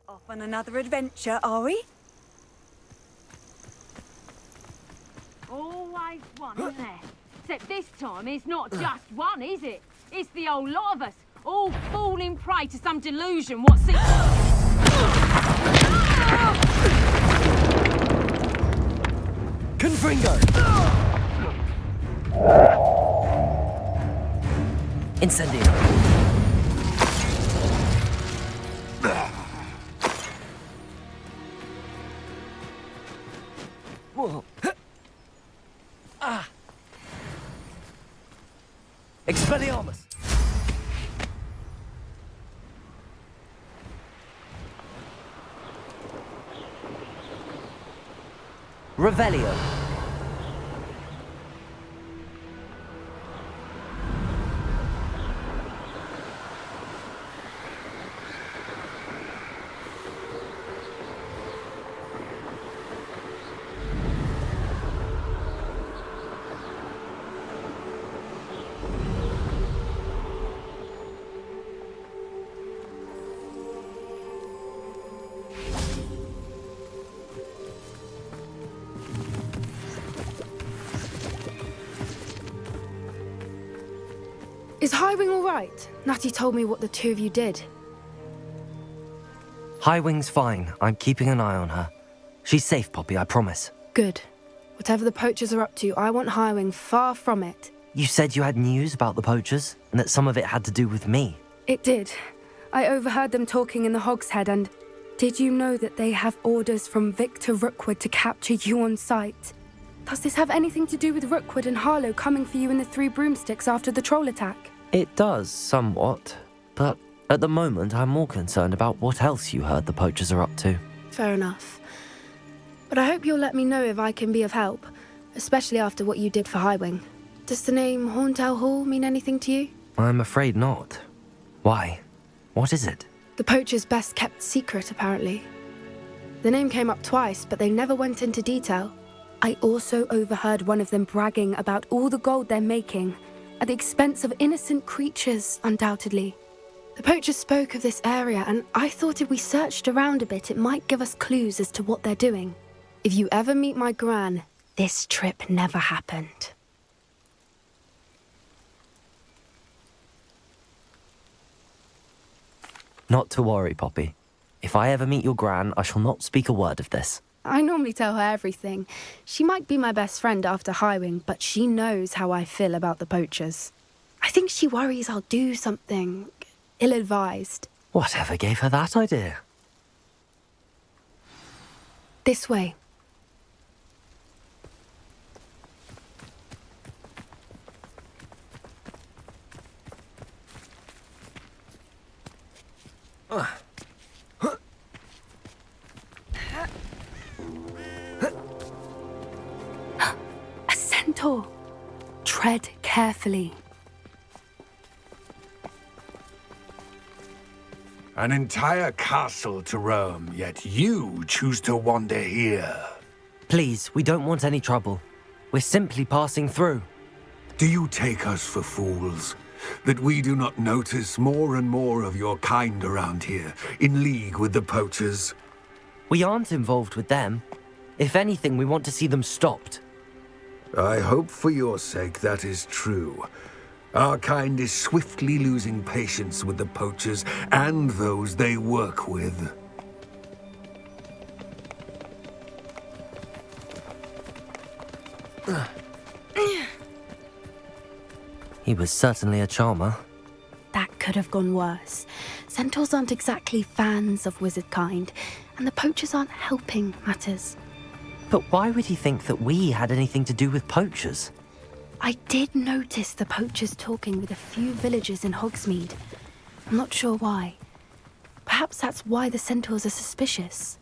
Off on another adventure, are we? Always one, isn't there? Except this time it's not just one, is it? It's the whole lot of us, all falling prey to some delusion what seems... Confringo! Incendio! Whoa. Ah! Expelliarmus! Revelio. Is Highwing all right? Natty told me what the two of you did. Highwing's fine. I'm keeping an eye on her. She's safe, Poppy, I promise. Good. Whatever the poachers are up to, I want Highwing far from it. You said you had news about the poachers, and that some of it had to do with me. It did. I overheard them talking in the Hogshead, and did you know that they have orders from Victor Rookwood to capture you on sight? Does this have anything to do with Rookwood and Harlow coming for you in the Three Broomsticks after the troll attack? It does, somewhat. But at the moment, I'm more concerned about what else you heard the poachers are up to. Fair enough. But I hope you'll let me know if I can be of help, especially after what you did for Highwing. Does the name Horntail Hall mean anything to you? I'm afraid not. Why? What is it? The poachers' best kept secret, apparently. The name came up twice, but they never went into detail. I also overheard one of them bragging about all the gold they're making, at the expense of innocent creatures, undoubtedly. The poachers spoke of this area, and I thought if we searched around a bit, it might give us clues as to what they're doing. If you ever meet my gran, this trip never happened. Not to worry, Poppy. If I ever meet your gran, I shall not speak a word of this. I normally tell her everything. She might be my best friend after Highwing, but she knows how I feel about the poachers. I think she worries I'll do something ill-advised. Whatever gave her that idea? This way. A centaur. Tread carefully. An entire castle to roam, yet you choose to wander here. Please, we don't want any trouble. We're simply passing through. Do you take us for fools? That we do not notice more and more of your kind around here, in league with the poachers? We aren't involved with them. If anything, we want to see them stopped. I hope for your sake that is true. Our kind is swiftly losing patience with the poachers and those they work with. He was certainly a charmer. That could have gone worse. Centaurs aren't exactly fans of wizard kind, and the poachers aren't helping matters. But why would he think that we had anything to do with poachers? I did notice the poachers talking with a few villagers in Hogsmeade. I'm not sure why. Perhaps that's why the Centaurs are suspicious.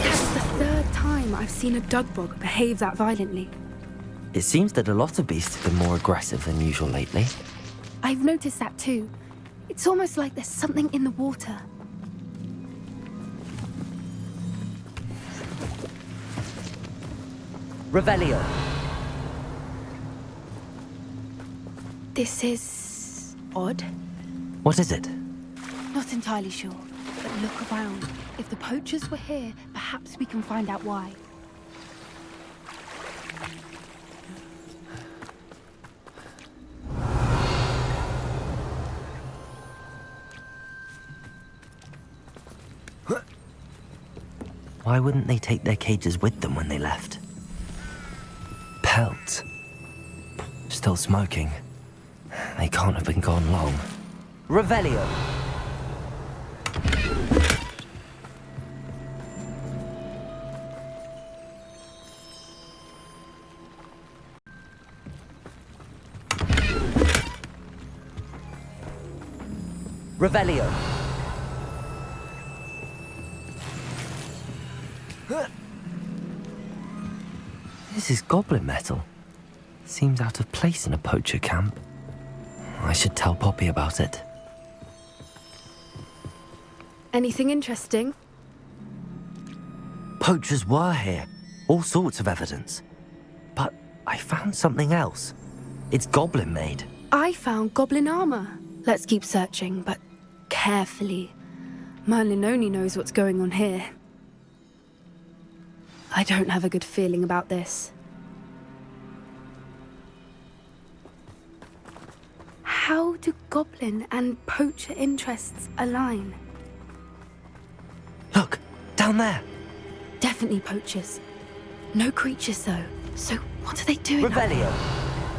That's the third time I've seen a Dugbog behave that violently. It seems that a lot of beasts have been more aggressive than usual lately. I've noticed that too. It's almost like there's something in the water. Revelio. This is odd. What is it? Not entirely sure, but look around. If the poachers were here, perhaps we can find out why. Why wouldn't they take their cages with them when they left? Pelts. Still smoking. They can't have been gone long. Revelio! Revelio! This is goblin metal. Seems out of place in a poacher camp. I should tell Poppy about it. Anything interesting? Poachers were here. All sorts of evidence. But I found something else. It's goblin made. I found goblin armor. Let's keep searching, but carefully. Merlin only knows what's going on here. I don't have a good feeling about this. How do goblin and poacher interests align? Look, down there. Definitely poachers. No creatures though. So what are they doing? Revelio.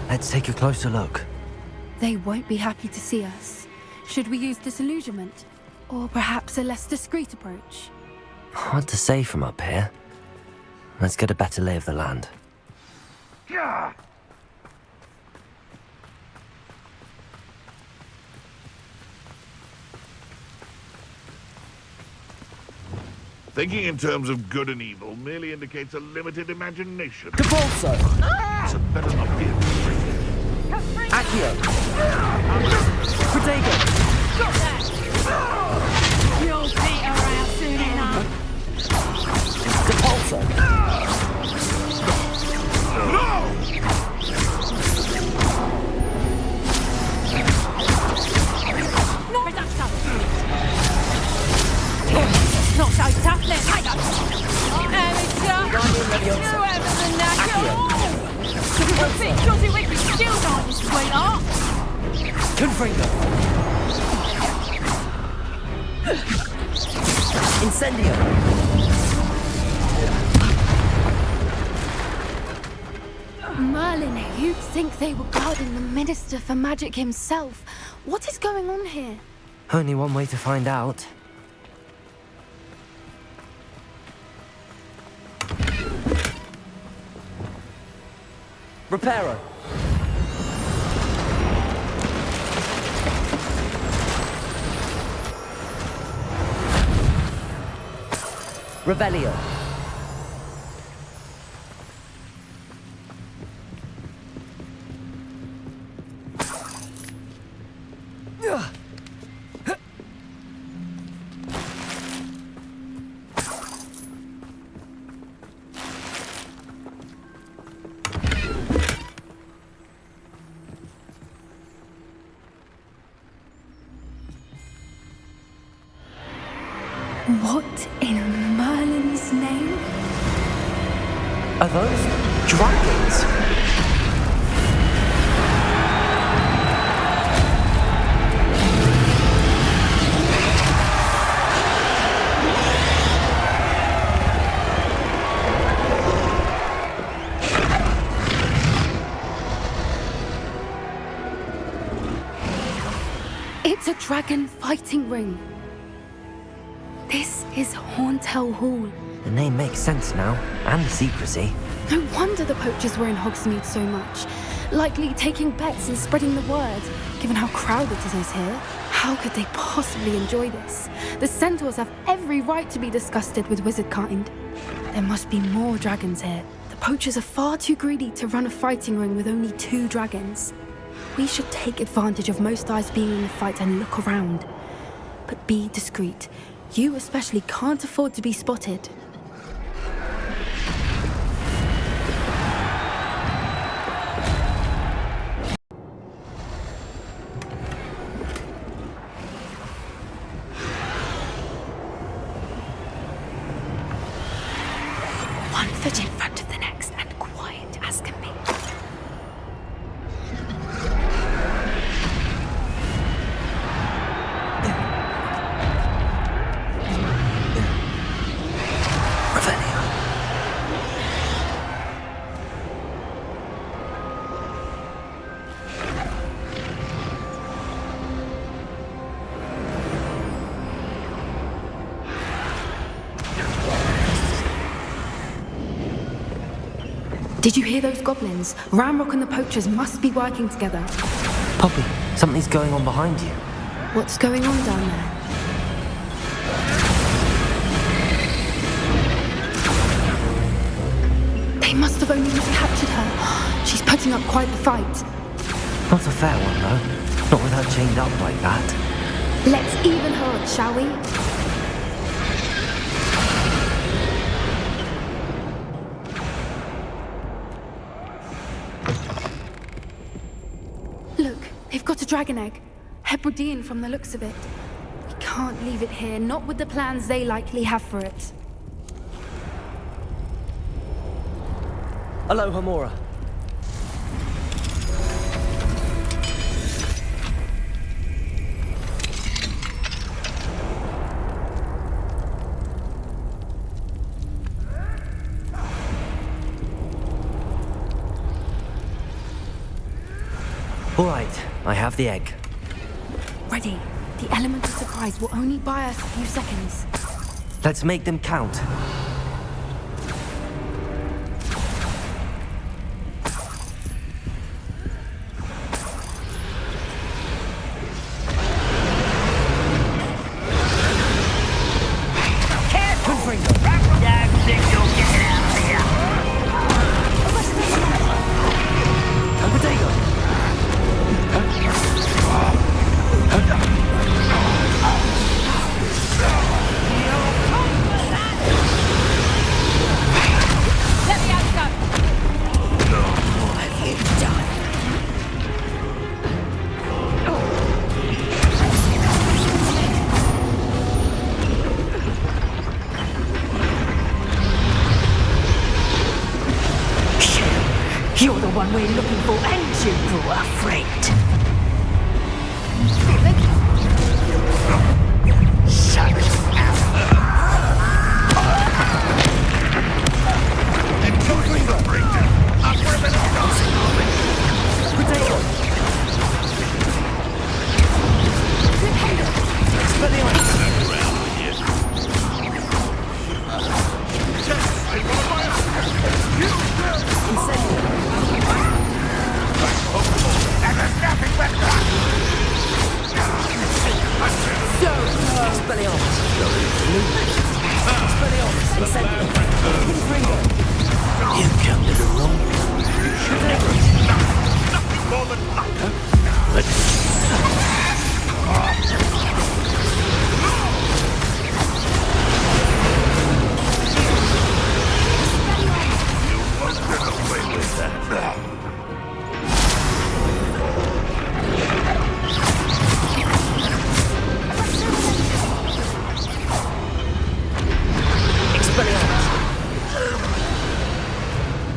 Let's take a closer look. They won't be happy to see us. Should we use disillusionment? Or perhaps a less discreet approach? Hard to say from up here. Let's get a better lay of the land. Thinking in terms of good and evil merely indicates a limited imagination. Capulso! So better not be a Accio! Protego! Got that! You'll peter out soon enough. Capulso! No reduction! Not so tough, let's take up. Amateur! Whoever's the knacker! A bit jolly wicked still, aren't you, sweetheart? Confringo! Incendio! Merlin, you'd think they were guarding the Minister for Magic himself. What is going on here? Only one way to find out. Reparo! Revelio! What in Merlin's name? Are those dragons? It's a dragon fighting ring. This is Hauntel Hall. The name makes sense now, and the secrecy. No wonder the poachers were in Hogsmeade so much. Likely taking bets and spreading the word, given how crowded it is here. How could they possibly enjoy this? The Centaurs have every right to be disgusted with wizardkind. There must be more dragons here. The poachers are far too greedy to run a fighting ring with only 2 dragons. We should take advantage of most eyes being in the fight and look around. But be discreet. You especially can't afford to be spotted. One foot in front of the next and quiet as can be. Did you hear those goblins? Ramrock and the poachers must be working together. Poppy, something's going on behind you. What's going on down there? They must have only captured her. She's putting up quite the fight. Not a fair one, though. Not with her chained up like that. Let's even her odds, shall we? Look, they've got a dragon egg. Hebridean from the looks of it. We can't leave it here, not with the plans they likely have for it. Hello, Hamora. All right, I have the egg. Ready. The element of surprise will only buy us a few seconds. Let's make them count. You're the one we're looking for, and you grew afraid.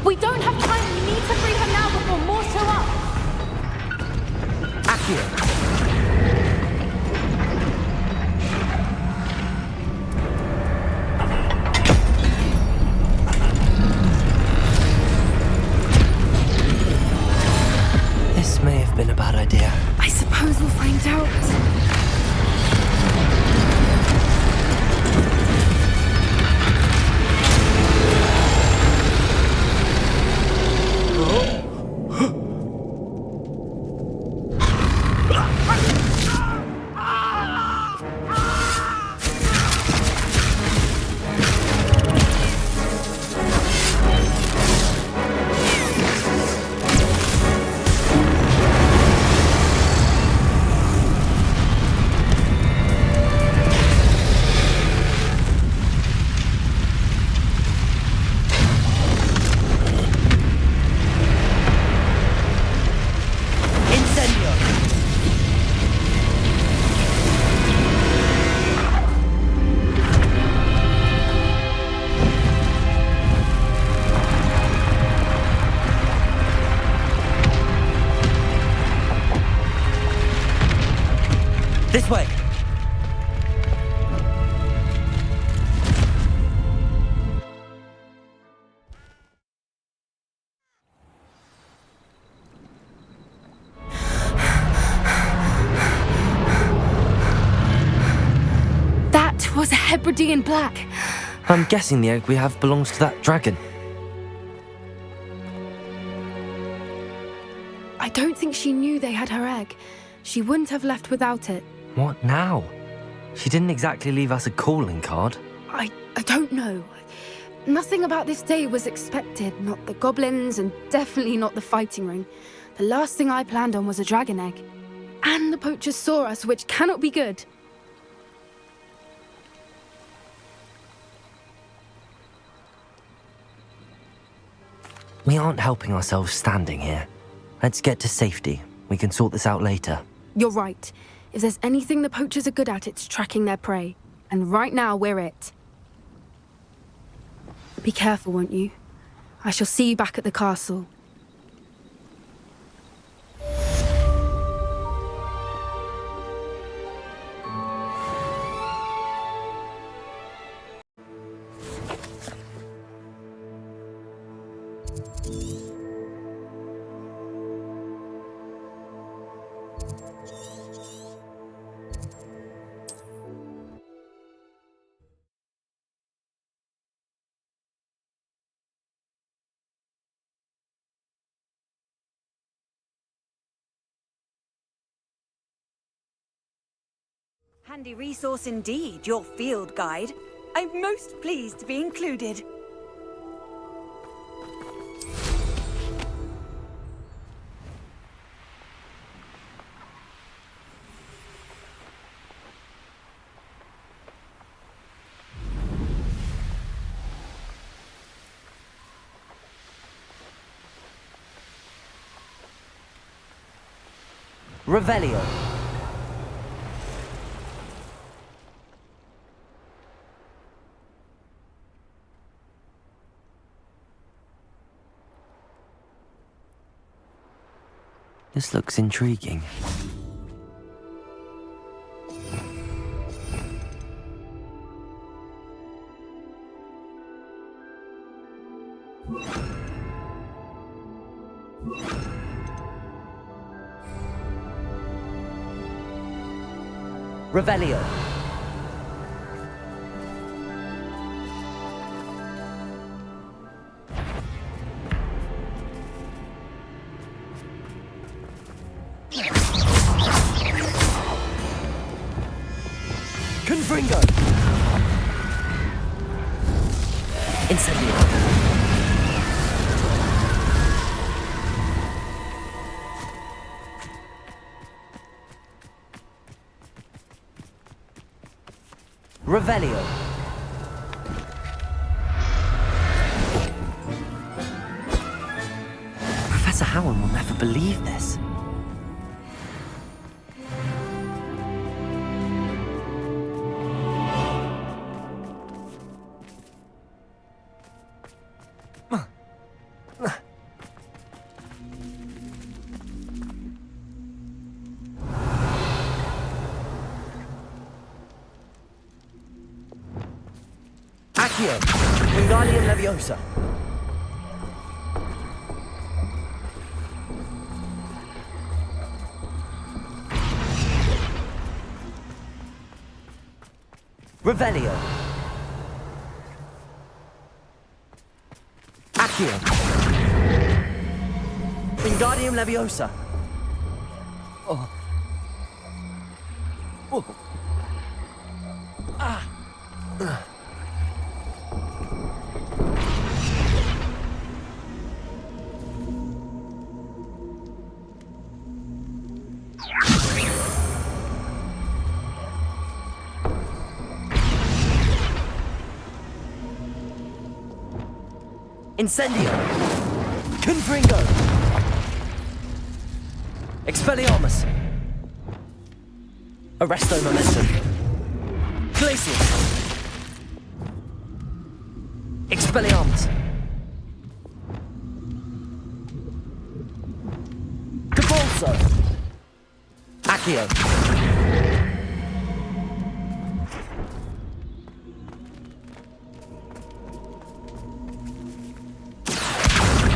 We don't have time. We need to free her now before more show up. This may have been a bad idea. I suppose we'll find out. Hebridean black. I'm guessing the egg we have belongs to that dragon. I don't think she knew they had her egg. She wouldn't have left without it. What now? She didn't exactly leave us a calling card. I don't know. Nothing about this day was expected. Not the goblins, and definitely not the fighting ring. The last thing I planned on was a dragon egg. And the poachers saw us, which cannot be good. We aren't helping ourselves standing here. Let's get to safety. We can sort this out later. You're right. If there's anything the poachers are good at, it's tracking their prey. And right now, we're it. Be careful, won't you? I shall see you back at the castle. Handy resource indeed, your field guide. I'm most pleased to be included. Revelio. This looks intriguing. Revelio. Confringo. Incendio. Revelio. Professor Howard will never believe this. Accio. Wingardium Leviosa. Revelio. Accio. Wingardium Leviosa. Oh. Oh. Ah. Incendio. Confringo. Expelliarmus. Arresto Momentum. Glacius. Expelliarmus. Convulso. Accio.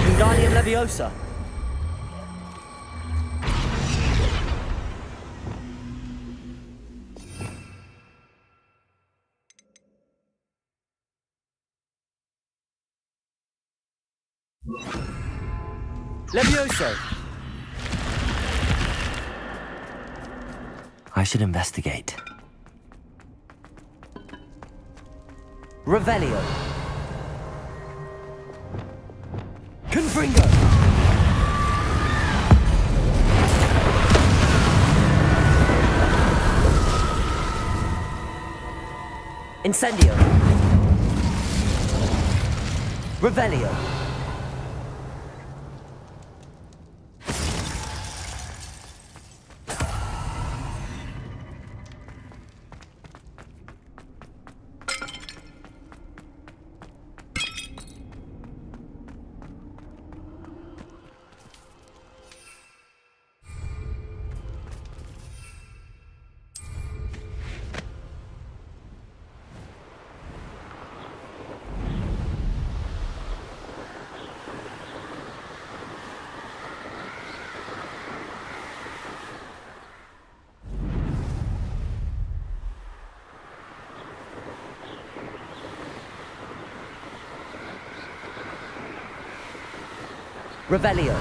Wingardium Leviosa. Levioso! I should investigate. Revelio. Confringo. Incendio. Revelio. Revelio.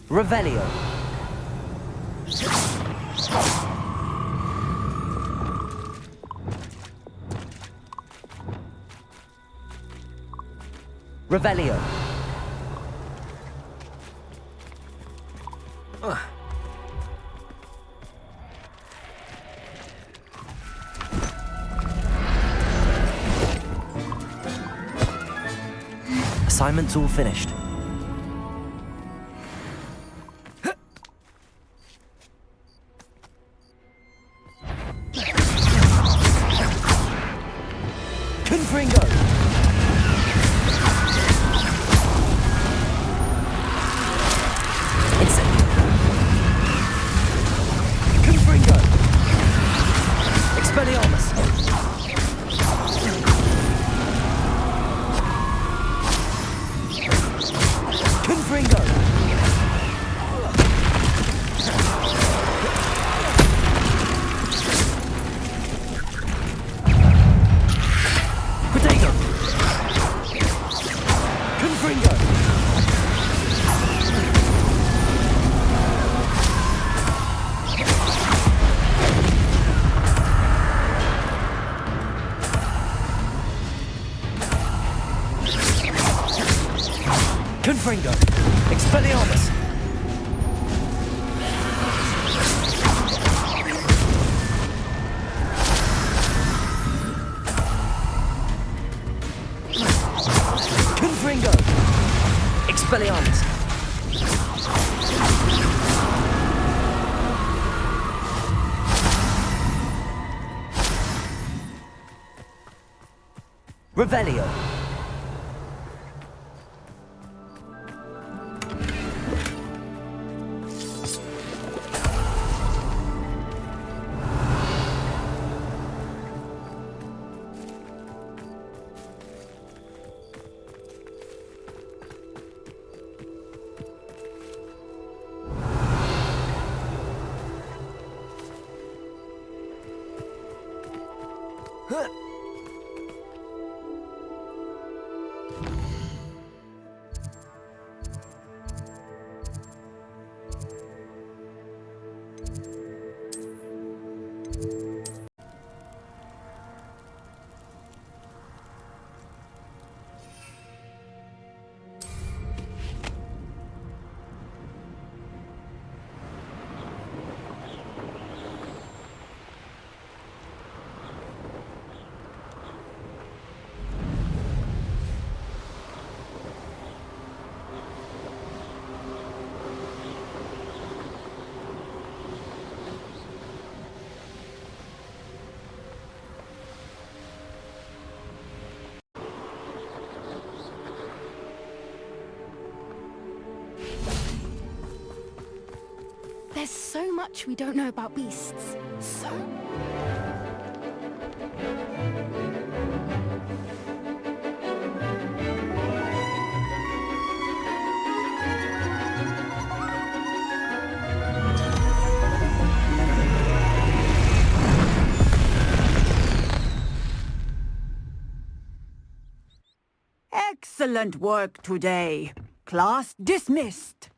Revelio. Revelio. Assignment's all finished. Confringo. Incendio. Confringo. Expelliarmus. Confringo. Potato. Confringo. Confringo. Expelliarmus. Confringo. Expelliarmus. Revelio. There's so much we don't know about beasts. Excellent work today. Class dismissed.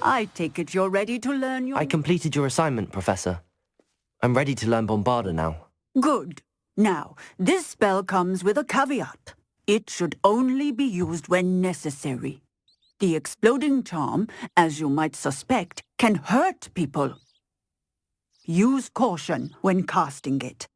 I take it you're ready to learn your... I completed your assignment, Professor. I'm ready to learn Bombarda now. Good. Now, this spell comes with a caveat. It should only be used when necessary. The exploding charm, as you might suspect, can hurt people. Use caution when casting it.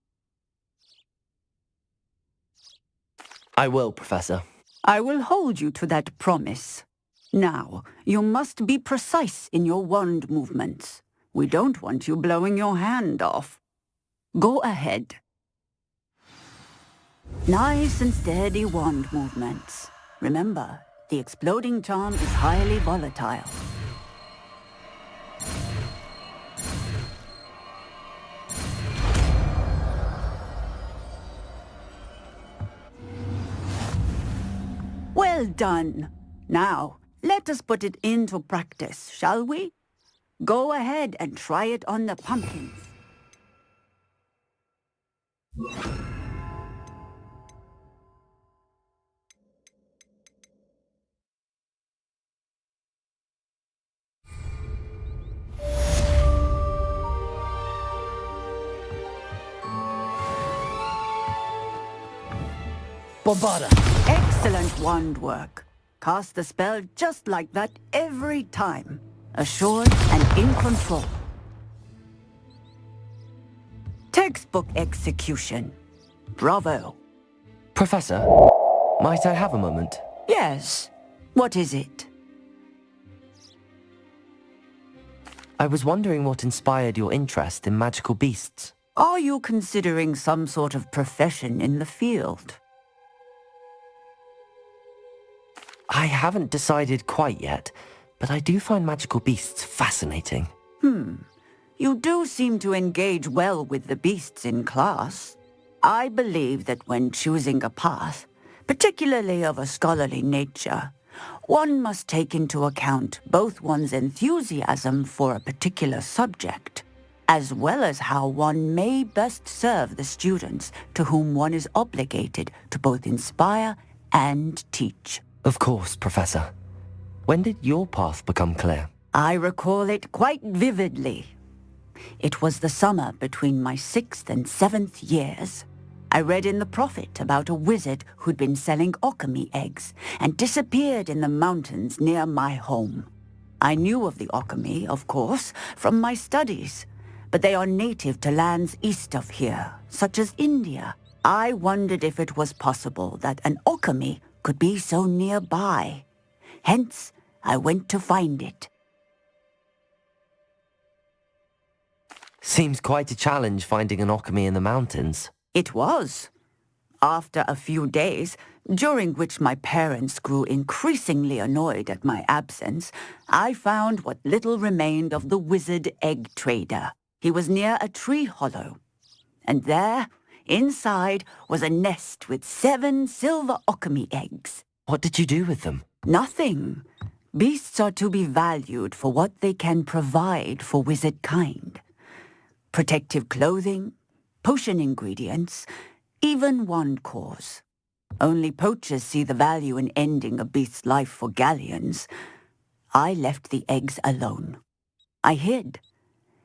I will, Professor. I will hold you to that promise. Now, you must be precise in your wand movements. We don't want you blowing your hand off. Go ahead. Nice and steady wand movements. Remember, the exploding charm is highly volatile. Well done. Now, let us put it into practice, shall we? Go ahead and try it on the pumpkins. Bombarda! Excellent wand work. Cast the spell just like that every time. Assured and in control. Textbook execution. Bravo. Professor, might I have a moment? Yes. What is it? I was wondering what inspired your interest in magical beasts. Are you considering some sort of profession in the field? I haven't decided quite yet, but I do find magical beasts fascinating. You do seem to engage well with the beasts in class. I believe that when choosing a path, particularly of a scholarly nature, one must take into account both one's enthusiasm for a particular subject, as well as how one may best serve the students to whom one is obligated to both inspire and teach. Of course, Professor. When did your path become clear? I recall it quite vividly. It was the summer between my 6th and 7th years. I read in the Prophet about a wizard who'd been selling okami eggs and disappeared in the mountains near my home. I knew of the okami, of course, from my studies, but they are native to lands east of here, such as India. I wondered if it was possible that an okami could be so nearby. Hence, I went to find it. Seems quite a challenge finding an okami in the mountains. It was. After a few days, during which my parents grew increasingly annoyed at my absence, I found what little remained of the wizard egg trader. He was near a tree hollow. And there, inside, was a nest with 7 silver okami eggs. What did you do with them? Nothing. Beasts are to be valued for what they can provide for wizard kind. Protective clothing, potion ingredients, even wand cores. Only poachers see the value in ending a beast's life for galleons. I left the eggs alone. I hid,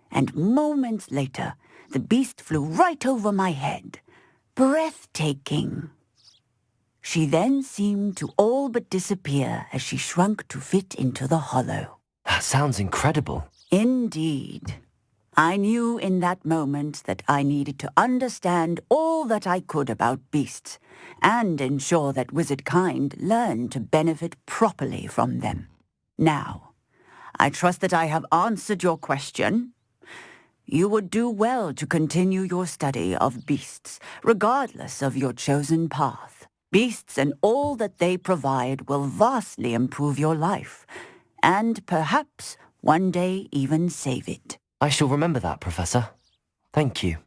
and moments later, the beast flew right over my head. Breathtaking. She then seemed to all but disappear as she shrunk to fit into the hollow. That sounds incredible. Indeed. I knew in that moment that I needed to understand all that I could about beasts and ensure that wizard kind learned to benefit properly from them. Now, I trust that I have answered your question. You would do well to continue your study of beasts, regardless of your chosen path. Beasts and all that they provide will vastly improve your life, and perhaps One day even save it. I shall remember that, Professor. Thank you.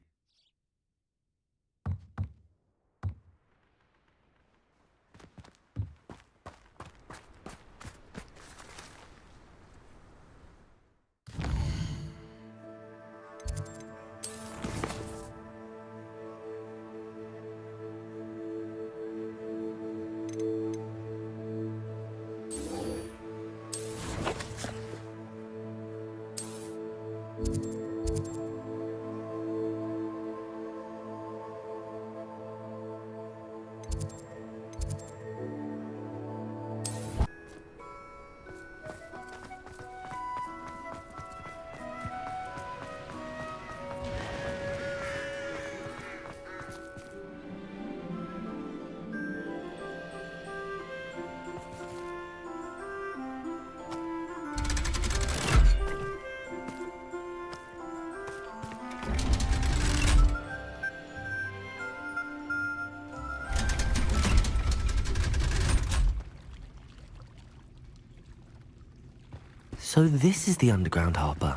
So this is the underground harbour.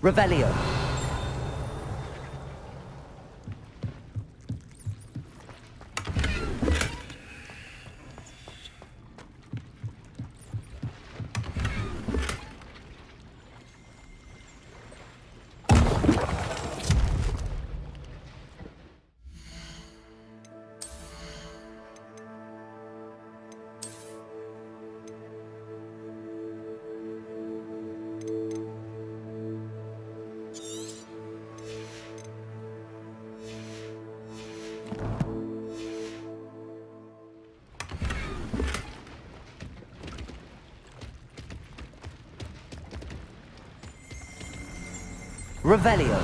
Revelio. Revelio.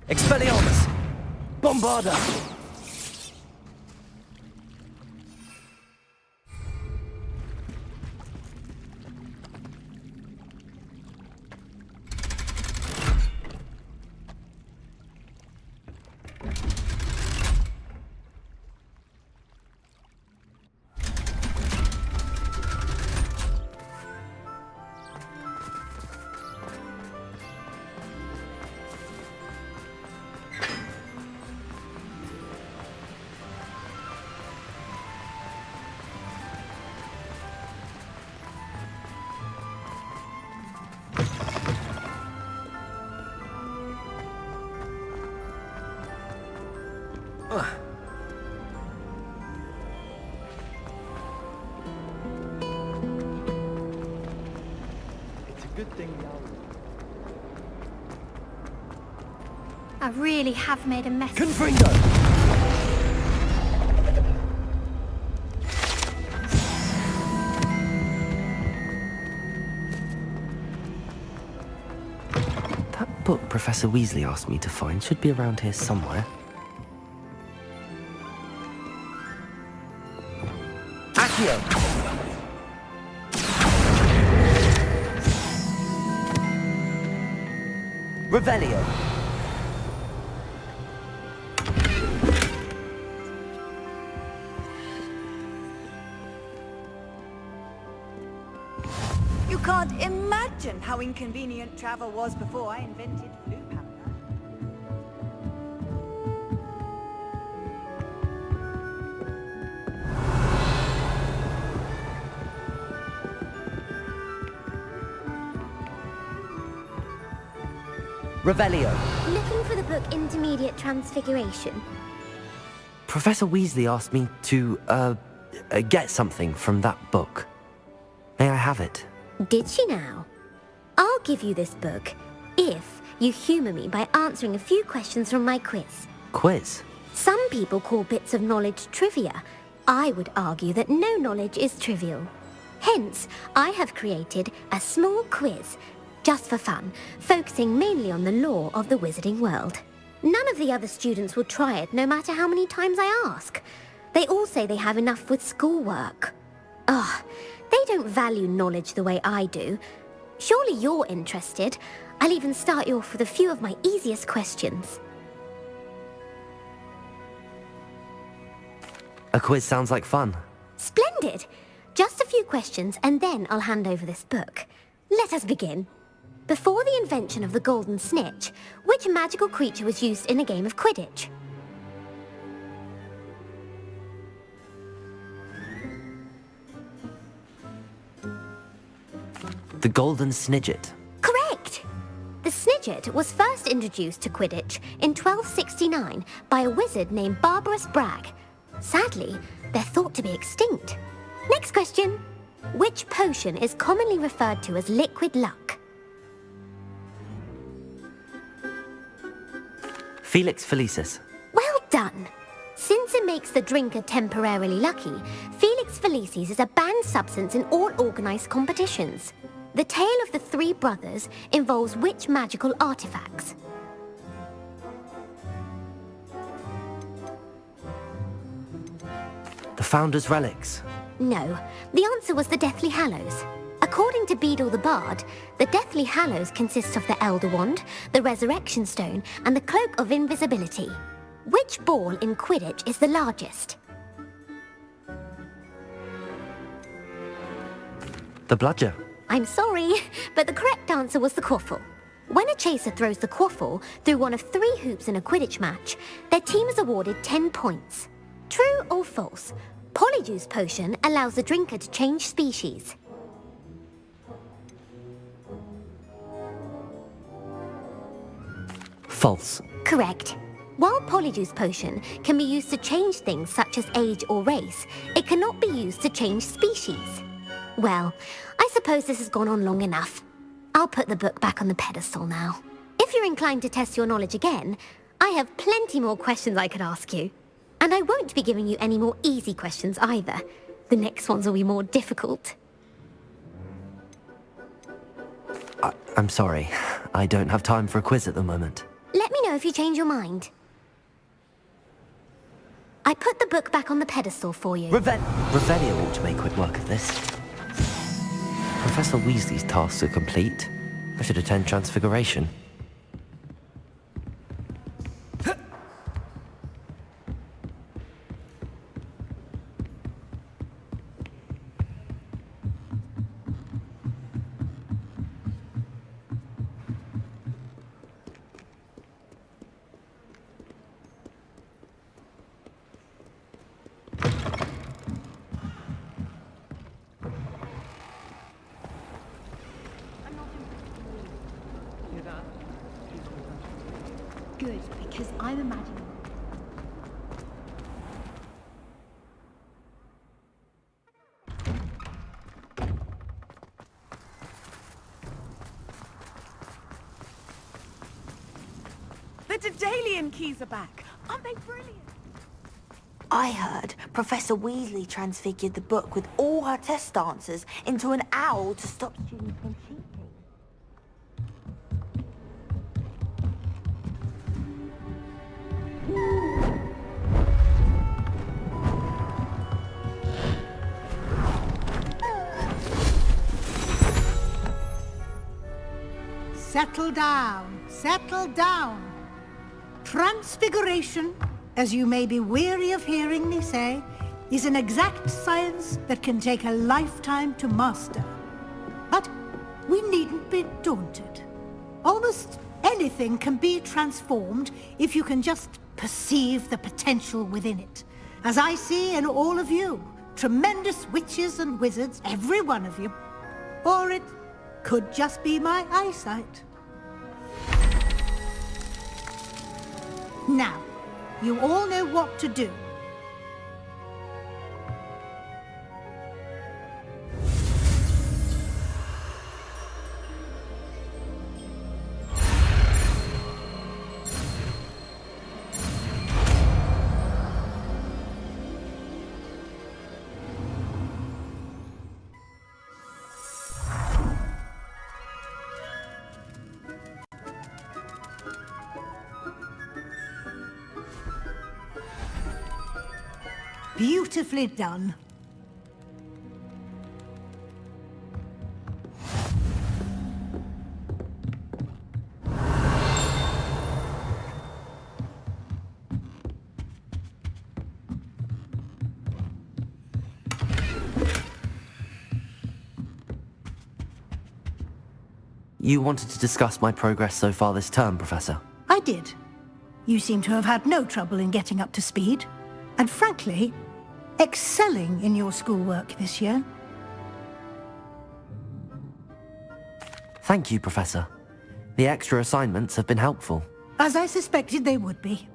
Expelliarmus! Bombarda! It's a good thing now. I really have made a mess. Confringo! That book Professor Weasley asked me to find should be around here somewhere. Accio! Revelio! You can't imagine how inconvenient travel was before I invented blue powder. Revelio. Looking for the book Intermediate Transfiguration. Professor Weasley asked me to, get something from that book. May I have it? Did she now? I'll give you this book if you humour me by answering a few questions from my quiz. Quiz? Some people call bits of knowledge trivia. I would argue that no knowledge is trivial. Hence, I have created a small quiz, just for fun, focusing mainly on the lore of the wizarding world. None of the other students will try it, no matter how many times I ask. They all say they have enough with schoolwork. Ugh, they don't value knowledge the way I do. Surely you're interested. I'll even start you off with a few of my easiest questions. A quiz sounds like fun. Splendid! Just a few questions, and then I'll hand over this book. Let us begin. Before the invention of the golden snitch, which magical creature was used in a game of Quidditch? The golden snidget. Correct! The snidget was first introduced to Quidditch in 1269 by a wizard named Barbarous Bragg. Sadly, they're thought to be extinct. Next question. Which potion is commonly referred to as liquid luck? Felix Felicis. Well done! Since it makes the drinker temporarily lucky, Felix Felicis is a banned substance in all organized competitions. The tale of the three brothers involves which magical artifacts? The Founder's Relics. No, the answer was the Deathly Hallows. According to Beadle the Bard, the Deathly Hallows consists of the Elder Wand, the Resurrection Stone, and the Cloak of Invisibility. Which ball in Quidditch is the largest? The Bludger. I'm sorry, but the correct answer was the Quaffle. When a chaser throws the Quaffle through one of 3 hoops in a Quidditch match, their team is awarded 10 points. True or false? Polyjuice potion allows the drinker to change species. False. Correct. While Polyjuice potion can be used to change things such as age or race, it cannot be used to change species. Well, I suppose this has gone on long enough. I'll put the book back on the pedestal now. If you're inclined to test your knowledge again, I have plenty more questions I could ask you. And I won't be giving you any more easy questions either. The next ones will be more difficult. I'm sorry. I don't have time for a quiz at the moment. Let me know if you change your mind. I put the book back on the pedestal for you. Revelio ought to make quick work of this. Professor Weasley's tasks are complete. I should attend Transfiguration. Good, because I'm imagining. The Daedalian keys are back. Aren't they brilliant? I heard Professor Weasley transfigured the book with all her test answers into an owl to stop students from cheating. Settle down, settle down. Transfiguration, as you may be weary of hearing me say, is an exact science that can take a lifetime to master. But we needn't be daunted. Almost anything can be transformed if you can just perceive the potential within it. As I see in all of you, tremendous witches and wizards, every one of you. Or it could just be my eyesight. Now, you all know what to do. Beautifully done. You wanted to discuss my progress so far this term, Professor? I did. You seem to have had no trouble in getting up to speed, and frankly, excelling in your schoolwork this year. Thank you, Professor. The extra assignments have been helpful. As I suspected they would be.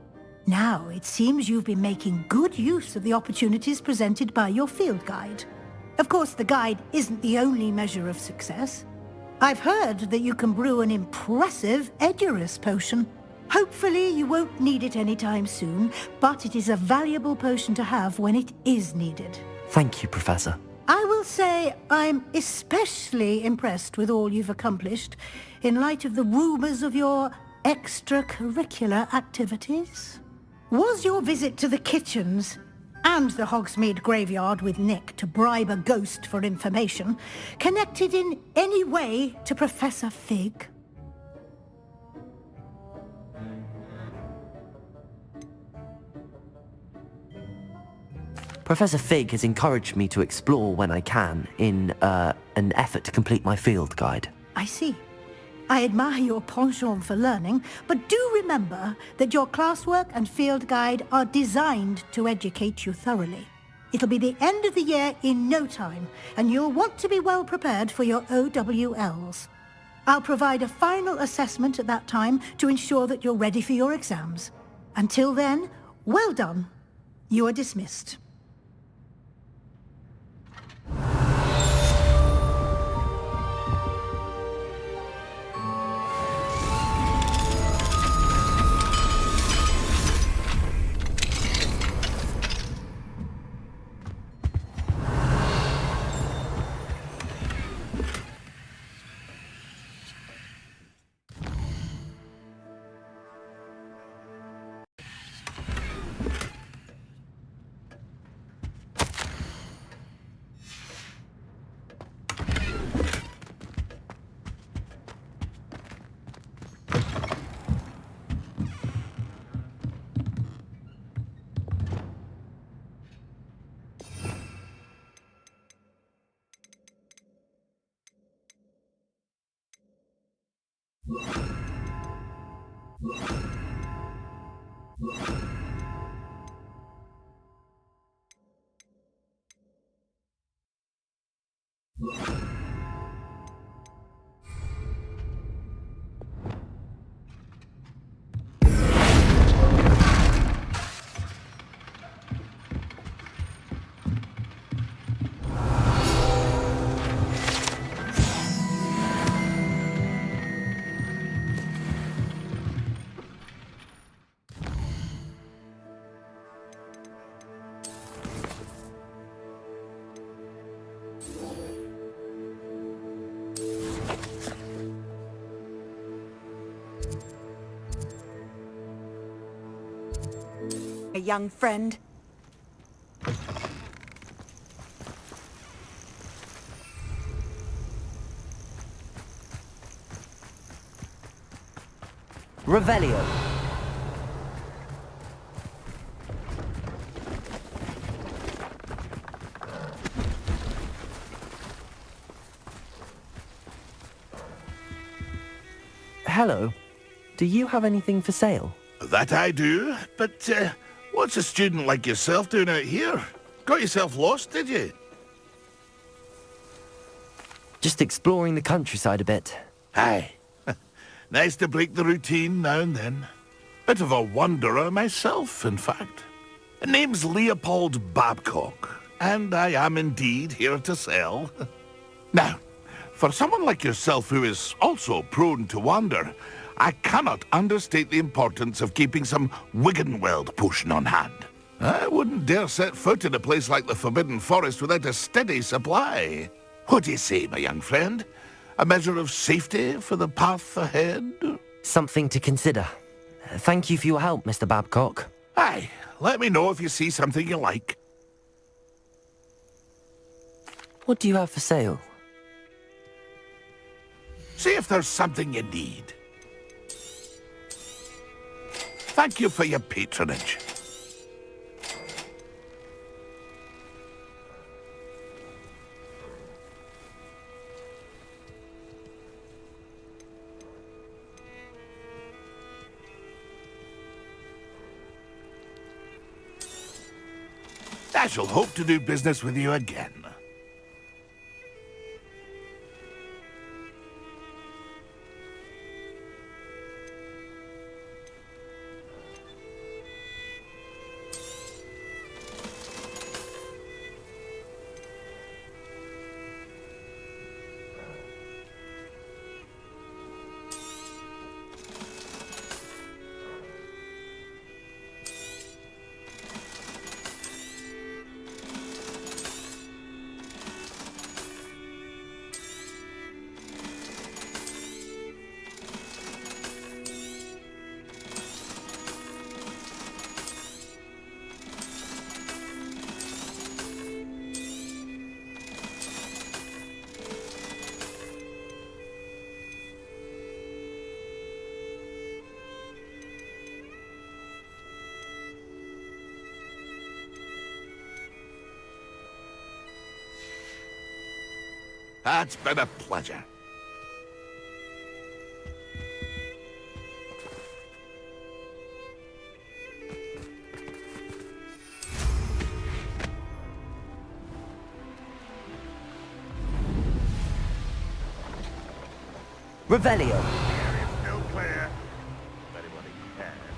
Now, it seems you've been making good use of the opportunities presented by your field guide. Of course, the guide isn't the only measure of success. I've heard that you can brew an impressive Edurus potion. Hopefully you won't need it anytime soon, but it is a valuable potion to have when it is needed. Thank you, Professor. I will say I'm especially impressed with all you've accomplished in light of the rumors of your extracurricular activities. Was your visit to the kitchens and the Hogsmeade graveyard with Nick to bribe a ghost for information connected in any way to Professor Fig? Professor Fig has encouraged me to explore when I can in an effort to complete my field guide. I see. I admire your penchant for learning, but do remember that your classwork and field guide are designed to educate you thoroughly. It'll be the end of the year in no time, and you'll want to be well prepared for your OWLs. I'll provide a final assessment at that time to ensure that you're ready for your exams. Until then, well done. You are dismissed. A young friend. Revelio. Hello. Do you have anything for sale? That I do, but what's a student like yourself doing out here? Got yourself lost, did you? Just exploring the countryside a bit. Aye. Nice to break the routine now and then. Bit of a wanderer myself, in fact. The name's Leopold Babcock, and I am indeed here to sell. Now, for someone like yourself who is also prone to wander, I cannot understate the importance of keeping some Wiggenweld potion on hand. I wouldn't dare set foot in a place like the Forbidden Forest without a steady supply. What do you say, my young friend? A measure of safety for the path ahead? Something to consider. Thank you for your help, Mr. Babcock. Aye, let me know if you see something you like. What do you have for sale? See if there's something you need. Thank you for your patronage. I shall hope to do business with you again. It's been a pleasure. Revelio. Still clear. If anybody cares.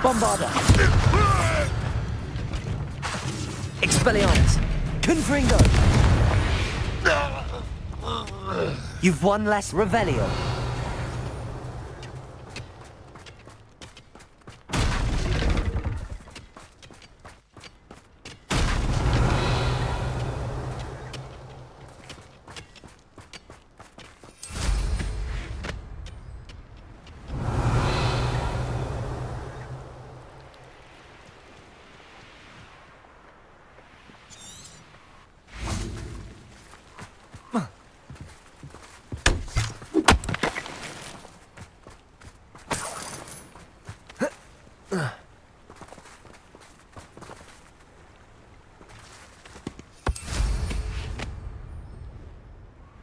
Bombarda. Expelliarmus. Confringo. You've one less Revelio.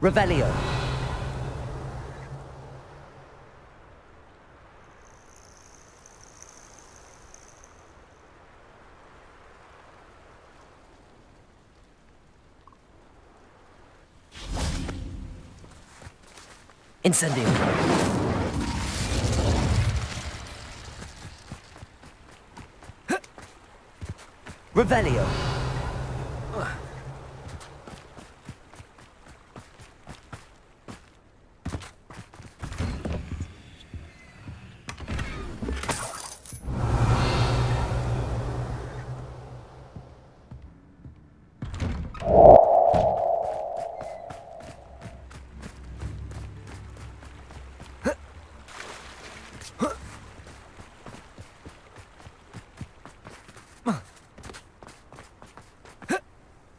Revelio. Incendio. Revelio.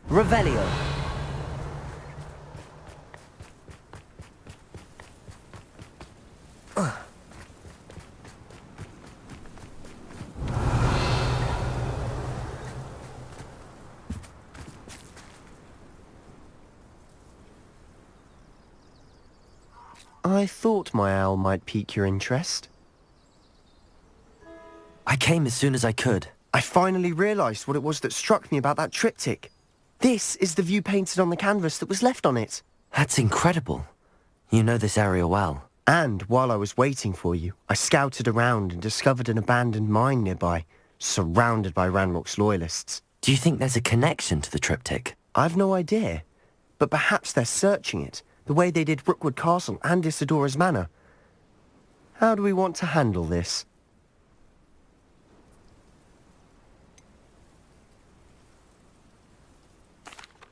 Revelio. I thought my owl might pique your interest. I came as soon as I could. I finally realised what it was that struck me about that triptych. This is the view painted on the canvas that was left on it. That's incredible. You know this area well. And while I was waiting for you, I scouted around and discovered an abandoned mine nearby, surrounded by Ranrock's loyalists. Do you think there's a connection to the triptych? I've no idea, but perhaps they're searching it, the way they did Rookwood Castle and Isidora's Manor. How do we want to handle this?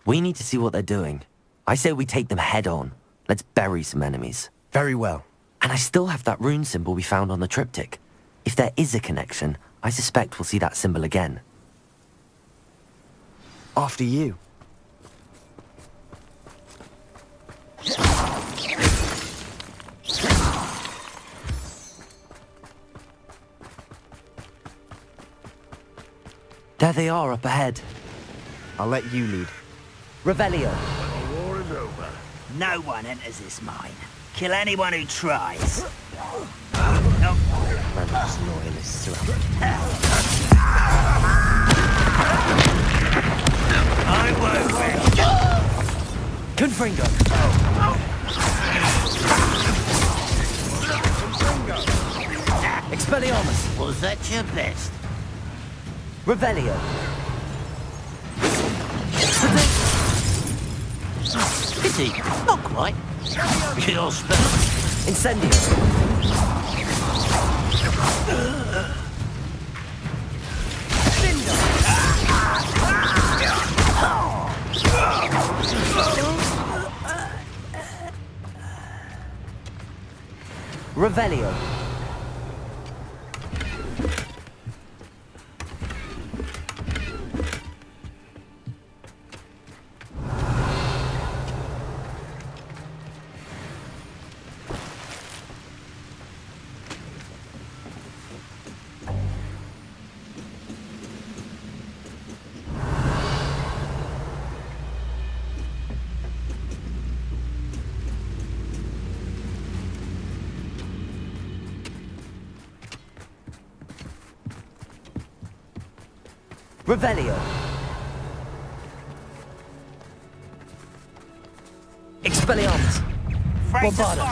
We need to see what they're doing. I say we take them head on. Let's bury some enemies. Very well. And I still have that rune symbol we found on the triptych. If there is a connection, I suspect we'll see that symbol again. After you. There they are up ahead. I'll let you lead. Revelio. The war is over. No one enters this mine. Kill anyone who tries. Remember's loyalists surrounded. I won't win. Confringo. Expelliarmus. Was that your best? Revelio. Pity. Not quite. Your spell. Incendio. Revelio. Revelio. Expelliarmus. Bombarda.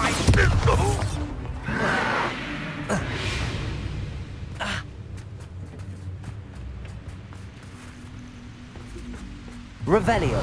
Revelio.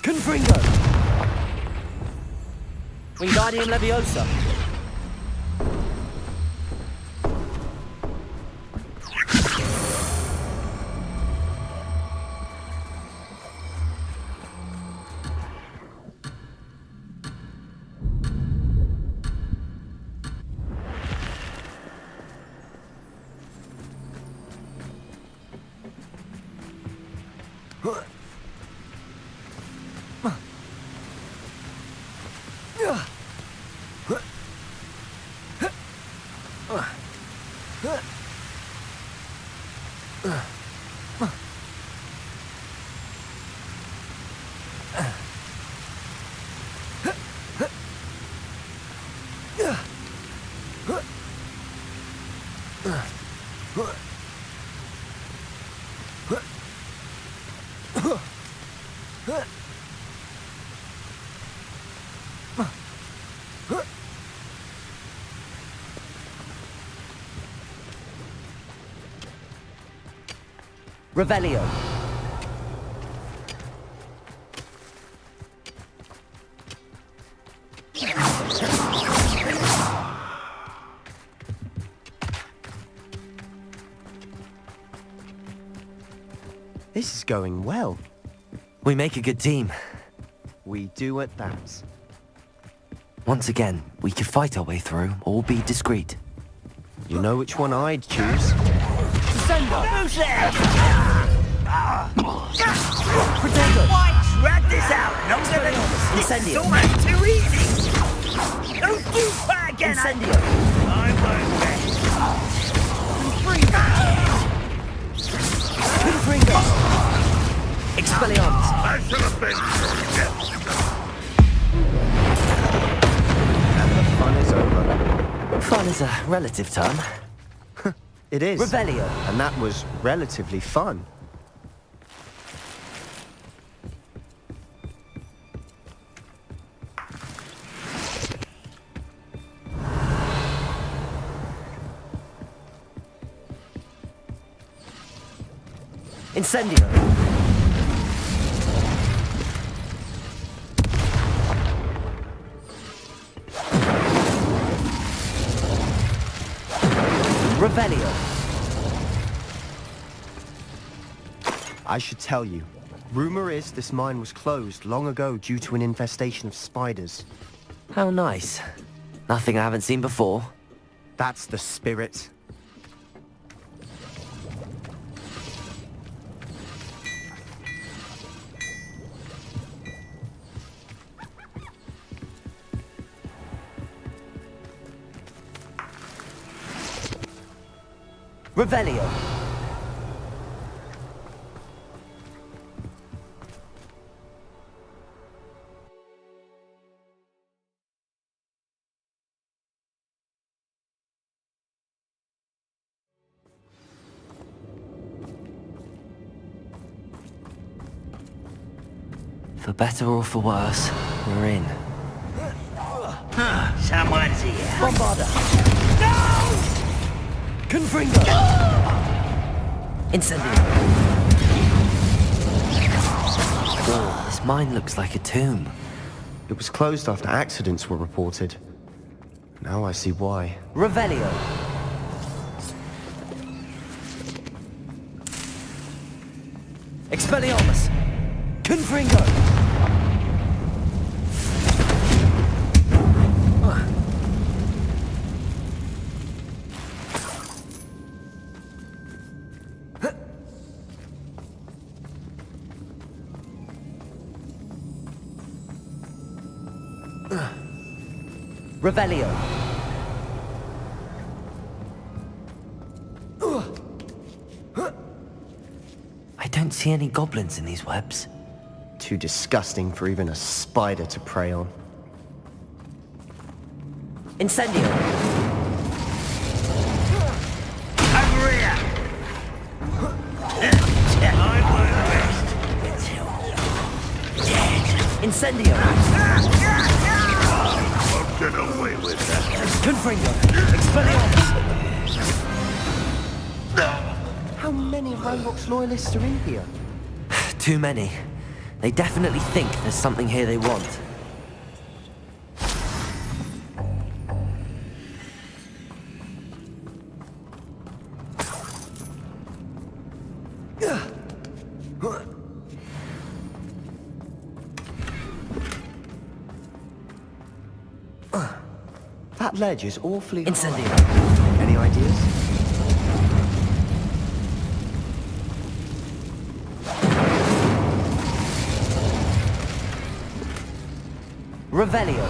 Confringo! Wingardium Leviosa! Revelio. This is going well. We make a good team. We do at that. Once again, we could fight our way through or be discreet. You know which one I'd choose. Who's there? Pretendo! Why drag this out? No, this is almost too easy. Don't do that again. Incendio! I won't bet. Confringo! Expelliarmus! I should have been. is over. Fun is a relative term. It is. Revelio. And that was relatively fun. Incendio. Revelio. I should tell you. Rumor is this mine was closed long ago due to an infestation of spiders. How nice. Nothing I haven't seen before. That's the spirit. Revelio. For better or for worse, we're in. Someone's here. Bombarda. No! Confringo. Incendio. Oh, this mine looks like a tomb. It was closed after accidents were reported. Now I see why. Revelio. Expelliarmus. Confringo. Revelio. I don't see any goblins in these webs. Too disgusting for even a spider to prey on. Incendio. Over here. I will rest until dead. Incendio. Get away with that. Confringo. Expelliarmus. How many Ranrock's loyalists are in here? Too many. They definitely think there's something here they want. That ledge is awfully high. Incendio. Any ideas? Revelio.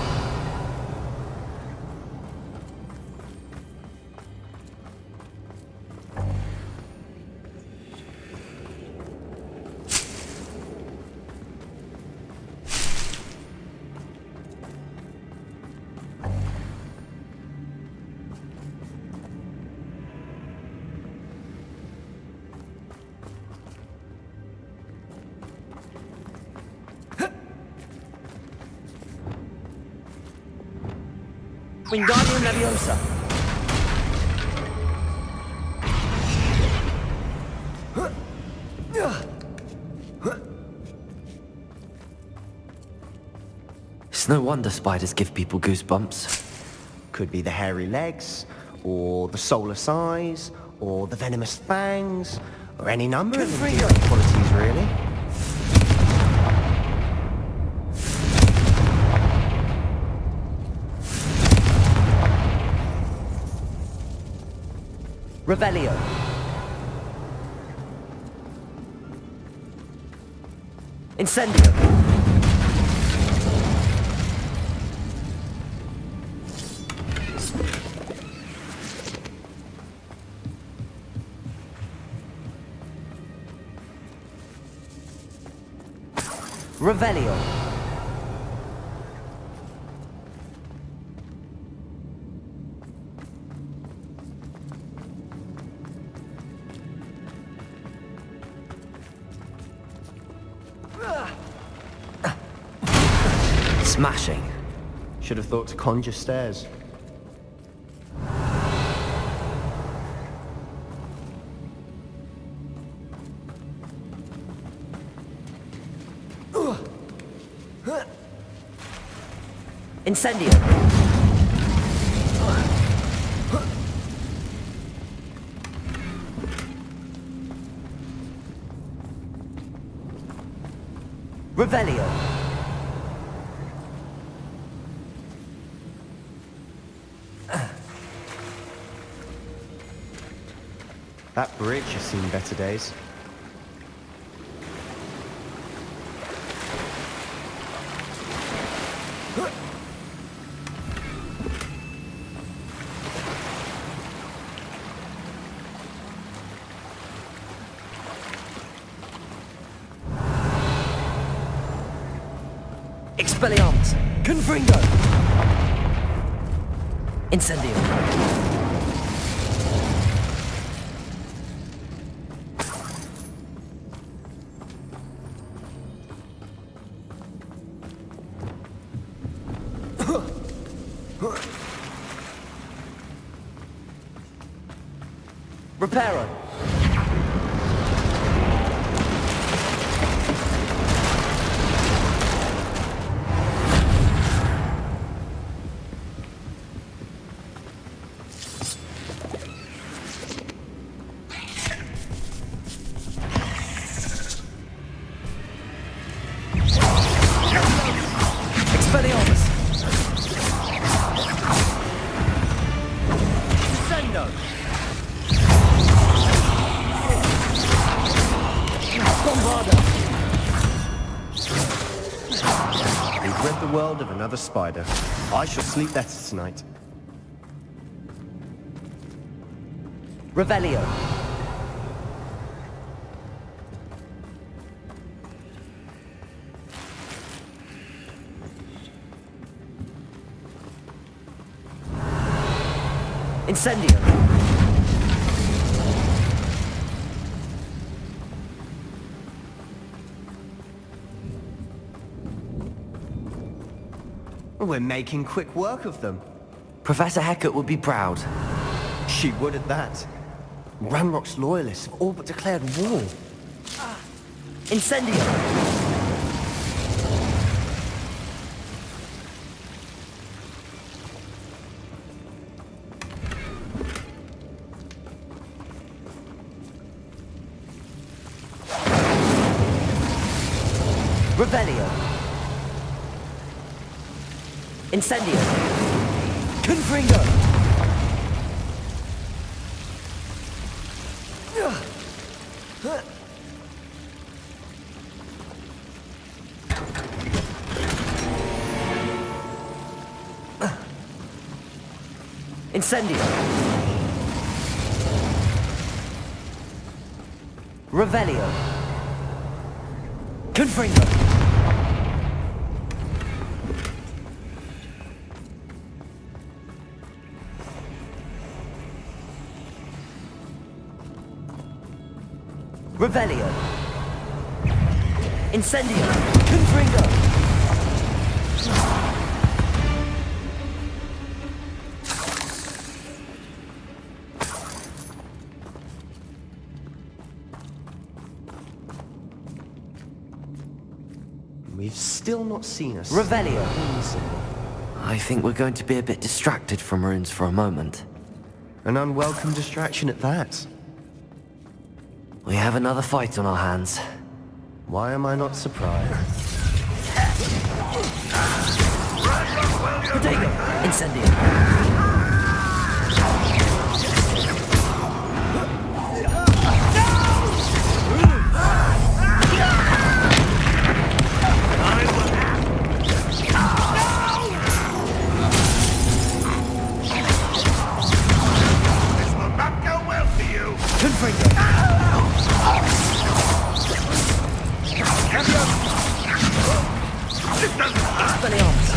Wingardium Leviosa. It's no wonder spiders give people goosebumps. Could be the hairy legs, or the soulless eyes, or the venomous fangs, or any number of endearing qualities, really. Revelio. Incendio. Revelio. Smashing. Should have thought to conjure stairs. Incendio. Revelio. That bridge has seen better days. Expelliarmus. Confringo. Incendio. Reparo. Expelliarmus. Descendo. Bombarda. We've rid the world of another spider. I shall sleep better tonight. Revelio. Incendio. We're making quick work of them. Professor Hecat would be proud. She would at that. Ranrock's loyalists have all but declared war. Incendio. Revelio. Incendio. Confringo. Incendio. Revelio. Confringo. Revelio. Incendio. Confringo. We've still not seen us. Revelio. I think we're going to be a bit distracted from runes for a moment. An unwelcome distraction at that. We have another fight on our hands. Why am I not surprised? Potato! Incendio!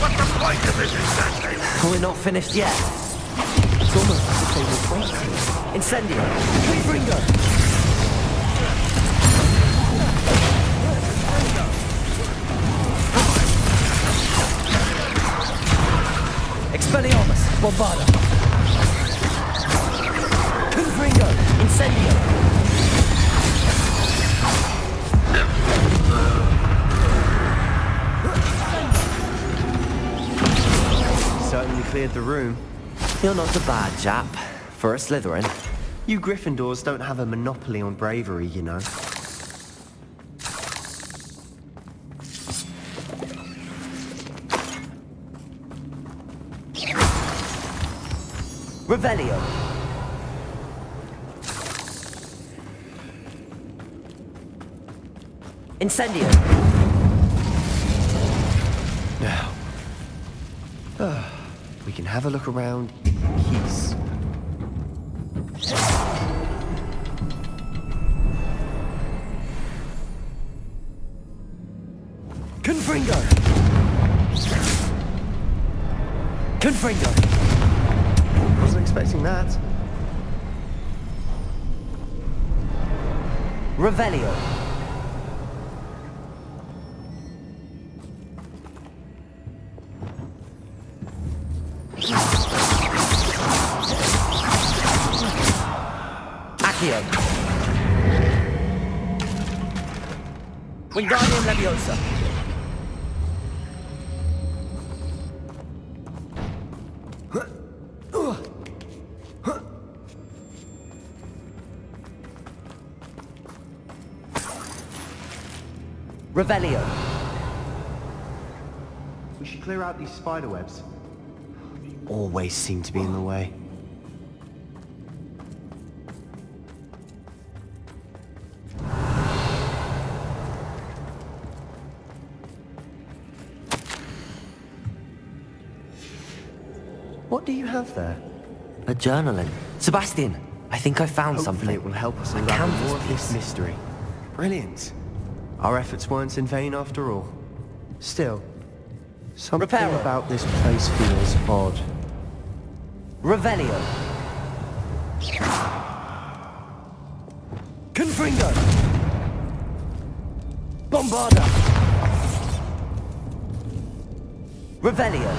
What's the point of this exactly? We're not finished yet. It's almost as if they were waiting. Incendio! Confringo! Bombarda! Confringo! Incendio! Certainly cleared the room. You're not a bad chap. For a Slytherin. You Gryffindors don't have a monopoly on bravery, you know. Revelio. Incendio. Now, we can have a look around in peace. Confringo. Confringo. Wasn't expecting that. Revelio. Accio. Wingardium Leviosa. Revelio. We should clear out these spider webs. They always seem to be in the way. What do you have there? A journaling. Sebastian, I think I found Hopefully something. it will help us A unravel canvas more of this piece. mystery. Brilliant. Our efforts weren't in vain after all. Still, something Reparo. about this place feels odd. Revelio. Confringo. Bombarda. Revelio.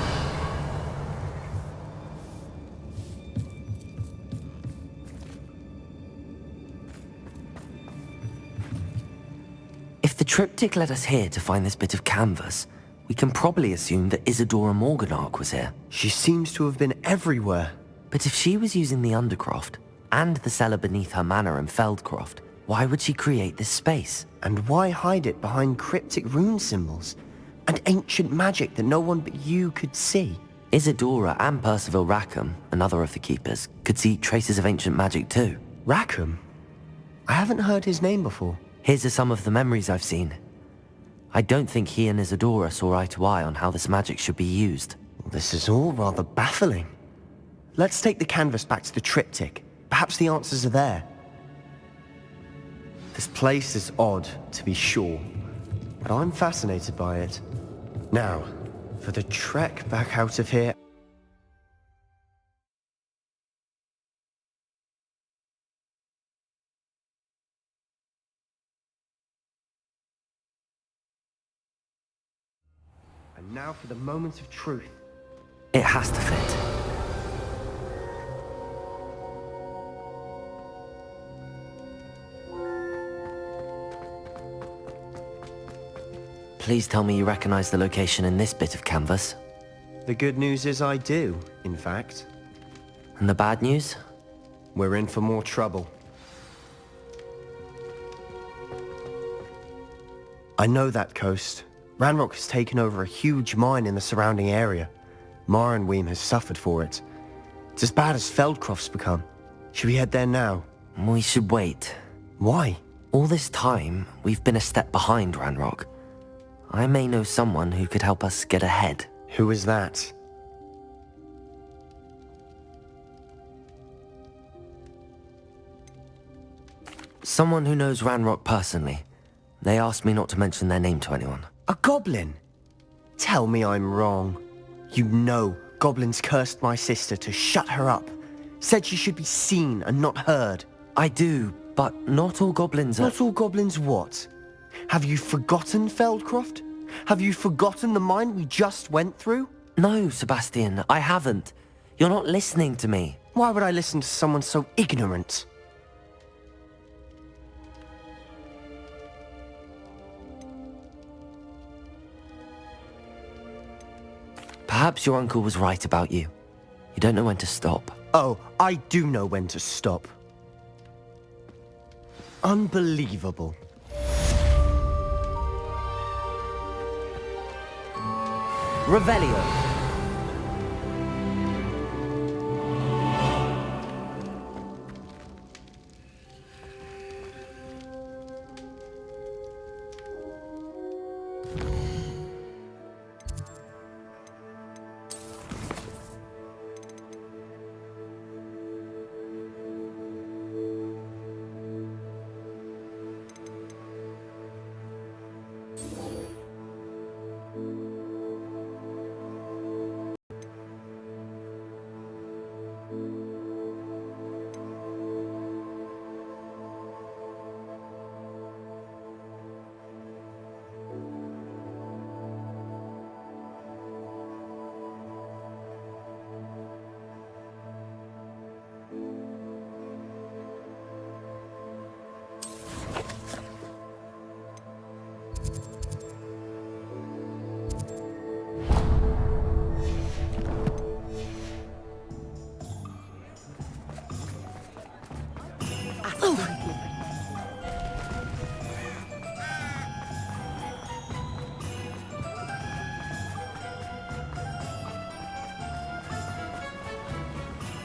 If the triptych led us here to find this bit of canvas, we can probably assume that Isadora Morganach was here. She seems to have been everywhere. But if she was using the Undercroft, and the cellar beneath her manor in Feldcroft, why would she create this space? And why hide it behind cryptic rune symbols? And ancient magic that no one but you could see? Isadora and Percival Rackham, another of the Keepers, could see traces of ancient magic too. Rackham? I haven't heard his name before. Here's some of the memories I've seen. I don't think he and Isadora saw eye to eye on how this magic should be used. This is all rather baffling. Let's take the canvas back to the triptych. Perhaps the answers are there. This place is odd, to be sure, but I'm fascinated by it. Now, for the trek back out of here... And now for the moment of truth. It has to fit. Please tell me you recognize the location in this bit of canvas. The good news is I do, in fact. And the bad news? We're in for more trouble. I know that coast. Ranrock has taken over a huge mine in the surrounding area. Marrenweem has suffered for it. It's as bad as Feldcroft's become. Should we head there now? We should wait. Why? All this time, we've been a step behind Ranrock. I may know someone who could help us get ahead. Who is that? Someone who knows Ranrock personally. They asked me not to mention their name to anyone. A goblin? Tell me I'm wrong. You know goblins cursed my sister to shut her up. Said she should be seen and not heard. I do, but not all goblins are... Not all goblins what? Have you forgotten Feldcroft? Have you forgotten the mine we just went through? No, Sebastian, I haven't. You're not listening to me. Why would I listen to someone so ignorant? Perhaps your uncle was right about you. You don't know when to stop. Oh, I do know when to stop. Unbelievable. Revelio.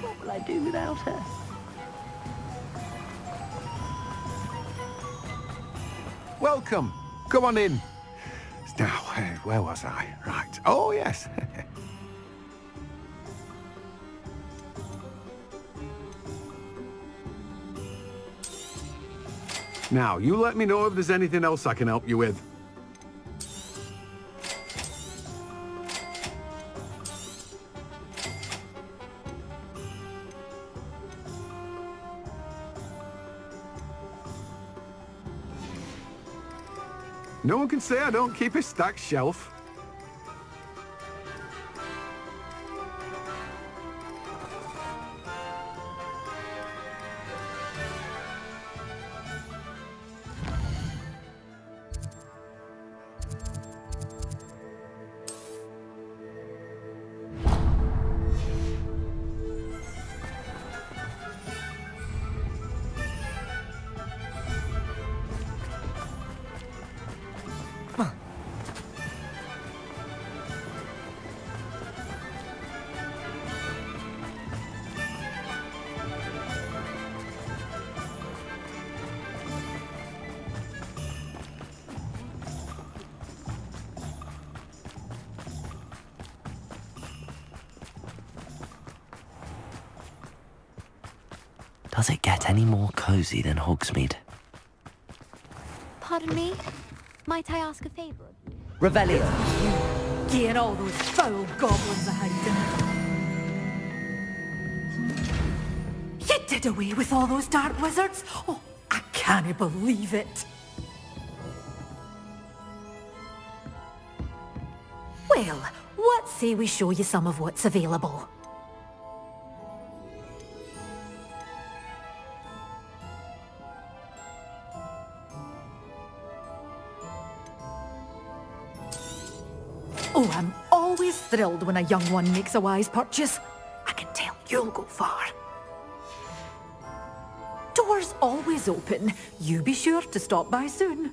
What will I do without her? Welcome. Come on in. Now, where was I? Right. Oh, yes. Now, you let me know if there's anything else I can help you with. No one can say I don't keep a stacked shelf. Does it get any more cozy than Hogsmeade? Pardon me? Might I ask a favour? Revelio. Getting all those foul goblins a hiding. You did away with all those dark wizards? Oh, I can't believe it. Well, what say we show you some of what's available? Oh, I'm always thrilled when a young one makes a wise purchase. I can tell you'll go far. Doors always open. You be sure to stop by soon.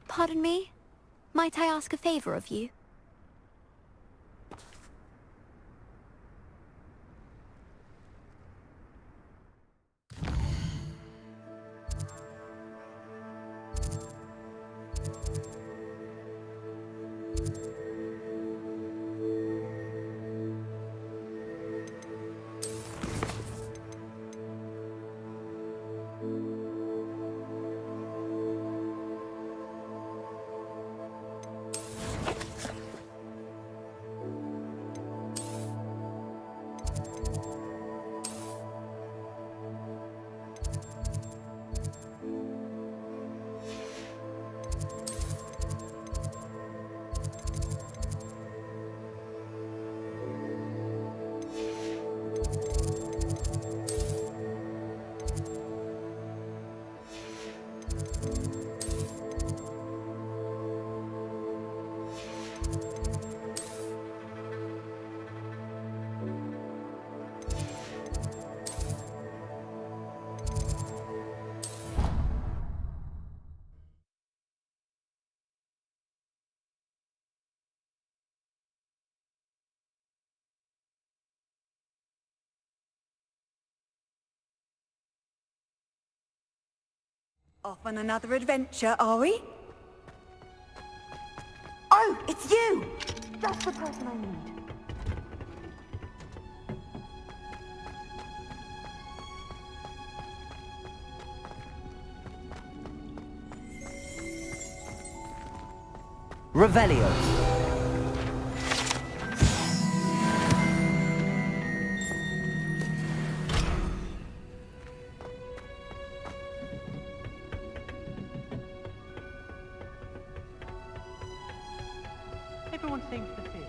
Pardon me? Might I ask a favour of you? Off on another adventure, are we? Oh, it's you! That's the person I need. Revelio. Everyone seems to feel.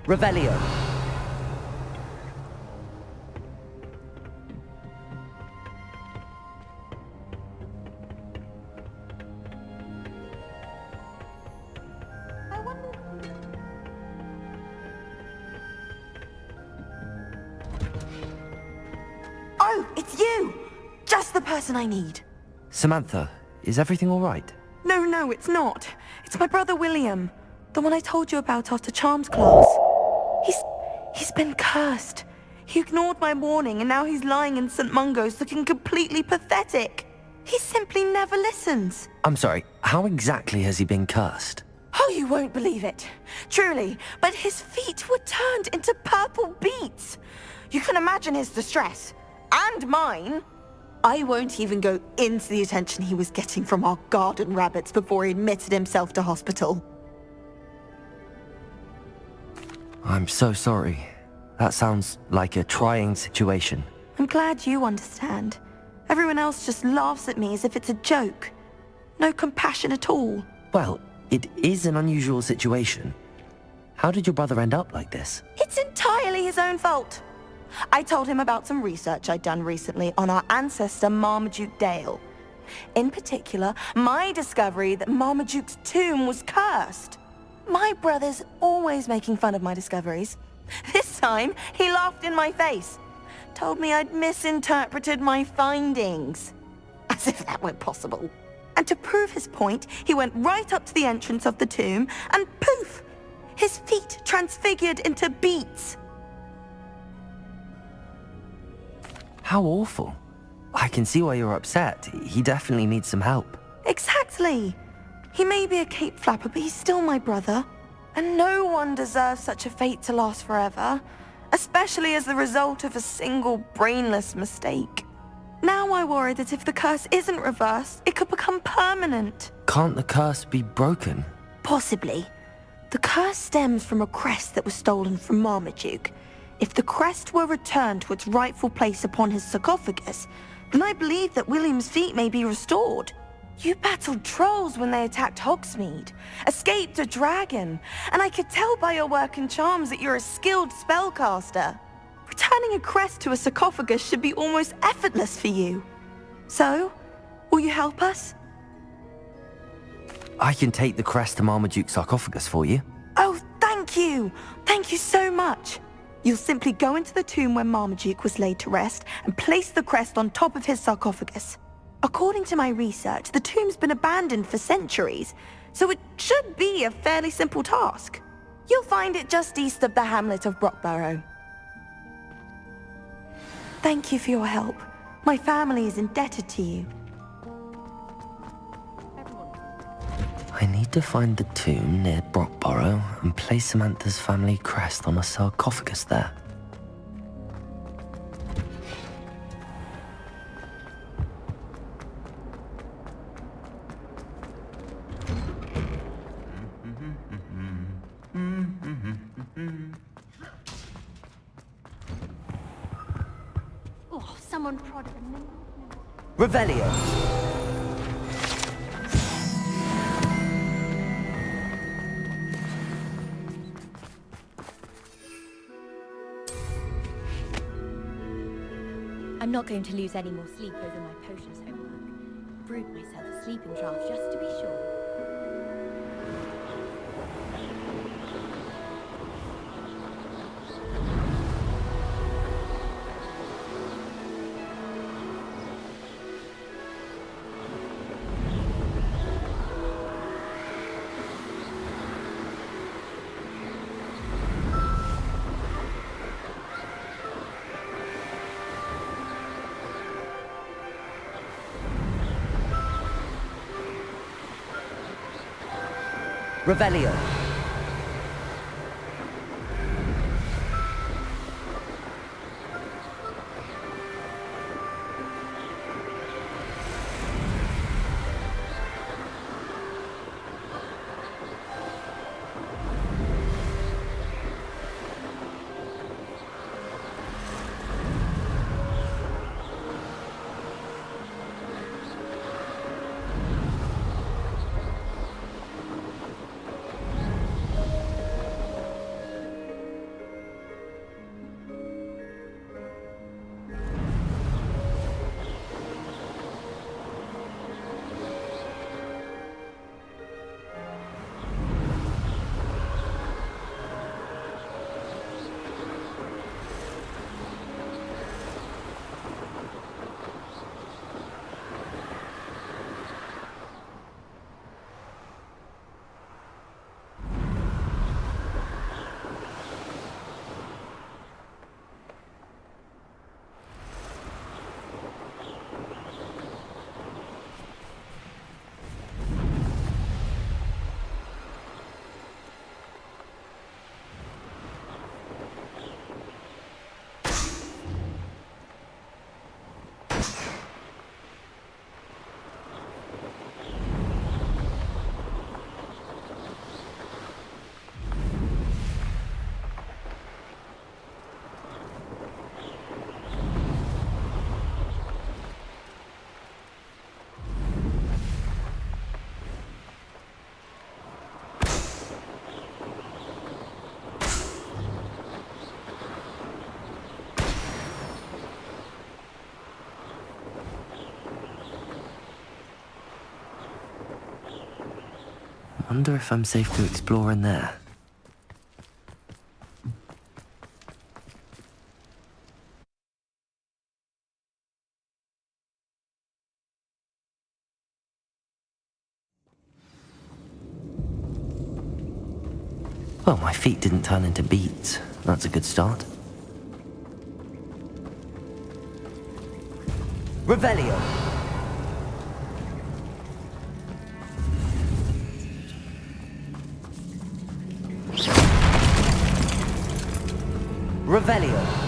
Revelio. Oh, it's you! Just the person I need. Samantha, is everything all right? No, it's not. It's my brother William. The one I told you about after Charms class. He's been cursed. He ignored my warning and now he's lying in St. Mungo's looking completely pathetic. He simply never listens. I'm sorry, how exactly has he been cursed? Oh, you won't believe it. Truly, but his feet were turned into purple beets. You can imagine his distress. And mine. I won't even go into the attention he was getting from our garden rabbits before he admitted himself to hospital. I'm so sorry. That sounds like a trying situation. I'm glad you understand. Everyone else just laughs at me as if it's a joke. No compassion at all. Well, it is an unusual situation. How did your brother end up like this? It's entirely his own fault. I told him about some research I'd done recently on our ancestor Marmaduke Dale. In particular, my discovery that Marmaduke's tomb was cursed. My brother's always making fun of my discoveries. This time, he laughed in my face. Told me I'd misinterpreted my findings. As if that were possible. And to prove his point, he went right up to the entrance of the tomb and poof! His feet transfigured into beets. How awful. I can see why you're upset. He definitely needs some help. Exactly. He may be a cape flapper, but he's still my brother. And no one deserves such a fate to last forever, especially as the result of a single brainless mistake. Now I worry that if the curse isn't reversed, it could become permanent. Can't the curse be broken? Possibly. The curse stems from a crest that was stolen from Marmaduke. If the crest were returned to its rightful place upon his sarcophagus, then I believe that William's feet may be restored. You battled trolls when they attacked Hogsmeade, escaped a dragon, and I could tell by your work and charms that you're a skilled spellcaster. Returning a crest to a sarcophagus should be almost effortless for you. So, will you help us? I can take the crest to Marmaduke's sarcophagus for you. Oh, thank you! Thank you so much! You'll simply go into the tomb where Marmaduke was laid to rest and place the crest on top of his sarcophagus. According to my research, the tomb's been abandoned for centuries, so it should be a fairly simple task. You'll find it just east of the hamlet of Brockborough. Thank you for your help. My family is indebted to you. I need to find the tomb near Brockborough and place Samantha's family crest on a sarcophagus there. Oh, someone prodded me. Revelio. I'm not going to lose any more sleep over my potions homework. Brewed myself a sleeping draught just to be sure. Revelio. Wonder if I'm safe to explore in there. Well, my feet didn't turn into beets. That's a good start. Revelio. Revelio.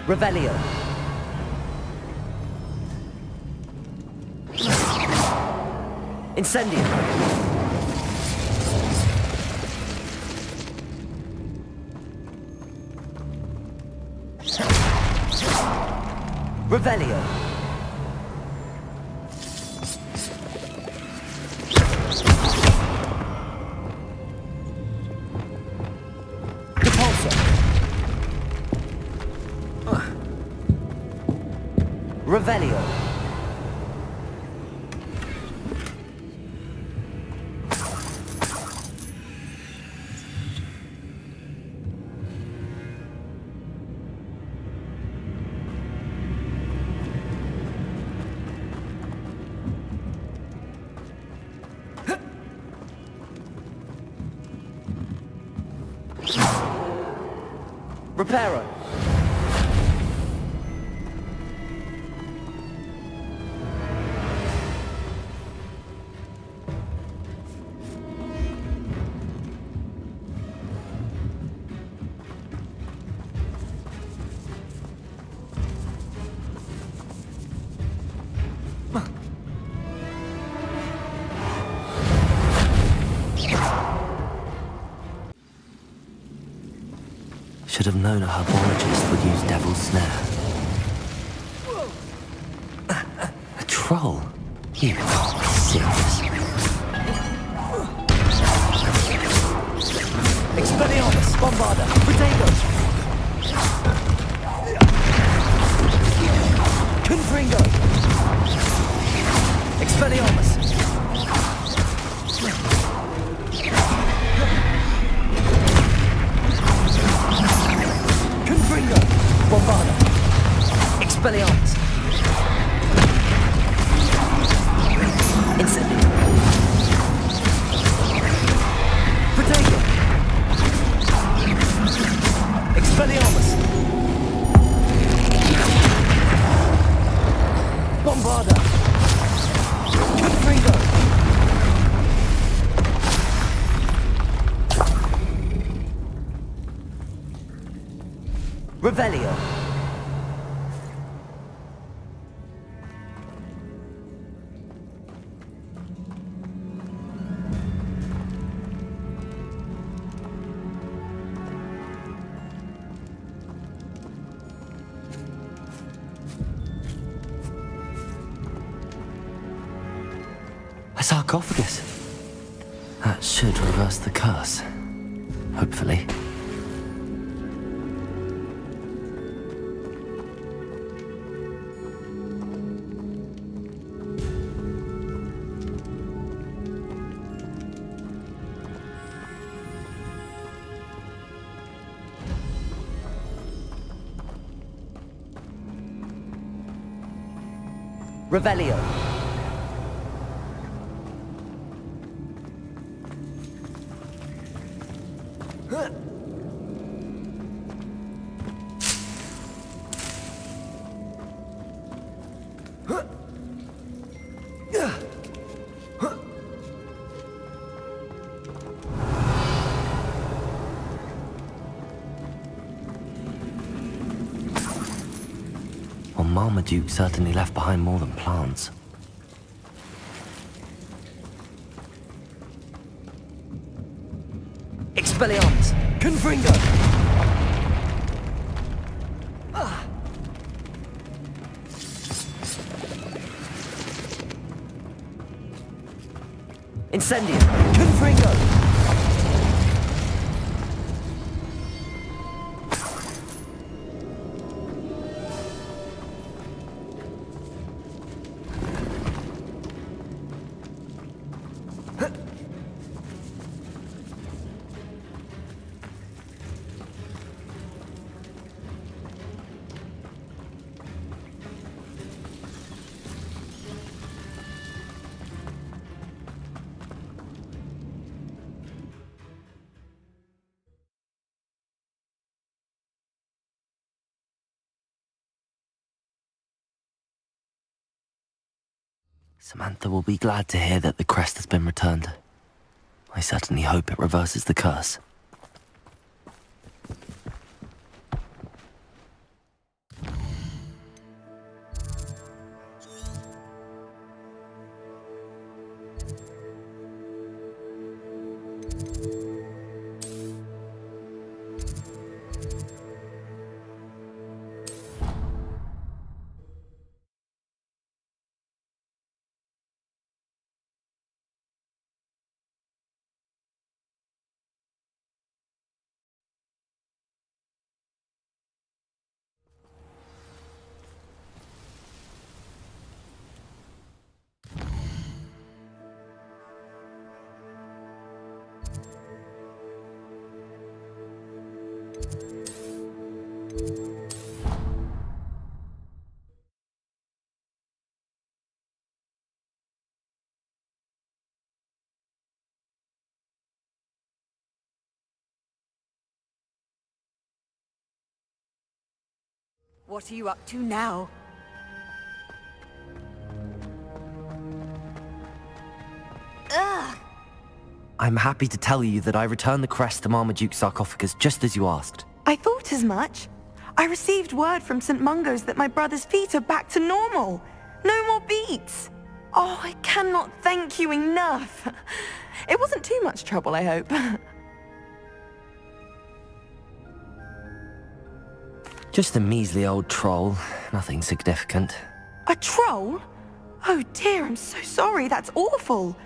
Revelio. Incendio. Revelio. Revelio. Reparo. Should have known a herbologist would use Devil's Snare. A troll? You can't be serious. Expelliarmus, Bombarda, Protego! Confringo! Expelliarmus! Bombarda! Expelliarmus! Incendio! Protego! Expelliarmus! Bombarda! Confringo! Revelio! A sarcophagus. That should reverse the curse. Hopefully. Revelio. Well, Marmaduke certainly left behind more than plants. Expelliarmus! Confringo! Incendio! Confringo! Samantha will be glad to hear that the crest has been returned. I certainly hope it reverses the curse. What are you up to now? Ugh! I'm happy to tell you that I returned the crest to Marmaduke's sarcophagus just as you asked. I thought as much. I received word from St. Mungo's that my brother's feet are back to normal. No more beats. Oh, I cannot thank you enough. It wasn't too much trouble, I hope. Just a measly old troll. Nothing significant. A troll? Oh dear, I'm so sorry. That's awful.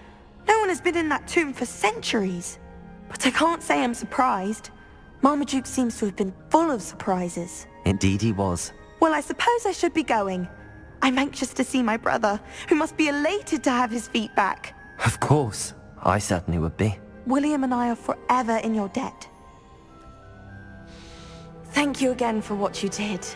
No one has been in that tomb for centuries. But I can't say I'm surprised. Marmaduke seems to have been full of surprises. Indeed he was. Well, I suppose I should be going. I'm anxious to see my brother, who must be elated to have his feet back. Of course. I certainly would be. William and I are forever in your debt. Thank you again for what you did.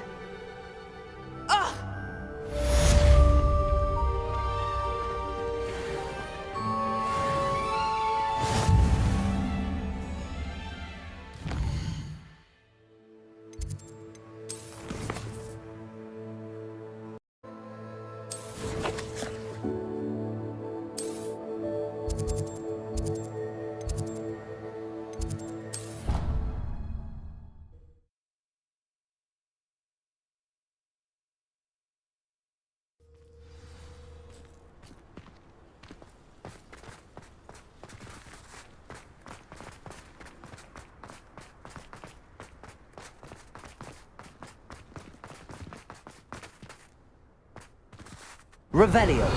Revelio.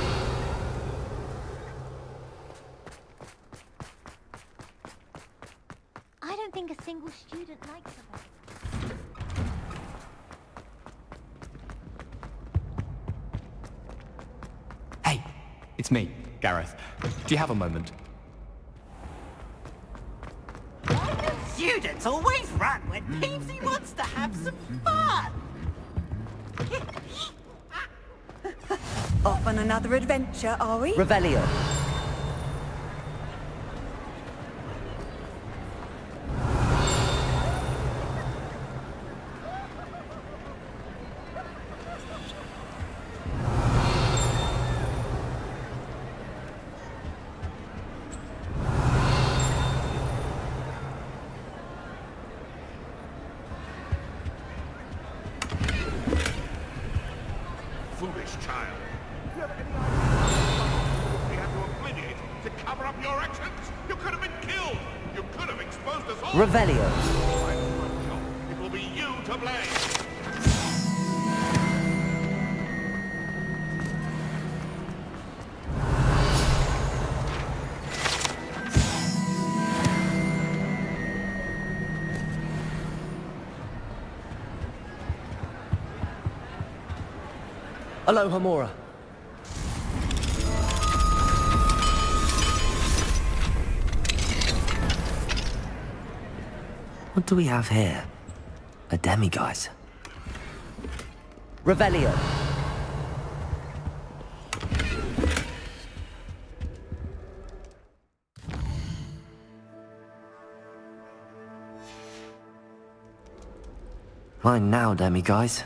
I don't think a single student likes her. Hey, it's me, Gareth. Do you have a moment? Students always run when Peevesy wants to have some fun. Off on another adventure, are we? Revelio. Foolish child. Do you have any idea we had to obliviate to cover up your actions? You could have been killed. You could have exposed us all. Revelio. It will be you to blame. Aloha Mora. What do we have here? A demiguise. Revelio. Mine now, demiguise.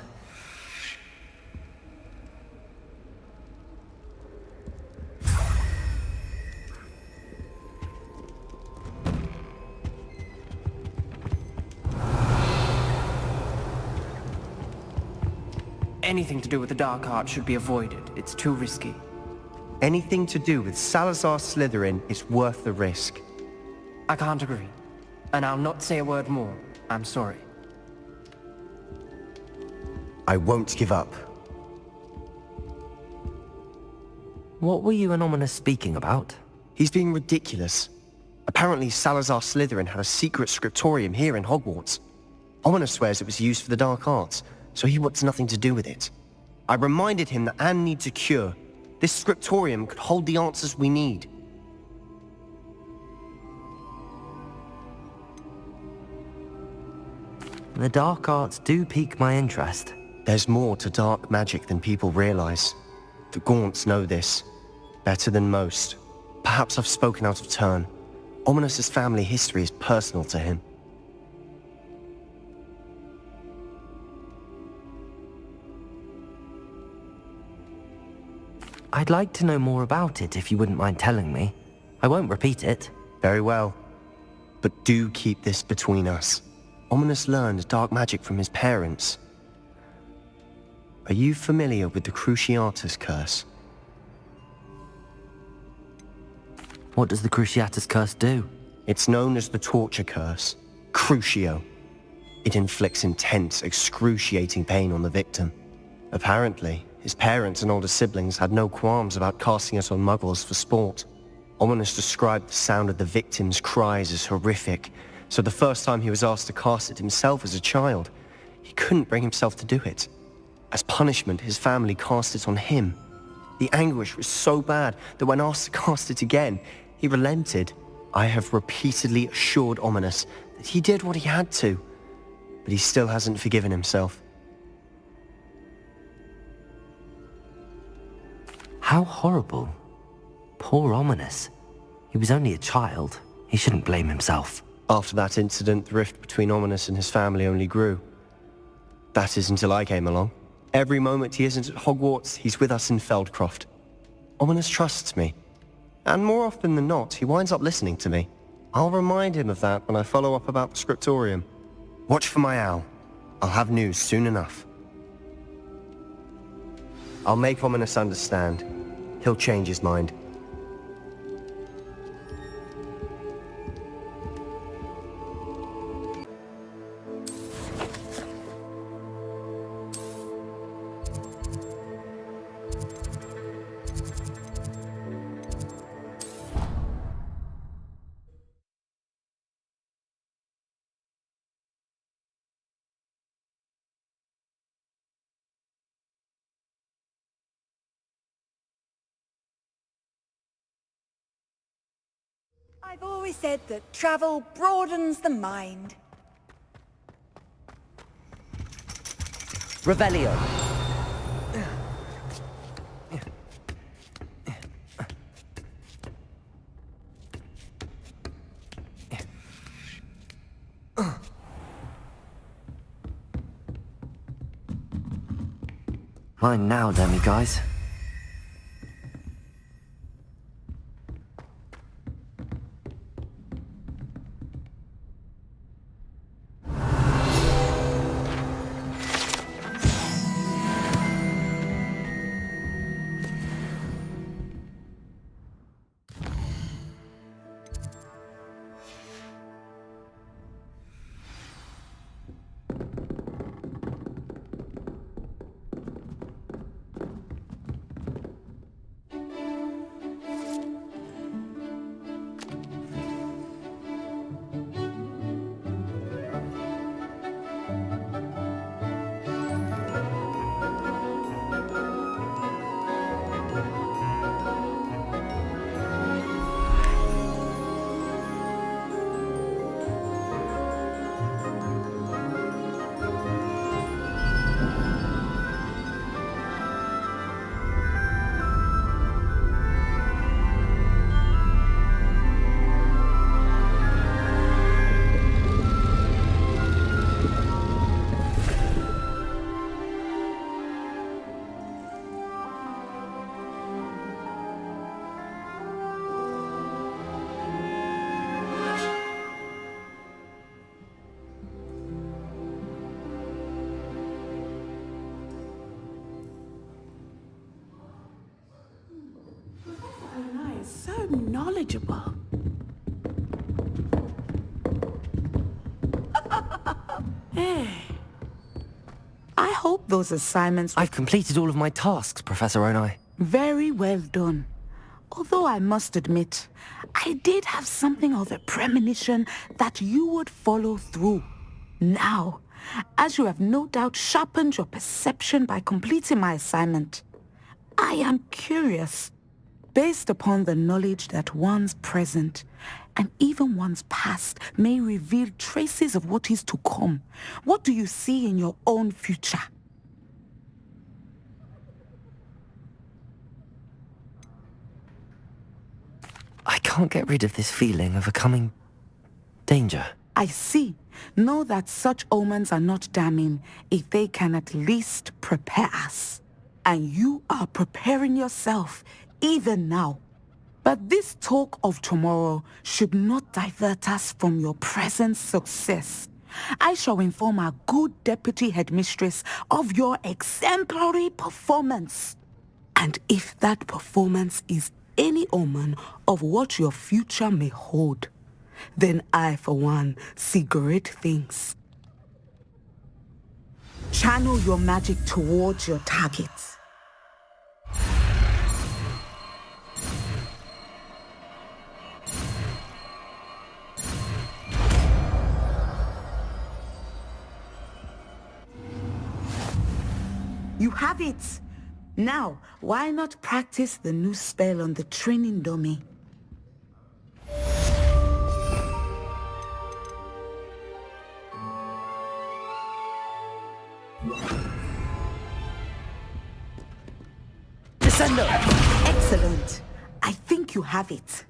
Anything to do with the dark art should be avoided. It's too risky. Anything to do with Salazar Slytherin is worth the risk. I can't agree. And I'll not say a word more. I'm sorry. I won't give up. What were you and Ominous speaking about? He's being ridiculous. Apparently Salazar Slytherin had a secret scriptorium here in Hogwarts. Ominous swears it was used for the dark arts, so he wants nothing to do with it. I reminded him that Anne needs a cure. This scriptorium could hold the answers we need. The dark arts do pique my interest. There's more to dark magic than people realize. The Gaunts know this. Better than most. Perhaps I've spoken out of turn. Ominous's family history is personal to him. I'd like to know more about it if you wouldn't mind telling me. I won't repeat it. Very well. But do keep this between us. Ominous learned dark magic from his parents. Are you familiar with the Cruciatus Curse? What does the Cruciatus Curse do? It's known as the Torture Curse. Crucio. It inflicts intense, excruciating pain on the victim. Apparently, his parents and older siblings had no qualms about casting it on muggles for sport. Ominous described the sound of the victim's cries as horrific, so the first time he was asked to cast it himself as a child, he couldn't bring himself to do it. As punishment, his family cast it on him. The anguish was so bad that when asked to cast it again, he relented. I have repeatedly assured Ominous that he did what he had to, but he still hasn't forgiven himself. How horrible. Poor Ominous. He was only a child. He shouldn't blame himself. After that incident, the rift between Ominous and his family only grew. That is until I came along. Every moment he isn't at Hogwarts, he's with us in Feldcroft. Ominous trusts me. And more often than not, he winds up listening to me. I'll remind him of that when I follow up about the scriptorium. Watch for my owl. I'll have news soon enough. I'll make Ominous understand. He'll change his mind. I've always said that travel broadens the mind. Revelio. Mine now, demi-guys. So knowledgeable. Hey. I hope those assignments... I've completed all of my tasks, Professor Onai. Very well done. Although I must admit, I did have something of a premonition that you would follow through. Now, as you have no doubt sharpened your perception by completing my assignment, I am curious. Based upon the knowledge that one's present and even one's past may reveal traces of what is to come, what do you see in your own future? I can't get rid of this feeling of a coming danger. I see. Know that such omens are not damning if they can at least prepare us. And you are preparing yourself even now. But this talk of tomorrow should not divert us from your present success. I shall inform our good deputy headmistress of your exemplary performance. And if that performance is any omen of what your future may hold, then I, for one, see great things. Channel your magic towards your targets. You have it! Now, why not practice the new spell on the training dummy? Descendo! Excellent. I think you have it.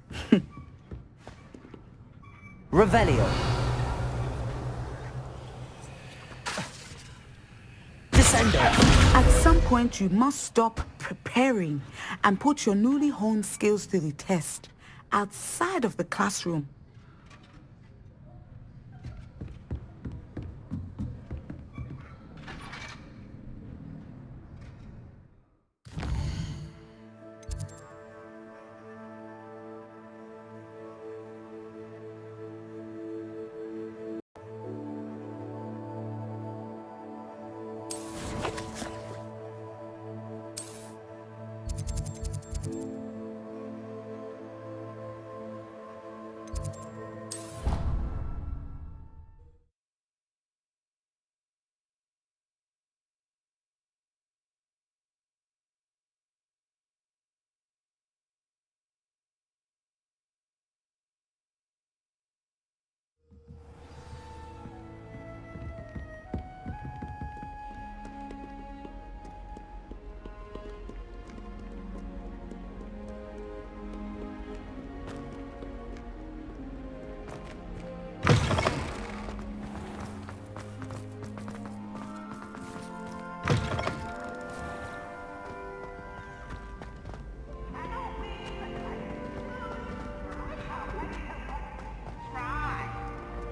Revelio. Descendo. At some point, you must stop preparing and put your newly honed skills to the test outside of the classroom.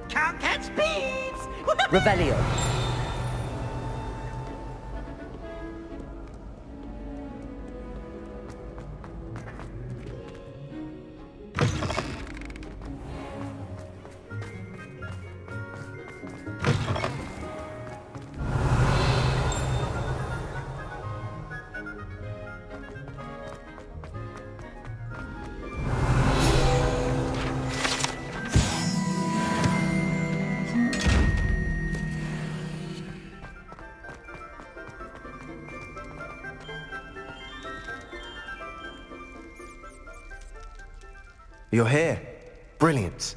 Can't catch bees! Revelio. You're here. Brilliant.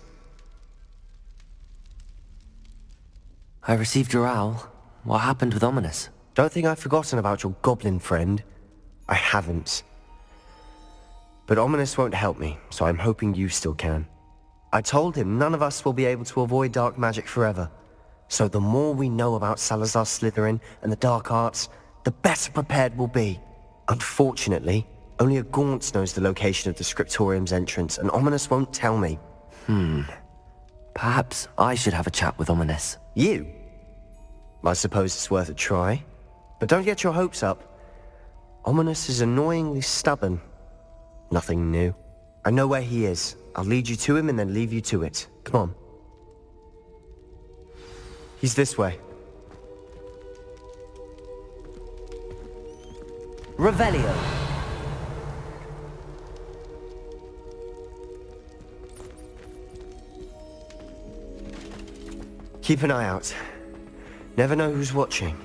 I received your owl. What happened with Ominous? Don't think I've forgotten about your goblin friend. I haven't. But Ominous won't help me, so I'm hoping you still can. I told him none of us will be able to avoid dark magic forever. So the more we know about Salazar Slytherin and the dark arts, the better prepared we'll be. Unfortunately, only a Gaunt knows the location of the Scriptorium's entrance, and Ominous won't tell me. Perhaps I should have a chat with Ominous. You? I suppose it's worth a try. But don't get your hopes up. Ominous is annoyingly stubborn. Nothing new. I know where he is. I'll lead you to him and then leave you to it. Come on. He's this way. Revelio. Keep an eye out. Never know who's watching.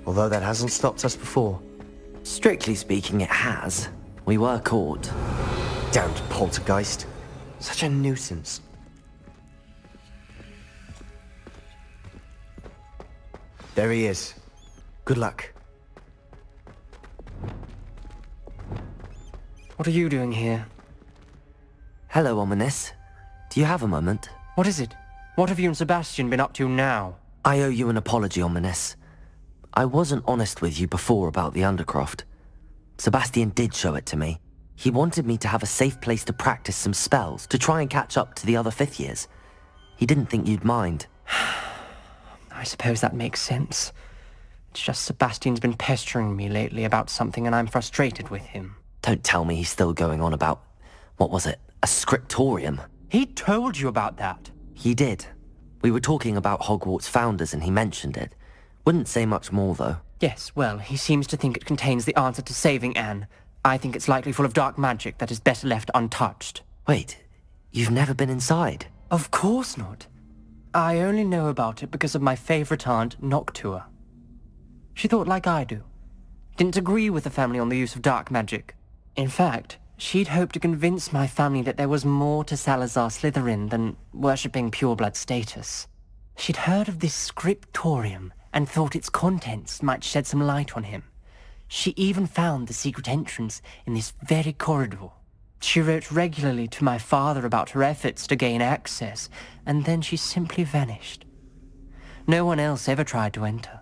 Although that hasn't stopped us before. Strictly speaking, it has. We were caught. Damned poltergeist. Such a nuisance. There he is. Good luck. What are you doing here? Hello, Ominous. Do you have a moment? What is it? What have you and Sebastian been up to now? I owe you an apology, Ominous. I wasn't honest with you before about the Undercroft. Sebastian did show it to me. He wanted me to have a safe place to practice some spells, to try and catch up to the other fifth years. He didn't think you'd mind. I suppose that makes sense. It's just Sebastian's been pestering me lately about something and I'm frustrated with him. Don't tell me he's still going on about, what was it, a scriptorium? He told you about that? He did. We were talking about Hogwarts founders and he mentioned it. Wouldn't say much more, though. Yes, well, he seems to think it contains the answer to saving Anne. I think it's likely full of dark magic that is better left untouched. Wait, you've never been inside? Of course not. I only know about it because of my favorite aunt, Noctua. She thought like I do. Didn't agree with the family on the use of dark magic. In fact, she'd hoped to convince my family that there was more to Salazar Slytherin than worshipping pureblood status. She'd heard of this scriptorium and thought its contents might shed some light on him. She even found the secret entrance in this very corridor. She wrote regularly to my father about her efforts to gain access, and then she simply vanished. No one else ever tried to enter.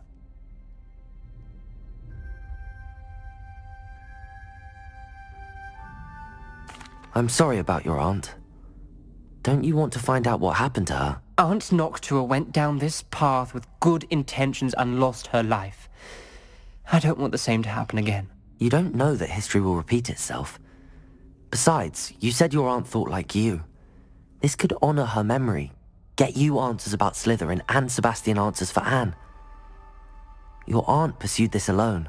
I'm sorry about your aunt. Don't you want to find out what happened to her? Aunt Noctua went down this path with good intentions and lost her life. I don't want the same to happen again. You don't know that history will repeat itself. Besides, you said your aunt thought like you. This could honor her memory, get you answers about Slytherin, and Sebastian answers for Anne. Your aunt pursued this alone.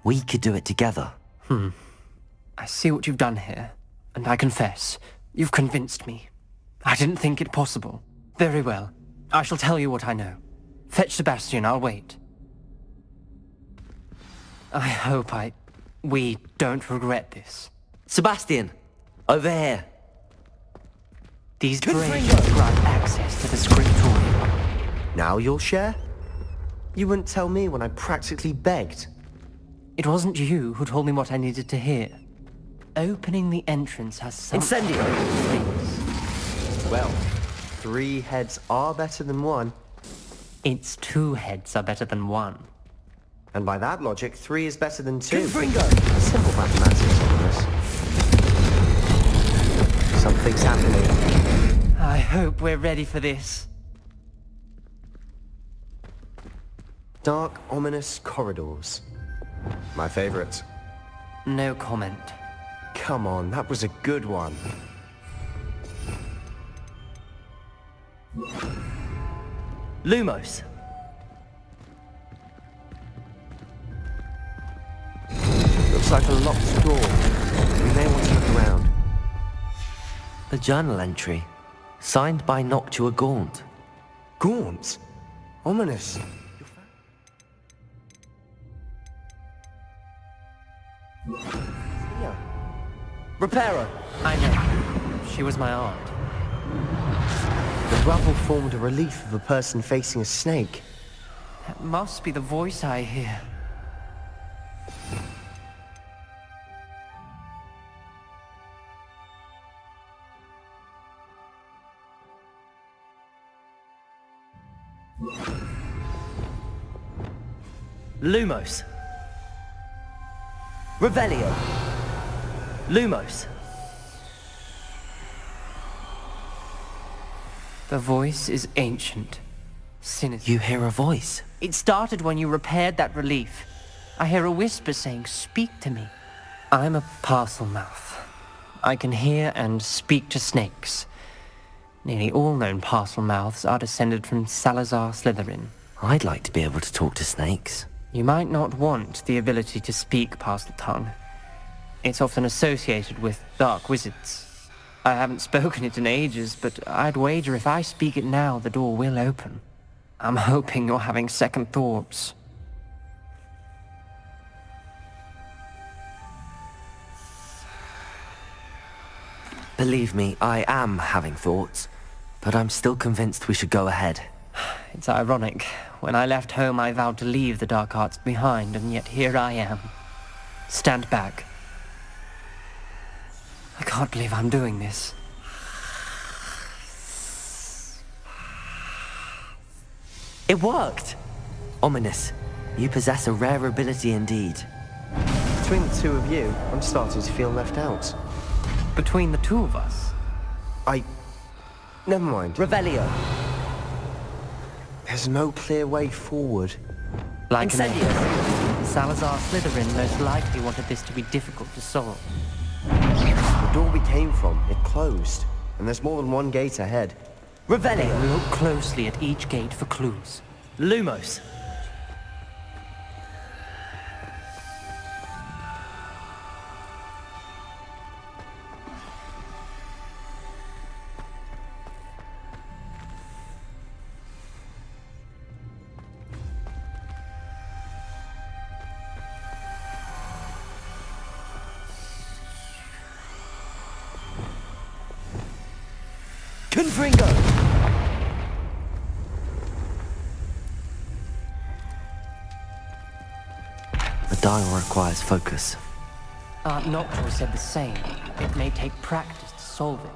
We could do it together. I see what you've done here, and I confess, you've convinced me. I didn't think it possible. Very well. I shall tell you what I know. Fetch Sebastian, I'll wait. I hope we don't regret this. Sebastian! Over here! These braves grant access to the scriptorium. Now you'll share? You wouldn't tell me when I practically begged. It wasn't you who told me what I needed to hear. Opening the entrance has some... Incendio! Well, 3 heads are better than 1. It's 2 heads are better than 1. And by that logic, 3 is better than 2. Confringo! Simple mathematics on this. Something's happening. I hope we're ready for this. Dark, ominous corridors. My favorite. No comment. Come on, that was a good one. Lumos! Looks like a locked door. We may want to look around. A journal entry, signed by Noctua Gaunt. Gaunt? Ominous. Yeah. Reparo! I know. She was my aunt. The rubble formed a relief of a person facing a snake. That must be the voice I hear. Lumos. Revelio. Lumos. The voice is ancient. Sinister. You hear a voice? It started when you repaired that relief. I hear a whisper saying, "Speak to me." I'm a parcel mouth. I can hear and speak to snakes. Nearly all known parcel mouths are descended from Salazar Slytherin. I'd like to be able to talk to snakes. You might not want the ability to speak parcel tongue. It's often associated with dark wizards. I haven't spoken it in ages, but I'd wager if I speak it now, the door will open. I'm hoping you're having second thoughts. Believe me, I am having thoughts, but I'm still convinced we should go ahead. It's ironic. When I left home, I vowed to leave the dark arts behind, and yet here I am. Stand back. I can't believe I'm doing this. It worked! Ominous. You possess a rare ability indeed. Between the two of you, I'm starting to feel left out. Between the two of us? Never mind. Revelio. There's no clear way forward. Like Incendio. Salazar Slytherin most likely wanted this to be difficult to solve. The door we came from, it closed. And there's more than one gate ahead. Revelio. Look closely at each gate for clues. Lumos. The dial requires focus. Aunt Noctua said the same. It may take practice to solve it.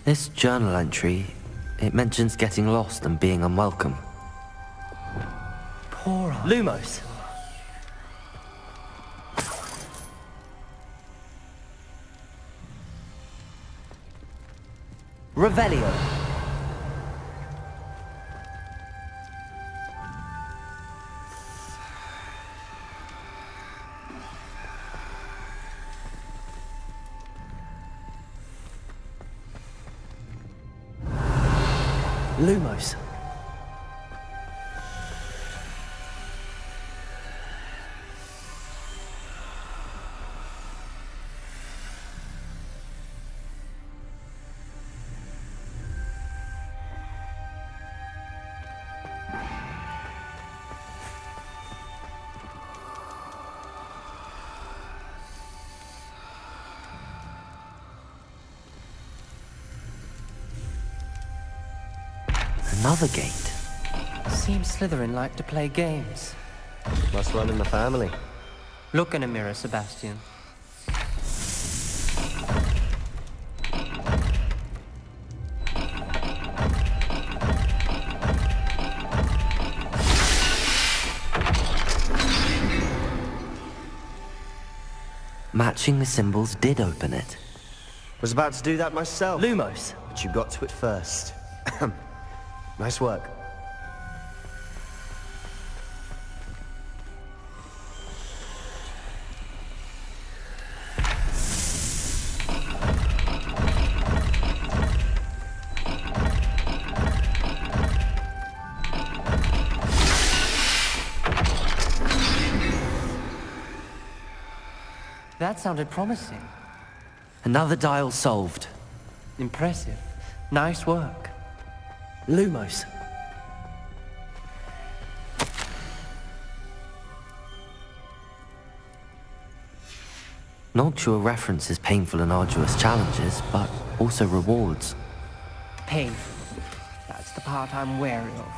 This journal entry, it mentions getting lost and being unwelcome. Poor Aunt. Lumos! Revelio! Lumos. Another gate. Seems Slytherin like to play games. Must run in the family. Look in a mirror, Sebastian. Matching the symbols did open it. Was about to do that myself. Lumos. But you got to it first. Nice work. That sounded promising. Another dial solved. Impressive. Nice work. Lumos. Noctua references painful and arduous challenges, but also rewards. Painful. That's the part I'm wary of.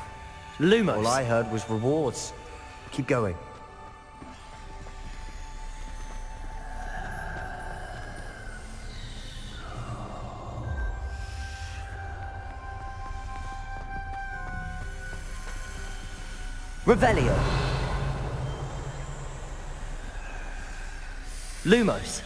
Lumos. All I heard was rewards. Keep going. Revelio. Lumos.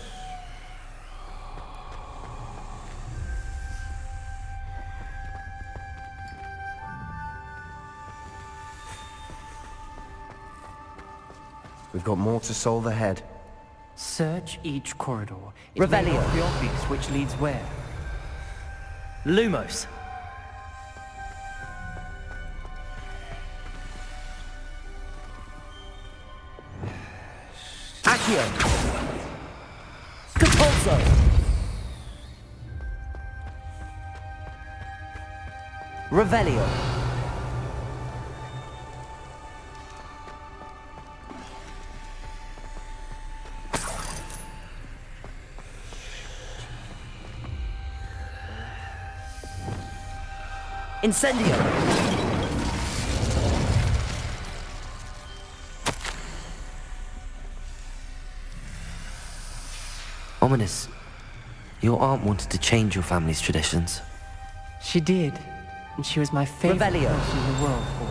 We've got more to solve ahead. Search each corridor. It Revelio. may not be obvious which leads where. Lumos. Accio. Compulso. Revelio. Incendio. Ominous. Your aunt wanted to change your family's traditions. She did, and she was my favorite Revelio. person in the world for it.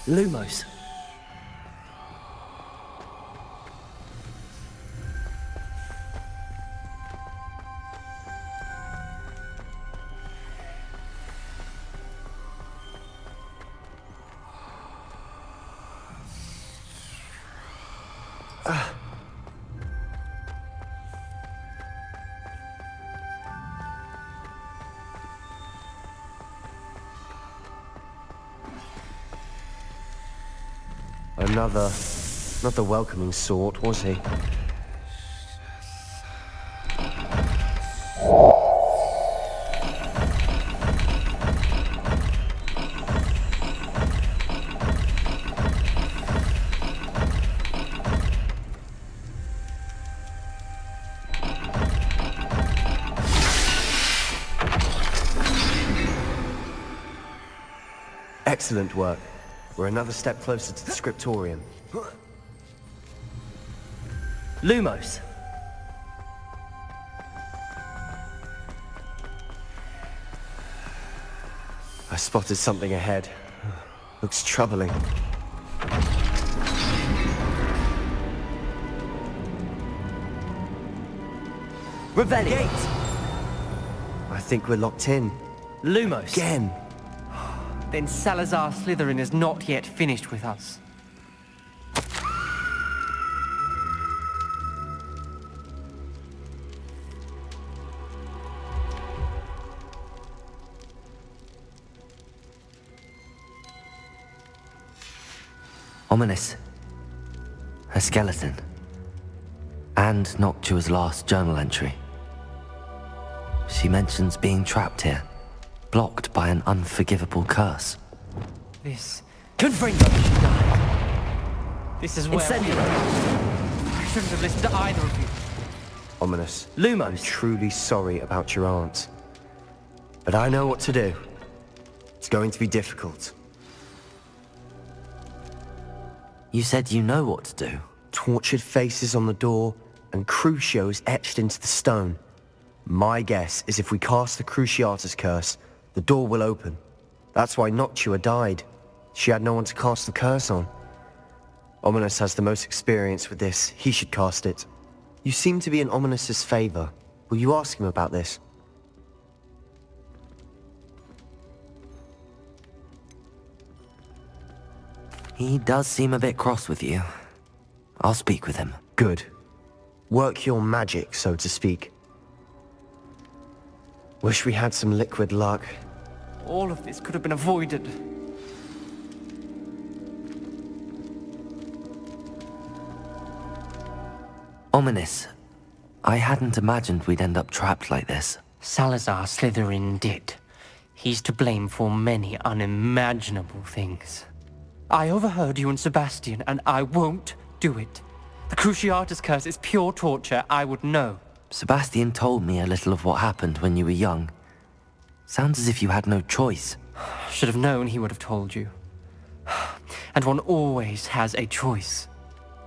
Lumos. Another, not the welcoming sort, was he? Excellent work. We're another step closer to the scriptorium. Lumos. I spotted something ahead. Looks troubling. Revelli. I think we're locked in. Lumos. Again. Then Salazar Slytherin is not yet finished with us. Ominous. A skeleton. And Noctua's last journal entry. She mentions being trapped here, blocked by an unforgivable curse. This... Confringo! She died. This is where... Incendiary. I shouldn't have listened to either of you. Ominous. Lumos. I'm truly sorry about your aunt. But I know what to do. It's going to be difficult. You said you know what to do. Tortured faces on the door, and Crucios etched into the stone. My guess is if we cast the Cruciatus curse, the door will open. That's why Noctua died. She had no one to cast the curse on. Ominous has the most experience with this. He should cast it. You seem to be in Ominous's favor. Will you ask him about this? He does seem a bit cross with you. I'll speak with him. Good. Work your magic, so to speak. Wish we had some liquid luck. All of this could have been avoided. Ominous. I hadn't imagined we'd end up trapped like this. Salazar Slytherin did. He's to blame for many unimaginable things. I overheard you and Sebastian, and I won't do it. The Cruciatus curse is pure torture, I would know. Sebastian told me a little of what happened when you were young. Sounds as if you had no choice. Should have known he would have told you. And one always has a choice.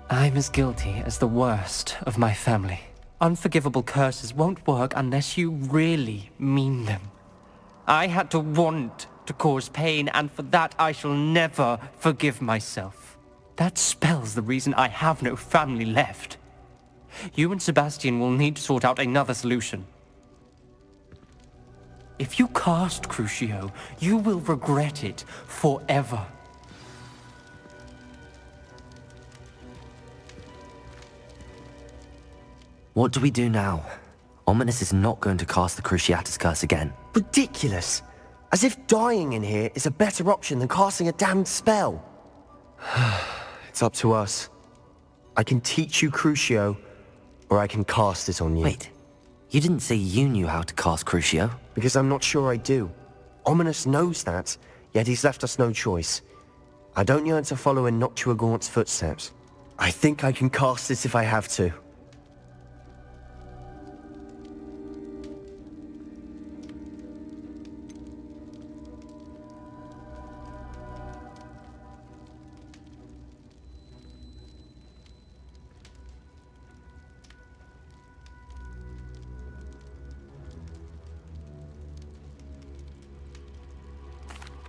I'm as guilty as the worst of my family. Unforgivable curses won't work unless you really mean them. I had to want to cause pain, and for that I shall never forgive myself. That spells the reason I have no family left. You and Sebastian will need to sort out another solution. If you cast Crucio, you will regret it forever. What do we do now? Ominous is not going to cast the Cruciatus curse again. Ridiculous! As if dying in here is a better option than casting a damned spell. It's up to us. I can teach you Crucio, or I can cast it on you. Wait, you didn't say you knew how to cast Crucio? Because I'm not sure I do. Ominous knows that, yet he's left us no choice. I don't yearn to follow in Noctua Gaunt's footsteps. I think I can cast it if I have to.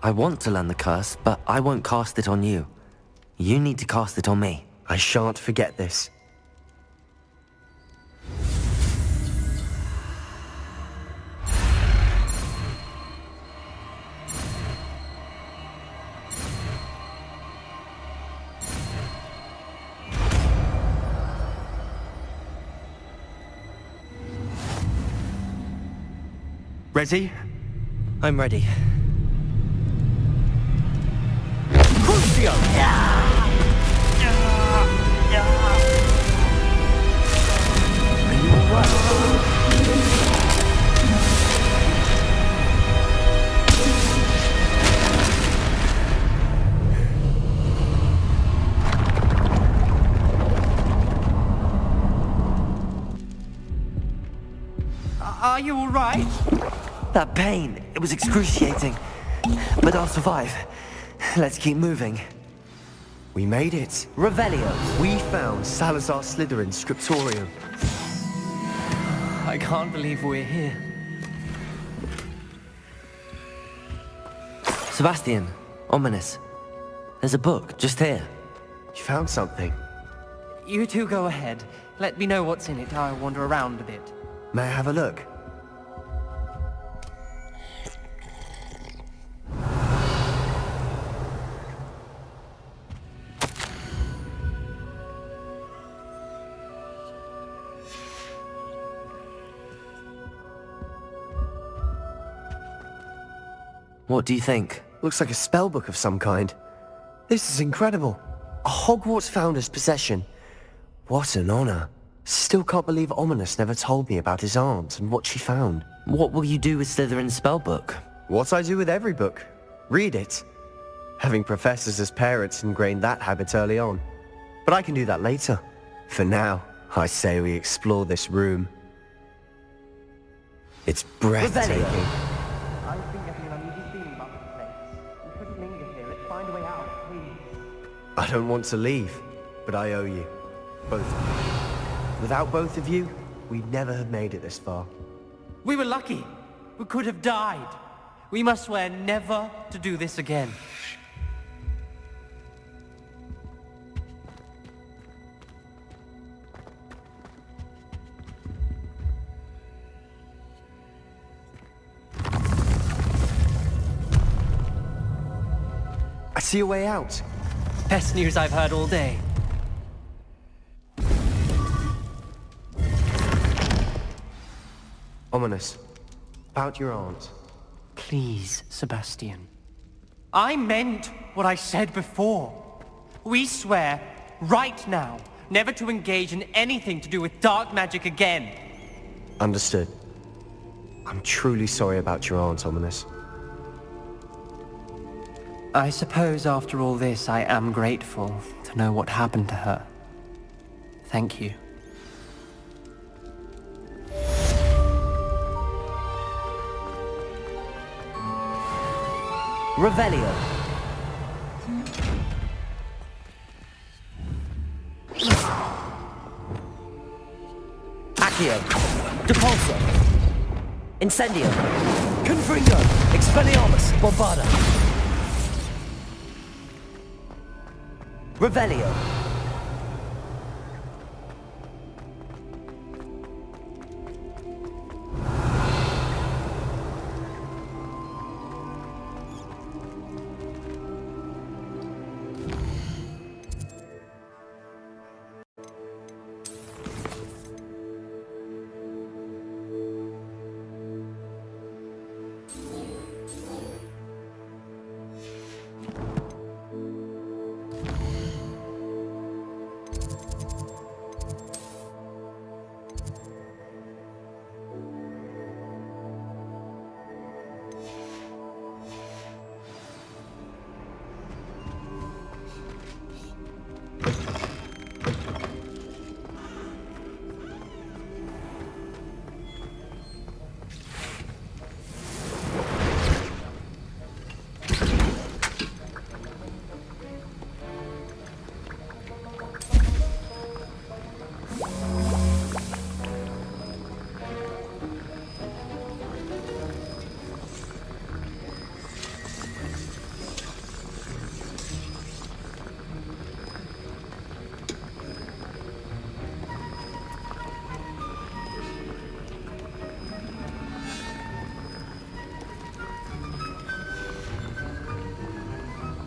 I want to learn the curse, but I won't cast it on you. You need to cast it on me. I shan't forget this. Ready? I'm ready. Crucio! Are you all right? That pain, it was excruciating. But I'll survive. Let's keep moving. We made it. Revelio. We found Salazar Slytherin's scriptorium. I can't believe we're here. Sebastian, ominous. There's a book just here. You found something? You two go ahead. Let me know what's in it. I'll wander around a bit. May I have a look? What do you think? Looks like a spellbook of some kind. This is incredible. A Hogwarts founder's possession. What an honor. Still can't believe Ominous never told me about his aunt and what she found. What will you do with Slytherin's spellbook? What I do with every book. Read it. Having professors as parents ingrained that habit early on. But I can do that later. For now, I say we explore this room. It's breathtaking. I've been getting an uneasy feeling about this place. We couldn't linger here. Let's find a way out, please. I don't want to leave, but I owe you. Both of you. Without both of you, we'd never have made it this far. We were lucky. We could have died. We must swear never to do this again. I see a way out. Best news I've heard all day. Ominous. About your aunt. Please, Sebastian. I meant what I said before. We swear, right now, never to engage in anything to do with dark magic again. Understood. I'm truly sorry about your aunt, Ominous. I suppose after all this, I am grateful to know what happened to her. Thank you. Revelio. Accio. Depulso. Incendio. Confringo. Expelliarmus. Bombarda. Revelio.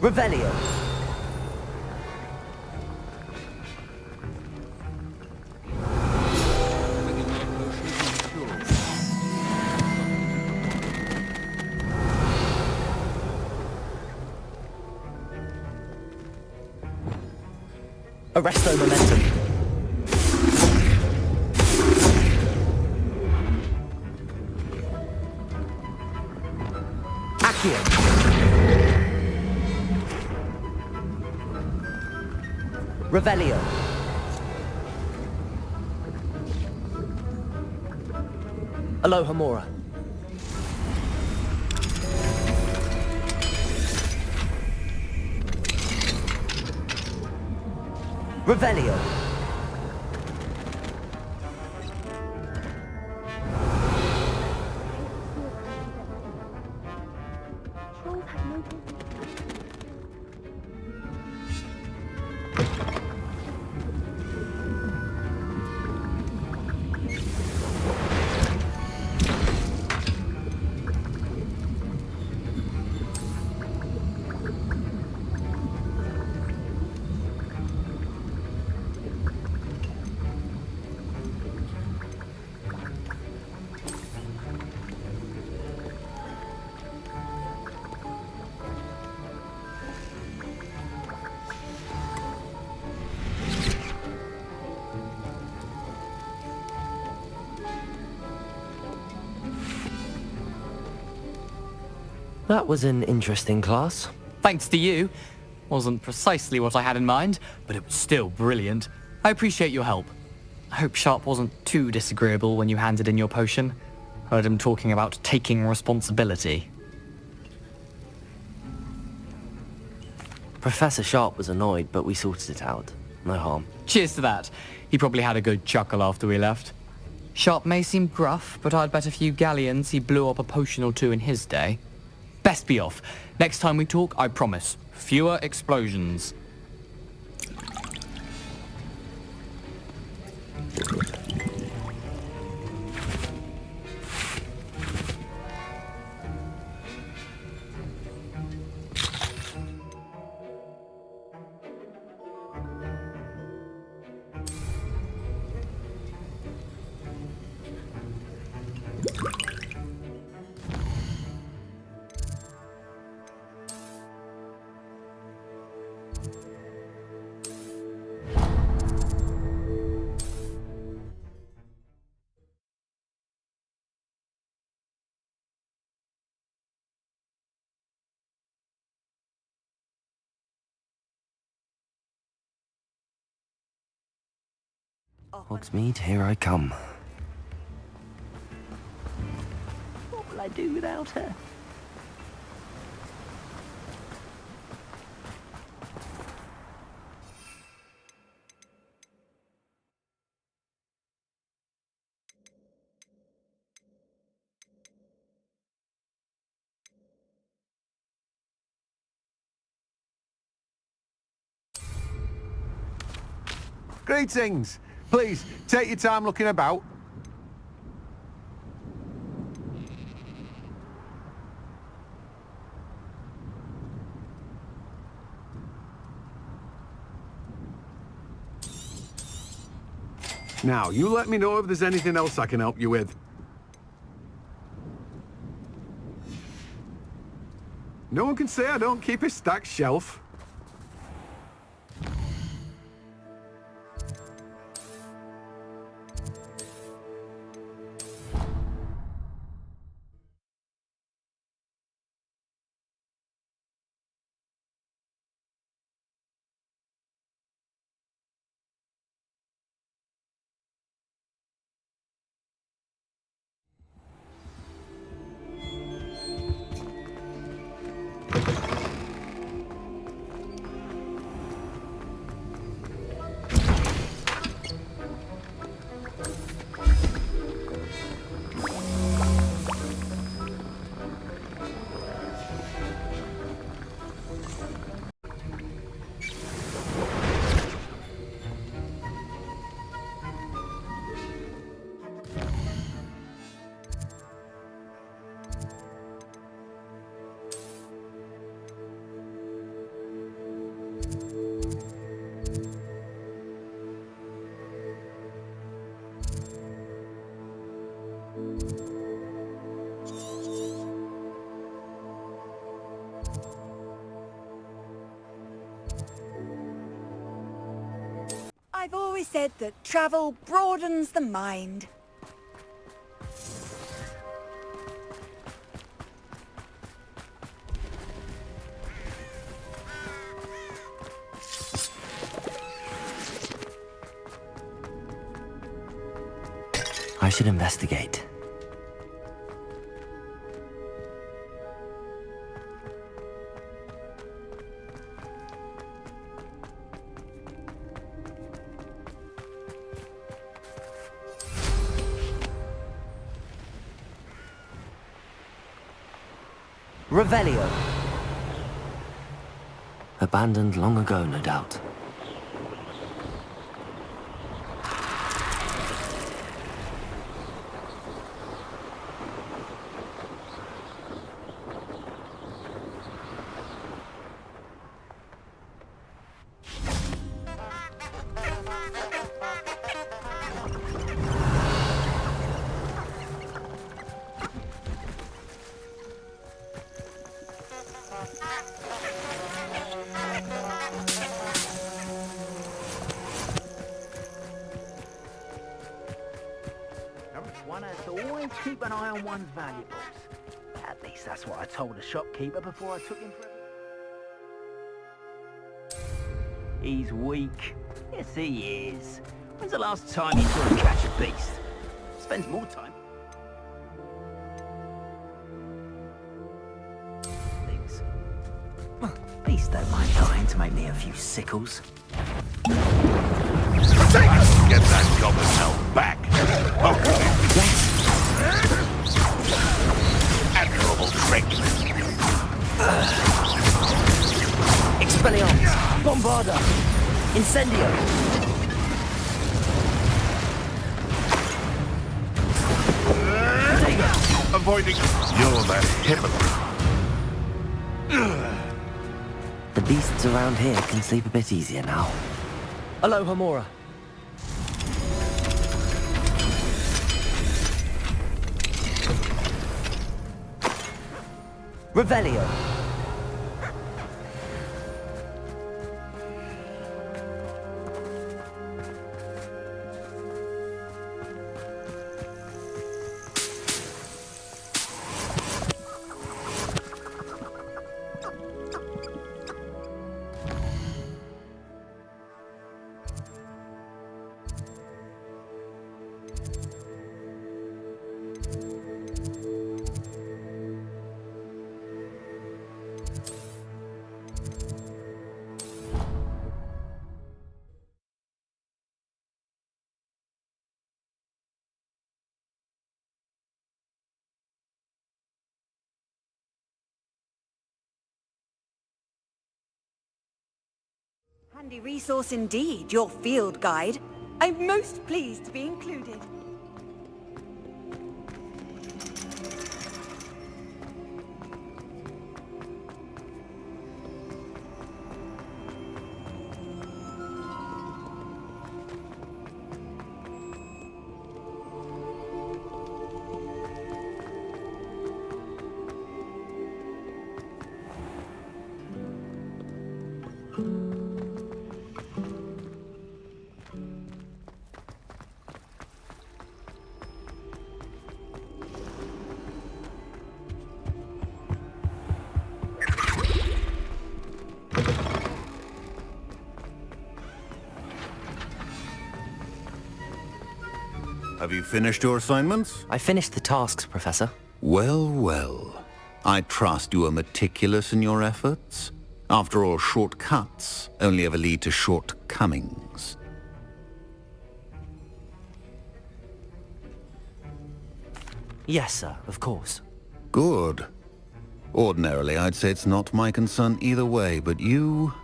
Revelio. Arresto momentum. Accio. Revelio. Aloha Mora. Revelio. That was an interesting class. Thanks to you. Wasn't precisely what I had in mind, but it was still brilliant. I appreciate your help. I hope Sharp wasn't too disagreeable when you handed in your potion. Heard him talking about taking responsibility. Professor Sharp was annoyed, but we sorted it out. No harm. Cheers to that. He probably had a good chuckle after we left. Sharp may seem gruff, but I'd bet a few galleons he blew up a potion or two in his day. Best be off. Next time we talk, I promise. Fewer explosions. Hogsmeade, here I come. What will I do without her? Greetings! Please, take your time looking about. Now, you let me know if there's anything else I can help you with. No one can say I don't keep a stacked shelf. always said that travel broadens the mind. I should investigate. Revelio. Abandoned long ago, no doubt. One has to always keep an eye on one's valuables. At least that's what I told the shopkeeper before I took him for a... He's weak. Yes, he is. When's the last time you saw him catch a beast? Spends more time... things. Beasts don't mind dying to make me a few sickles. Get that goblin hell back! Okay. Yes! Admirable trick! Expelliarmus! Bombarda! Incendio! Avoiding... You're the hypocrite. The beasts around here can sleep a bit easier now. Aloha Mora. Revelio. Handy resource indeed, your field guide. I'm most pleased to be included. Have you finished your assignments? I finished the tasks, Professor. Well, well. I trust you are meticulous in your efforts. After all, shortcuts only ever lead to shortcomings. Yes, sir, of course. Good. Ordinarily, I'd say it's not my concern either way, but you...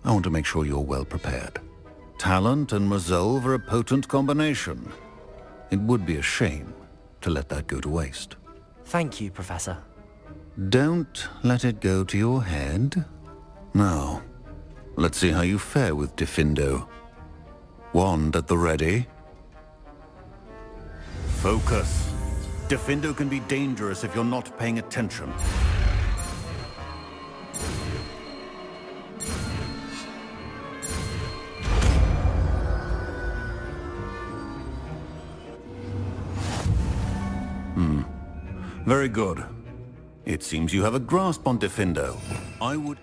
I want to make sure you're well prepared. Talent and resolve are a potent combination. It would be a shame to let that go to waste. Thank you, Professor. Don't let it go to your head. Now, let's see how you fare with Diffindo. Wand at the ready. Focus. Diffindo can be dangerous if you're not paying attention. Very good. It seems you have a grasp on Diffindo. I would...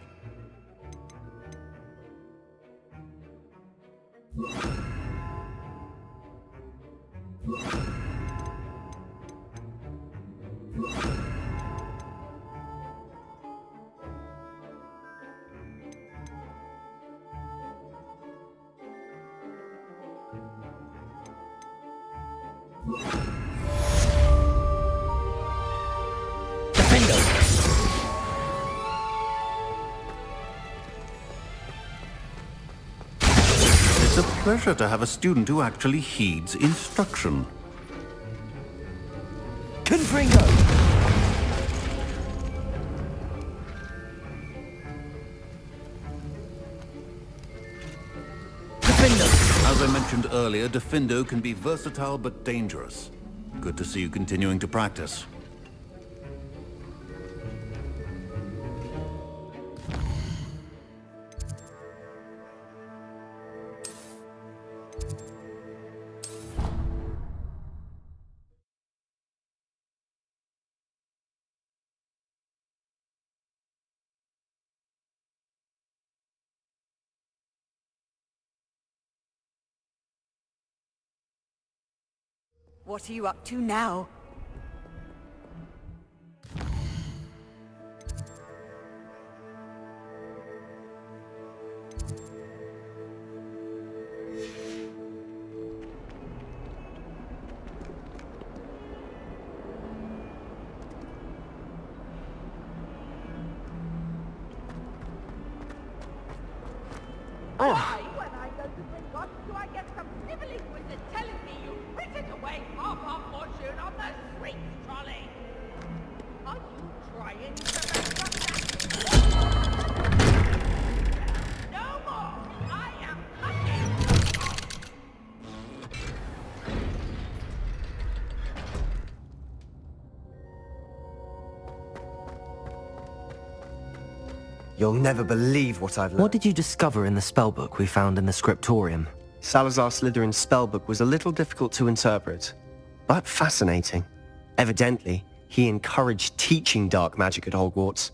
It's a pleasure to have a student who actually heeds instruction. Confringo! As I mentioned earlier, Diffindo can be versatile but dangerous. Good to see you continuing to practice. What are you up to now? Why, when I go to Lodgok, do I get some snivelling wizard telling me you've frittered away half our fortune on the sweets trolley? Are you trying to make us no more? I am cutting. You'll never believe what I've learned. What did you discover in the spellbook we found in the scriptorium? Salazar Slytherin's spellbook was a little difficult to interpret, but fascinating. Evidently, he encouraged teaching dark magic at Hogwarts.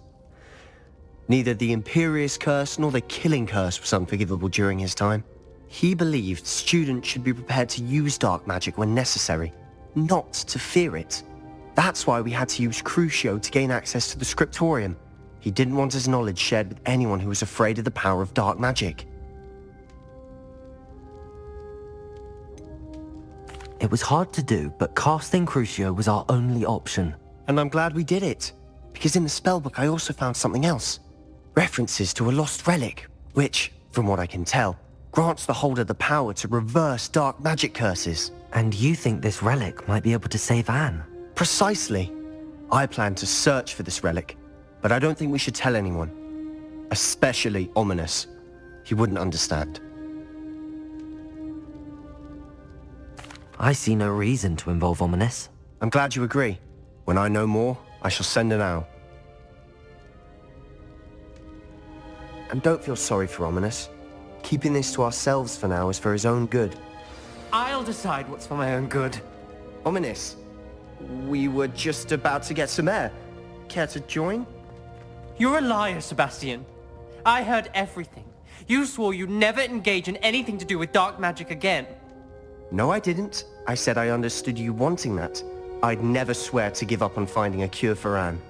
Neither the Imperious Curse nor the Killing Curse was unforgivable during his time. He believed students should be prepared to use dark magic when necessary, not to fear it. That's why we had to use Crucio to gain access to the scriptorium. He didn't want his knowledge shared with anyone who was afraid of the power of dark magic. It was hard to do, but casting Crucio was our only option. And I'm glad we did it, because in the spellbook I also found something else. References to a lost relic, which, from what I can tell, grants the holder the power to reverse dark magic curses. And you think this relic might be able to save Anne? Precisely. I plan to search for this relic, but I don't think we should tell anyone. Especially Ominous. He wouldn't understand. I see no reason to involve Ominous. I'm glad you agree. When I know more, I shall send an owl. And don't feel sorry for Ominous. Keeping this to ourselves for now is for his own good. I'll decide what's for my own good. Ominous, we were just about to get some air. Care to join? You're a liar, Sebastian. I heard everything. You swore you'd never engage in anything to do with dark magic again. No, I didn't. I said I understood you wanting that. I'd never swear to give up on finding a cure for Anne.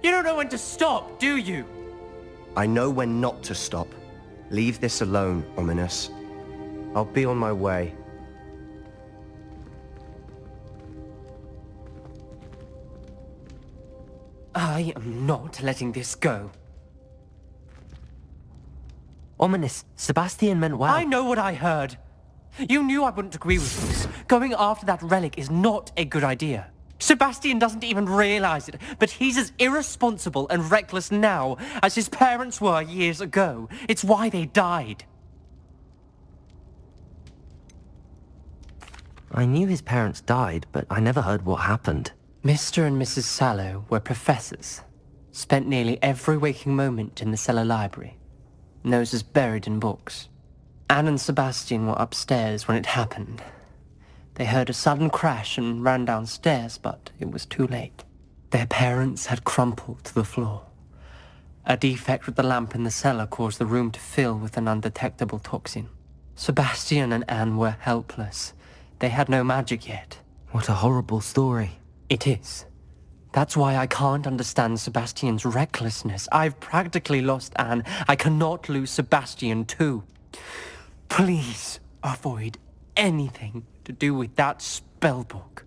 You don't know when to stop, do you? I know when not to stop. Leave this alone, Ominous. I'll be on my way. I am not letting this go. Ominous, Sebastian meant well. I know what I heard. You knew I wouldn't agree with this. Going after that relic is not a good idea. Sebastian doesn't even realize it, but he's as irresponsible and reckless now as his parents were years ago. It's why they died. I knew his parents died, but I never heard what happened. Mr. and Mrs. Sallow were professors. Spent nearly every waking moment in the cellar library. Noses buried in books. Anne and Sebastian were upstairs when it happened. They heard a sudden crash and ran downstairs, but it was too late. Their parents had crumpled to the floor. A defect with the lamp in the cellar caused the room to fill with an undetectable toxin. Sebastian and Anne were helpless. They had no magic yet. What a horrible story. It is. That's why I can't understand Sebastian's recklessness. I've practically lost Anne. I cannot lose Sebastian too. Please avoid anything to do with that spellbook.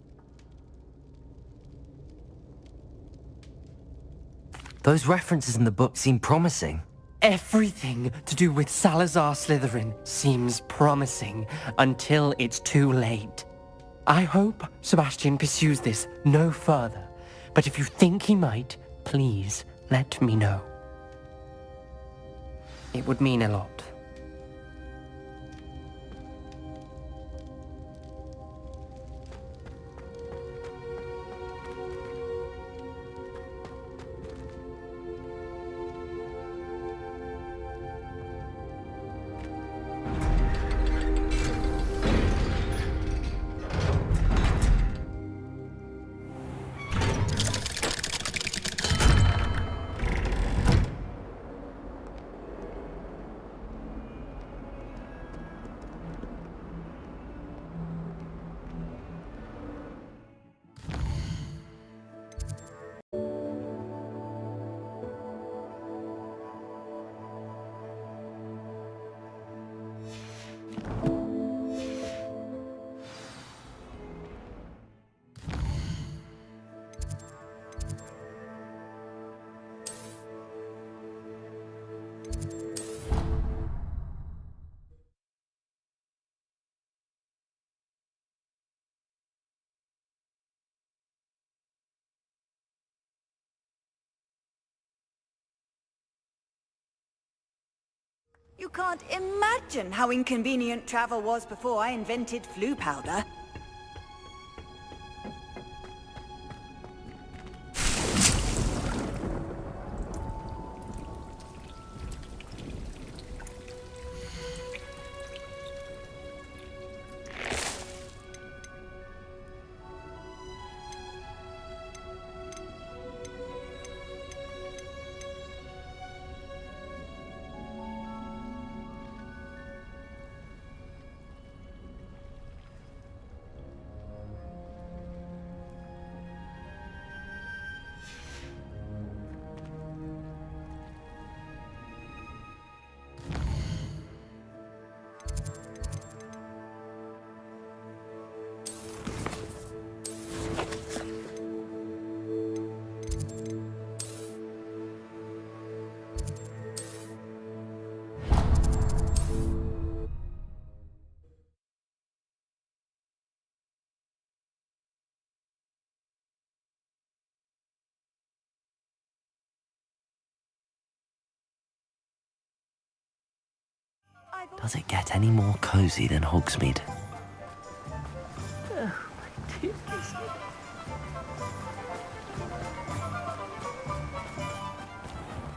Those references in the book seem promising. Everything to do with Salazar Slytherin seems promising until it's too late. I hope Sebastian pursues this no further, but if you think he might, please let me know. It would mean a lot. You can't imagine how inconvenient travel was before I invented flu powder. Does it get any more cozy than Hogsmeade? Oh, my dear Weasley.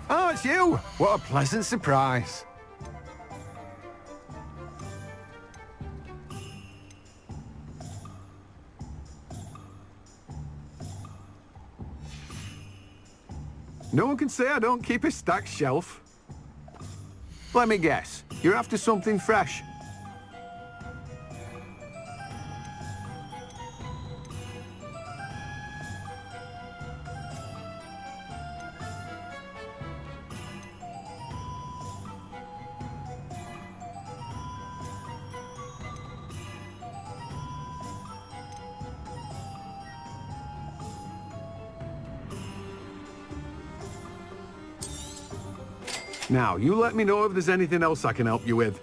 Oh, it's you! What a pleasant surprise. No one can say I don't keep a stacked shelf. Let me guess, you're after something fresh. Now, you let me know if there's anything else I can help you with.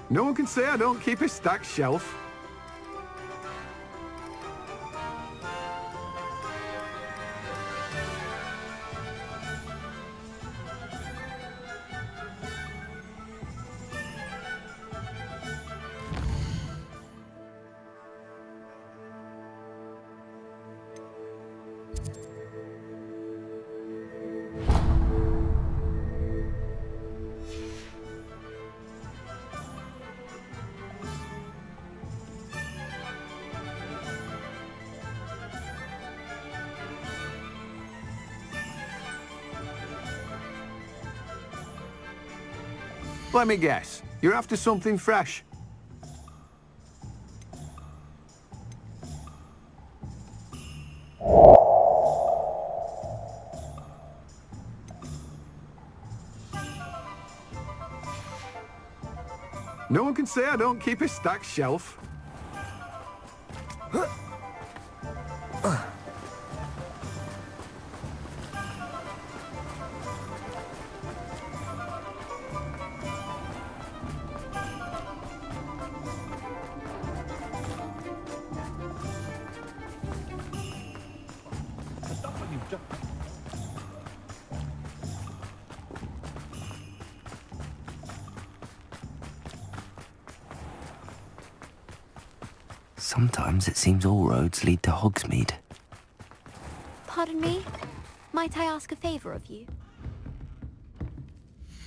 No one can say I don't keep a stacked shelf. Let me guess. You're after something fresh. No one can say I don't keep a stacked shelf. Sometimes it seems all roads lead to Hogsmeade. Pardon me? Might I ask a favour of you?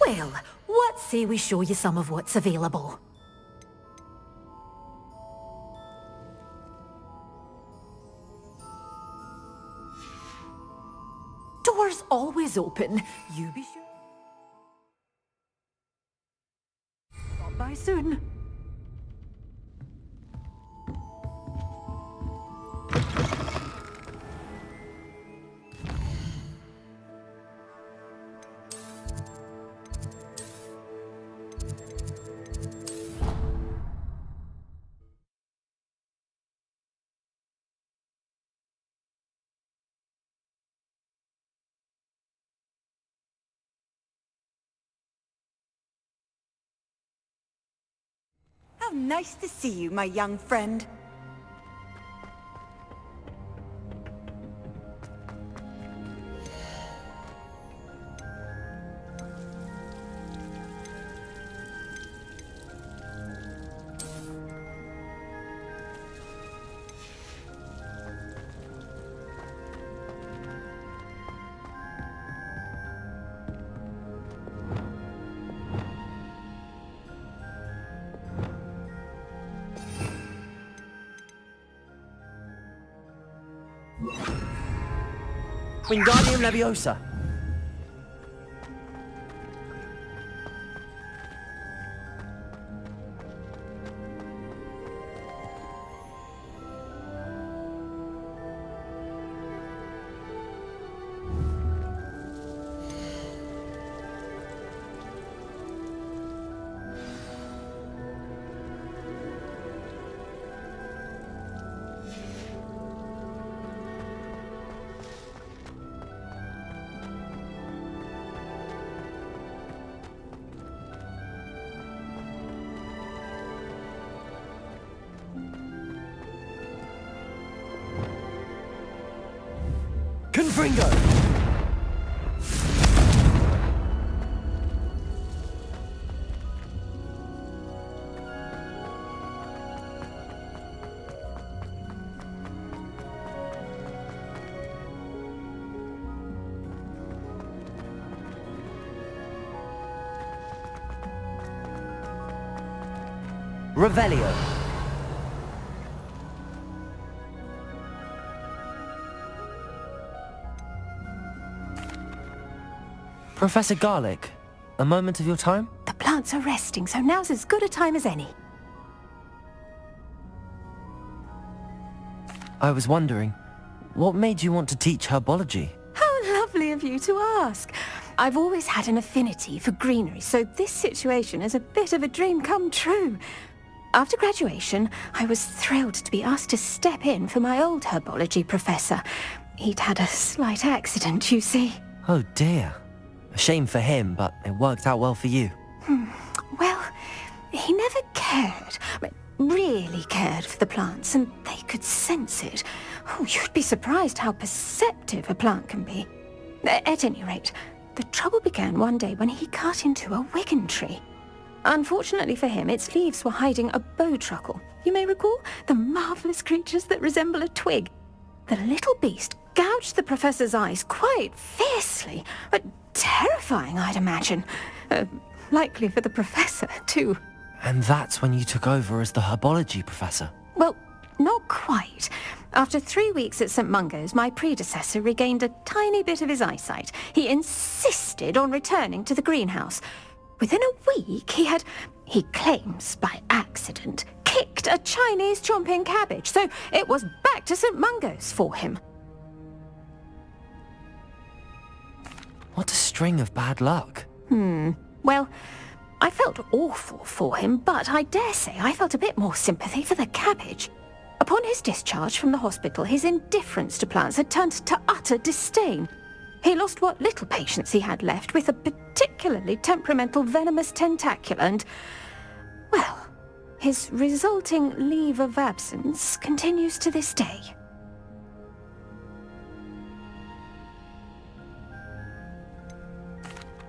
Well, what say we show you some of what's available? Doors always open. You be sure. Stop by soon. How nice to see you, my young friend. Wingardium Leviosa. Confringo! Revelio. Professor Garlick, a moment of your time? The plants are resting, so now's as good a time as any. I was wondering, what made you want to teach herbology? How lovely of you to ask. I've always had an affinity for greenery, so this situation is a bit of a dream come true. After graduation, I was thrilled to be asked to step in for my old herbology professor. He'd had a slight accident, you see. Oh dear. A shame for him, but it worked out well for you. Well, he never cared, really cared for the plants, and they could sense it. Oh, you'd be surprised how perceptive a plant can be. At any rate, the trouble began one day when he cut into a Wigan tree. Unfortunately for him, its leaves were hiding a bowtruckle. You may recall the marvellous creatures that resemble a twig. The little beast gouged the professor's eyes quite fiercely, but terrifying, I'd imagine. Likely for the professor, too. And that's when you took over as the herbology professor? Well, not quite. After 3 weeks at St. Mungo's, my predecessor regained a tiny bit of his eyesight. He insisted on returning to the greenhouse. Within a week, he claims by accident, kicked a Chinese chomping cabbage, so it was back to St. Mungo's for him. What a string of bad luck. Well, I felt awful for him, but I dare say I felt a bit more sympathy for the cabbage. Upon his discharge from the hospital, his indifference to plants had turned to utter disdain. He lost what little patience he had left with a particularly temperamental venomous tentacula and, well, his resulting leave of absence continues to this day.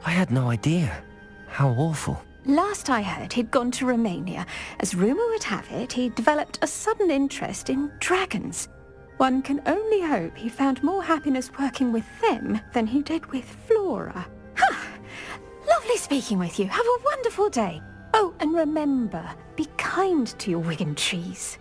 I had no idea. How awful. Last I heard, he'd gone to Romania. As rumour would have it, he developed a sudden interest in dragons. One can only hope he found more happiness working with them than he did with Flora. Lovely speaking with you. Have a wonderful day. Oh, and remember, be kind to your Wigan trees.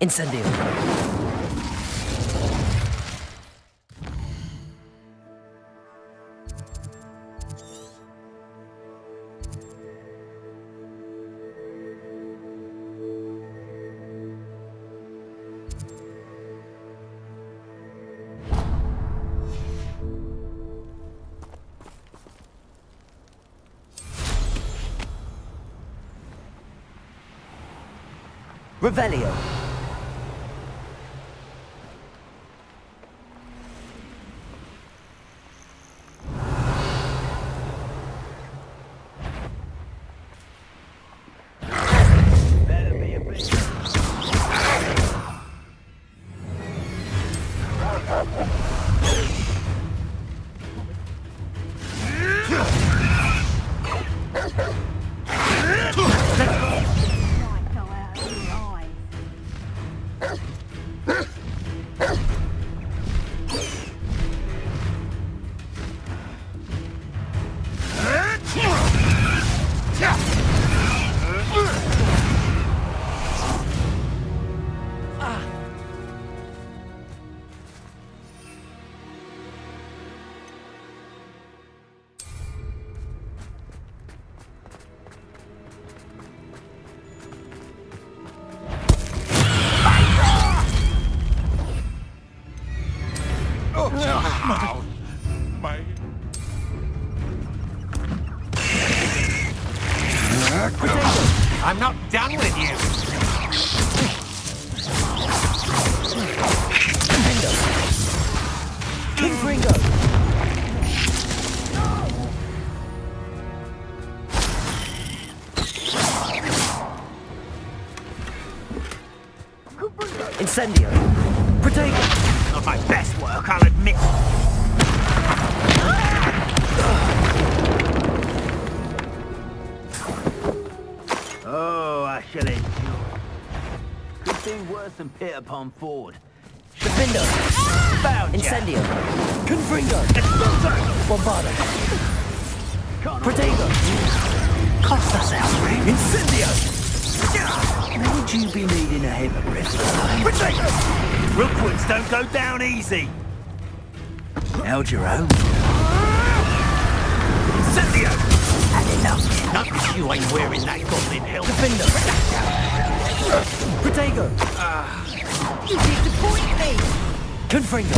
Incendio. Revelio. I'm not done with you. King Gringo. Incendio. Protego. Not my best work, I'll admit. Oh, I shall endure. Could do worse than Peter Pan Ford. Defendo. Found ya. Incendio. Confringo. Expulso. Bombardo. Protego. Cost us out, ring. Incendio. Would you be needing a Headmistress? Protego. Rookwoods don't go down easy. Held your own. Incendio. Enough. Not that you ain't wearing that goblin helmet. Defender! Protego! You disappoint me! Confringo!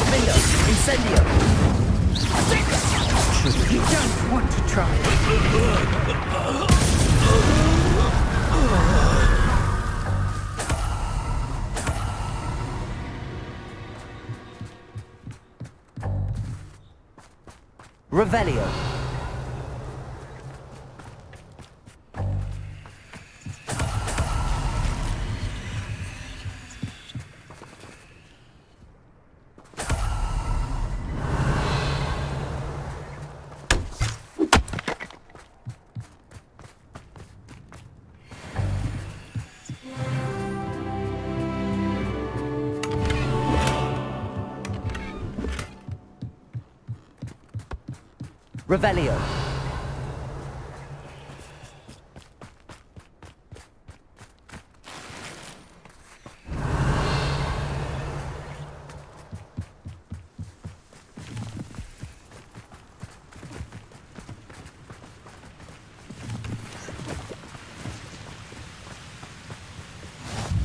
Defender! Incendio! You don't want to try. Revelio. Revelio.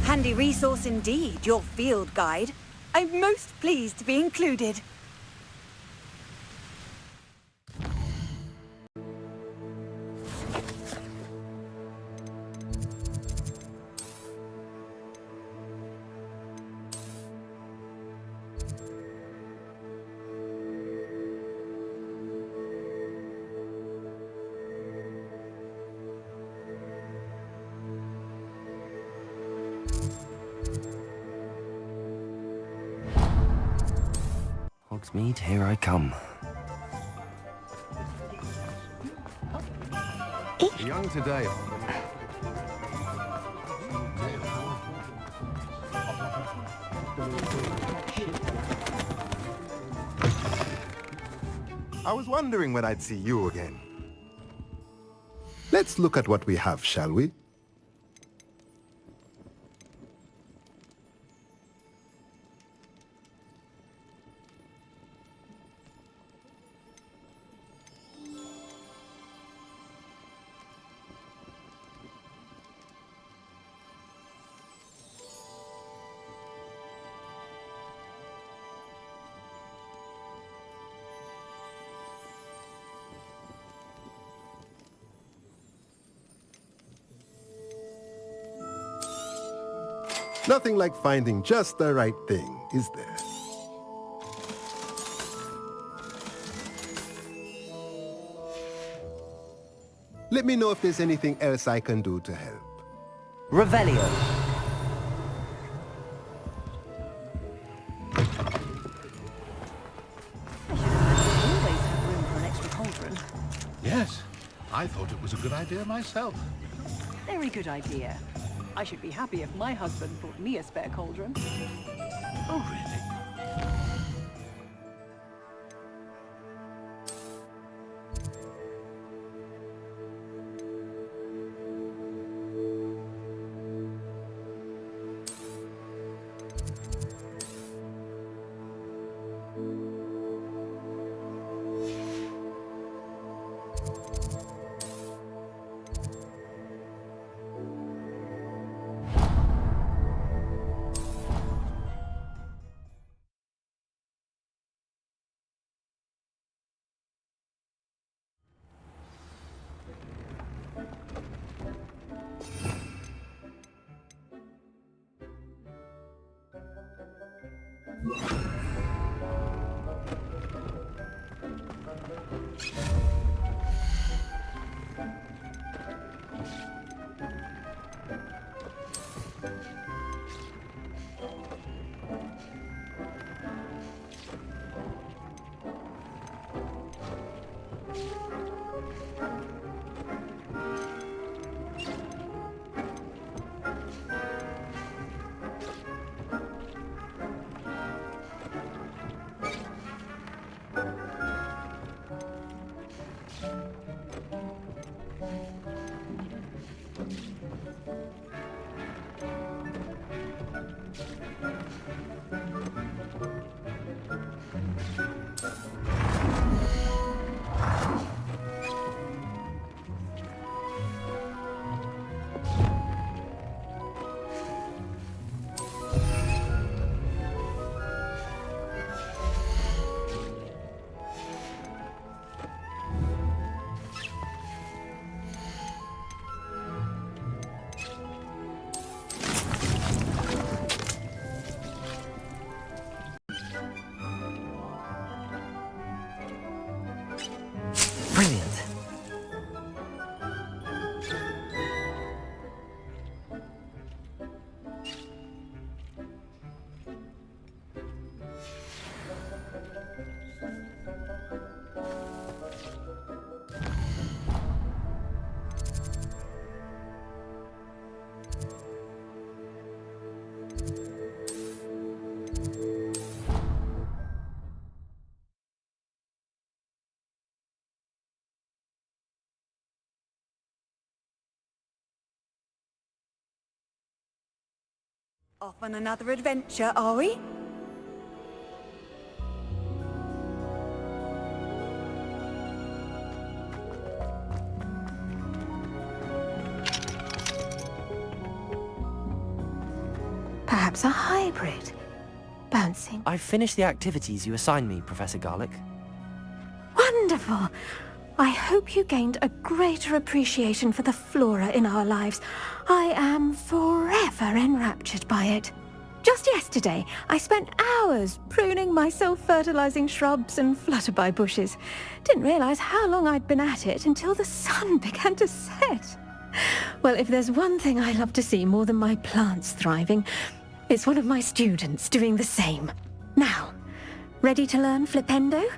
Handy resource indeed, your field guide. I'm most pleased to be included. Hogsmeade, here I come. Young today. I was wondering when I'd see you again. Let's look at what we have, shall we? Nothing like finding just the right thing, is there? Let me know if there's anything else I can do to help. Revelio. Always have room for an extra cauldron. Yes, I thought it was a good idea myself. Very good idea. I should be happy if my husband brought me a spare cauldron. Oh, really? Off on another adventure, are we? Perhaps a hybrid. Bouncing. I've finished the activities you assigned me, Professor Garlick. Wonderful! I hope you gained a greater appreciation for the flora in our lives. I am forever enraptured by it. Just yesterday, I spent hours pruning my self-fertilizing shrubs and flutterby bushes. Didn't realize how long I'd been at it until the sun began to set. Well, if there's one thing I love to see more than my plants thriving, it's one of my students doing the same. Now, ready to learn Flipendo?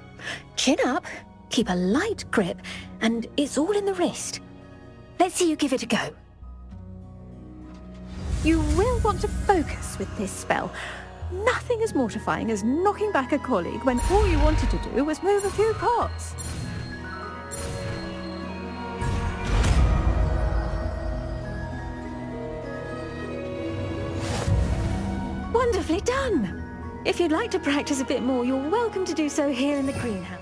Chin up, keep a light grip, and it's all in the wrist. Let's see you give it a go. You will want to focus with this spell. Nothing as mortifying as knocking back a colleague when all you wanted to do was move a few pots. Wonderfully done! If you'd like to practice a bit more, you're welcome to do so here in the greenhouse.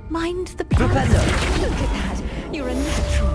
Mind the plants. Look at that. You're a natural.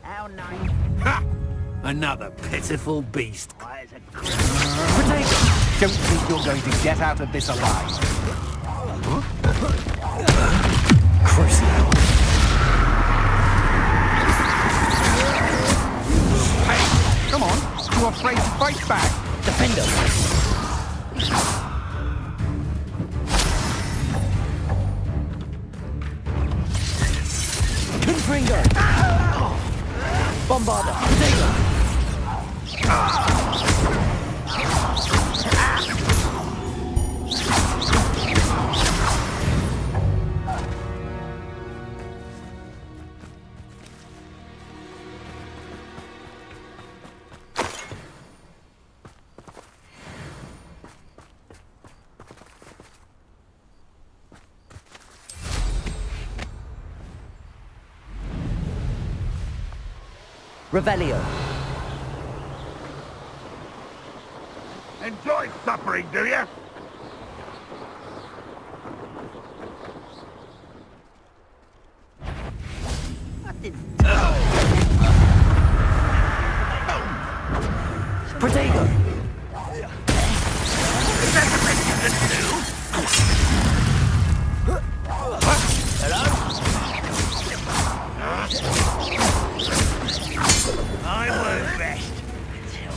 Our name. Ha! Another pitiful beast. Don't think you're going to get out of this alive. Crucial. Hey, come on. You're afraid to fight back. Defend us. Confringo! Bombarder! Potato! Revelio. Enjoy suffering, do you? Protego. Is that the best you can do? Hello? I won't rest until...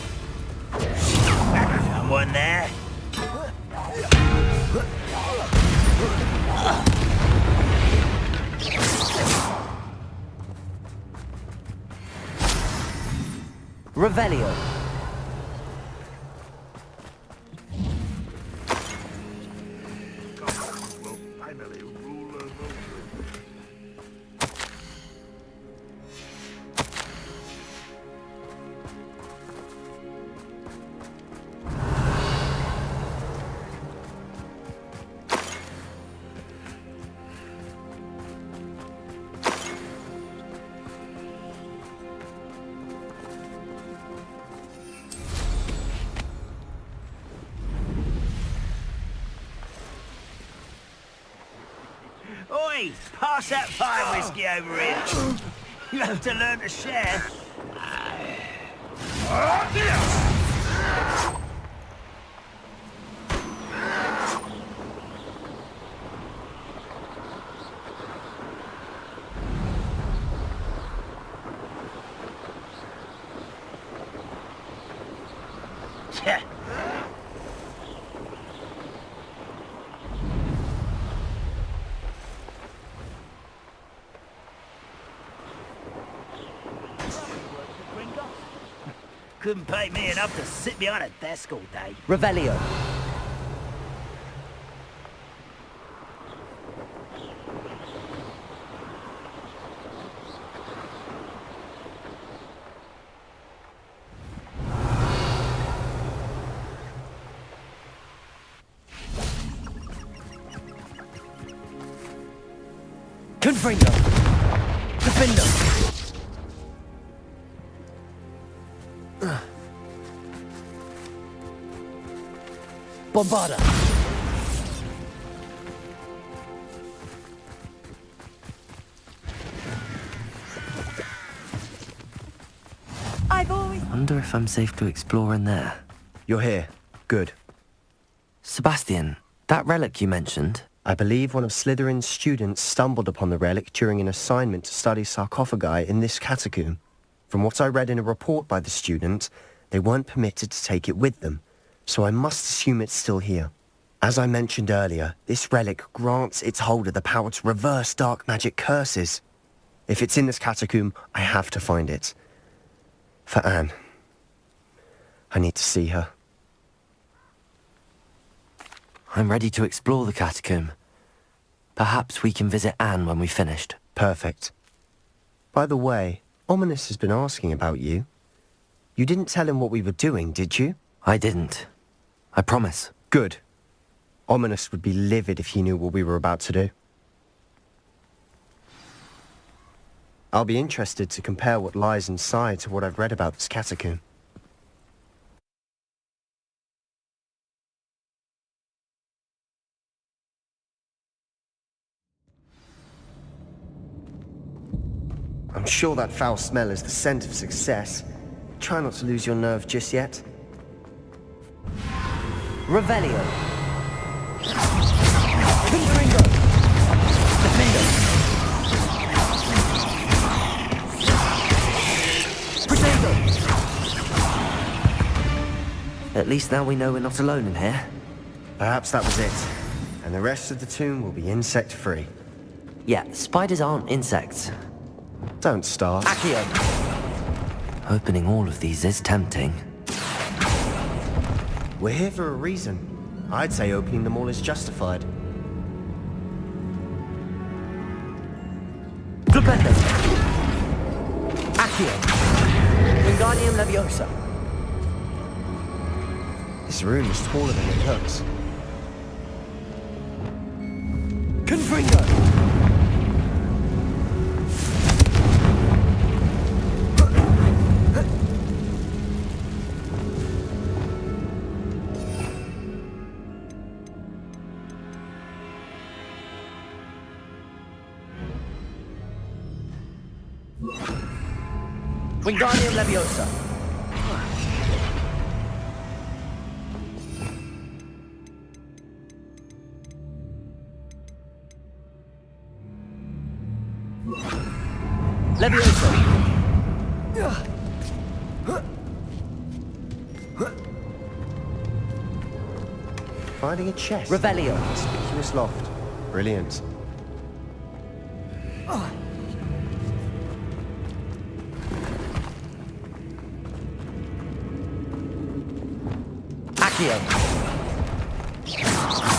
Someone there? Revelio. Oi, pass that fire whiskey over here. You have to learn to share. Couldn't pay me enough to sit behind a desk all day. Revelio. Confringo. Defender. Bombarda. I've always... Wonder if I'm safe to explore in there. You're here. Good. Sebastian, that relic you mentioned... I believe one of Slytherin's students stumbled upon the relic during an assignment to study sarcophagi in this catacomb. From what I read in a report by the student, they weren't permitted to take it with them, so I must assume it's still here. As I mentioned earlier, this relic grants its holder the power to reverse dark magic curses. If it's in this catacomb, I have to find it. For Anne. I need to see her. I'm ready to explore the catacomb. Perhaps we can visit Anne when we've finished. Perfect. By the way, Ominous has been asking about you. You didn't tell him what we were doing, did you? I didn't. I promise. Good. Ominous would be livid if he knew what we were about to do. I'll be interested to compare what lies inside to what I've read about this catacomb. I'm sure that foul smell is the scent of success. Try not to lose your nerve just yet. Revelio. Confringo. Defender. Protego. At least now we know we're not alone in here. Perhaps that was it. And the rest of the tomb will be insect-free. Yeah, spiders aren't insects. Don't start. Accio. Opening all of these is tempting. We're here for a reason. I'd say opening them all is justified. Flipendo. Accio. Wingardium Leviosa. This room is taller than it looks. Confringo. Wingardium Leviosa. Leviosa. Finding a chest. Revelio. Conspicuous loft. Brilliant. Accio.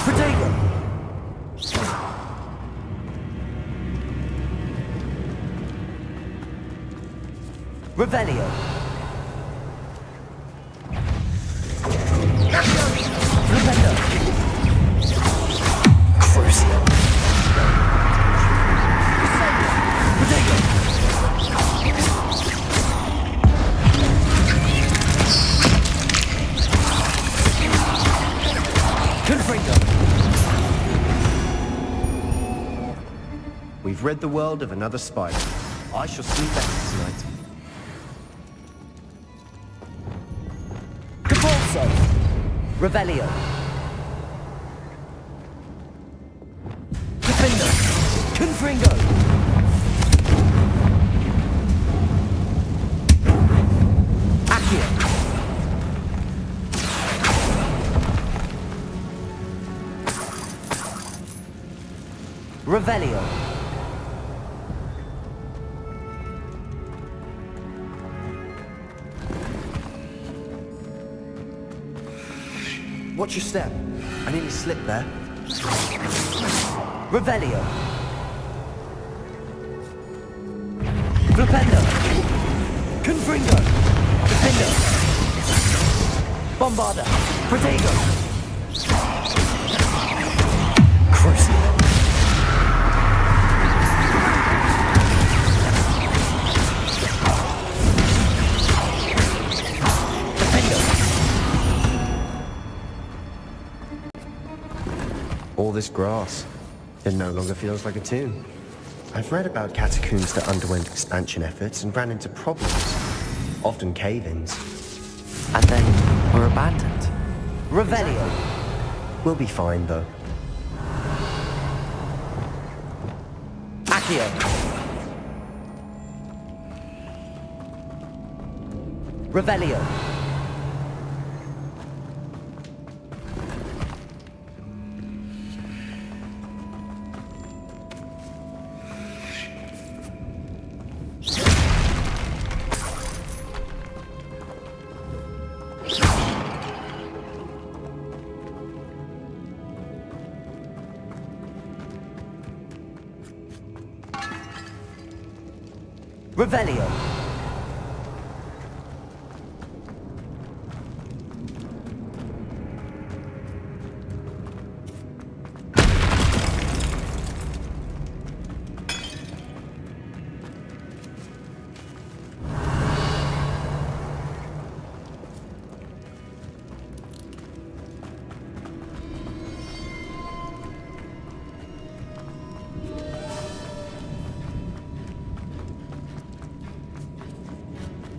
Protego. Revelio. Flipendo. Crucio. Protego. Confringo. We've rid the world of another spider. I shall sleep better tonight. Capalso! Revelio! Defender! Confringo! Accio! Revelio! Watch your step. I nearly slipped there. Revelio! Flipendo! Confringo! Defender! Bombarda! Protego! Crucible! All this grass, it no longer feels like a tomb. I've read about catacombs that underwent expansion efforts and ran into problems, often cave-ins. And then were abandoned. Revelio! We'll be fine, though. Accio! Revelio! Revelio!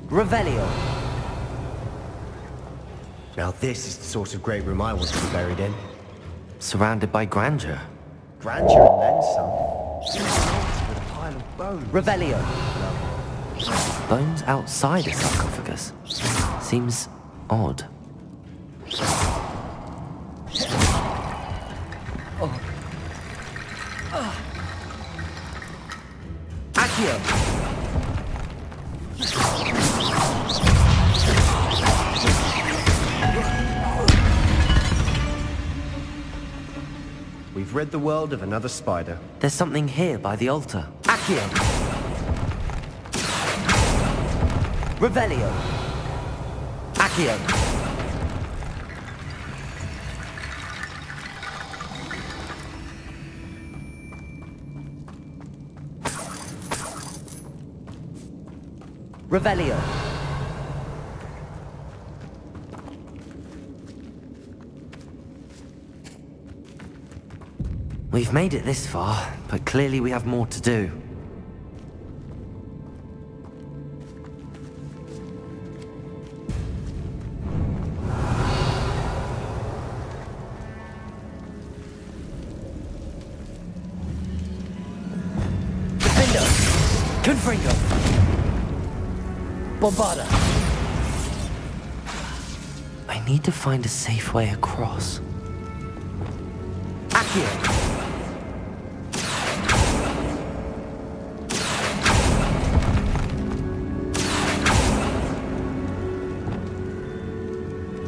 Revelio! Now this is the sort of great room I want to be buried in. Surrounded by grandeur. Grandeur and then some. With a pile of bones. Revelio! Bones outside a sarcophagus. Seems odd. Accio! We've rid the world of another spider. There's something here by the altar. Accio! Revelio! Accio! Revelio! We've made it this far, but clearly we have more to do. Defender! Confringo! Bombarda! I need to find a safe way across. Accio!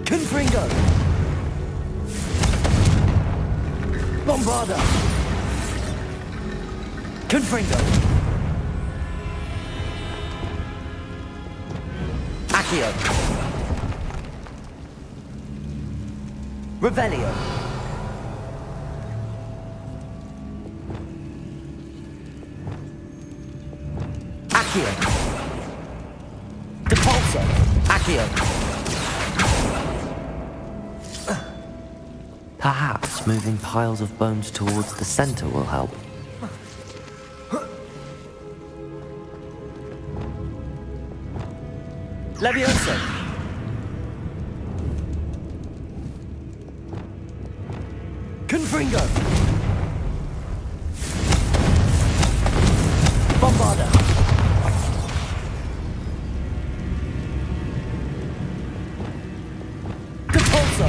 Confringo! Bombarda! Confringo! Accio! Revelio! Accio! Depulso! Accio! Perhaps moving piles of bones towards the center will help. Levioso! Confringo! Bombarda! Depulso!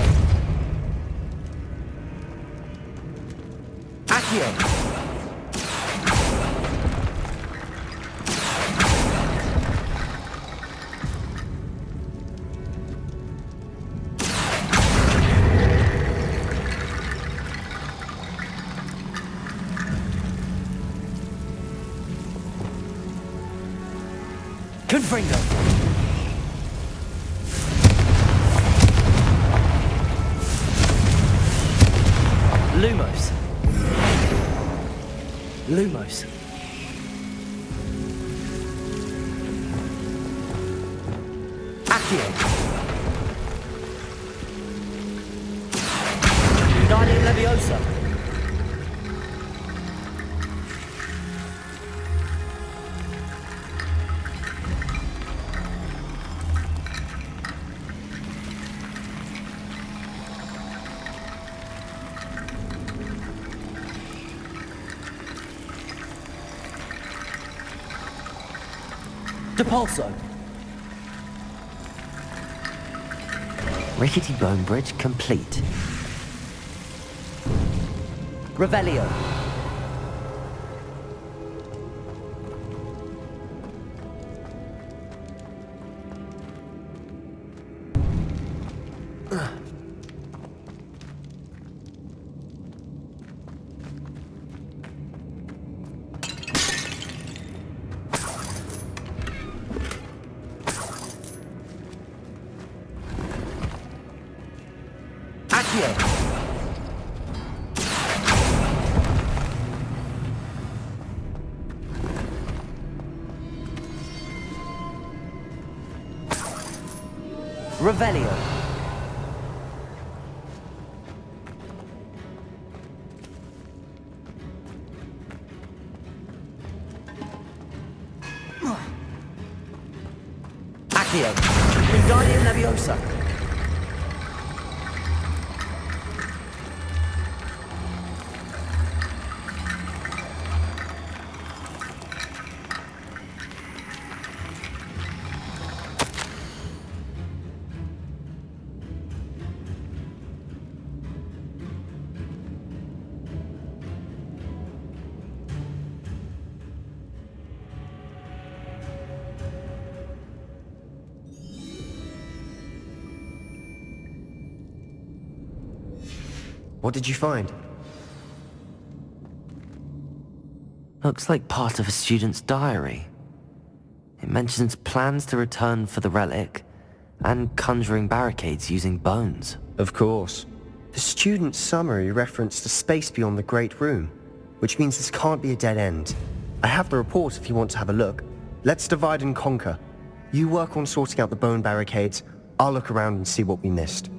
Accio! Confringo! Lumos! Lumos! Accio! Guardian Leviosa! Depulso! Rickety bone bridge complete. Revelio! Revelio. Accio. Wingardium Leviosa. What did you find? Looks like part of a student's diary. It mentions plans to return for the relic and conjuring barricades using bones. Of course. The student's summary referenced a space beyond the Great Room, which means this can't be a dead end. I have the report if you want to have a look. Let's divide and conquer. You work on sorting out the bone barricades, I'll look around and see what we missed.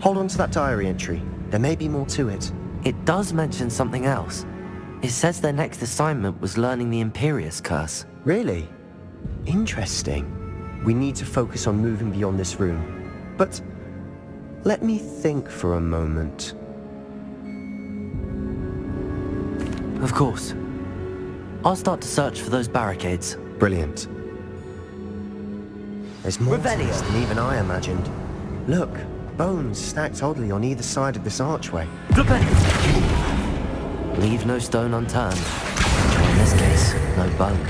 Hold on to that diary entry. There may be more to it. It does mention something else. It says their next assignment was learning the Imperius Curse. Really? Interesting. We need to focus on moving beyond this room. But let me think for a moment. Of course. I'll start to search for those barricades. Brilliant. There's more to this than even I imagined. Look, bones stacked oddly on either side of this archway. Leave no stone unturned. Or in this case, no bone.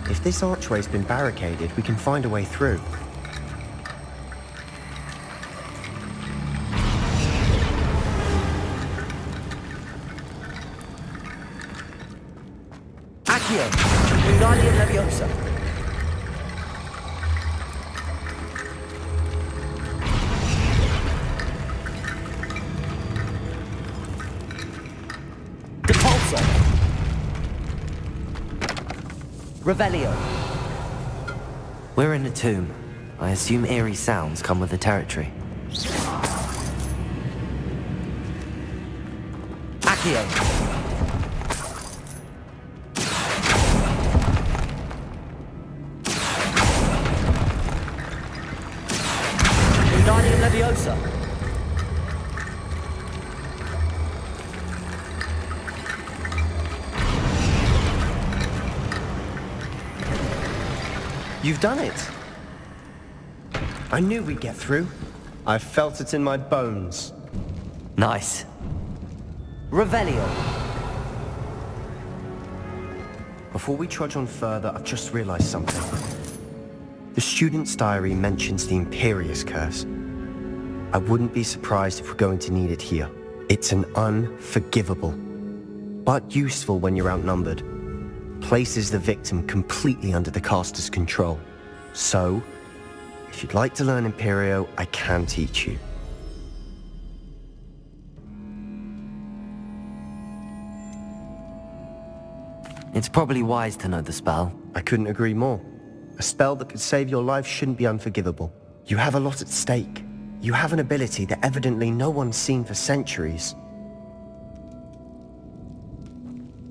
If this archway's been barricaded, we can find a way through. Accio! Wingardium Leviosa! Revelio. We're in a tomb. I assume eerie sounds come with the territory. Accio. You've done it! I knew we'd get through. I felt it in my bones. Nice. Revelio. Before we trudge on further, I've just realized something. The student's diary mentions the Imperious Curse. I wouldn't be surprised if we're going to need it here. It's an unforgivable, but useful when you're outnumbered. Places the victim completely under the caster's control. So, if you'd like to learn Imperio, I can teach you. It's probably wise to know the spell. I couldn't agree more. A spell that could save your life shouldn't be unforgivable. You have a lot at stake. You have an ability that evidently no one's seen for centuries.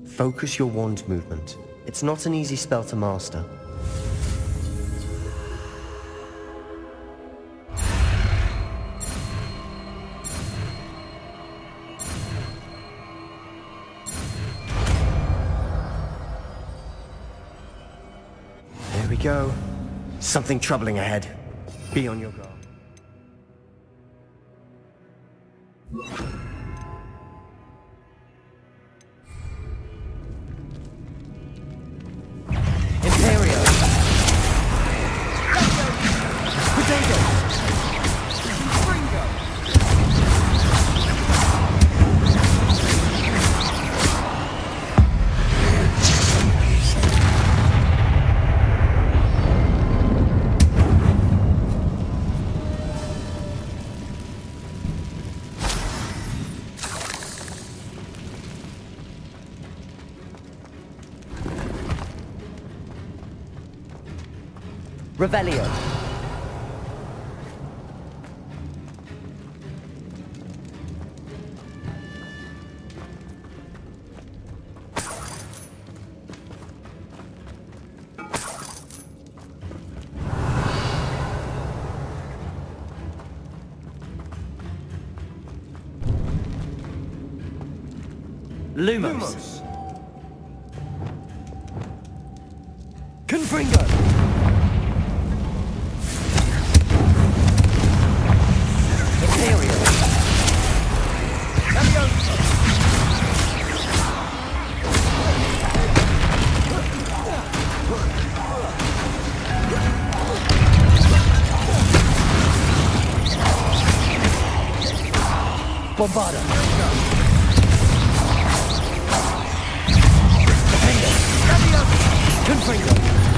Focus your wand movement. It's not an easy spell to master. There we go. Something troubling ahead. Be on your guard. Revelio. Lumos. Confringo. Bombarda. Confringo.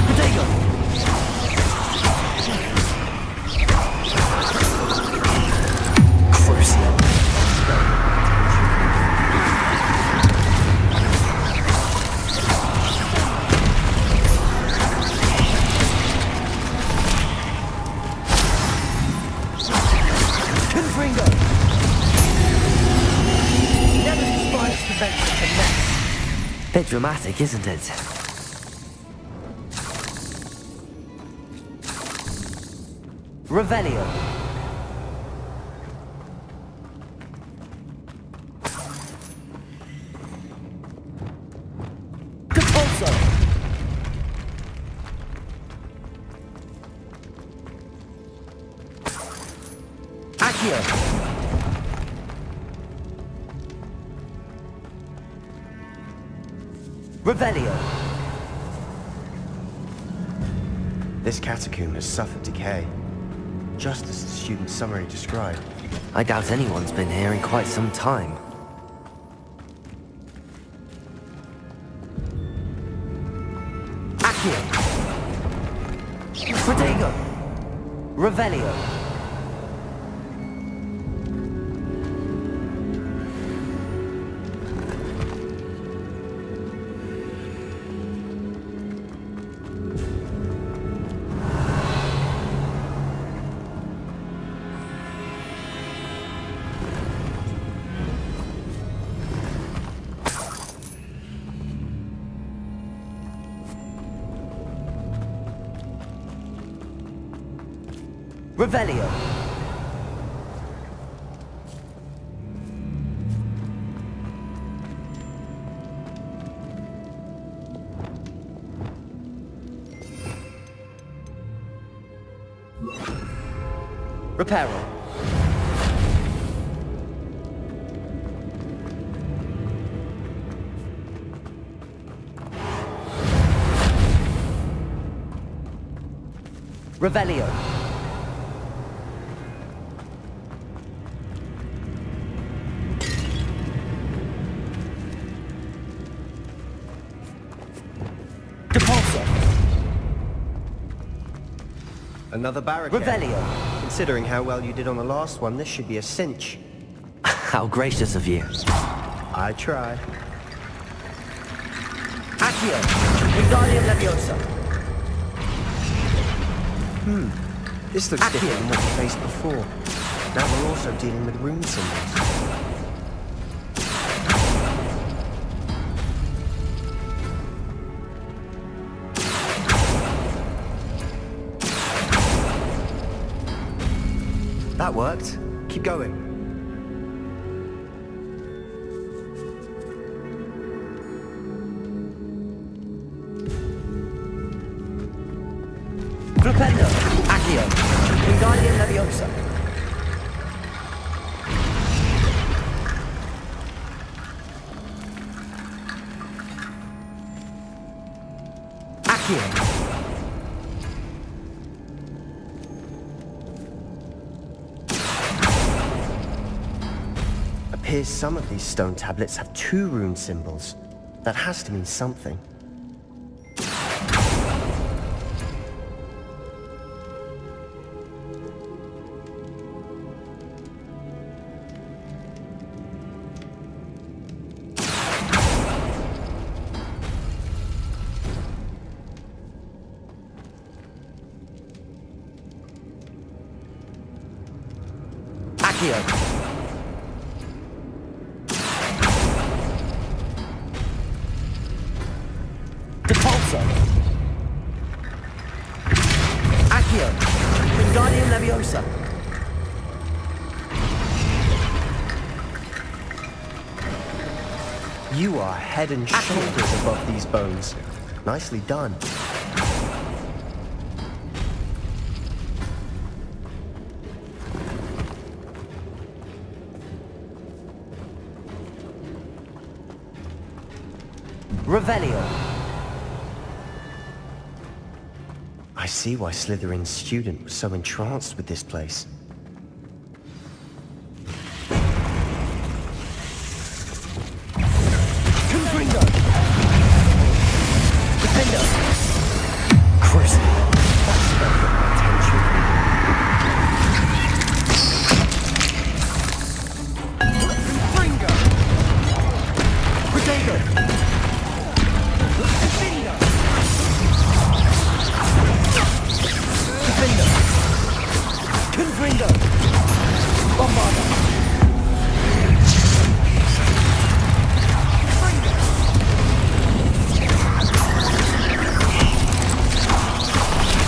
Potato. Crucial. Confringo. Never despise to venture to mess. Bit dramatic, isn't it? Revelio. Compulso. Accio. Revelio. This catacomb has suffered decay, just as the student's summary described. I doubt anyone's been here in quite some time. Accio. Protego. Revelio. Revelio. Reparo. Revelio. Depulso. Another barricade. Revelio. Considering how well you did on the last one, this should be a cinch. How gracious of you. I tried. Accio. Wingardium Leviosa. This looks different than what we faced before. Now we're also dealing with rune symbols. That worked. Keep going. Flipendo. Accio. Wingardium Leviosa. Accio. Appears some of these stone tablets have 2 rune symbols. That has to mean something. Accio. Depulso. Accio. Wingardium Leviosa. You are head and shoulders above these bones. Nicely done. Revelio. I see why Slytherin's student was so entranced with this place. Confringo. Defender. Chris. That's got my attention. Confringo. Protego. Confringo! Bombarda!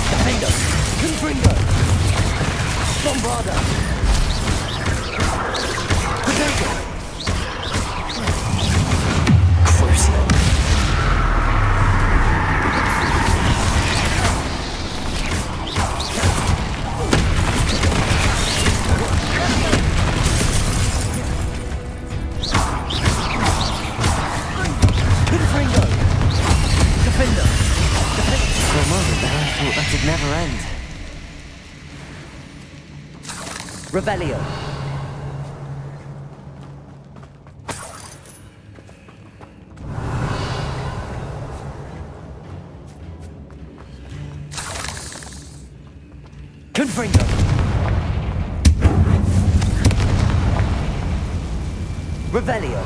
Defender! Confringo! Bombarda! Protego! Crucio! For a moment there, I thought that would never end. Revelio. Confringo. Revelio.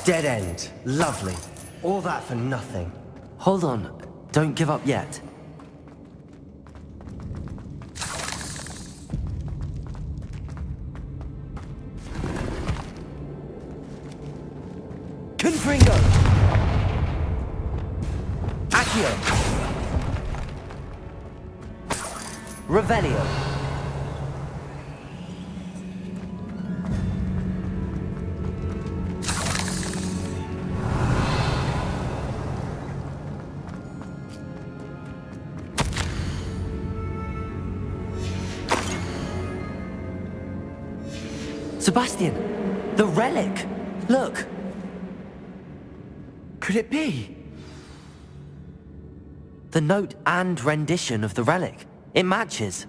Dead end. Lovely. All that for nothing. Hold on. Don't give up yet. Confringo. Accio. Revelio. Sebastian! The relic! Look! Could it be? The note and rendition of the relic. It matches.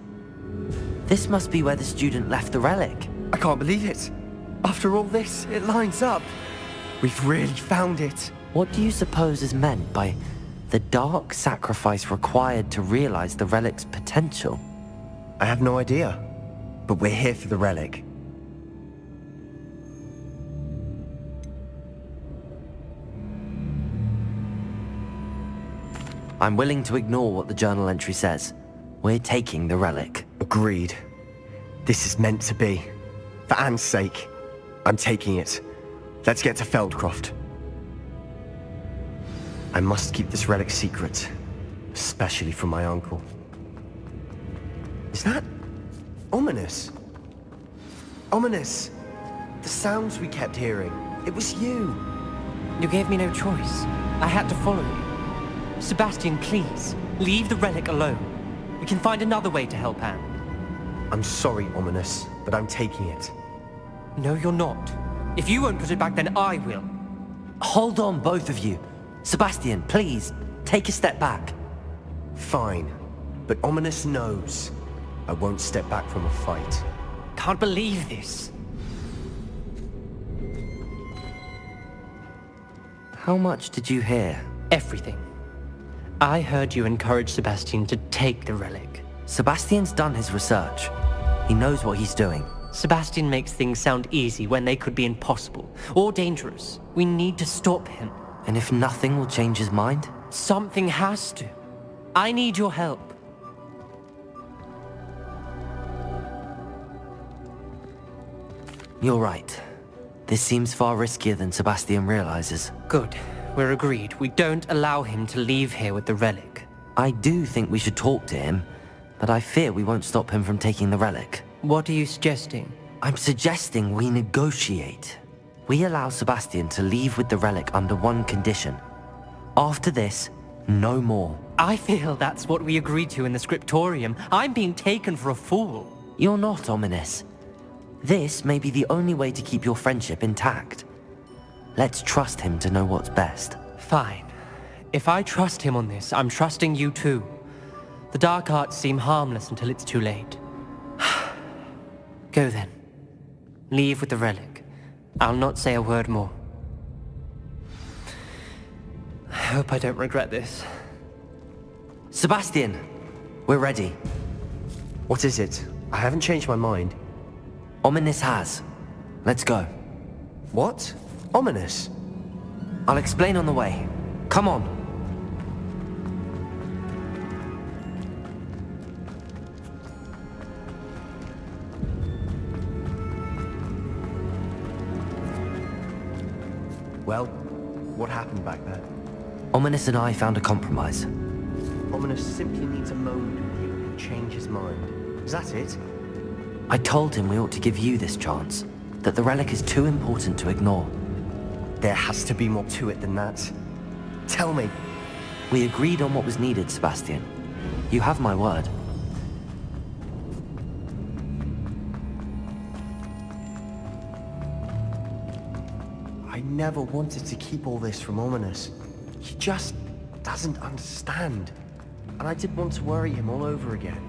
This must be where the student left the relic. I can't believe it. After all this, it lines up. We've really found it. What do you suppose is meant by the dark sacrifice required to realize the relic's potential? I have no idea. But we're here for the relic. I'm willing to ignore what the journal entry says. We're taking the relic. Agreed. This is meant to be. For Anne's sake, I'm taking it. Let's get to Feldcroft. I must keep this relic secret, especially from my uncle. Is that ominous? Ominous! The sounds we kept hearing. It was you. You gave me no choice. I had to follow you. Sebastian, please, leave the relic alone. We can find another way to help Anne. I'm sorry, Ominous, but I'm taking it. No, you're not. If you won't put it back, then I will. Hold on, both of you. Sebastian, please, take a step back. Fine, but Ominous knows I won't step back from a fight. Can't believe this. How much did you hear? Everything. I heard you encourage Sebastian to take the relic. Sebastian's done his research. He knows what he's doing. Sebastian makes things sound easy when they could be impossible or dangerous. We need to stop him. And if nothing will change his mind? Something has to. I need your help. You're right. This seems far riskier than Sebastian realizes. Good. We're agreed. We don't allow him to leave here with the relic. I do think we should talk to him, but I fear we won't stop him from taking the relic. What are you suggesting? I'm suggesting we negotiate. We allow Sebastian to leave with the relic under one condition. After this, no more. I feel that's what we agreed to in the scriptorium. I'm being taken for a fool. You're not, Ominous. This may be the only way to keep your friendship intact. Let's trust him to know what's best. Fine. If I trust him on this, I'm trusting you too. The dark arts seem harmless until it's too late. Go then. Leave with the relic. I'll not say a word more. I hope I don't regret this. Sebastian, we're ready. What is it? I haven't changed my mind. Ominous has. Let's go. What? Ominous? I'll explain on the way. Come on. Well, what happened back there? Ominous and I found a compromise. Ominous simply needs a moment with you and change his mind. Is that it? I told him we ought to give you this chance, that the relic is too important to ignore. There has to be more to it than that. Tell me. We agreed on what was needed, Sebastian. You have my word. I never wanted to keep all this from Ominous. He just doesn't understand. And I didn't want to worry him all over again.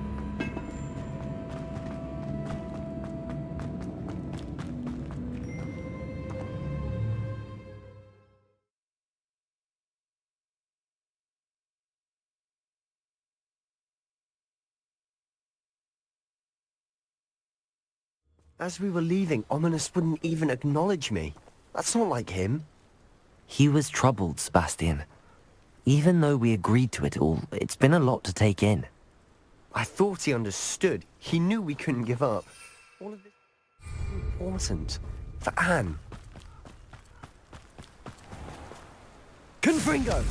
As we were leaving, Ominous wouldn't even acknowledge me. That's not like him. He was troubled, Sebastian. Even though we agreed to it all, it's been a lot to take in. I thought he understood. He knew we couldn't give up. All of this is important. For Anne. Confringo!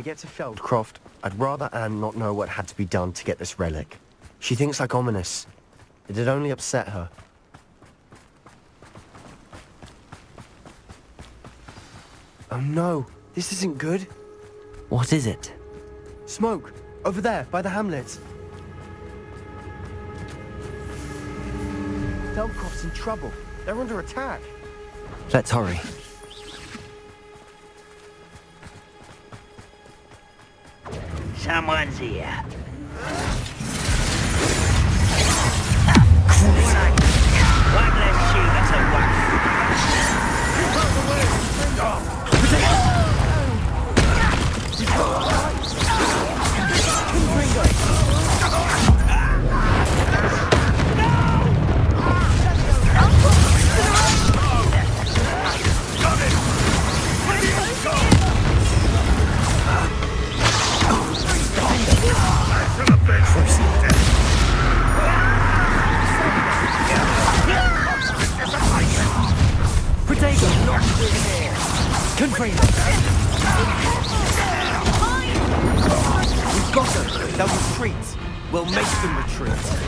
we get to Feldcroft, I'd rather Anne not know what had to be done to get this relic. She thinks like ominous. It'd only upset her. Oh no, this isn't good. What is it? Smoke, over there, by the hamlet. Feldcroft's in trouble. They're under attack. Let's hurry. Someone's here. One less shoe, that's a We've got them. They'll retreat. We'll make them retreat.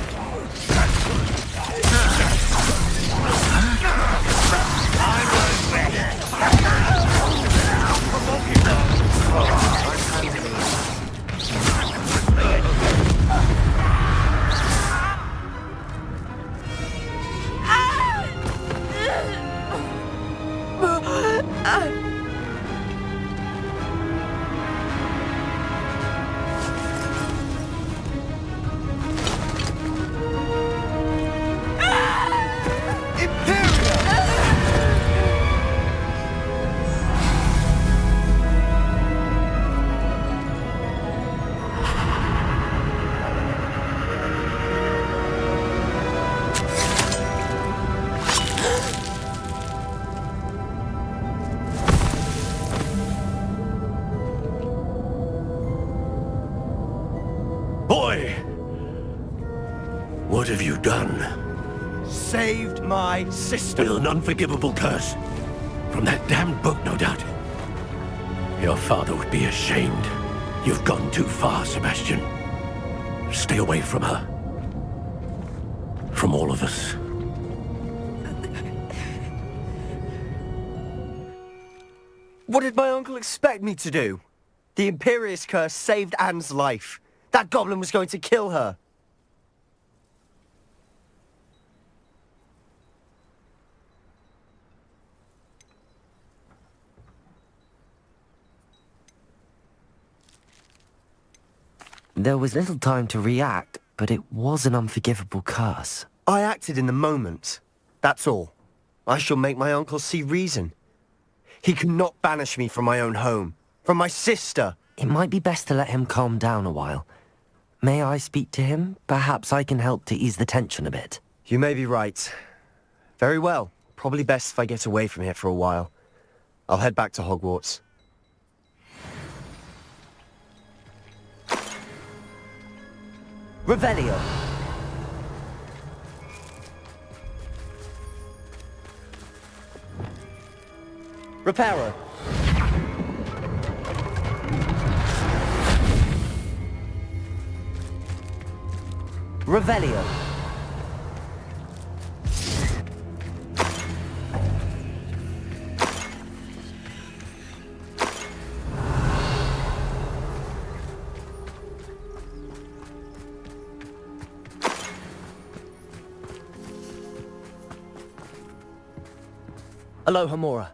What have you done? Saved my sister. With an unforgivable curse. From that damned book, no doubt. Your father would be ashamed. You've gone too far, Sebastian. Stay away from her. From all of us. What did my uncle expect me to do? The Imperious curse saved Anne's life. That goblin was going to kill her. There was little time to react, but it was an unforgivable curse. I acted in the moment. That's all. I shall make my uncle see reason. He cannot banish me from my own home, from my sister. It might be best to let him calm down a while. May I speak to him? Perhaps I can help to ease the tension a bit. You may be right. Very well. Probably best if I get away from here for a while. I'll head back to Hogwarts. Revelio. Reparo. Revelio. Aloha Mora.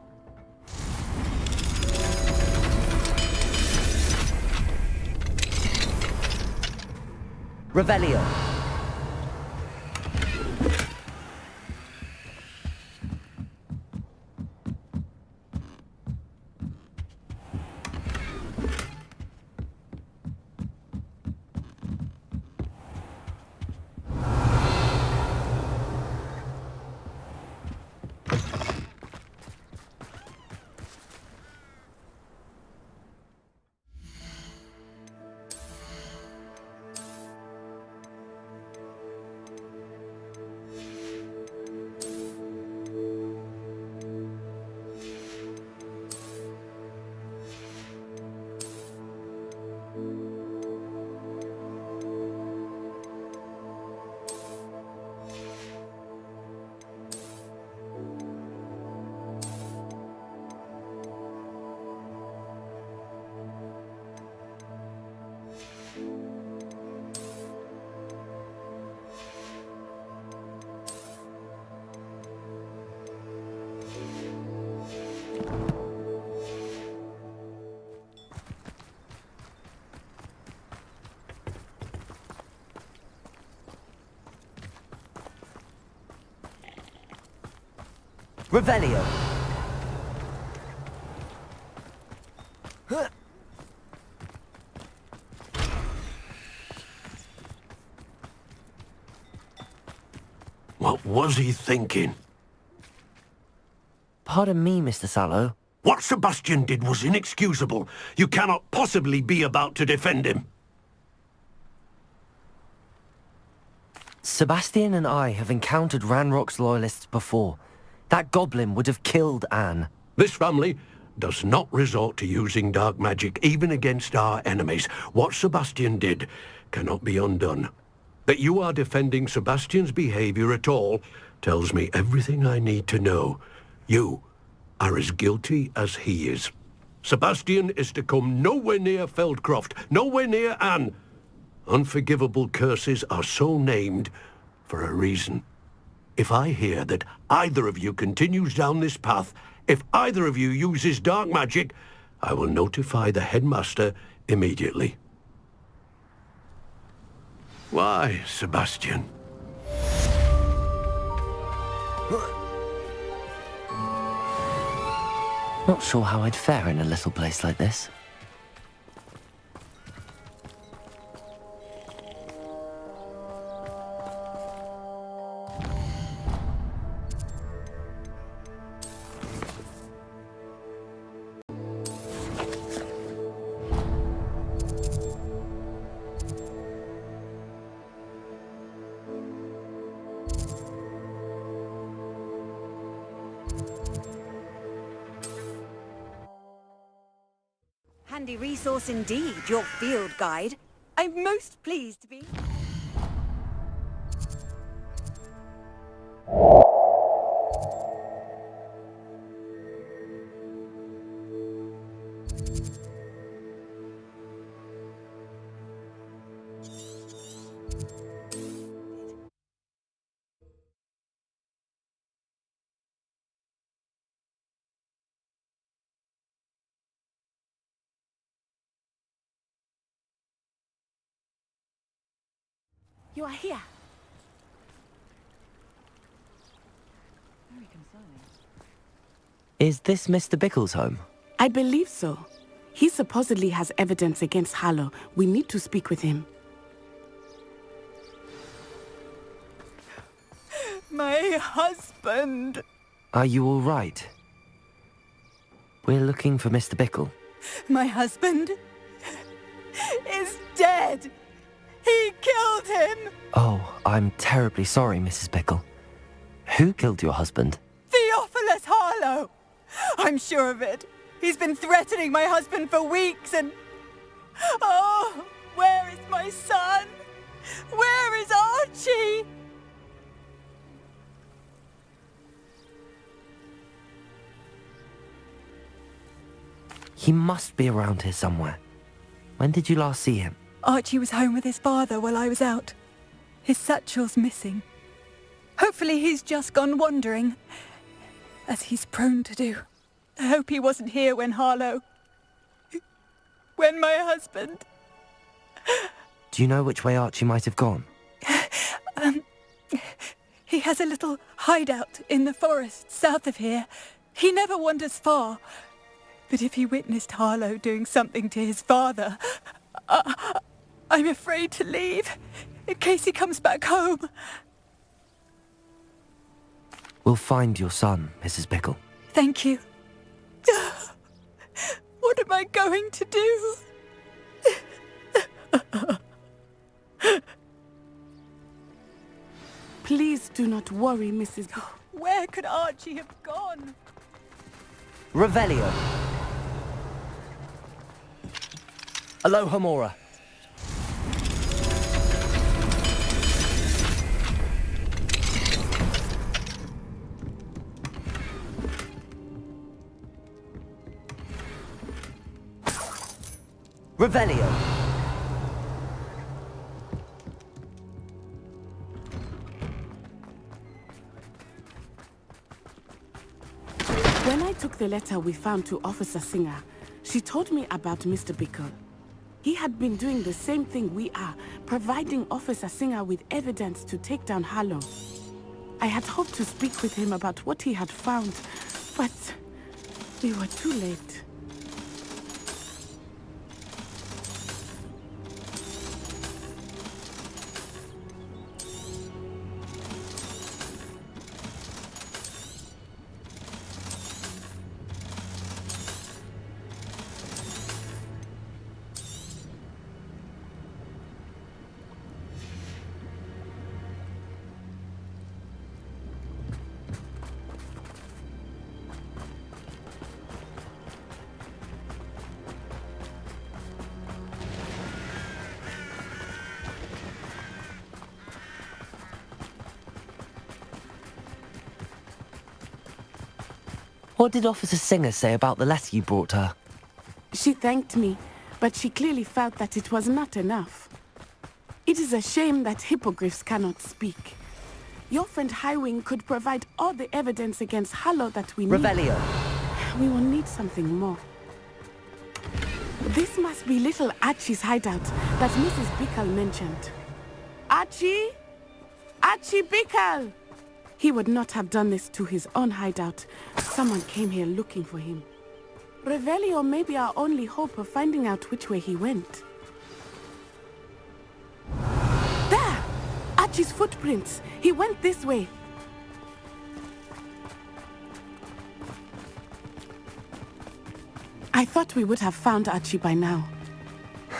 Revelio. Revelio. What was he thinking? Pardon me, Mr. Sallow. What Sebastian did was inexcusable. You cannot possibly be about to defend him. Sebastian and I have encountered Ranrock's loyalists before. That goblin would have killed Anne. This family does not resort to using dark magic even against our enemies. What Sebastian did cannot be undone. That you are defending Sebastian's behavior at all tells me everything I need to know. You are as guilty as he is. Sebastian is to come nowhere near Feldcroft, nowhere near Anne. Unforgivable curses are so named for a reason. If I hear that either of you continues down this path, if either of you uses dark magic, I will notify the headmaster immediately. Why, Sebastian? Not sure how I'd fare in a little place like this. Handy resource indeed, your field guide. I'm most pleased to be... You are here. Very concerning. Is this Mr. Bickle's home? I believe so. He supposedly has evidence against Harlow. We need to speak with him. My husband! Are you all right? We're looking for Mr. Bickle. My husband is dead! He killed him! Oh, I'm terribly sorry, Mrs. Bickle. Who killed your husband? Theophilus Harlow! I'm sure of it. He's been threatening my husband for weeks and... Oh, where is my son? Where is Archie? He must be around here somewhere. When did you last see him? Archie was home with his father while I was out. His satchel's missing. Hopefully he's just gone wandering, as he's prone to do. I hope he wasn't here when Harlow... when my husband... Do you know which way Archie might have gone? He has a little hideout in the forest south of here. He never wanders far. But if he witnessed Harlow doing something to his father... I'm afraid to leave, in case he comes back home. We'll find your son, Mrs. Bickle. Thank you. What am I going to do? Please do not worry, Mrs. Where could Archie have gone? Revelio. Aloha Mora. Revelio. When I took the letter we found to Officer Singer, she told me about Mr. Bickle. He had been doing the same thing we are, providing Officer Singer with evidence to take down Harlow. I had hoped to speak with him about what he had found, but we were too late. What did Officer Singer say about the letter you brought her? She thanked me, but she clearly felt that it was not enough. It is a shame that hippogriffs cannot speak. Your friend Highwing could provide all the evidence against Harlow that we need. Revelio. We will need something more. This must be little Archie's hideout that Mrs. Bickle mentioned. Archie? Archie Bickle! He would not have done this to his own hideout. Someone came here looking for him. Revelio may be our only hope of finding out which way he went. There! Archie's footprints. He went this way. I thought we would have found Archie by now.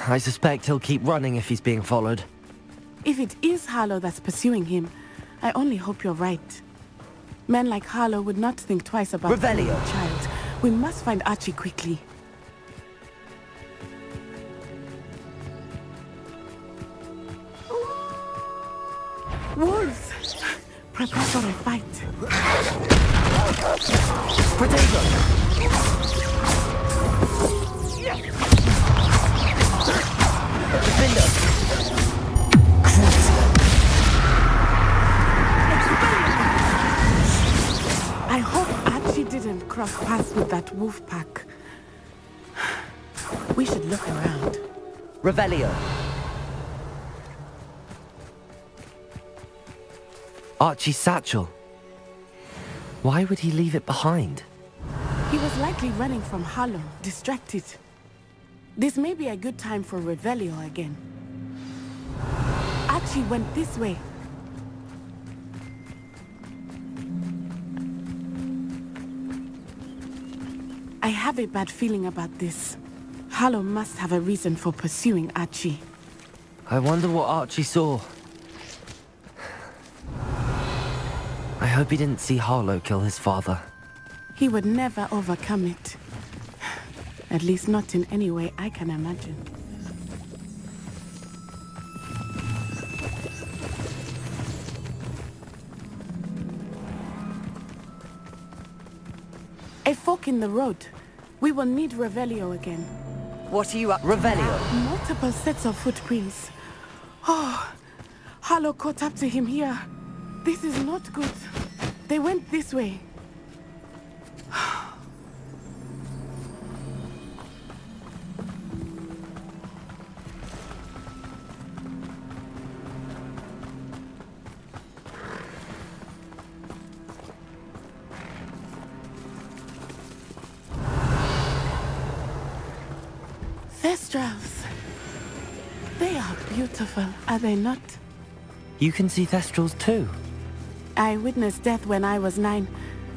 I suspect he'll keep running if he's being followed. If it is Harlow that's pursuing him, I only hope you're right. Men like Harlow would not think twice about Revelio. a child. We must find Archie quickly. Wolves! Prepare for a fight. Potato! Defender! I hope Archie didn't cross paths with that wolf pack. We should look around. Revelio. Archie's satchel. Why would he leave it behind? He was likely running from Harlow, distracted. This may be a good time for Revelio again. Archie went this way. I have a bad feeling about this. Harlow must have a reason for pursuing Archie. I wonder what Archie saw. I hope he didn't see Harlow kill his father. He would never overcome it. At least not in any way I can imagine. A fork in the road. We will need Revelio again. What are you up to? Revelio. Multiple sets of footprints. Oh, Harlow caught up to him here. This is not good. They went this way. Thestrals. They are beautiful, are they not? You can see Thestrals too. I witnessed death when I was 9.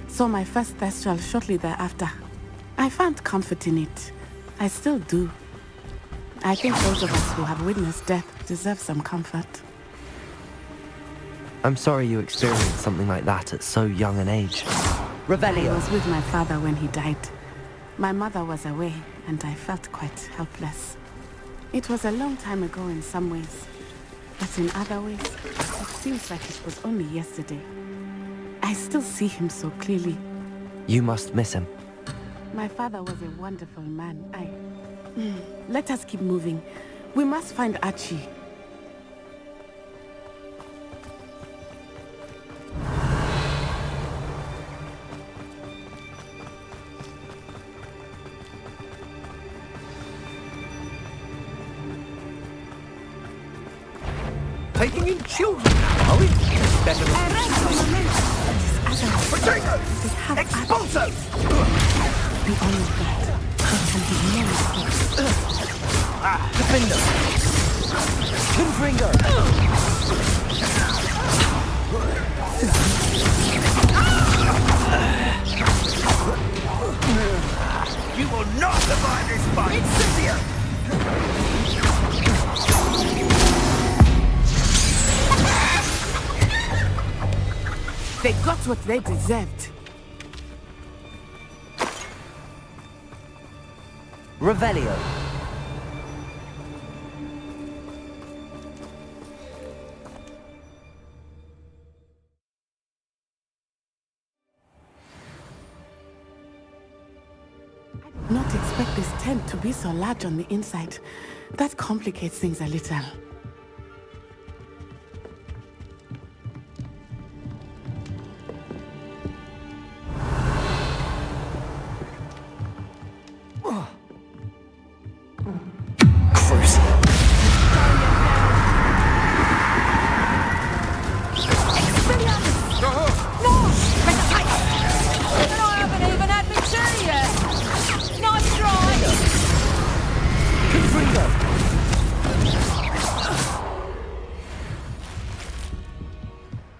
Saw my first Thestral shortly thereafter. I found comfort in it. I still do. I think those of us who have witnessed death deserve some comfort. I'm sorry you experienced something like that at so young an age. Revelio. I was with my father when he died. My mother was away, and I felt quite helpless. It was a long time ago in some ways, but in other ways, it seems like it was only yesterday. I still see him so clearly. You must miss him. My father was a wonderful man. Let us keep moving. We must find Archie. taking in children now, are we? Better than... Potato! Expulso! Beyond that, there can be no escape. Defender! Confringo! You will not survive this fight! Incendio! They got what they deserved. Revelio. Not expect this tent to be so large on the inside. That complicates things a little.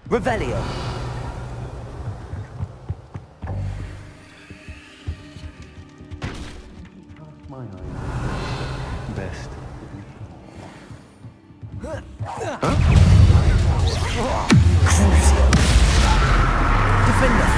Revelio. My eyes. Best. Defender!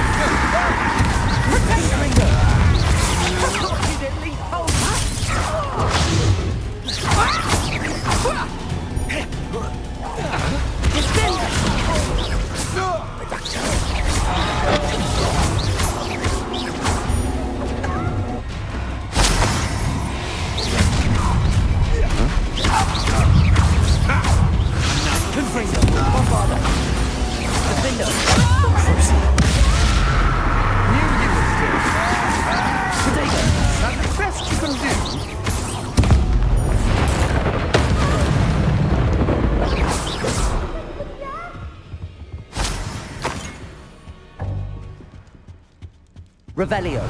Revelio.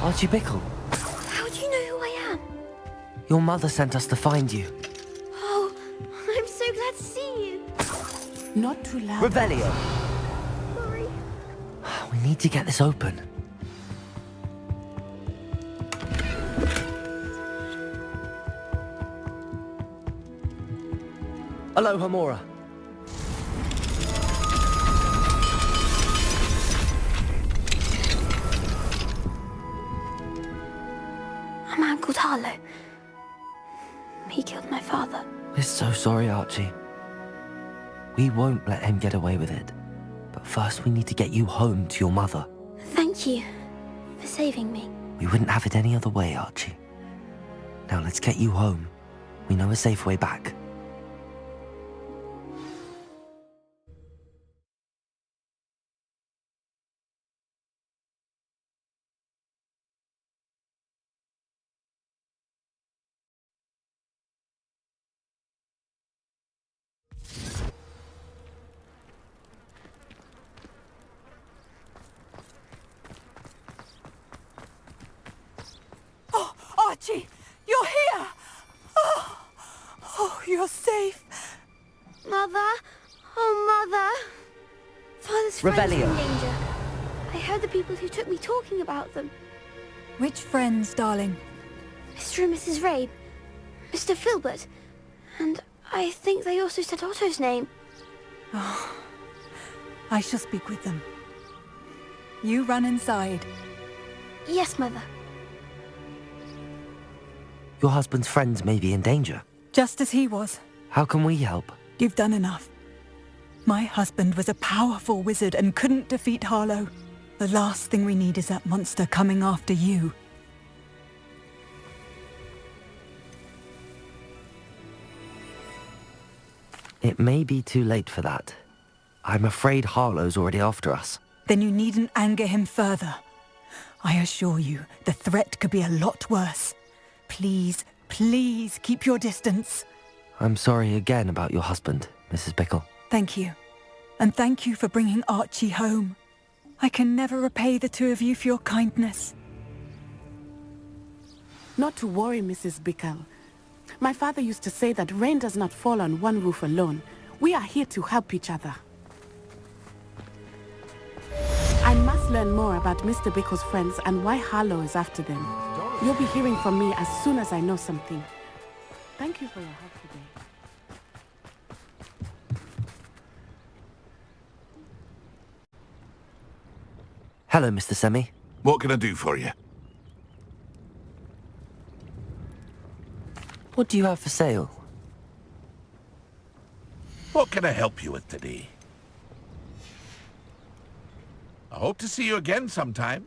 Archie Bickle. How do you know who I am? Your mother sent us to find you. Oh, I'm so glad to see you. Not too loud. Revelio. Sorry. We need to get this open. Aloha Mora. A man called Harlow. He killed my father. We're so sorry, Archie. We won't let him get away with it. But first we need to get you home to your mother. Thank you for saving me. We wouldn't have it any other way, Archie. Now let's get you home. We know a safe way back. Archie, you're here! Oh, you're safe. Mother? Oh, Mother! Father's friends are in danger. I heard the people who took me talking about them. Which friends, darling? Mr. and Mrs. Rabe, Mr. Filbert, and I think they also said Otto's name. Oh, I shall speak with them. You run inside. Yes, Mother. Your husband's friends may be in danger. Just as he was. How can we help? You've done enough. My husband was a powerful wizard and couldn't defeat Harlow. The last thing we need is that monster coming after you. It may be too late for that. I'm afraid Harlow's already after us. Then you needn't anger him further. I assure you, the threat could be a lot worse. Please, please keep your distance. I'm sorry again about your husband, Mrs. Bickle. Thank you. And thank you for bringing Archie home. I can never repay the two of you for your kindness. Not to worry, Mrs. Bickle. My father used to say that rain does not fall on one roof alone. We are here to help each other. I must learn more about Mr. Bickle's friends and why Harlow is after them. You'll be hearing from me as soon as I know something. Thank you for your help today. Hello, Mr. Semi. What can I do for you? What do you have for sale? What can I help you with today? I hope to see you again sometime.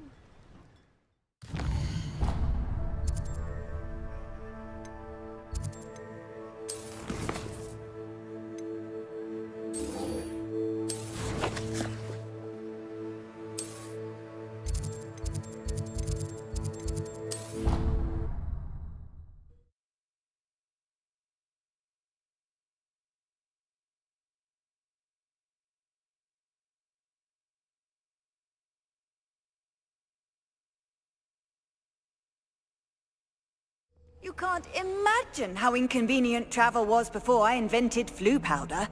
You can't imagine how inconvenient travel was before I invented flu powder.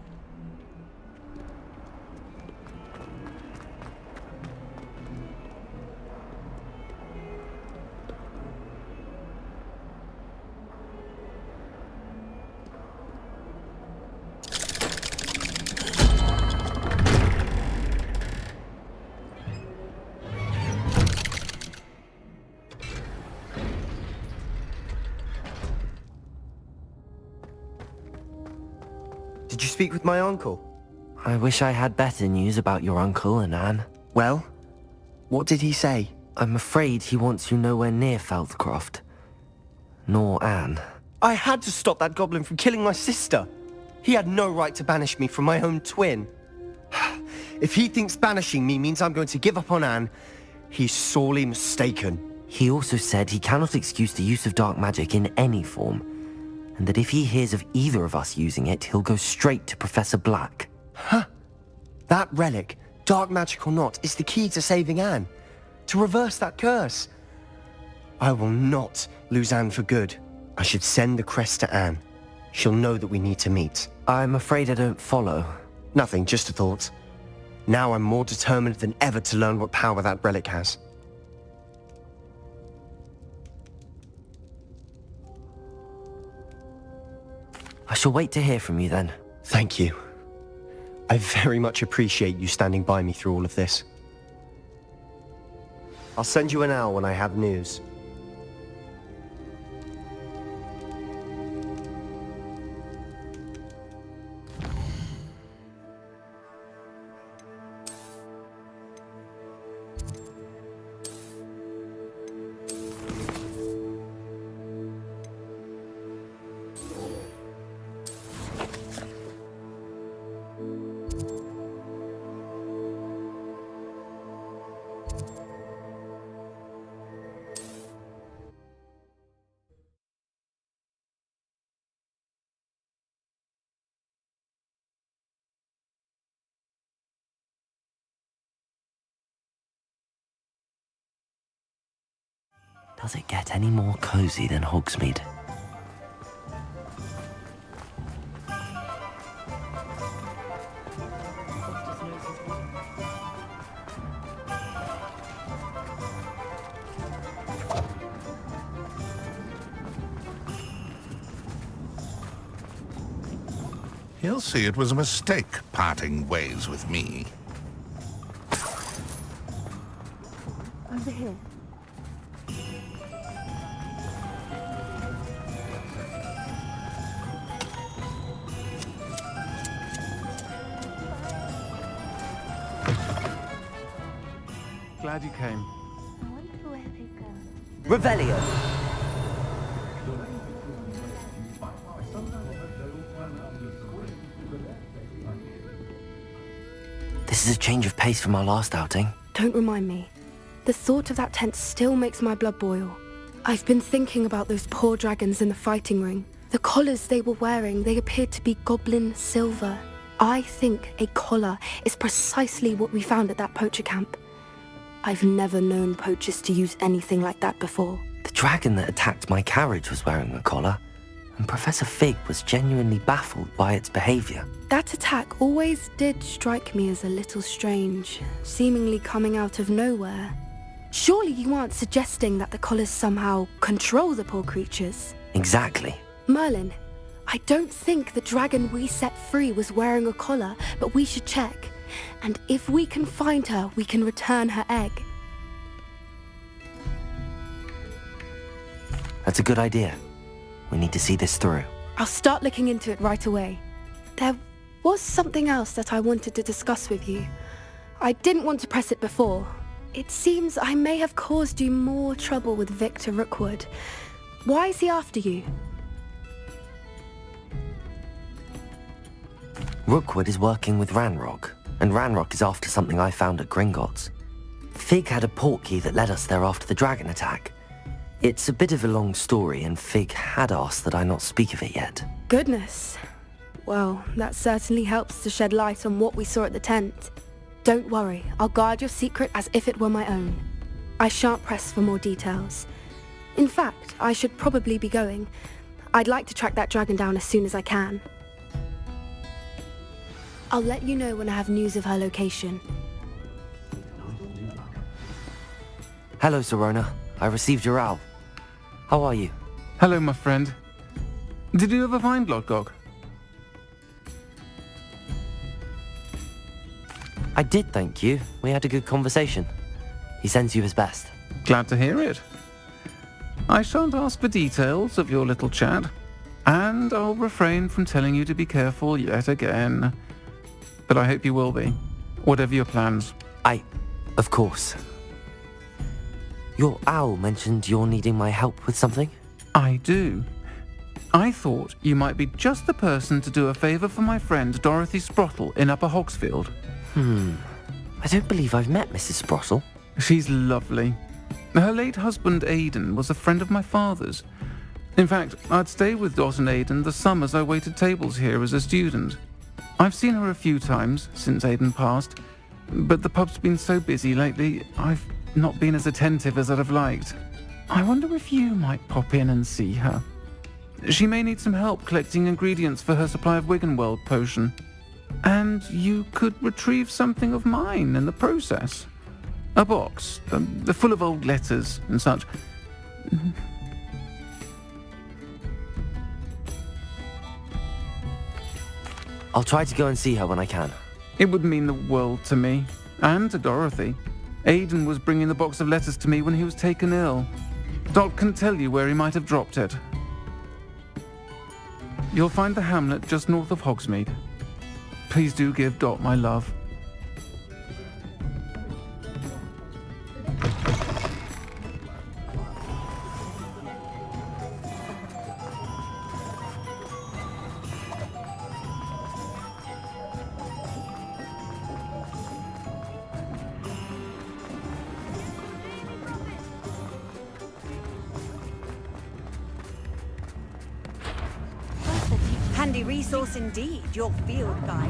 Did you speak with my uncle? I wish I had better news about your uncle and Anne. Well, what did he say? I'm afraid he wants you nowhere near Feldcroft. Nor Anne. I had to stop that goblin from killing my sister. He had no right to banish me from my own twin. If he thinks banishing me means I'm going to give up on Anne, he's sorely mistaken. He also said he cannot excuse the use of dark magic in any form, and that if he hears of either of us using it, he'll go straight to Professor Black. Huh. That relic, dark magic or not, is the key to saving Anne. To reverse that curse. I will not lose Anne for good. I should send the crest to Anne. She'll know that we need to meet. I'm afraid I don't follow. Nothing, just a thought. Now I'm more determined than ever to learn what power that relic has. I shall wait to hear from you then. Thank you. I very much appreciate you standing by me through all of this. I'll send you an owl when I have news. Does it get any more cozy than Hogsmeade? He'll see it was a mistake parting ways with me. Over here. glad you came. Revelio. This is a change of pace from our last outing. Don't remind me. The thought of that tent still makes my blood boil. I've been thinking about those poor dragons in the fighting ring. The collars they were wearing, they appeared to be goblin silver. I think a collar is precisely what we found at that poacher camp. I've never known poachers to use anything like that before. The dragon that attacked my carriage was wearing a collar, and Professor Fig was genuinely baffled by its behavior. That attack always did strike me as a little strange, seemingly coming out of nowhere. Surely you aren't suggesting that the collars somehow control the poor creatures? Exactly. Merlin, I don't think the dragon we set free was wearing a collar, but we should check. And if we can find her, we can return her egg. That's a good idea. We need to see this through. I'll start looking into it right away. There was something else that I wanted to discuss with you. I didn't want to press it before. It seems I may have caused you more trouble with Victor Rookwood. Why is he after you? Rookwood is working with Ranrock, and Ranrock is after something I found at Gringotts. Fig had a portkey that led us there after the dragon attack. It's a bit of a long story, and Fig had asked that I not speak of it yet. Goodness. Well, that certainly helps to shed light on what we saw at the tent. Don't worry, I'll guard your secret as if it were my own. I shan't press for more details. In fact, I should probably be going. I'd like to track that dragon down as soon as I can. I'll let you know when I have news of her location. Hello, Serona. I received your owl. How are you? Hello, my friend. Did you ever find Lodgok? I did, thank you. We had a good conversation. He sends you his best. Glad to hear it. I shan't ask for details of your little chat, and I'll refrain from telling you to be careful yet again. But I hope you will be, whatever your plans. Of course. Your owl mentioned you're needing my help with something? I do. I thought you might be just the person to do a favour for my friend Dorothy Sprottle in Upper Hogsfield. I don't believe I've met Mrs. Sprottle. She's lovely. Her late husband Aidan was a friend of my father's. In fact, I'd stay with Dot and Aidan the summers I waited tables here as a student. I've seen her a few times since Aidan passed, but the pub's been so busy lately, I've not been as attentive as I'd have liked. I wonder if you might pop in and see her. She may need some help collecting ingredients for her supply of Wiggenweld potion. And you could retrieve something of mine in the process. A box, full of old letters and such. I'll try to go and see her when I can. It would mean the world to me, and to Dorothy. Aidan was bringing the box of letters to me when he was taken ill. Dot can tell you where he might have dropped it. You'll find the hamlet just north of Hogsmeade. Please do give Dot my love. Handy resource indeed, your field guide.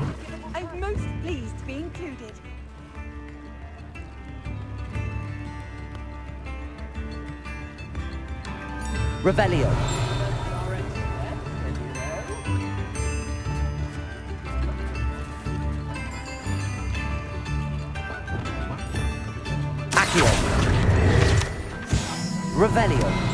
I'm most pleased to be included. Revelio. Accio. Revelio.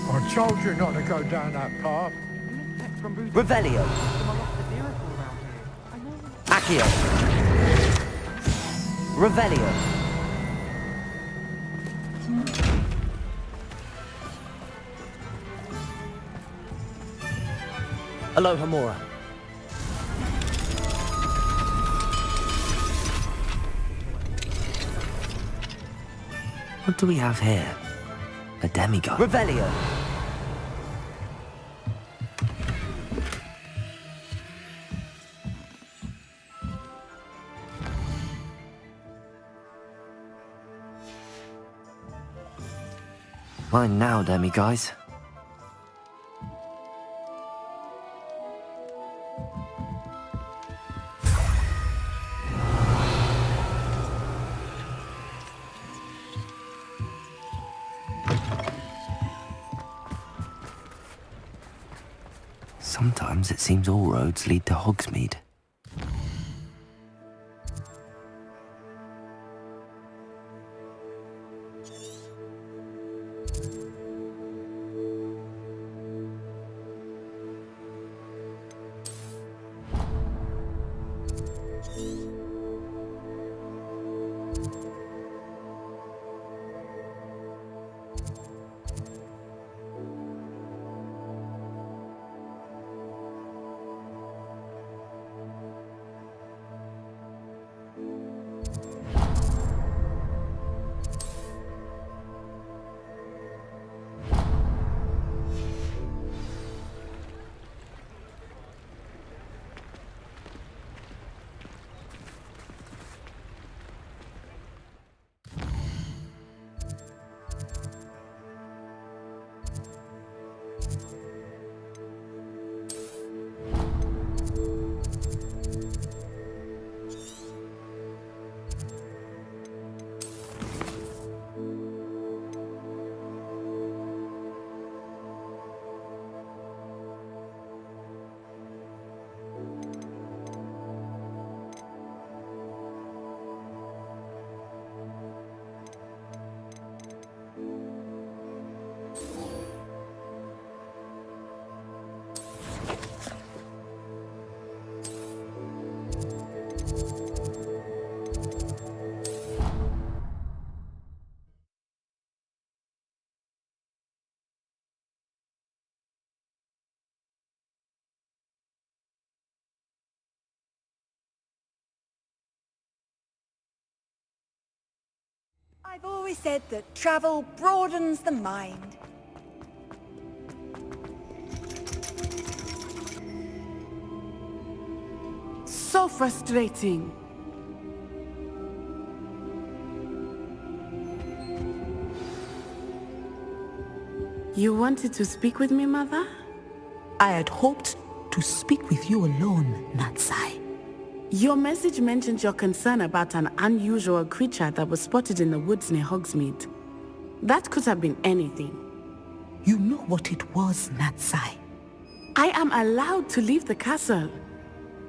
I told you not to go down that path. Revelio. Accio. Revelio. Aloha Mora. What do we have here? A demigod. Revelio! Mine now, demiguys. Sometimes it seems all roads lead to Hogsmeade. I've always said that travel broadens the mind. So frustrating. You wanted to speak with me, Mother? I had hoped to speak with you alone, Natsai. Your message mentioned your concern about an unusual creature that was spotted in the woods near Hogsmeade. That could have been anything. You know what it was, Natsai. I am allowed to leave the castle.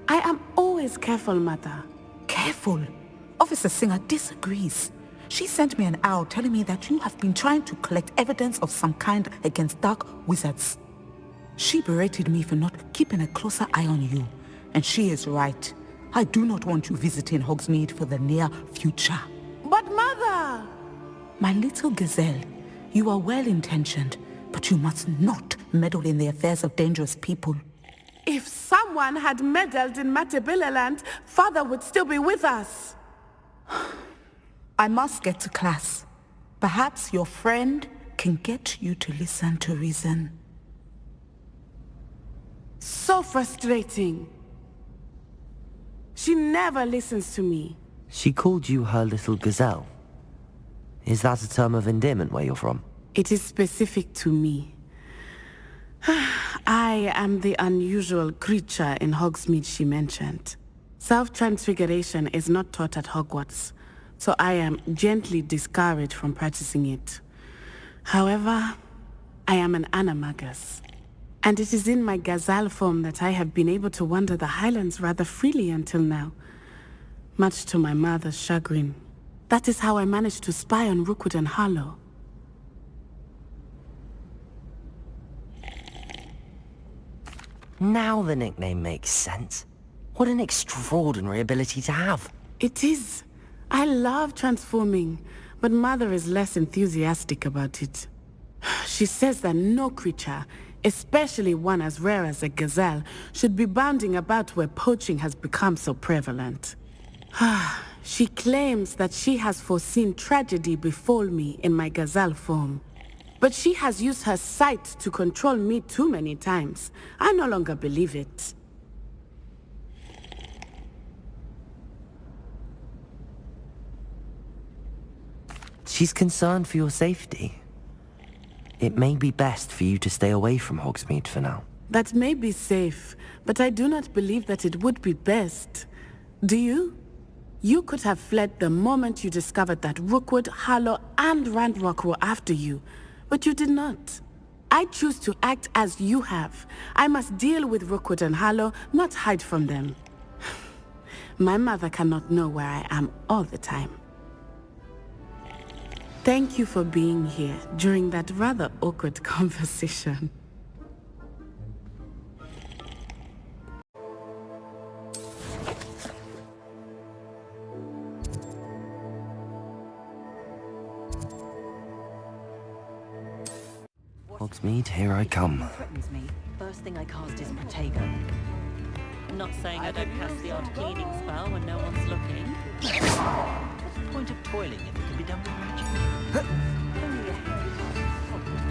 I am always careful, Mother. Careful? Officer Singer disagrees. She sent me an owl telling me that you have been trying to collect evidence of some kind against dark wizards. She berated me for not keeping a closer eye on you, and she is right. I do not want you visiting Hogsmeade for the near future. But Mother! My little gazelle, you are well-intentioned, but you must not meddle in the affairs of dangerous people. If someone had meddled in Matabeleland, Father would still be with us. I must get to class. Perhaps your friend can get you to listen to reason. So frustrating. She never listens to me. She called you her little gazelle. Is that a term of endearment where you're from? It is specific to me. I am the unusual creature in Hogsmeade she mentioned. Self-transfiguration is not taught at Hogwarts, so I am gently discouraged from practicing it. However, I am an animagus, and it is in my gazelle form that I have been able to wander the Highlands rather freely until now, much to my mother's chagrin. That is how I managed to spy on Rookwood and Harlow. Now the nickname makes sense. What an extraordinary ability to have. It is. I love transforming, but Mother is less enthusiastic about it. She says that no creature, especially one as rare as a gazelle, should be bounding about where poaching has become so prevalent. She claims that she has foreseen tragedy befall me in my gazelle form. But she has used her sight to control me too many times. I no longer believe it. She's concerned for your safety. It may be best for you to stay away from Hogsmeade for now. That may be safe, but I do not believe that it would be best. Do you? You could have fled the moment you discovered that Rookwood, Harlow, and Randrock were after you, but you did not. I choose to act as you have. I must deal with Rookwood and Harlow, not hide from them. My mother cannot know where I am all the time. Thank you for being here during that rather awkward conversation. Hogsmeade, here I come. Threatens me. First thing I cast is Protego. I'm not saying I don't cast the odd cleaning spell when no one's looking. What's the point of toiling if it can be done with magic? Only a hairy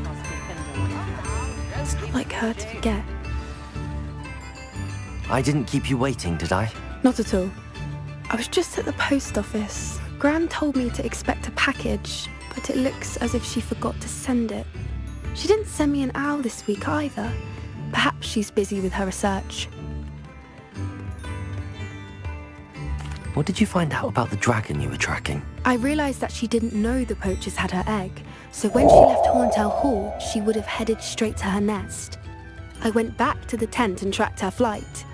cast defender. It's not like her to forget. I didn't keep you waiting, did I? Not at all. I was just at the post office. Gran told me to expect a package, but it looks as if she forgot to send it. She didn't send me an owl this week either. Perhaps she's busy with her research. What did you find out about the dragon you were tracking? I realised that she didn't know the poachers had her egg, so when she left Horntail Hall, she would have headed straight to her nest. I went back to the tent and tracked her flight.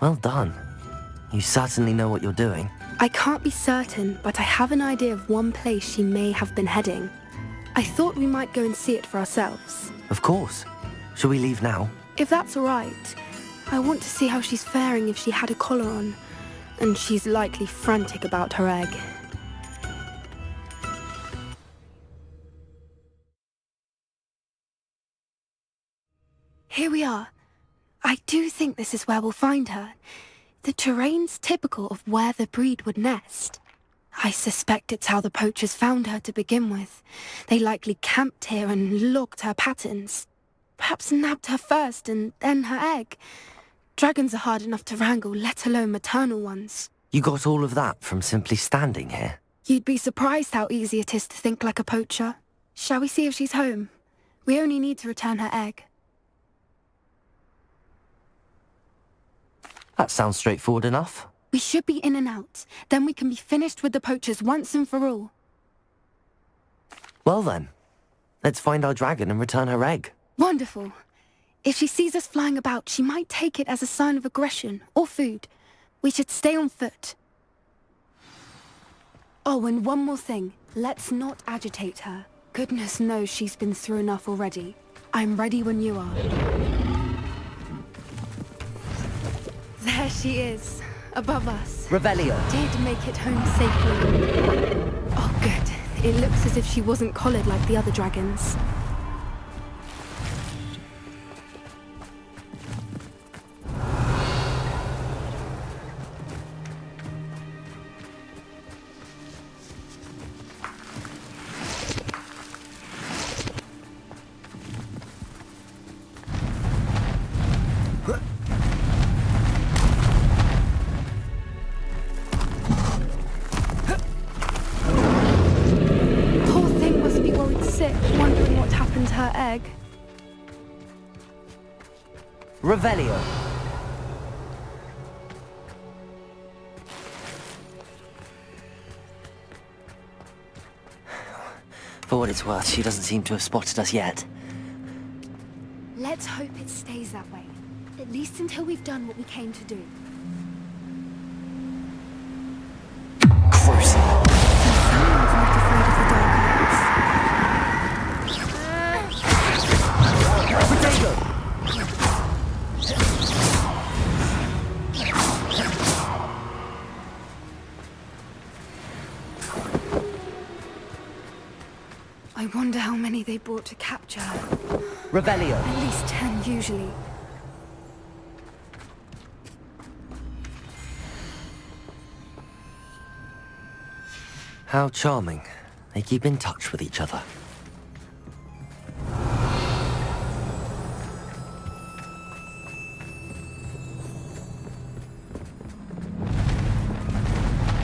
Well done. You certainly know what you're doing. I can't be certain, but I have an idea of one place she may have been heading. I thought we might go and see it for ourselves. Of course. Shall we leave now? If that's all right. I want to see how she's faring if she had a collar on. And she's likely frantic about her egg. Here we are. I do think this is where we'll find her. The terrain's typical of where the breed would nest. I suspect it's how the poachers found her to begin with. They likely camped here and logged her patterns. Perhaps nabbed her first and then her egg. Dragons are hard enough to wrangle, let alone maternal ones. You got all of that from simply standing here? You'd be surprised how easy it is to think like a poacher. Shall we see if she's home? We only need to return her egg. That sounds straightforward enough. We should be in and out. Then we can be finished with the poachers once and for all. Well then, let's find our dragon and return her egg. Wonderful. If she sees us flying about, she might take it as a sign of aggression or food. We should stay on foot. Oh, and one more thing. Let's not agitate her. Goodness knows she's been through enough already. I'm ready when you are. There she is, above us. Revelio. Did make it home safely. Oh, good. It looks as if she wasn't collared like the other dragons. Revelio. For what it's worth, she doesn't seem to have spotted us yet. Let's hope it stays that way. At least until we've done what we came to do. Gruesome. Someone's not afraid of the dark arts. Potato! wonder how many they brought to capture her. Revelio. At least 10 usually. How charming. They keep in touch with each other.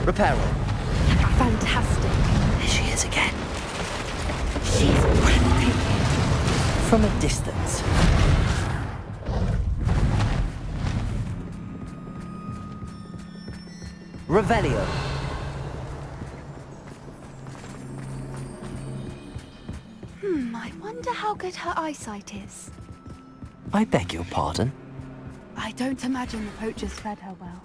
Reparo. Fantastic. There she is again. She's breathtaking. From a distance. Revelio. I wonder how good her eyesight is. I beg your pardon? I don't imagine the poachers fed her well.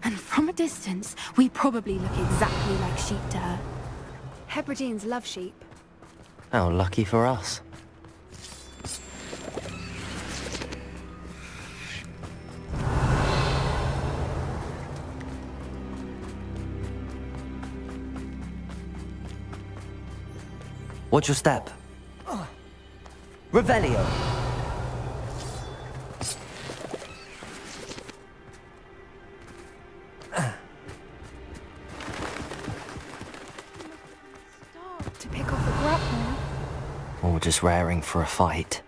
And from a distance, we probably look exactly like sheep to her. Hebrideans love sheep. How lucky for us. Watch your step. Revelio. To pick off a grapnel. Or just raring for a fight.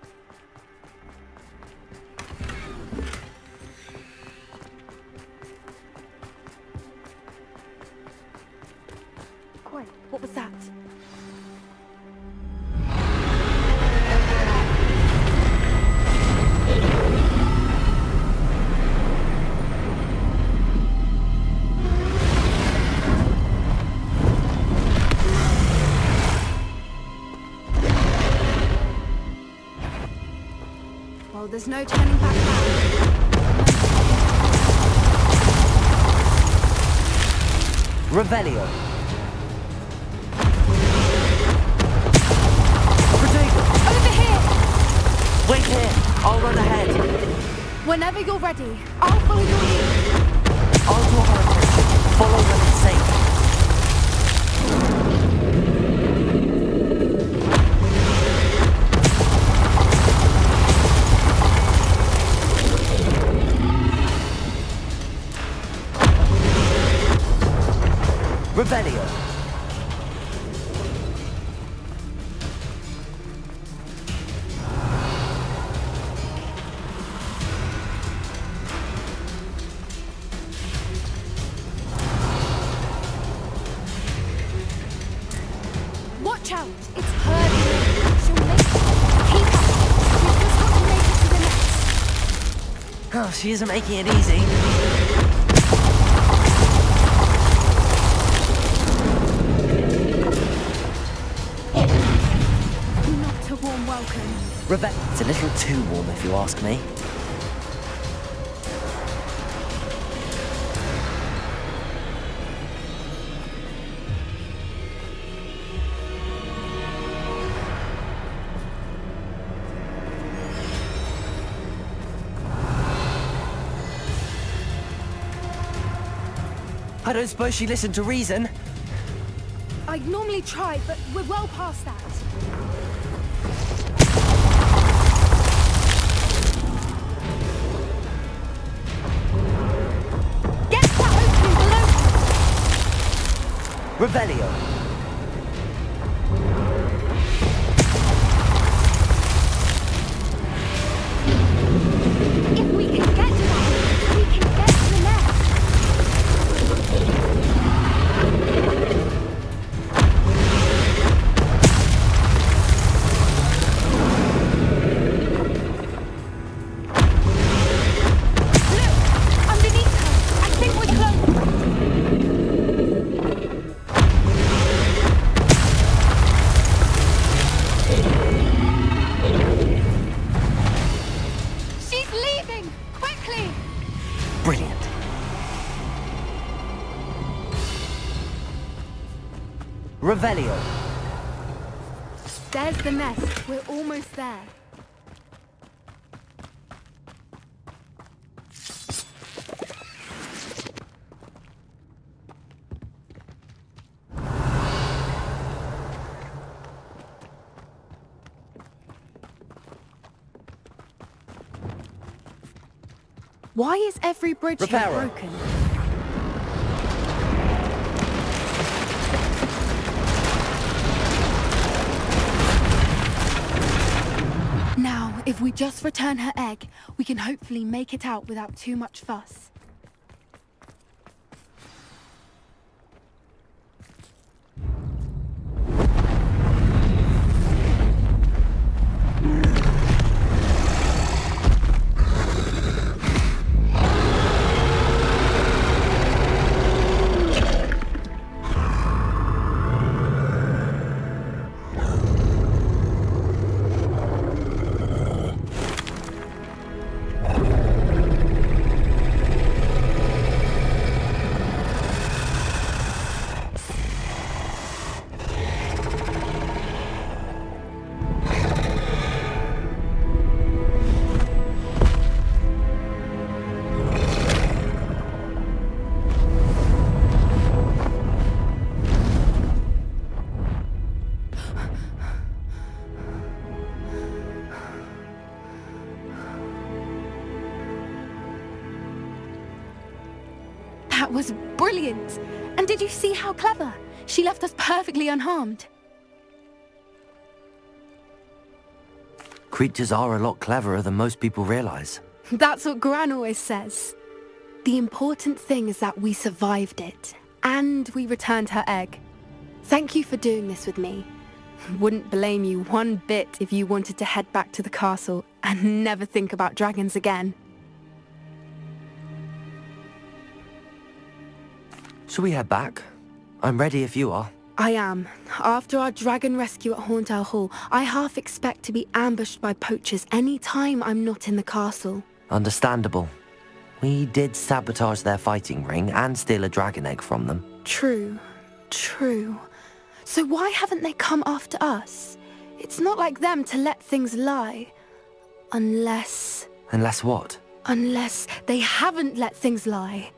Quiet, what was that? Well, there's no turning back now. Revelio. Over here! Wait here. I'll run ahead. Whenever you're ready, I'll follow your lead. I'll draw her attention. Follow when it's safe. Revelio. Watch out! It's her doing. She'll make it. Keep up. We've just got to make it to the next. Oh, she isn't making it easy. Not a warm welcome. It's a little too warm if you ask me. I don't suppose she listened to reason. I'd normally try, but we're well past that. Get to that opening below! Revelio. If we can get to that, we can get to the nest. Revelio. There's the nest. We're almost there. Why is every bridge here Reparo. broken? Now, if we just return her egg, we can hopefully make it out without too much fuss. That was brilliant! And did you see how clever? She left us perfectly unharmed. Creatures are a lot cleverer than most people realize. That's what Gran always says. The important thing is that we survived it, and we returned her egg. Thank you for doing this with me. Wouldn't blame you one bit if you wanted to head back to the castle and never think about dragons again. Shall we head back? I'm ready if you are. I am. After our dragon rescue at Hauntel Hall, I half expect to be ambushed by poachers any time I'm not in the castle. Understandable. We did sabotage their fighting ring and steal a dragon egg from them. True. So why haven't they come after us? It's not like them to let things lie. Unless... Unless what? Unless they haven't let things lie.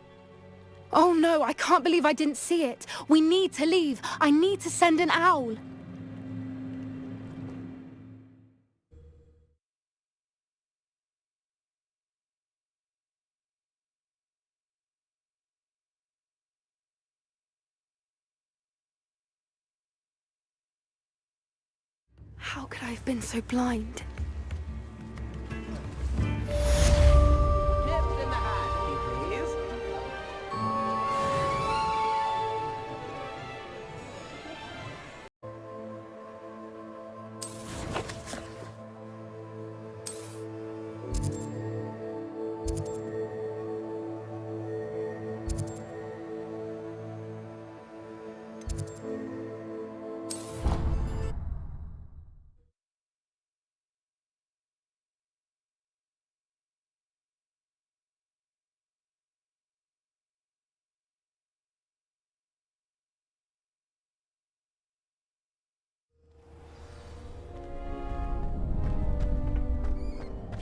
Oh no, I can't believe I didn't see it. We need to leave. I need to send an owl. How could I have been so blind?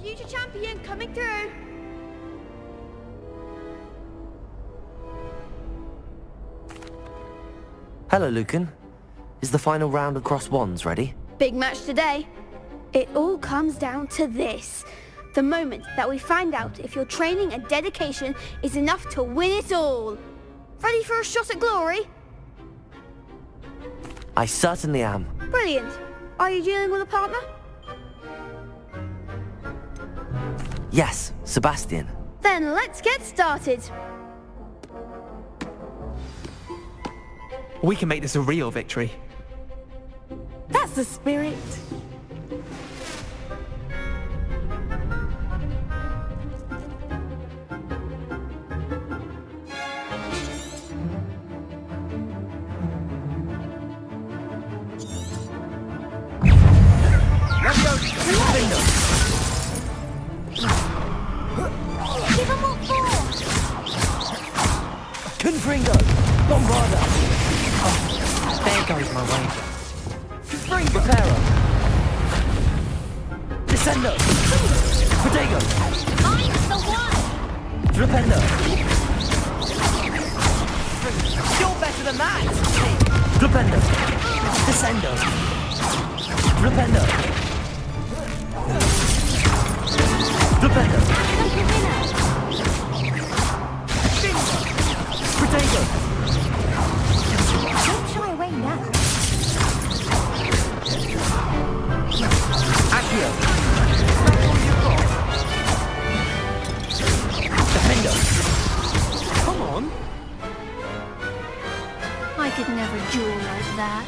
Future champion coming through. Hello, Lucan. Is the final round of Cross Wands ready? Big match today. It all comes down to this. The moment that we find out if your training and dedication is enough to win it all. Ready for a shot at glory? I certainly am. Brilliant. Are you dealing with a partner? Yes, Sebastian. Then let's get started. We can make this a real victory. That's the spirit. Give him what for! Confringo! Bombarda! There goes my way. Reparo! Descendo! Protego! I'm the one! Flipendo! You're better than that! Flipendo! Descendo! Flipendo! Flipendo! Defender! Come on! I could never duel like that.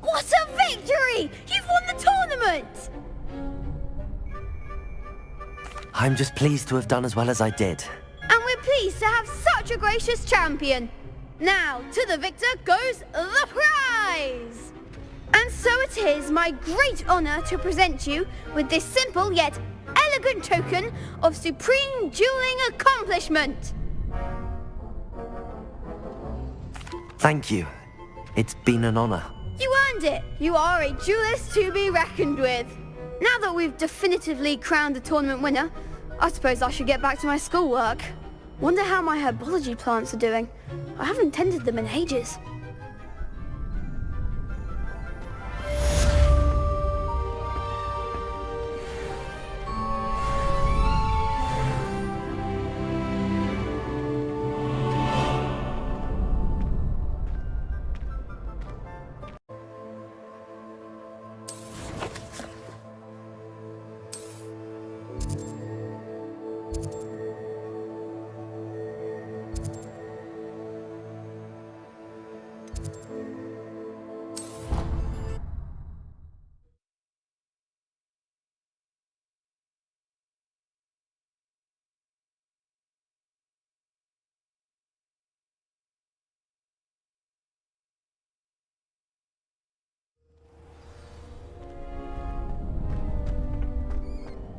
What a victory! You've won the tournament! I'm just pleased to have done as well as I did. And we're pleased to have such a gracious champion. Now, to the victor goes the prize! And so it is my great honour to present you with this simple yet elegant token of supreme dueling accomplishment. Thank you. It's been an honor. You earned it. You are a duelist to be reckoned with. Now that we've definitively crowned the tournament winner, I suppose I should get back to my schoolwork. Wonder how my herbology plants are doing. I haven't tended them in ages.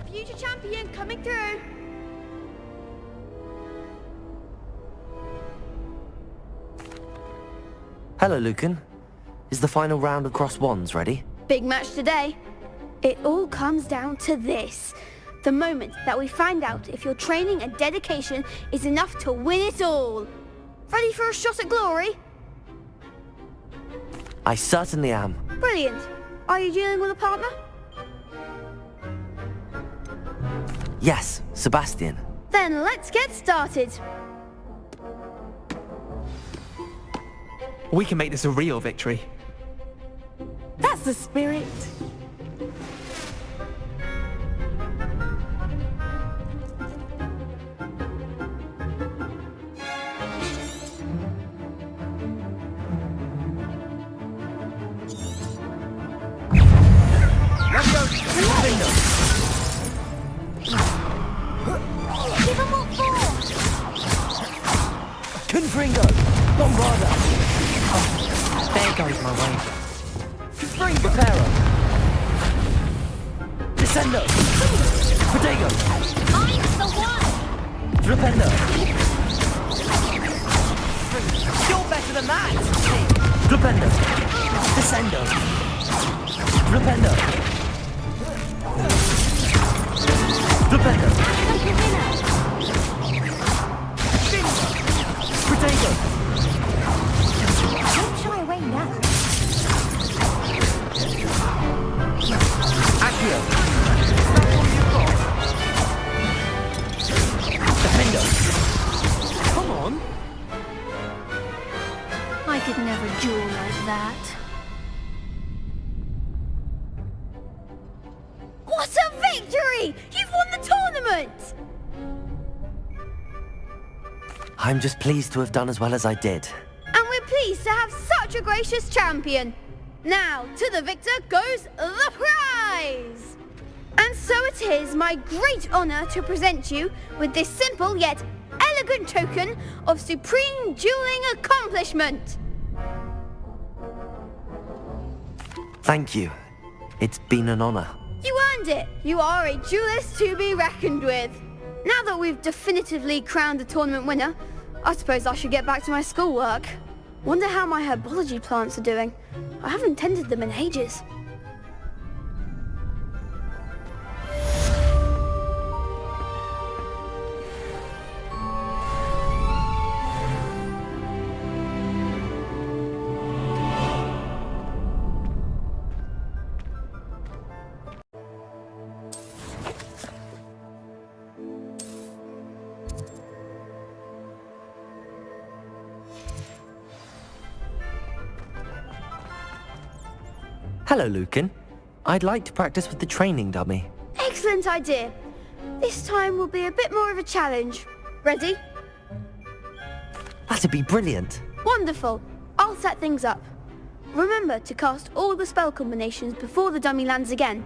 Future champion coming through. Hello, Lucan. Is the final round of Cross Wands ready? Big match today. It all comes down to this. The moment that we find out if your training and dedication is enough to win it all. Ready for a shot at glory? I certainly am. Brilliant. Are you dealing with a partner? Yes, Sebastian. Then let's get started. We can make this a real victory. That's the spirit. Let's go! Defender! Give him what for! Confringo! Bombarda! There goes my way. Spring Preparo! Descendo! Protego! I'm the one! Flipendo! You're better than that! Flipendo! Descendo! Flipendo! Flipendo! Protego! Don't shy away now. Accio! That's all you've got? Defendo! Come on! I could never duel like that. What a victory! You've won the tournament! I'm just pleased to have done as well as I did. And we're pleased to have such a gracious champion. Now, to the victor goes the prize! And so it is my great honour to present you with this simple yet elegant token of supreme dueling accomplishment. Thank you. It's been an honor. You earned it. You are a duelist to be reckoned with. Now that we've definitively crowned the tournament winner, I suppose I should get back to my schoolwork. Wonder how my herbology plants are doing. I haven't tended them in ages. Hello, Lucan. I'd like to practice with the training dummy. Excellent idea. This time will be a bit more of a challenge. Ready? That'd be brilliant. Wonderful. I'll set things up. Remember to cast all the spell combinations before the dummy lands again.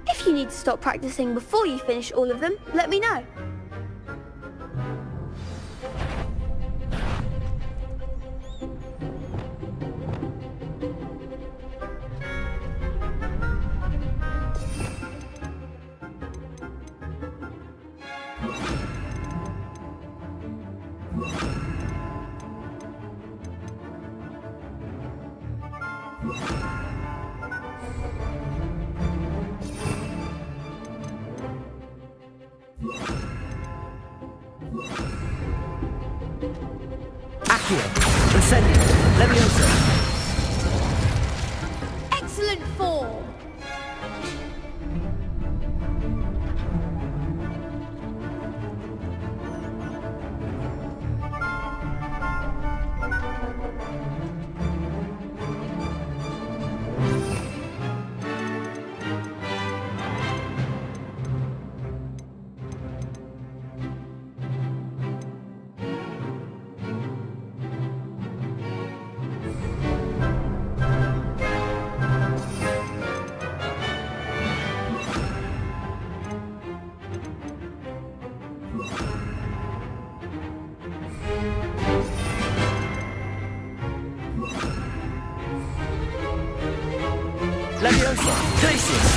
If you need to stop practicing before you finish all of them, let me know. Incendio! Leviosa! Excellent form! Leviosa! Glacius!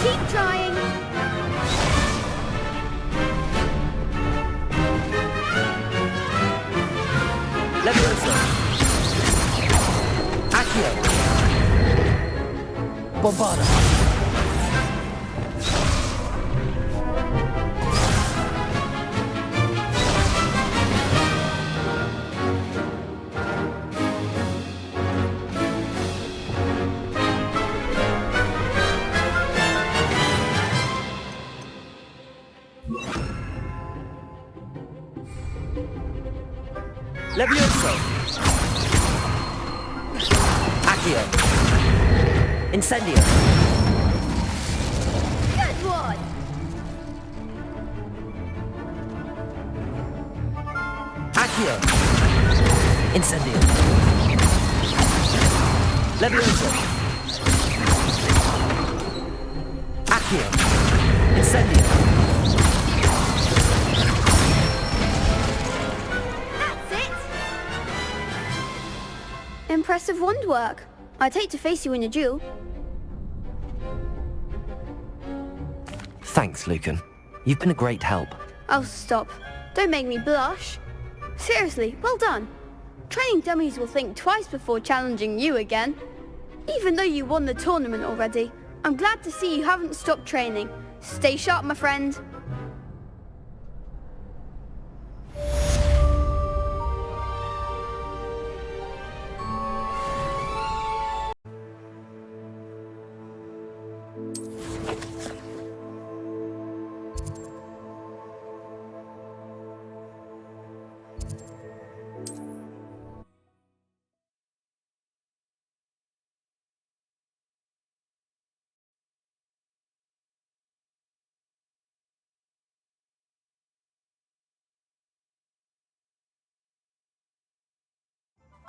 Keep trying! Leviosa! Accio! Bombarda! Levioso! Accio! Incendio! Good one! Accio! Incendio! Levioso! Accio! Incendio! Impressive wand work. I'd hate to face you in a duel. Thanks, Lucan. You've been a great help. Oh, stop. Don't make me blush. Seriously, well done. Training dummies will think twice before challenging you again. Even though you won the tournament already, I'm glad to see you haven't stopped training. Stay sharp, my friend.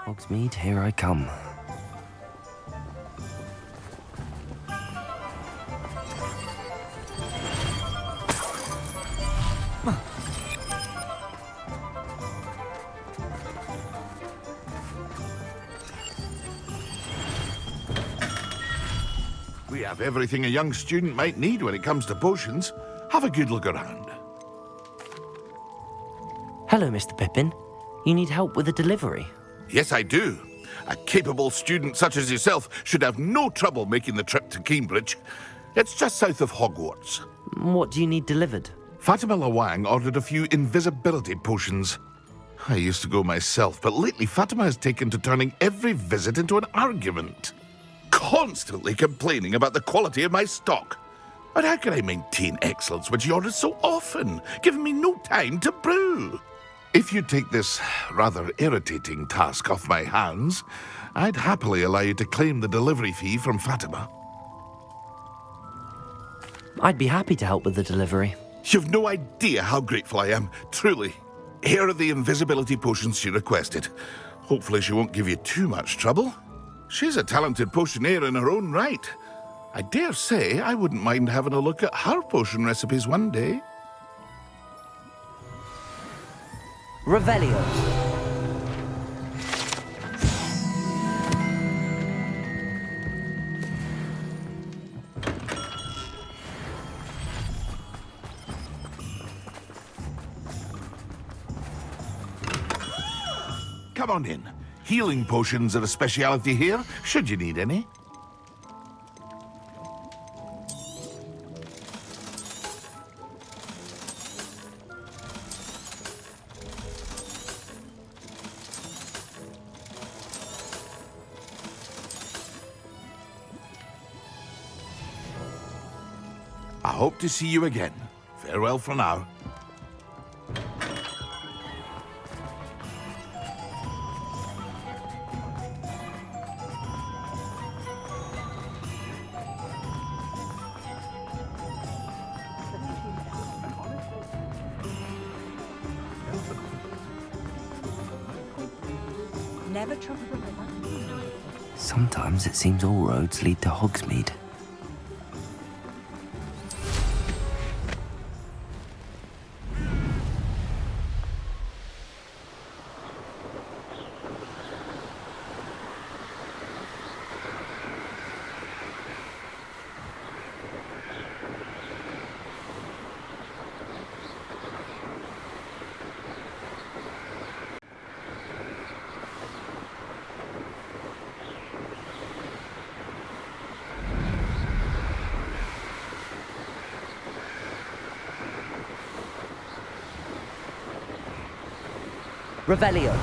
Hogsmeade, here I come. We have everything a young student might need when it comes to potions. Have a good look around. Hello, Mr. Pippin. You need help with a delivery? Yes, I do. A capable student such as yourself should have no trouble making the trip to Cambridge. It's just south of Hogwarts. What do you need delivered? Fatima Lawang ordered a few invisibility potions. I used to go myself, but lately Fatima has taken to turning every visit into an argument. Constantly complaining about the quality of my stock. But how can I maintain excellence when she orders so often, giving me no time to brew? If you take this rather irritating task off my hands, I'd happily allow you to claim the delivery fee from Fatima. I'd be happy to help with the delivery. You've no idea how grateful I am, truly. Here are the invisibility potions she requested. Hopefully she won't give you too much trouble. She's a talented potioneer in her own right. I dare say I wouldn't mind having a look at her potion recipes one day. Revelio. Come on in. Healing potions are a speciality here, should you need any. I hope to see you again. Farewell for now. Never trust the river. Sometimes it seems all roads lead to Hogsmeade. Revelio.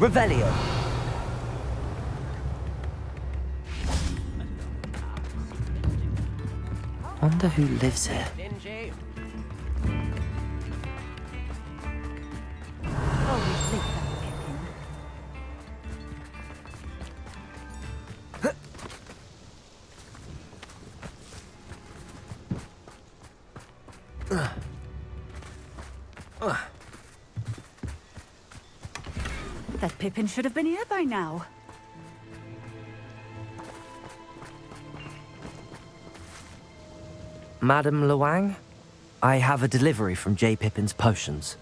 Revelio. Wonder who lives here. That Pippin should have been here by now. Madam Luang, I have a delivery from J. Pippin's potions.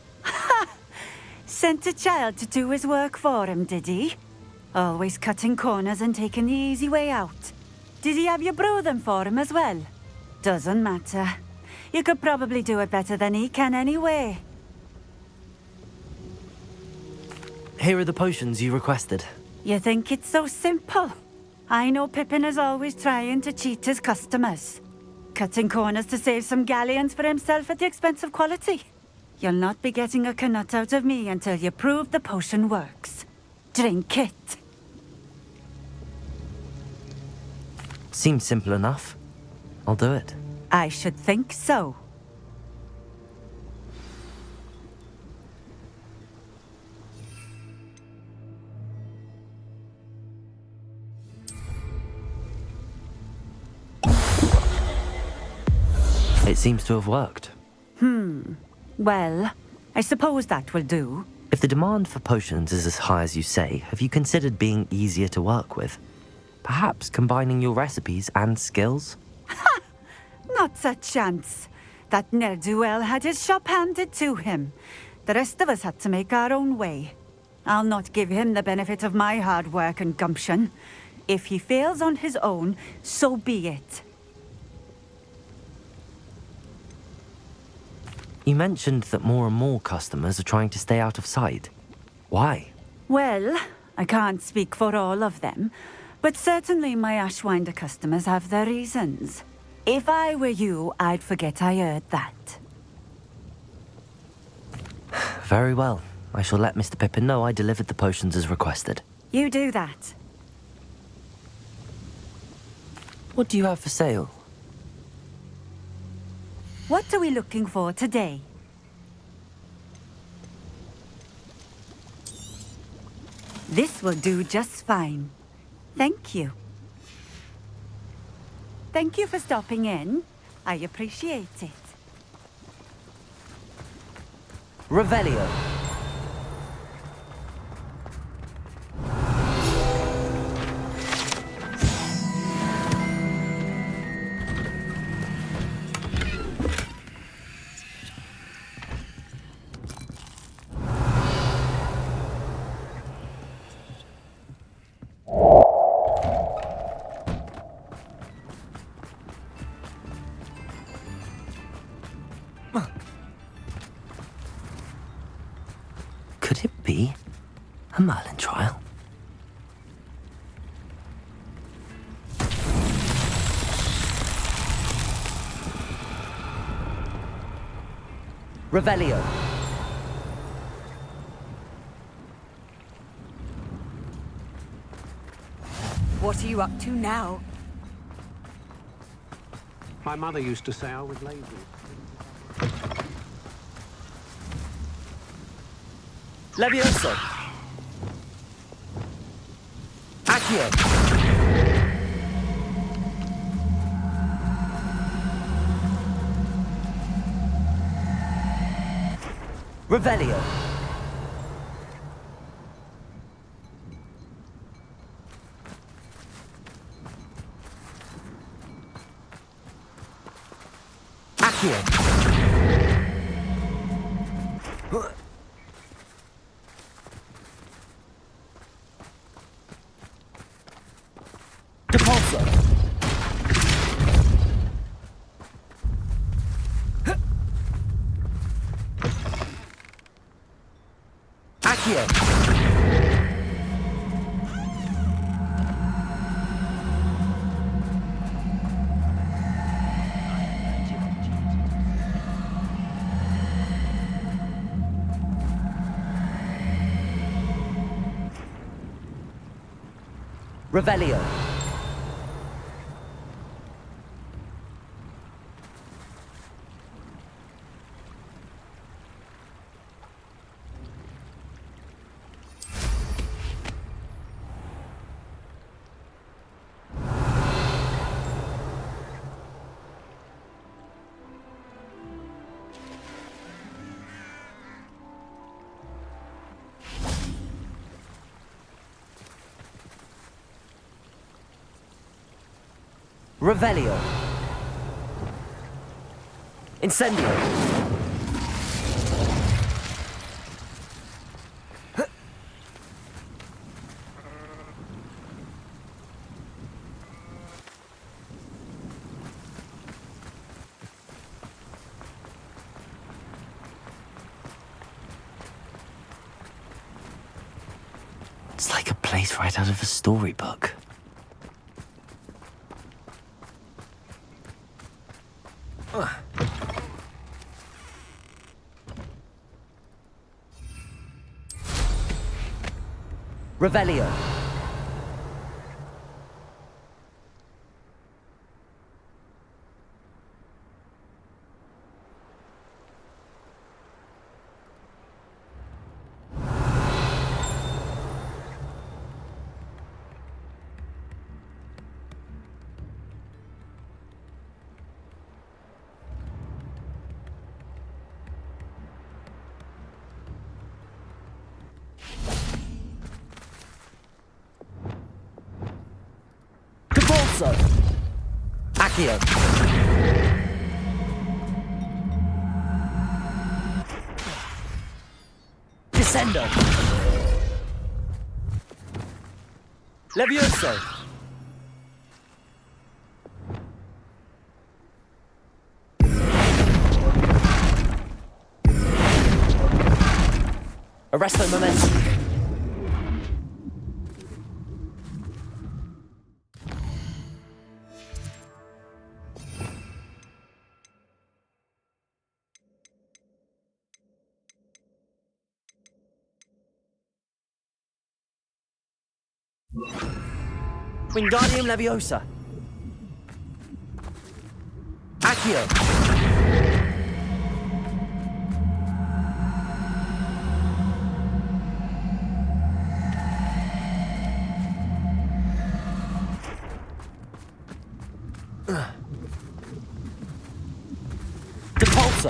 Sent a child to do his work for him, did he? Always cutting corners and taking the easy way out. Did he have you brew them for him as well? Doesn't matter. You could probably do it better than he can anyway. Here are the potions you requested. You think it's so simple? I know Pippin is always trying to cheat his customers. Cutting corners to save some galleons for himself at the expense of quality. You'll not be getting a canut out of me until you prove the potion works. Drink it. Seems simple enough. I'll do it. I should think so. It seems to have worked. Well, I suppose that will do. If the demand for potions is as high as you say, have you considered being easier to work with? Perhaps combining your recipes and skills? Not a chance. That ne'er-do-well had his shop handed to him. The rest of us had to make our own way. I'll not give him the benefit of my hard work and gumption. If he fails on his own, so be it. You mentioned that more and more customers are trying to stay out of sight. Why? Well, I can't speak for all of them, but certainly my Ashwinder customers have their reasons. If I were you, I'd forget I heard that. Very well. I shall let Mr. Pippin know I delivered the potions as requested. You do that. What do you have for sale? What are we looking for today? This will do just fine. Thank you. Thank you for stopping in. I appreciate it. Revelio. Could it be a Merlin trial? Revelio. What are you up to now? My mother used to say I was lazy. Levioso. Accio. Revelio. Accio. Depulso. Accio. Revelio. Revelio. Incendio. It's like a place right out of a storybook. Revelio. Depulso! Accio! Descendo! Levioso! Arresto momentum! Wingardium Leviosa! Accio! Depulso!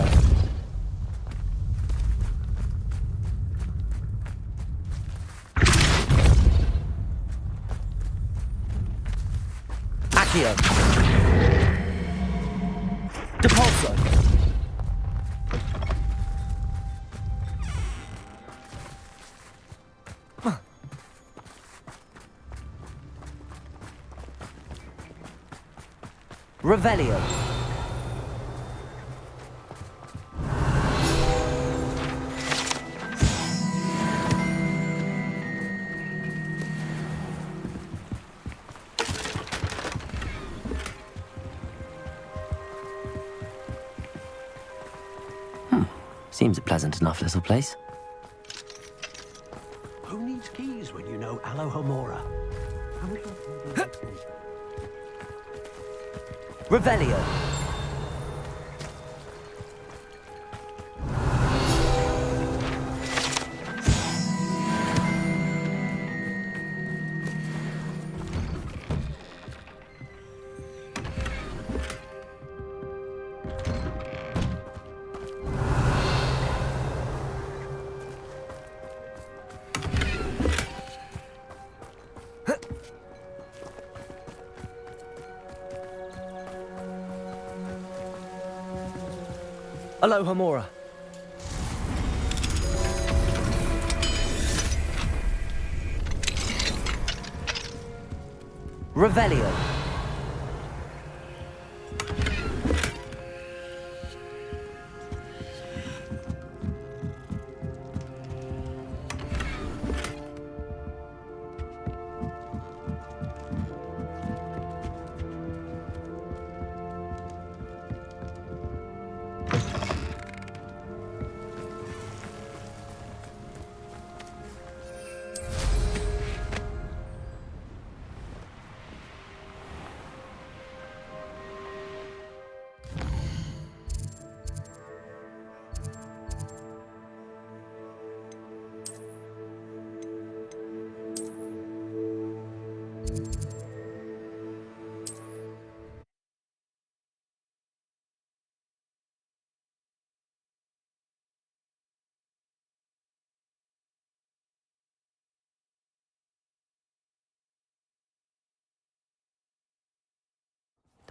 Accio! Depulso! Revelio! Seems a pleasant enough little place. Who needs keys when you know Alohomora? Revelio! Alohomora! Revelio!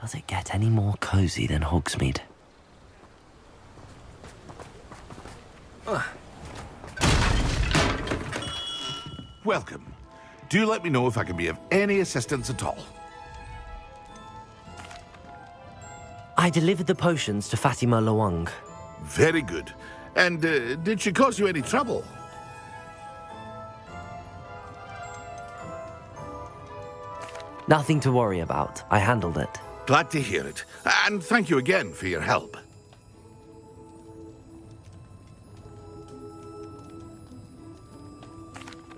Does it get any more cozy than Hogsmeade? Welcome. Do let me know if I can be of any assistance at all. I delivered the potions to Fatima Loang. Very good. And did she cause you any trouble? Nothing to worry about. I handled it. Glad to hear it. And thank you again for your help.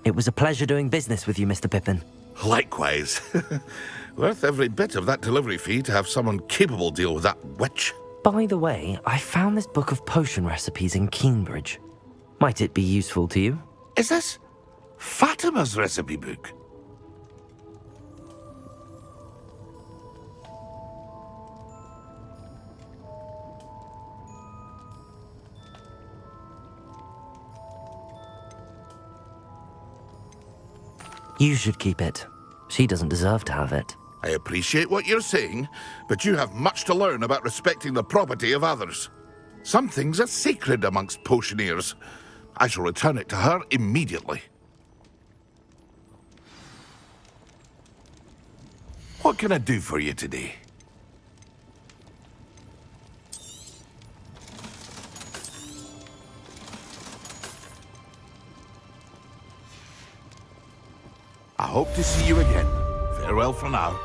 It was a pleasure doing business with you, Mr. Pippin. Likewise. Worth every bit of that delivery fee to have someone capable deal with that witch. By the way, I found this book of potion recipes in Cambridge. Might it be useful to you? Is this Fatima's recipe book? You should keep it. She doesn't deserve to have it. I appreciate what you're saying, but you have much to learn about respecting the property of others. Some things are sacred amongst potioneers. I shall return it to her immediately. What can I do for you today? I hope to see you again. Farewell for now.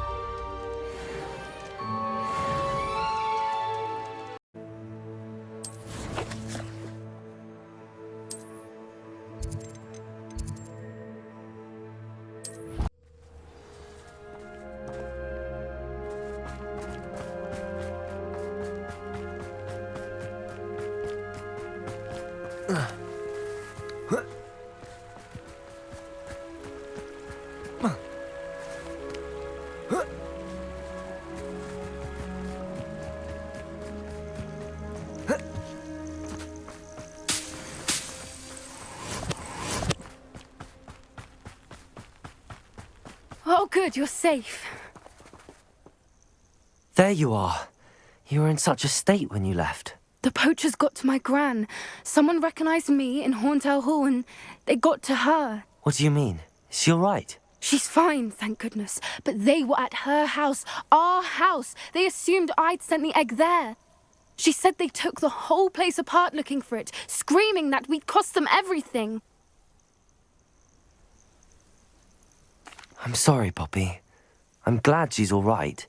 Oh, good, you're safe. There you are. You were in such a state when you left. The poachers got to my gran. Someone recognized me in Horntail Hall and they got to her. What do you mean? Is she all right? She's fine, thank goodness. But they were at her house, our house. They assumed I'd sent the egg there. She said they took the whole place apart looking for it, screaming that we'd cost them everything. I'm sorry, Poppy. I'm glad she's all right.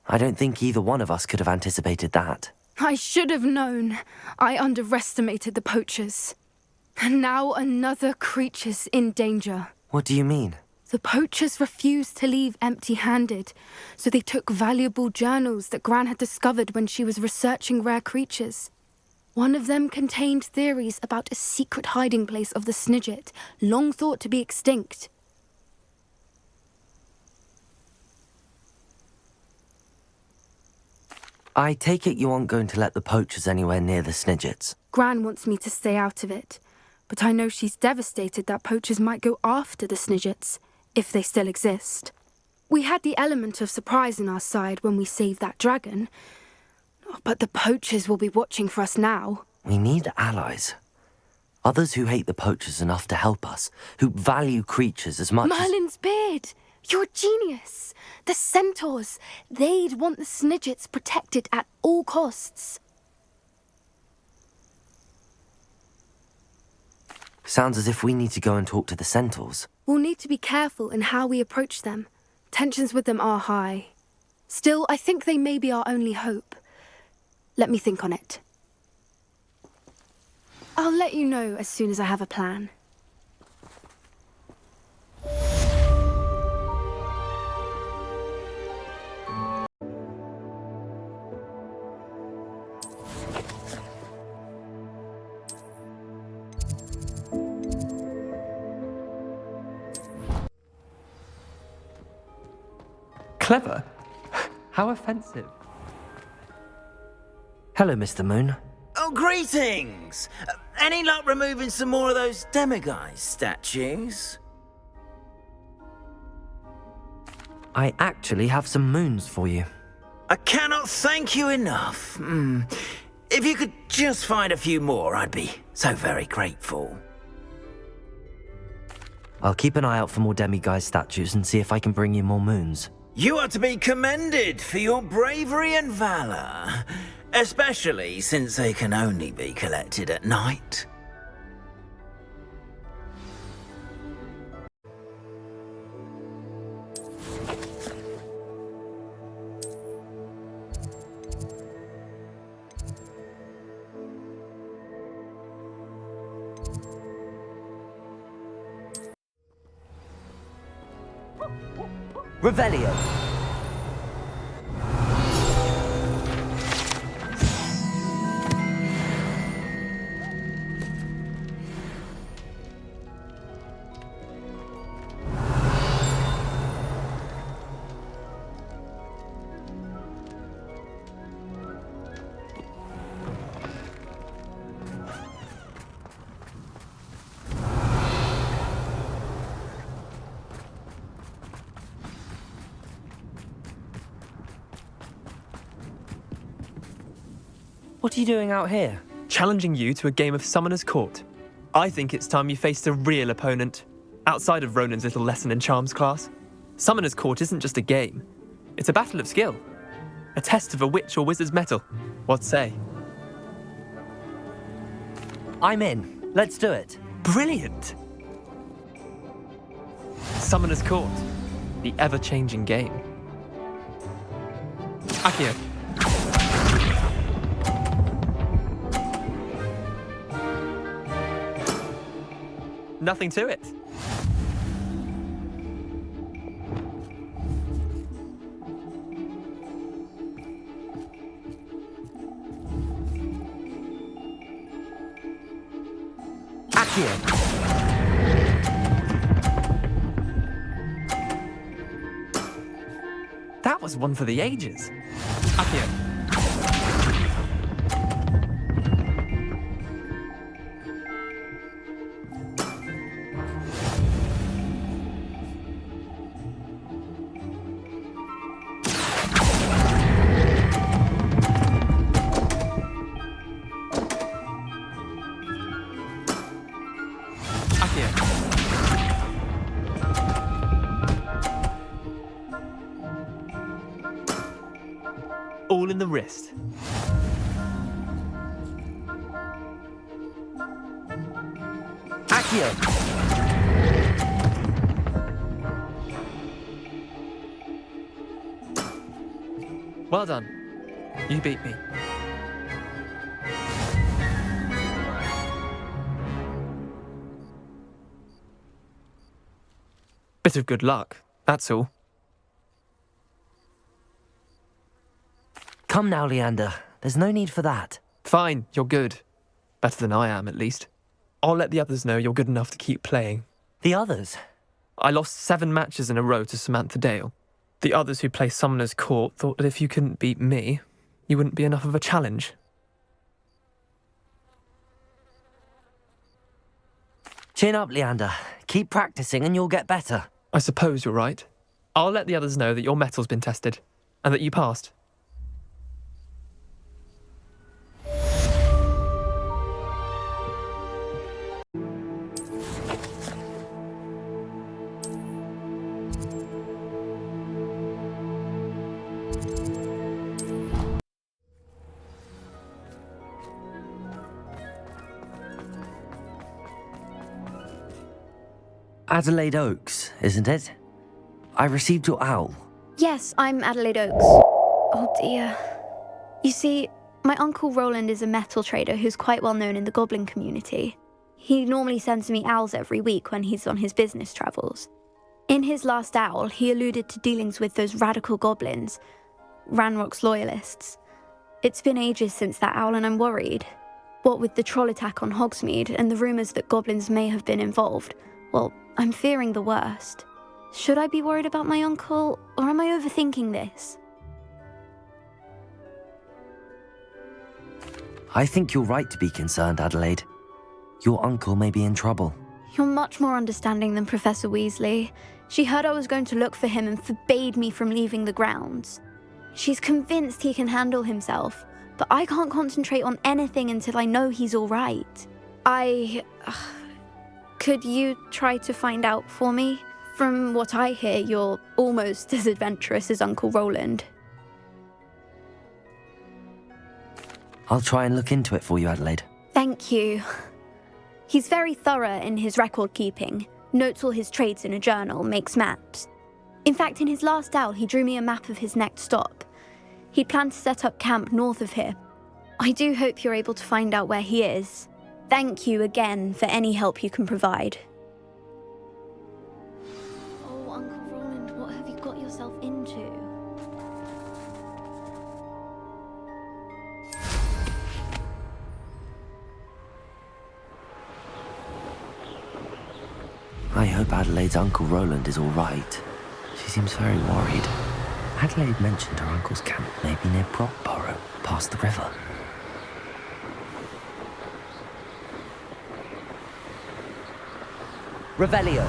I don't think either one of us could have anticipated that. I should have known. I underestimated the poachers. And now another creature's in danger. What do you mean? The poachers refused to leave empty-handed, so they took valuable journals that Gran had discovered when she was researching rare creatures. One of them contained theories about a secret hiding place of the Snidget, long thought to be extinct. I take it you aren't going to let the poachers anywhere near the Snidgets. Gran wants me to stay out of it, but I know she's devastated that poachers might go after the Snidgets, if they still exist. We had the element of surprise on our side when we saved that dragon, but the poachers will be watching for us now. We need allies. Others who hate the poachers enough to help us, who value creatures as much Merlin's beard! You're a genius! The Centaurs! They'd want the Snidgets protected at all costs. Sounds as if we need to go and talk to the Centaurs. We'll need to be careful in how we approach them. Tensions with them are high. Still, I think they may be our only hope. Let me think on it. I'll let you know as soon as I have a plan. Clever? How offensive. Hello, Mr. Moon. Oh, greetings! Any luck removing some more of those demiguise statues? I actually have some moons for you. I cannot thank you enough. If you could just find a few more, I'd be so very grateful. I'll keep an eye out for more demiguise statues and see if I can bring you more moons. You are to be commended for your bravery and valor, especially since they can only be collected at night. Revelio. What are you doing out here? Challenging you to a game of Summoner's Court. I think it's time you faced a real opponent, outside of Ronan's little lesson in charms class. Summoner's Court isn't just a game. It's a battle of skill. A test of a witch or wizard's mettle. What say? I'm in. Let's do it. Brilliant! Summoner's Court. The ever-changing game. Accio. Nothing to it. Accio. That was one for the ages. Accio. All in the wrist. Accio. Well done. You beat me. Bit of good luck, that's all. Come now, Leander. There's no need for that. Fine, you're good. Better than I am, at least. I'll let the others know you're good enough to keep playing. The others? I lost 7 matches in a row to Samantha Dale. The others who play Summoner's Court thought that if you couldn't beat me, you wouldn't be enough of a challenge. Chin up, Leander. Keep practicing and you'll get better. I suppose you're right. I'll let the others know that your metal's been tested, and that you passed. Adelaide Oaks, isn't it? I received your owl. Yes, I'm Adelaide Oaks. Oh dear. You see, my Uncle Roland is a metal trader who's quite well known in the goblin community. He normally sends me owls every week when he's on his business travels. In his last owl, he alluded to dealings with those radical goblins, Ranrock's loyalists. It's been ages since that owl and I'm worried. What with the troll attack on Hogsmeade and the rumours that goblins may have been involved, well, I'm fearing the worst. Should I be worried about my uncle, or am I overthinking this? I think you're right to be concerned, Adelaide. Your uncle may be in trouble. You're much more understanding than Professor Weasley. She heard I was going to look for him and forbade me from leaving the grounds. She's convinced he can handle himself, but I can't concentrate on anything until I know he's all right. Could you try to find out for me? From what I hear, you're almost as adventurous as Uncle Roland. I'll try and look into it for you, Adelaide. Thank you. He's very thorough in his record keeping, notes all his trades in a journal, makes maps. In fact, in his last owl, he drew me a map of his next stop. He planned to set up camp north of here. I do hope you're able to find out where he is. Thank you again for any help you can provide. Oh, Uncle Roland, what have you got yourself into? I hope Adelaide's Uncle Roland is all right. She seems very worried. Adelaide mentioned her uncle's camp may be near Brockborough, past the river. Revelio.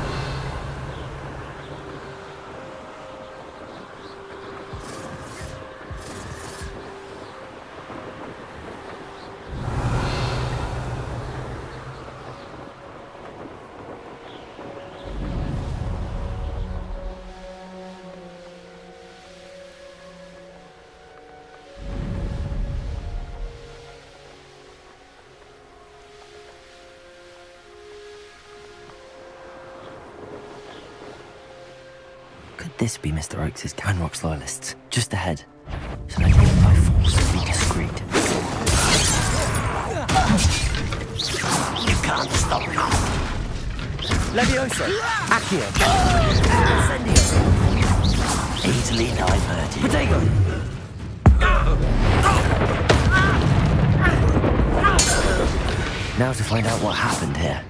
Could this be Mr. Oakes' Canrock's loyalists? Just ahead. Shall I take them by force or be discreet? You can't stop me. Levioso! Accio! Incendio! Easily diverted. Protego! Now to find out what happened here.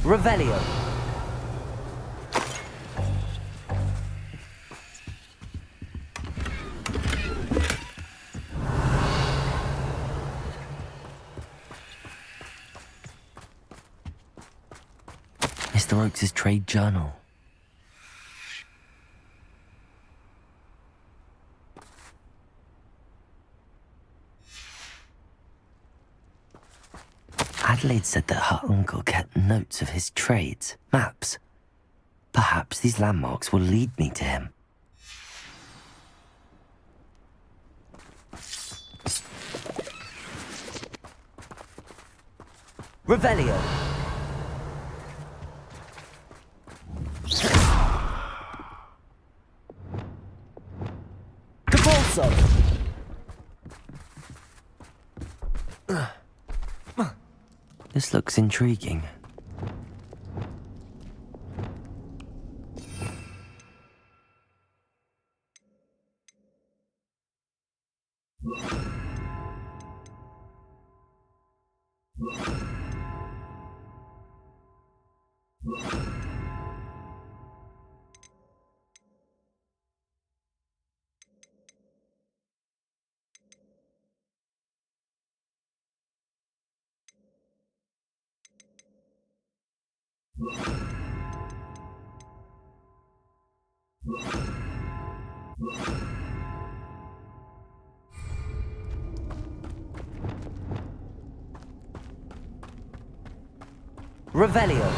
Revelio! Mr. Oakes' trade journal. Adelaide said that her uncle kept notes of his trades, maps. Perhaps these landmarks will lead me to him. Revelio! Capolso! This looks intriguing. Revelio.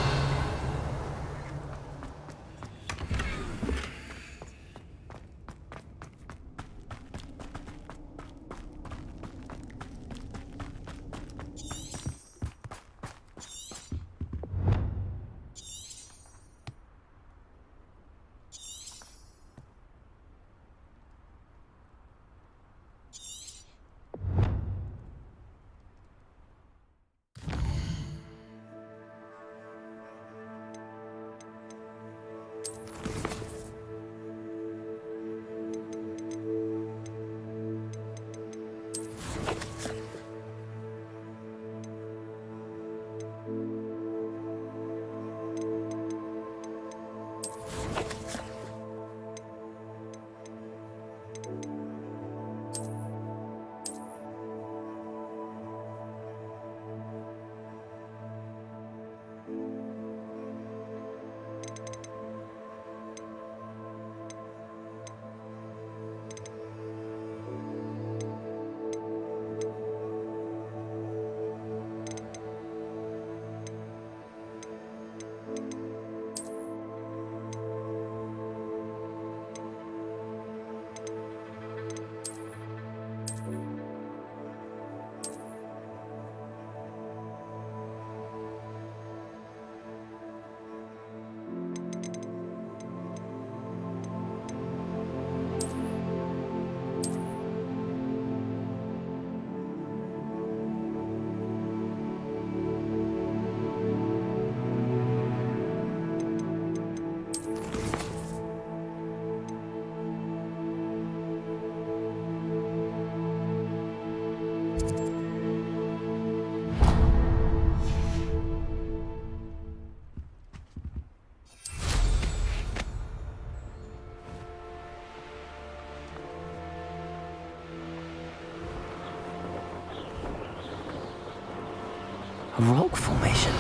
A rock formation.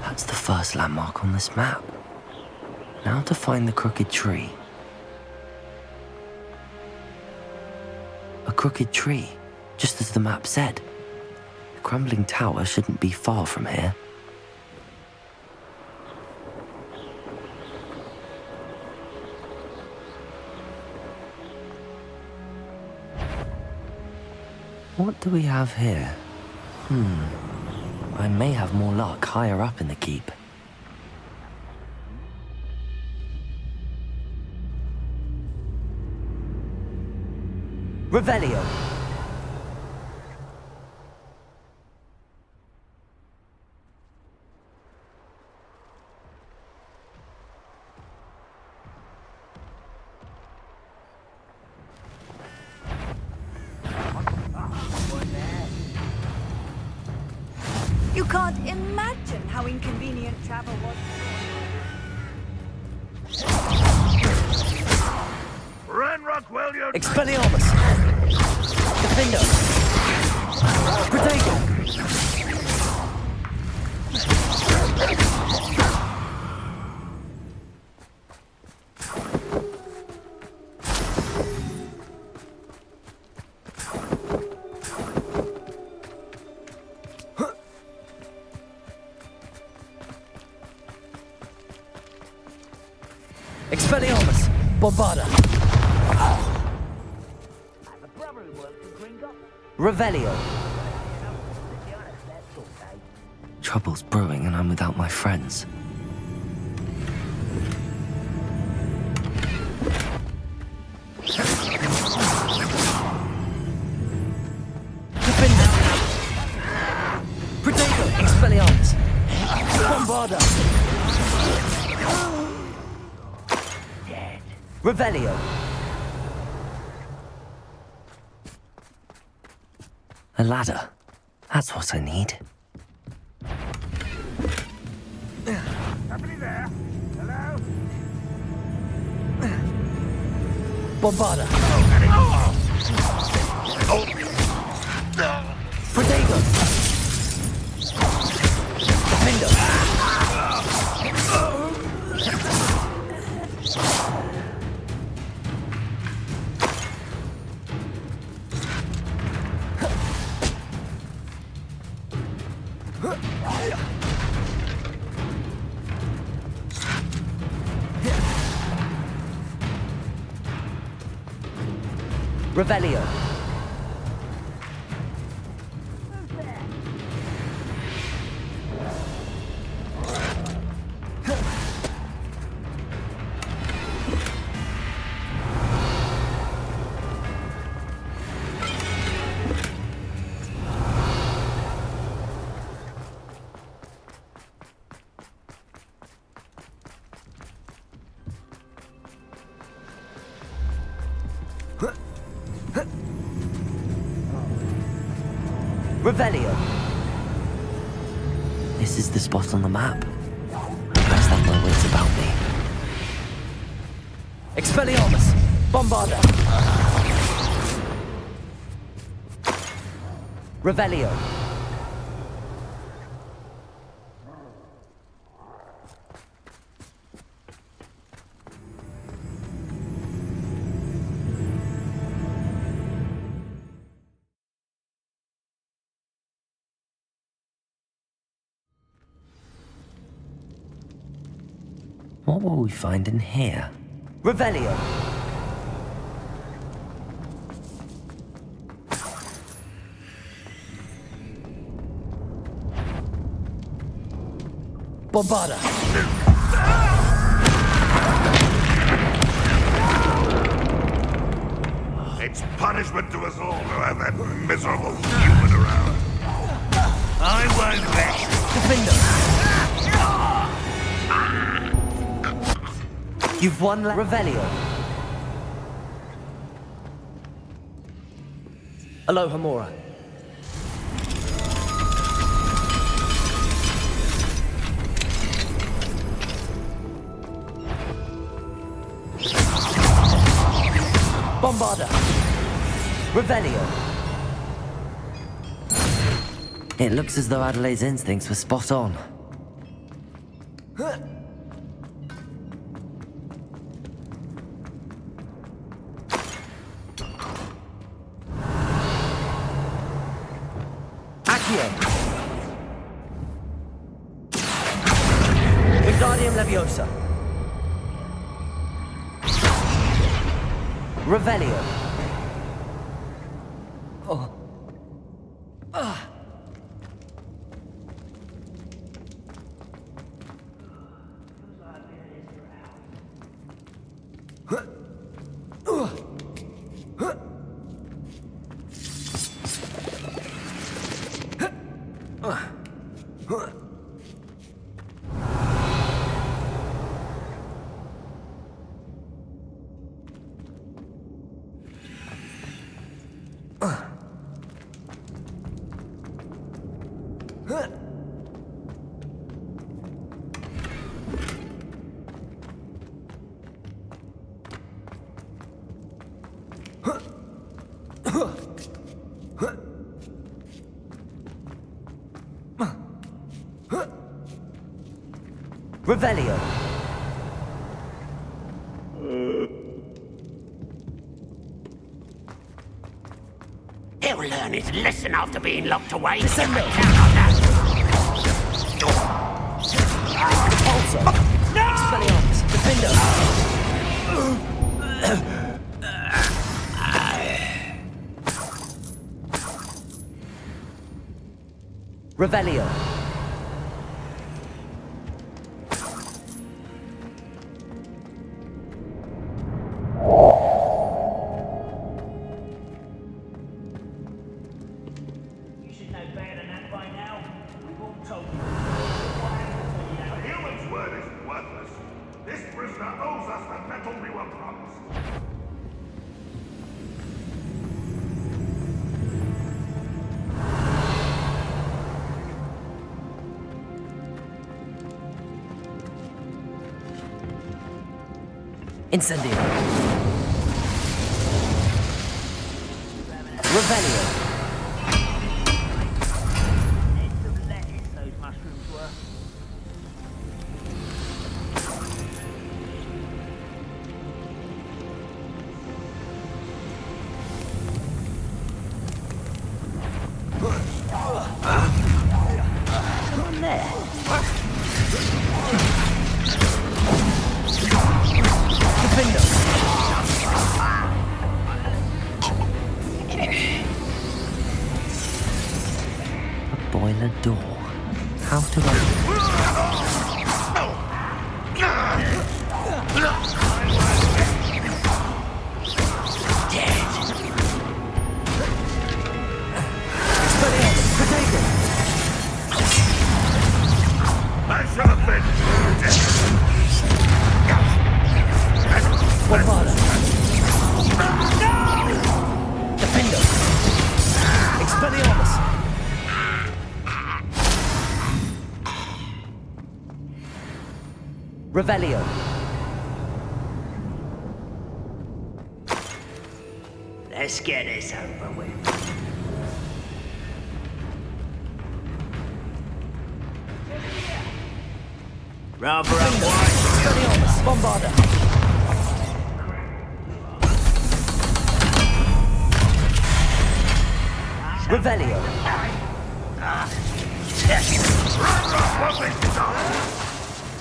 That's the first landmark on this map. Now to find the crooked tree. A crooked tree, just as the map said. The crumbling tower shouldn't be far from here. What do we have here? I may have more luck higher up in the keep. Revelio. You can't imagine how inconvenient travel was. Ranrock, well, you're... Expelliarmus. Defender. Protego. Expelliarmus. Bombarda. Revelio. Trouble's brewing and I'm without my friends. Defender. Protego. Expelliarmus. Bombarda. Revelio. A ladder. That's what I need. Somebody there? Hello? Bombarda. Oh. Protego. Defender. Revelio. Revelio. This is the spot on the map. Best have my wits about me. Expelliarmus. Bombarda. Revelio. What will we find in here? Revelio. Bombarda. It's punishment to us all to have that miserable human around. I won't rest. Defender. You've won Revelio. Aloha Mora. Bombarda. Revelio. It looks as though Adelaide's instincts were spot on. Wingardium Leviosa. Revelio. Oh. Revelio. He'll learn his lesson after being locked away. Descendo. Repulsor. No! Expelliarmus. Defender. Revelio. Incendio. Revelio. Those mushrooms were. Come on there. A boiler door. How to open I shall have been dead. Bombada. Defender. Expelliarmus. Revelio. Let's get this over with. Rather unwise. Expelliarmus. Bombarda. Revelio.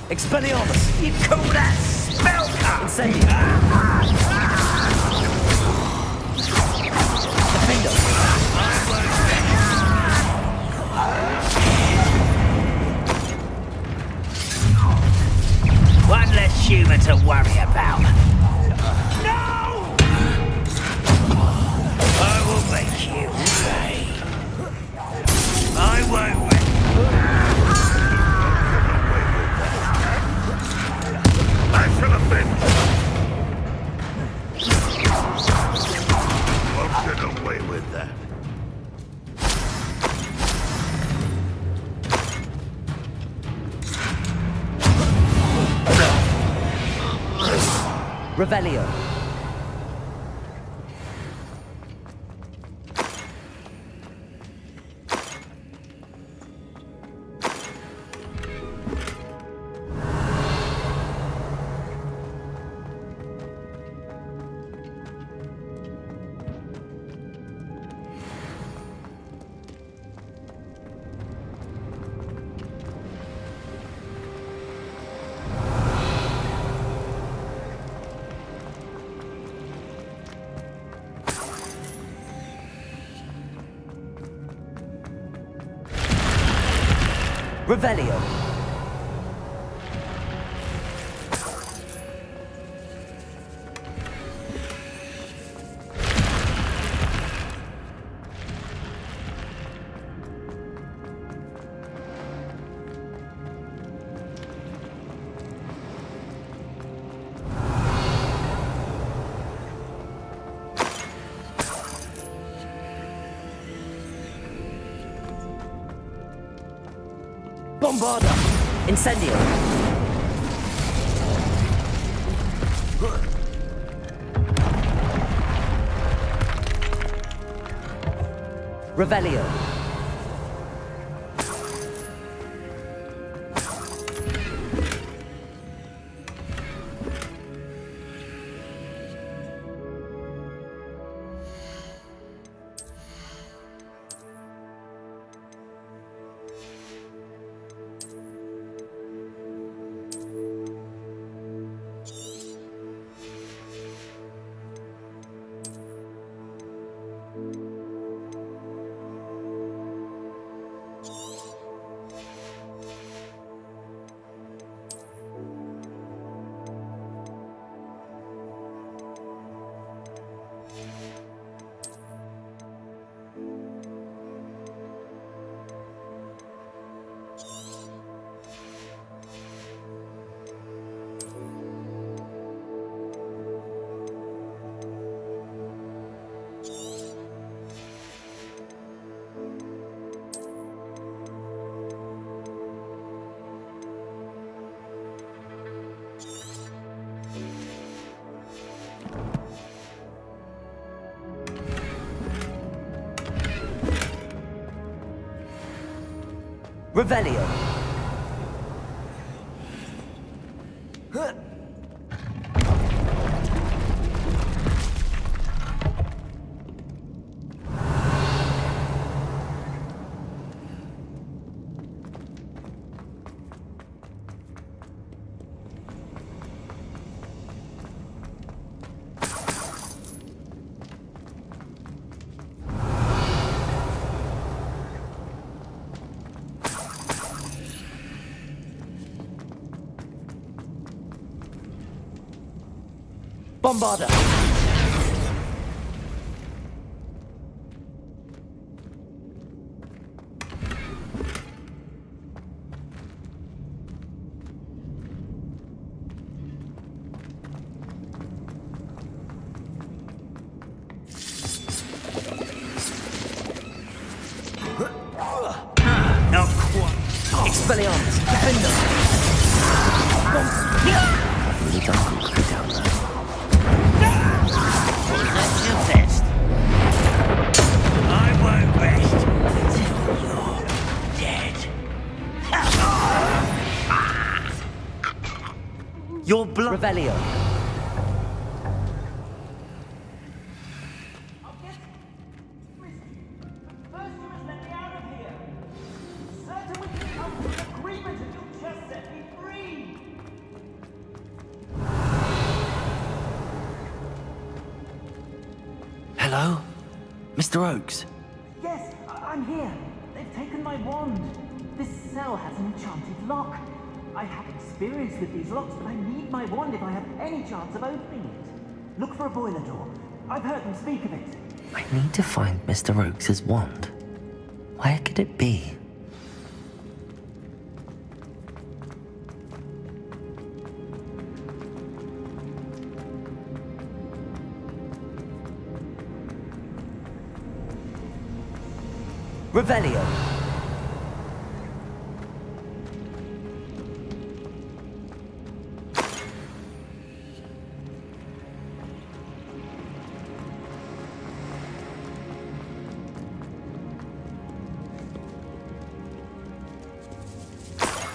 Expelliarmus. You call that spell cut? Incendio. Defender. One less human to worry about. No! I will make you pay. I won't win. I shall have been. Won't get away with that. Revelio. Revelio. Bombarda. Incendio. Revelio. Revelio. Bombarder! Not quite. Expelliarmus! Defender! Really done quickly down there. That's your best. I won't rest until you're dead. Your blood. Revelio. Hello? Mr. Oakes? Yes, I'm here. They've taken my wand. This cell has an enchanted lock. I have experience with these locks, but I need my wand if I have any chance of opening it. Look for a boiler door. I've heard them speak of it. I need to find Mr. Oakes' wand. Where could it be? Revelio.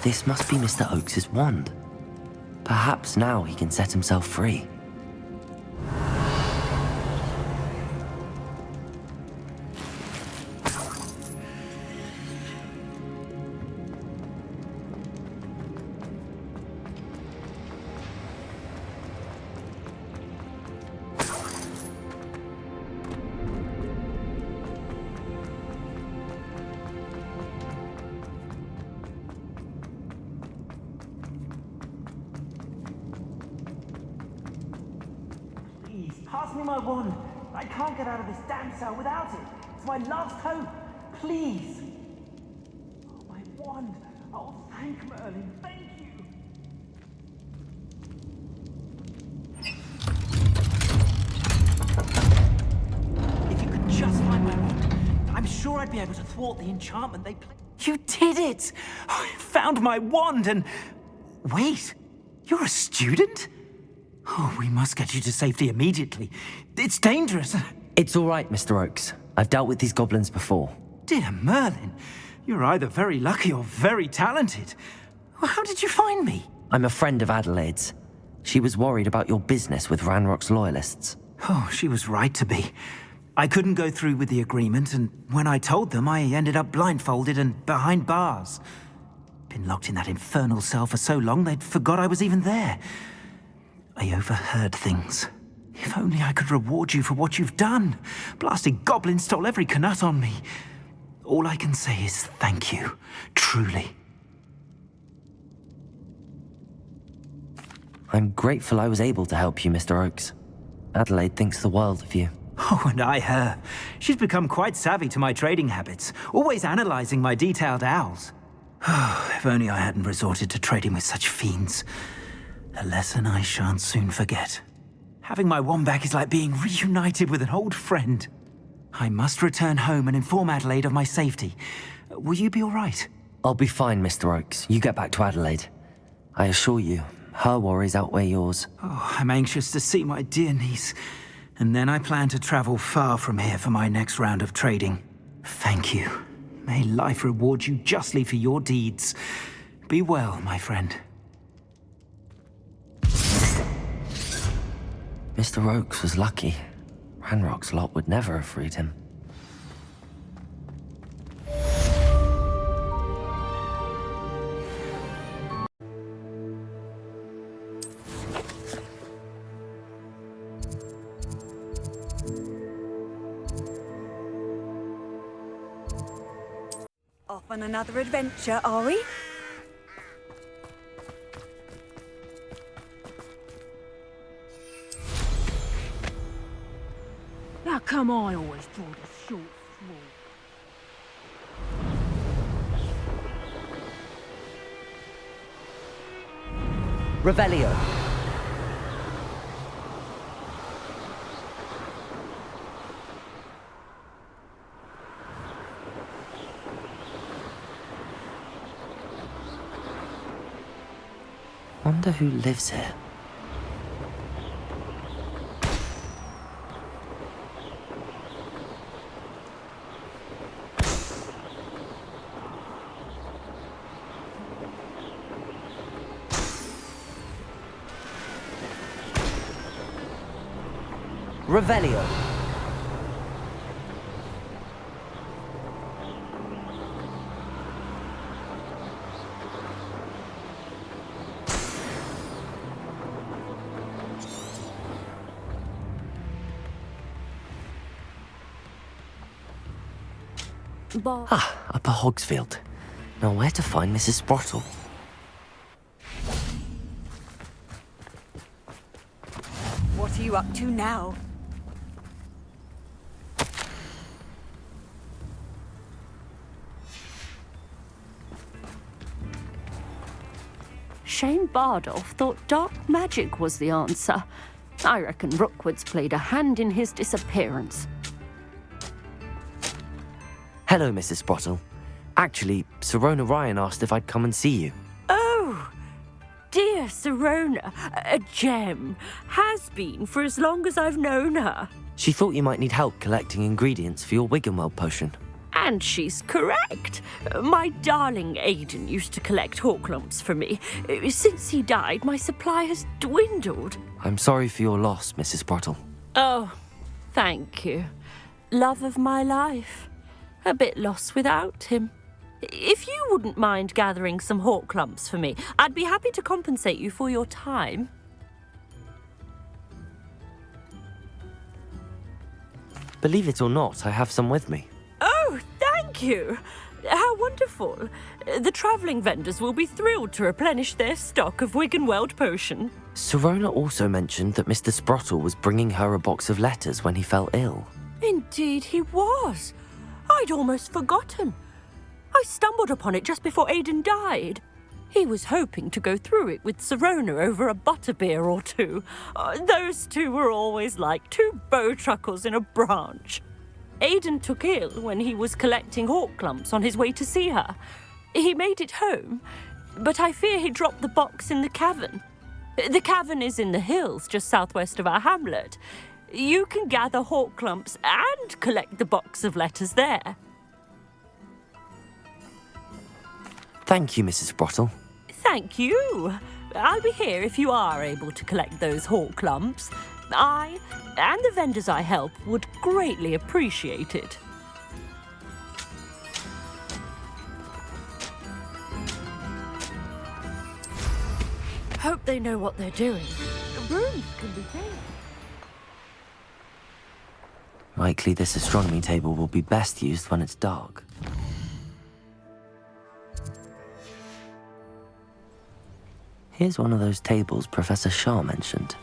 This must be Mr. Oakes' wand. Perhaps now he can set himself free. Pass me my wand. I can't get out of this damn cell without it. It's my last hope. Please. Oh, my wand. Oh, thank Merlin. Thank you. If you could just find my wand, I'm sure I'd be able to thwart the enchantment they play. You did it! I found my wand and... Wait, you're a student? Oh, we must get you to safety immediately. It's dangerous. It's all right, Mr. Oakes. I've dealt with these goblins before. Dear Merlin, you're either very lucky or very talented. How did you find me? I'm a friend of Adelaide's. She was worried about your business with Ranrock's loyalists. Oh, she was right to be. I couldn't go through with the agreement, and when I told them, I ended up blindfolded and behind bars. Been locked in that infernal cell for so long, they'd forgot I was even there. I overheard things. If only I could reward you for what you've done. Blasted goblin stole every Knut on me. All I can say is thank you, truly. I'm grateful I was able to help you, Mr. Oakes. Adelaide thinks the world of you. Oh, and I her. She's become quite savvy to my trading habits, always analyzing my detailed owls. Oh, if only I hadn't resorted to trading with such fiends. A lesson I shan't soon forget. Having my wand back is like being reunited with an old friend. I must return home and inform Adelaide of my safety. Will you be all right? I'll be fine, Mr. Oakes. You get back to Adelaide. I assure you, her worries outweigh yours. Oh, I'm anxious to see my dear niece. And then I plan to travel far from here for my next round of trading. Thank you, May life reward you justly for your deeds. Be well, my friend. Mr. Oakes was lucky. Ranrock's lot would never have freed him. Off on another adventure, are we? How come I always draw the short straw? Revelio. Wonder who lives here. Revelio. Upper Hogsfield. Now where to find Mrs. Sprottle? What are you up to now? Shane Bardolph thought dark magic was the answer. I reckon Rookwood's played a hand in his disappearance. Hello, Mrs. Sprottle. Actually, Sirona Ryan asked if I'd come and see you. Oh, dear Sirona, a gem. Has been for as long as I've known her. She thought you might need help collecting ingredients for your Wiggenweld potion. And she's correct. My darling Aidan used to collect Horklumps for me. Since he died, my supply has dwindled. I'm sorry for your loss, Mrs. Sprottle. Oh, thank you. Love of my life. A bit lost without him. If you wouldn't mind gathering some Horklumps for me, I'd be happy to compensate you for your time. Believe it or not, I have some with me. Oh, thank you. How wonderful. The travelling vendors will be thrilled to replenish their stock of Wiggenweld potion. Sirona also mentioned that Mr. Sprottle was bringing her a box of letters when he fell ill. Indeed he was. I'd almost forgotten. I stumbled upon it just before Aidan died. He was hoping to go through it with Sirona over a butterbeer or two. Those two were always like two bowtruckles in a branch. Aidan took ill when he was collecting Horklumps on his way to see her. He made it home, but I fear he dropped the box in the cavern. The cavern is in the hills just southwest of our hamlet. You can gather Horklumps and collect the box of letters there. Thank you, Mrs. Sprottle. Thank you. I'll be here if you are able to collect those Horklumps. I and the vendors I help would greatly appreciate it. Hope they know what they're doing. Brooms can be found. Likely this astronomy table will be best used when it's dark. Here's one of those tables Professor Shah mentioned.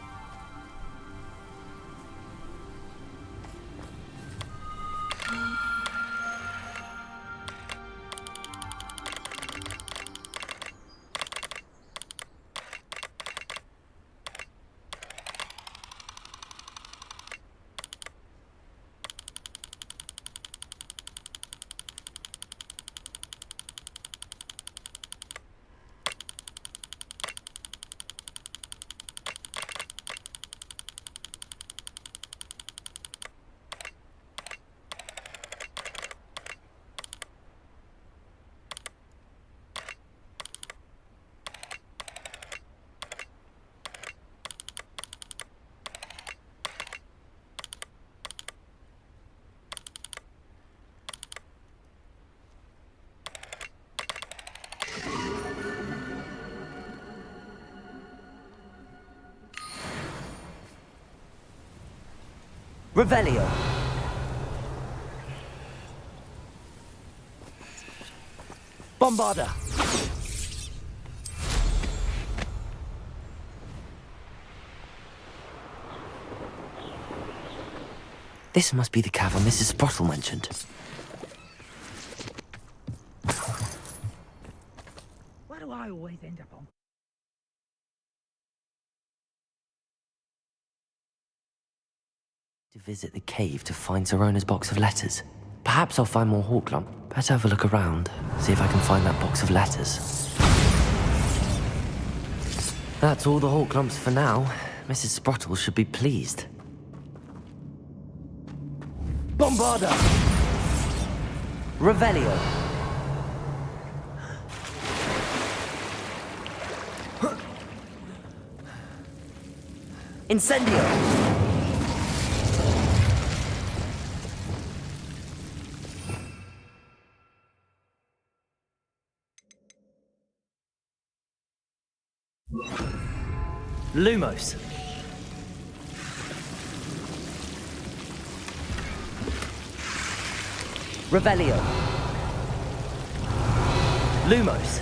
Revelio. Bombarda. This must be the cavern Mrs. Sprottle mentioned. Why do I always end up on? To visit the cave to find Zerona's box of letters. Perhaps I'll find more Hawklump. Better have a look around, see if I can find that box of letters. That's all the Hawklumps for now. Mrs. Sprottle should be pleased. Bombarda! Revelio. Incendio! Lumos. Revelio. Lumos.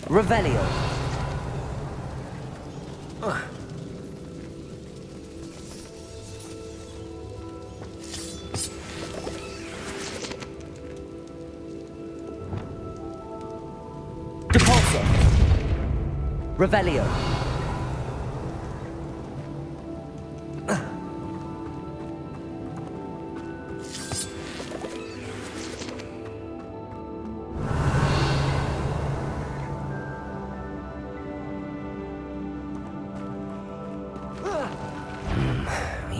Revelio. Depulso. Revelio.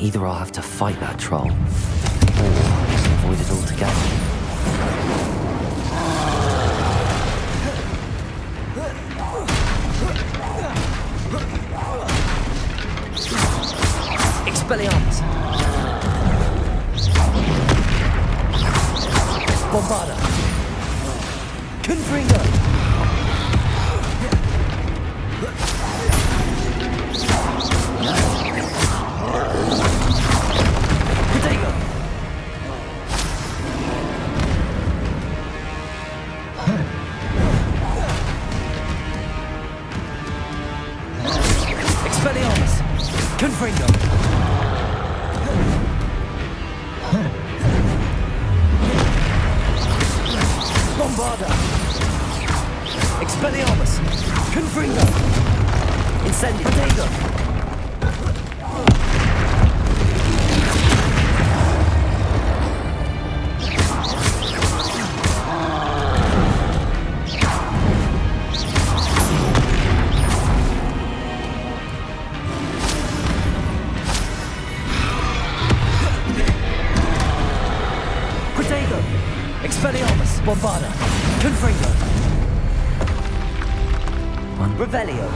Either I'll have to fight that troll, or avoid it altogether. Expelliarmus! Bombarda! Confringo! Expelliarmus! Confringo! Bombarda! Expelliarmus! Confringo! Incendio! Protego! Expelliarmus! Bombarda! Confringo! Revelio!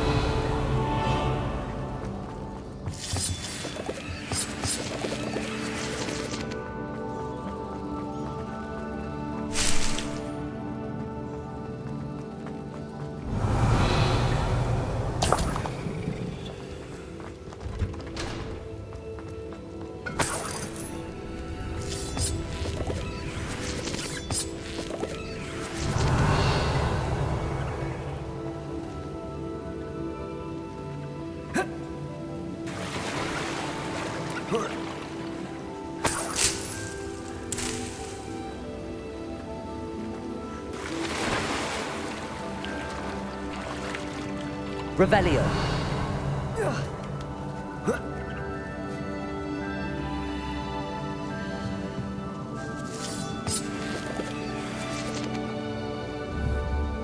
Revelio.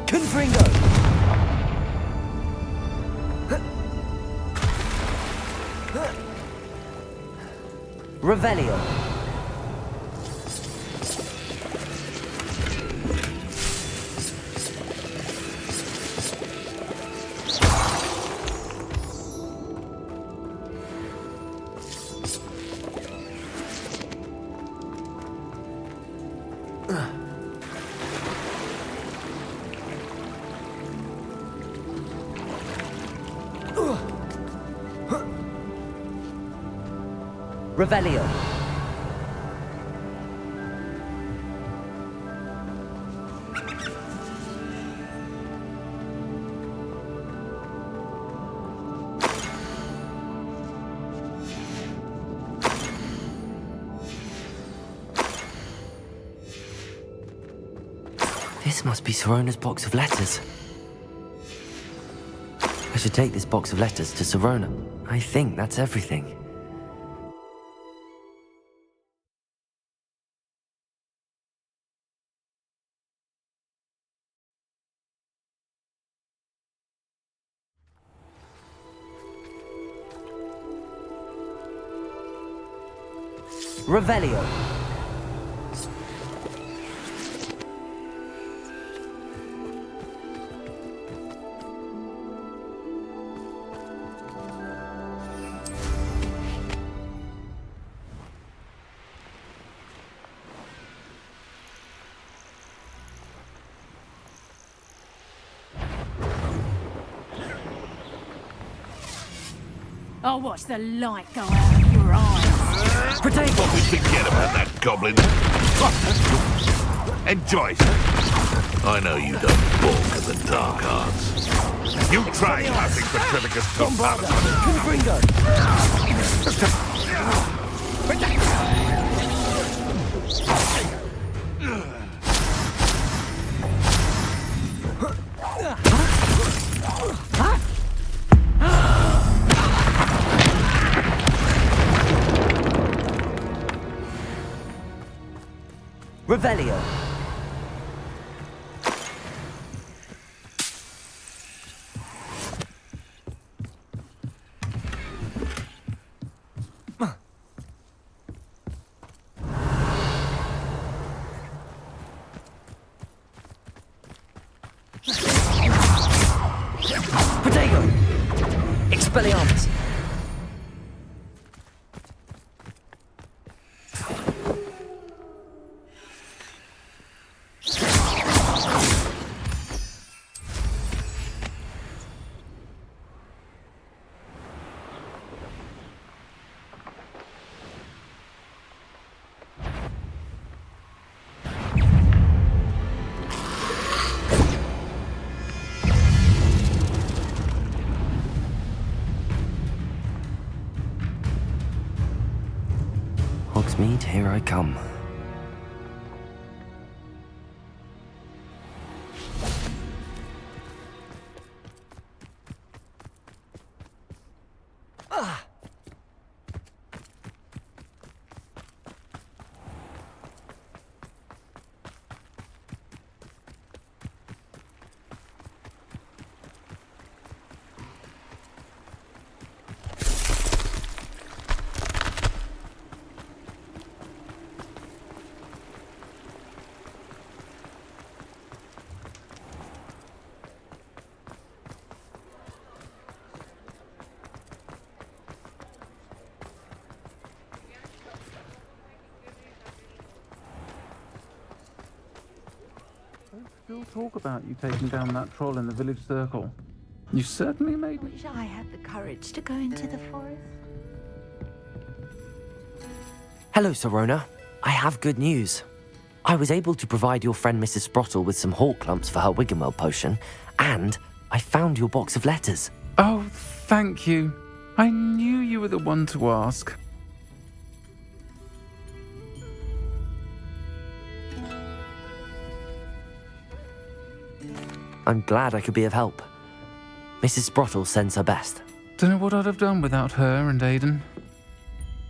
Confringo. Revelio. Revelio. This must be Sirona's box of letters. I should take this box of letters to Sirona. I think that's everything. Revelio. I'll watch the light go out of your eyes. Potato! Forget about that goblin. Enjoy. I know you don't balk at the dark arts. You try passing Petrificus Topalis. Revelio. Potato. Expelliarmus. Hogsmeade, here I come. Still talk about you taking down that troll in the village circle. You certainly made me. Wish I had the courage to go into the forest. Hello, Sirona. I have good news. I was able to provide your friend Mrs. Sprottle with some hawk clumps for her Wiggenweld potion, and I found your box of letters. Oh, thank you. I knew you were the one to ask. I'm glad I could be of help. Mrs. Sprottle sends her best. Don't know what I'd have done without her and Aidan.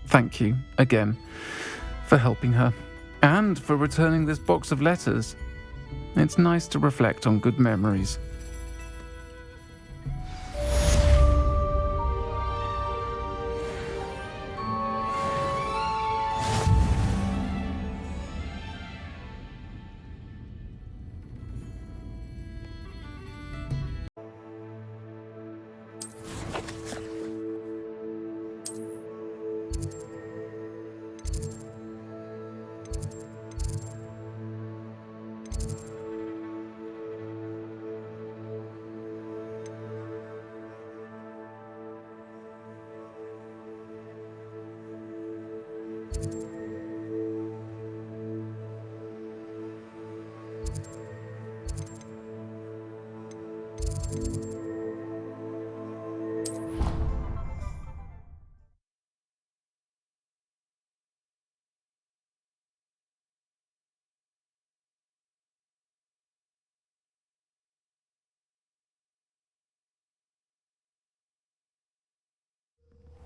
Thank you, again, for helping her, and for returning this box of letters. It's nice to reflect on good memories.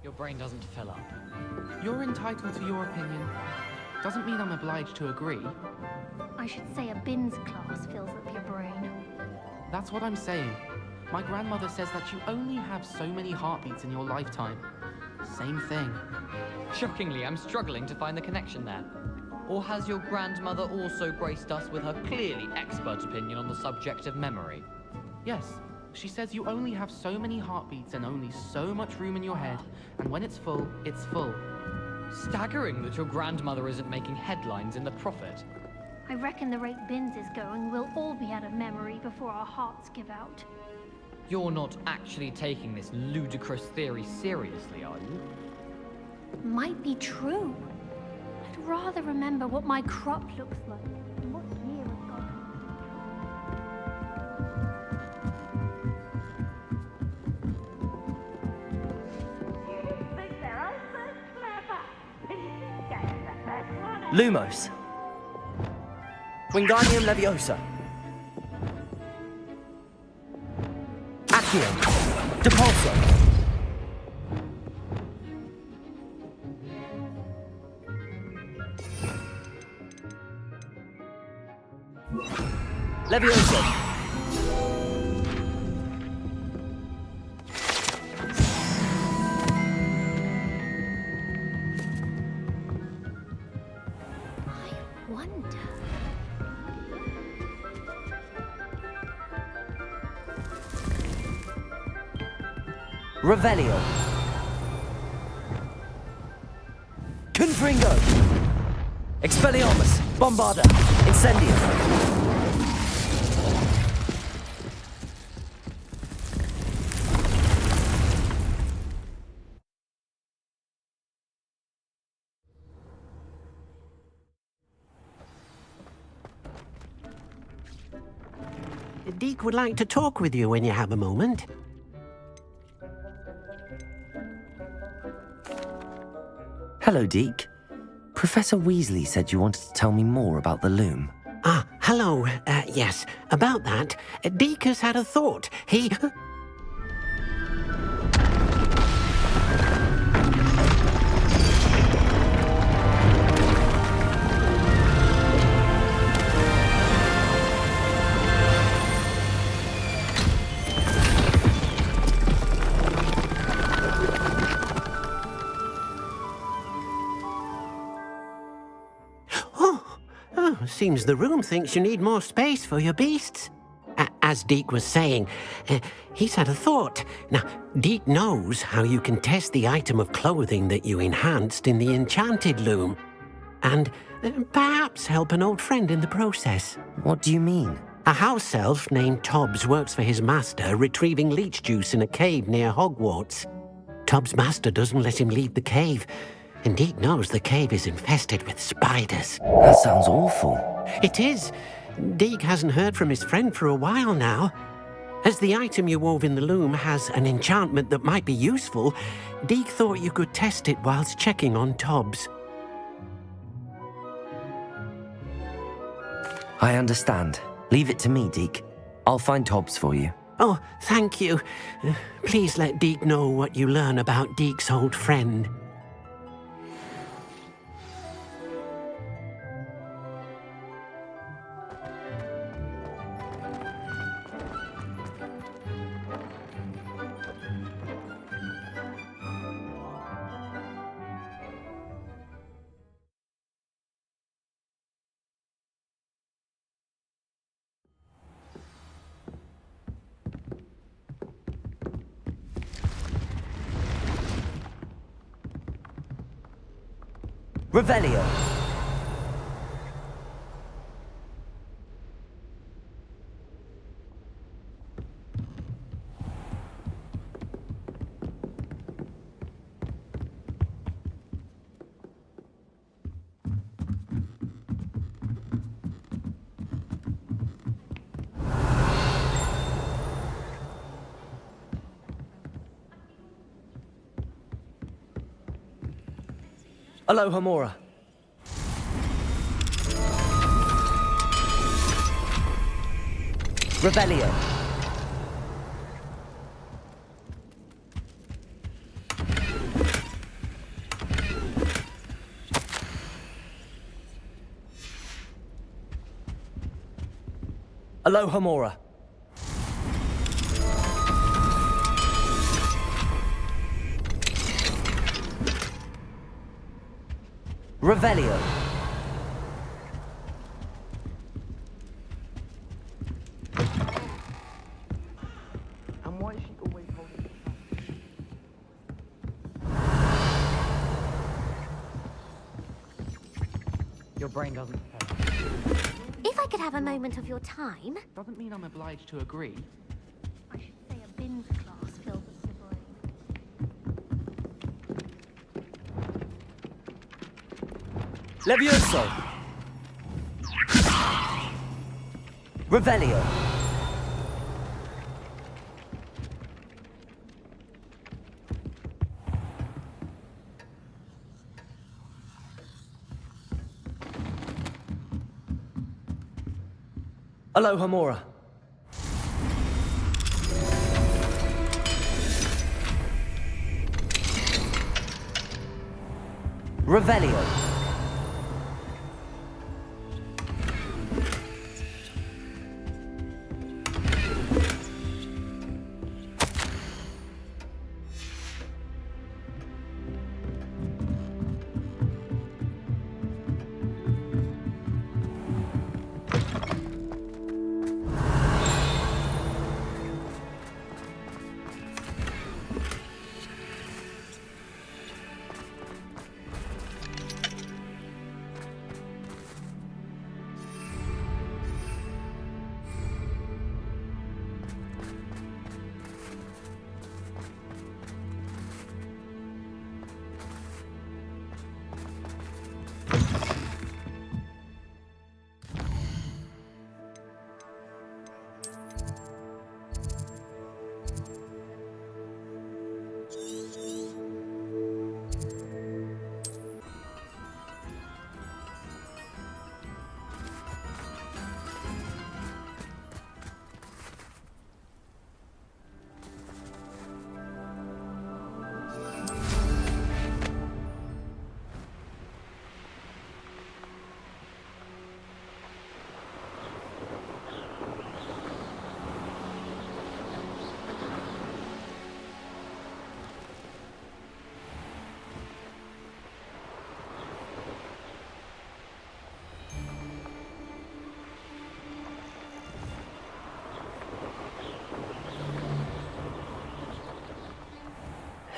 Your brain doesn't fill up. You're entitled to your opinion. Doesn't mean I'm obliged to agree. I should say a bins class fills up your brain. That's what I'm saying. My grandmother says that you only have so many heartbeats in your lifetime. Same thing. Shockingly, I'm struggling to find the connection there. Or has your grandmother also graced us with her clearly expert opinion on the subject of memory? Yes, she says you only have so many heartbeats and only so much room in your head, and when it's full, it's full. Staggering that your grandmother isn't making headlines in the Prophet. I reckon the rate Bins is going, we'll all be out of memory before our hearts give out. You're not actually taking this ludicrous theory seriously, are you? Might be true. I'd rather remember what my crop looks like and what year it's gone. Lumos. Wingardium Leviosa. Accio. Depulso. Leviosa. Revelio. Confringo. Expelliarmus. Bombarda. Incendio. Deek would like to talk with you when you have a moment. Hello, Deke. Professor Weasley said you wanted to tell me more about the loom. Ah, hello. Yes, about that. Deek has had a thought. He... Seems the room thinks you need more space for your beasts. As Deek was saying, he's had a thought. Now, Deek knows how you can test the item of clothing that you enhanced in the enchanted loom. And perhaps help an old friend in the process. What do you mean? A house elf named Tobbs works for his master retrieving leech juice in a cave near Hogwarts. Tobbs' master doesn't let him leave the cave. And Deek knows the cave is infested with spiders. That sounds awful. It is. Deek hasn't heard from his friend for a while now. As the item you wove in the loom has an enchantment that might be useful, Deek thought you could test it whilst checking on Tobbs. I understand. Leave it to me, Deke. I'll find Tobbs for you. Oh, thank you. Please let Deek know what you learn about Deek's old friend. Revelio. Alohomora. Revelio. Aloha Mora. Revelio. And why is she always holding Your brain doesn't prepare. If I could have a moment of your time... Doesn't mean I'm obliged to agree. I should say a bins class filled with sibling. Levioso. Revelio. Aloha Mora. Revelio.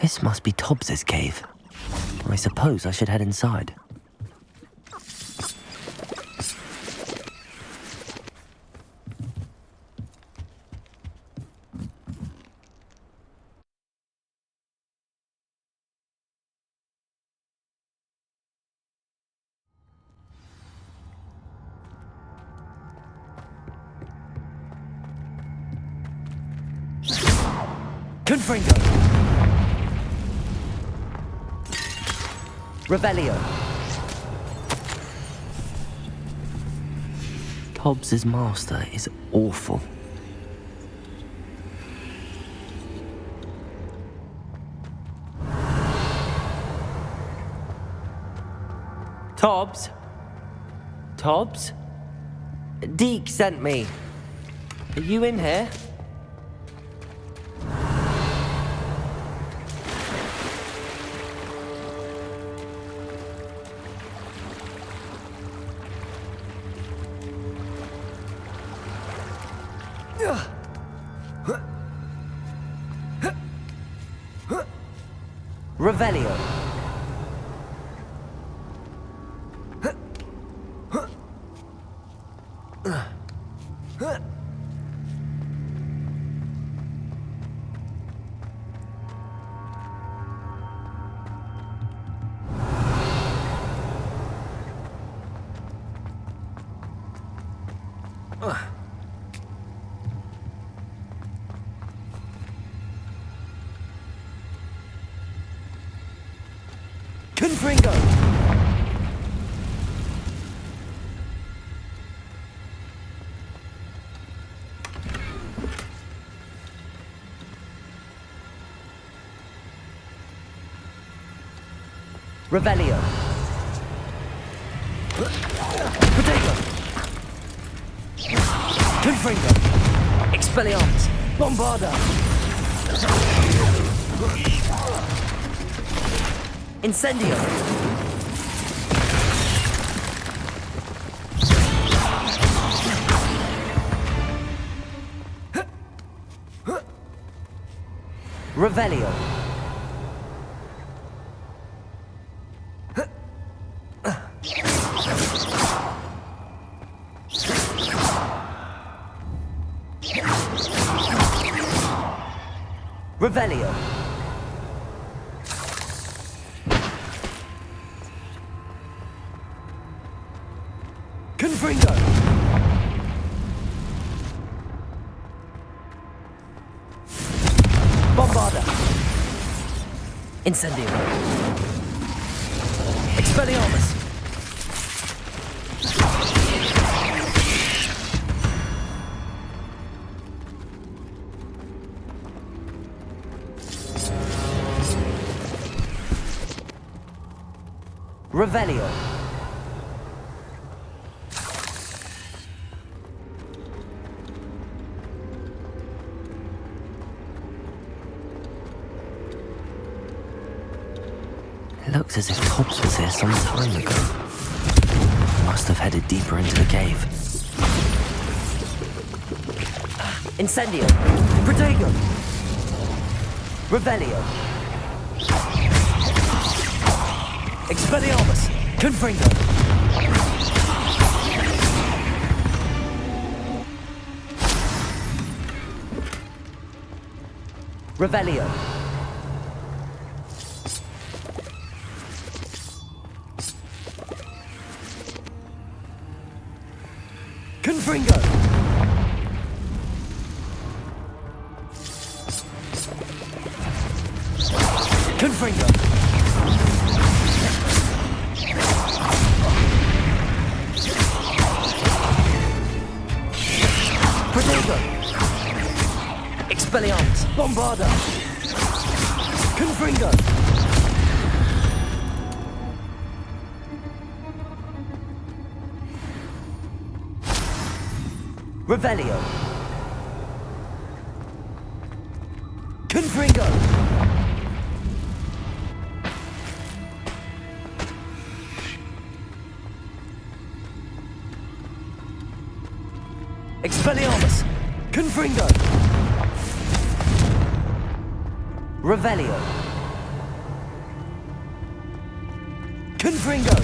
This must be Tobbs's cave. I suppose I should head inside. Confringo. Revelio. Tobbs's master is awful. Tobbs? Tobbs? Deke sent me. Are you in here? Revelio. Confringo. Revelio. Potato. Confringo! Expelliarmus! Bombarda! Incendio! Revelio! Revelio! Confringo! Bombarda! Incendio! Expelliarmus! Revelio! It looks as if Pops was here some time ago. Must have headed deeper into the cave. Incendio! Protego! Revelio! Expelliarmus! Confringo! Revelio! Confringo! Confringo! Protego! Expelliarmus! Bombarda! Confringo! Revelio! Confringo! Expelliarmus! Confringo! Revelio! Confringo!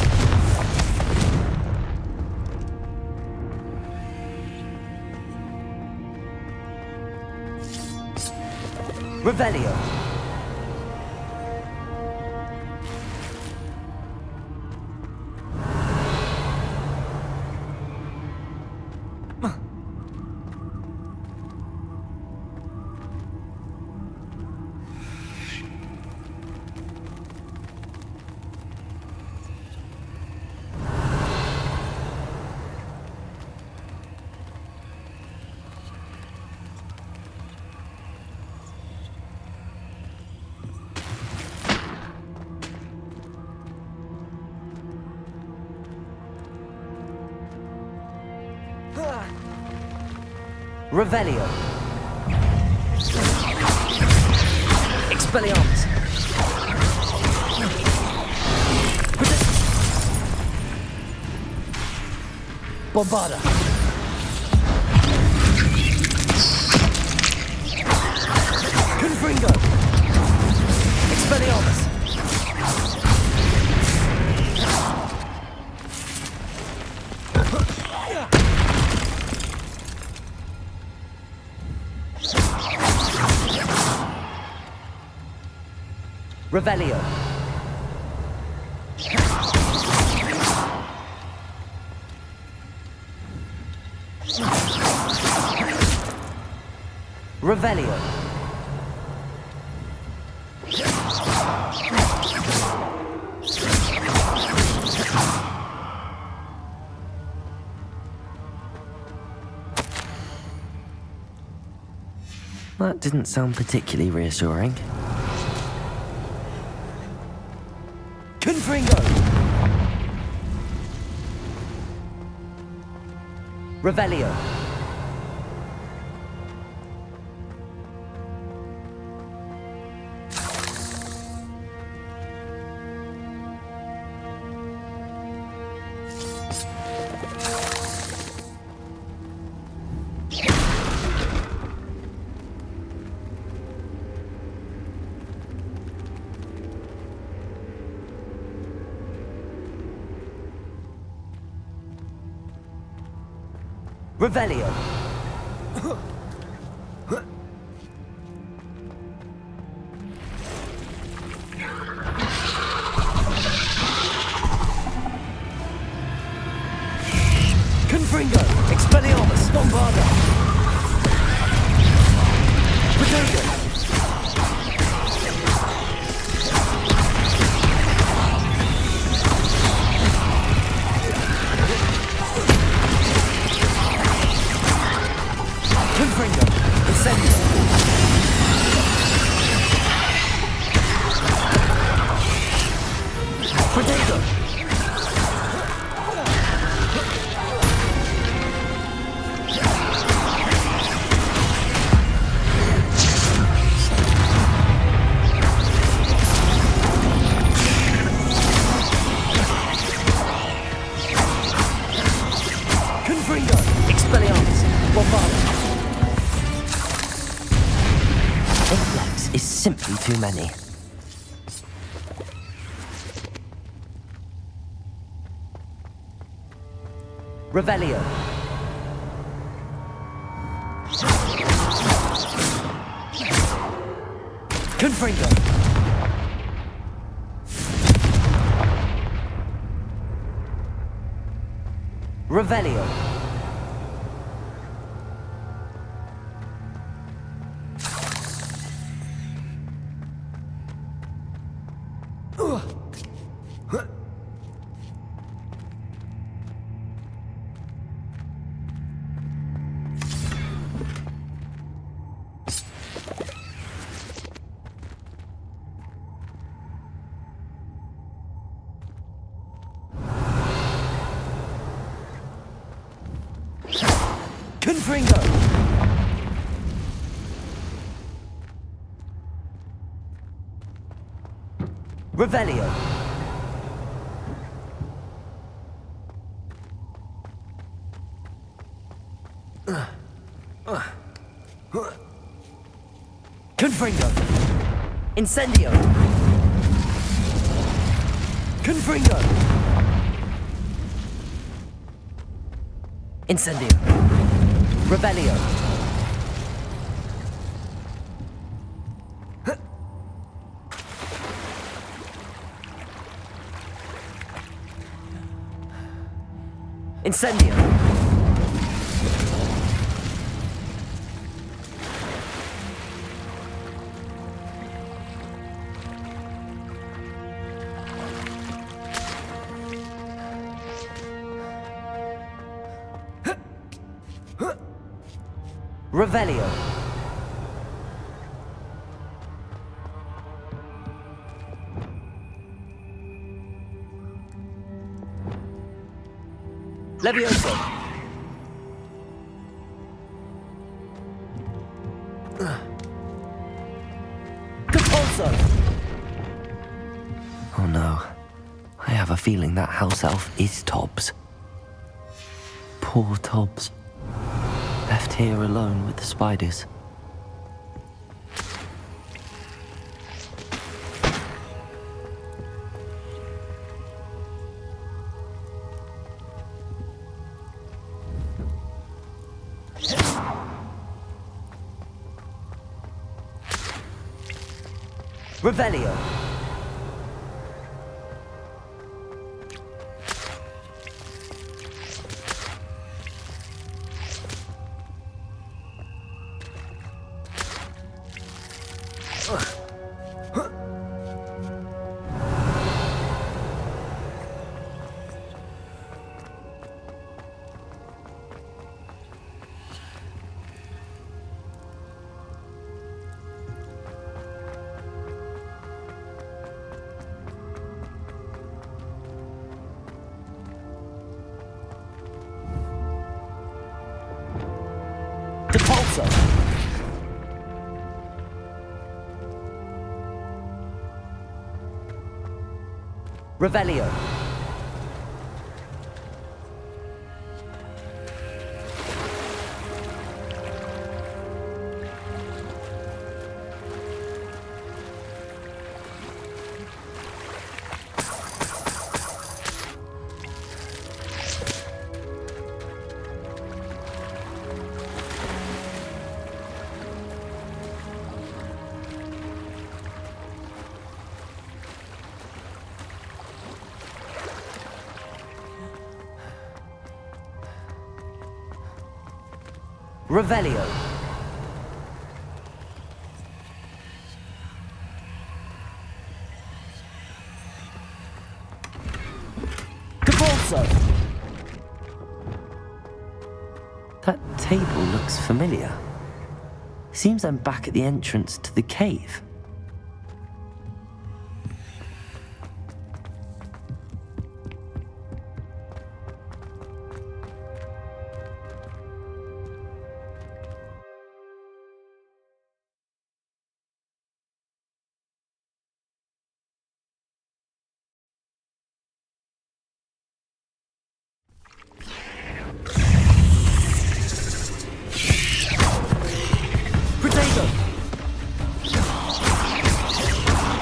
Revelio! Revelio! Expelliarmus! Bombarda! Confringo! Expelliarmus! Revelio! Revelio! That didn't sound particularly reassuring. Confringo! Revelio! Revelio. Confringo. Expelliarmus. Bombarda. Redogo. Confringo. Incendio. Predator. Confringo. Expelliarmus. Bombarda. Inflex is simply too many. Revelio. Confringo. Revelio. Confringo. Revelio. Confringo. Incendio. Confringo. Incendio. Revelio. Incendio. Revelio. Levioso. Compulso. Oh no. I have a feeling that house elf is Tobbs. Poor Tobbs. Left here alone with the spiders. Revelio. Depulso. Revelio. Revelio. Cabalso. That table looks familiar. Seems I'm back at the entrance to the cave.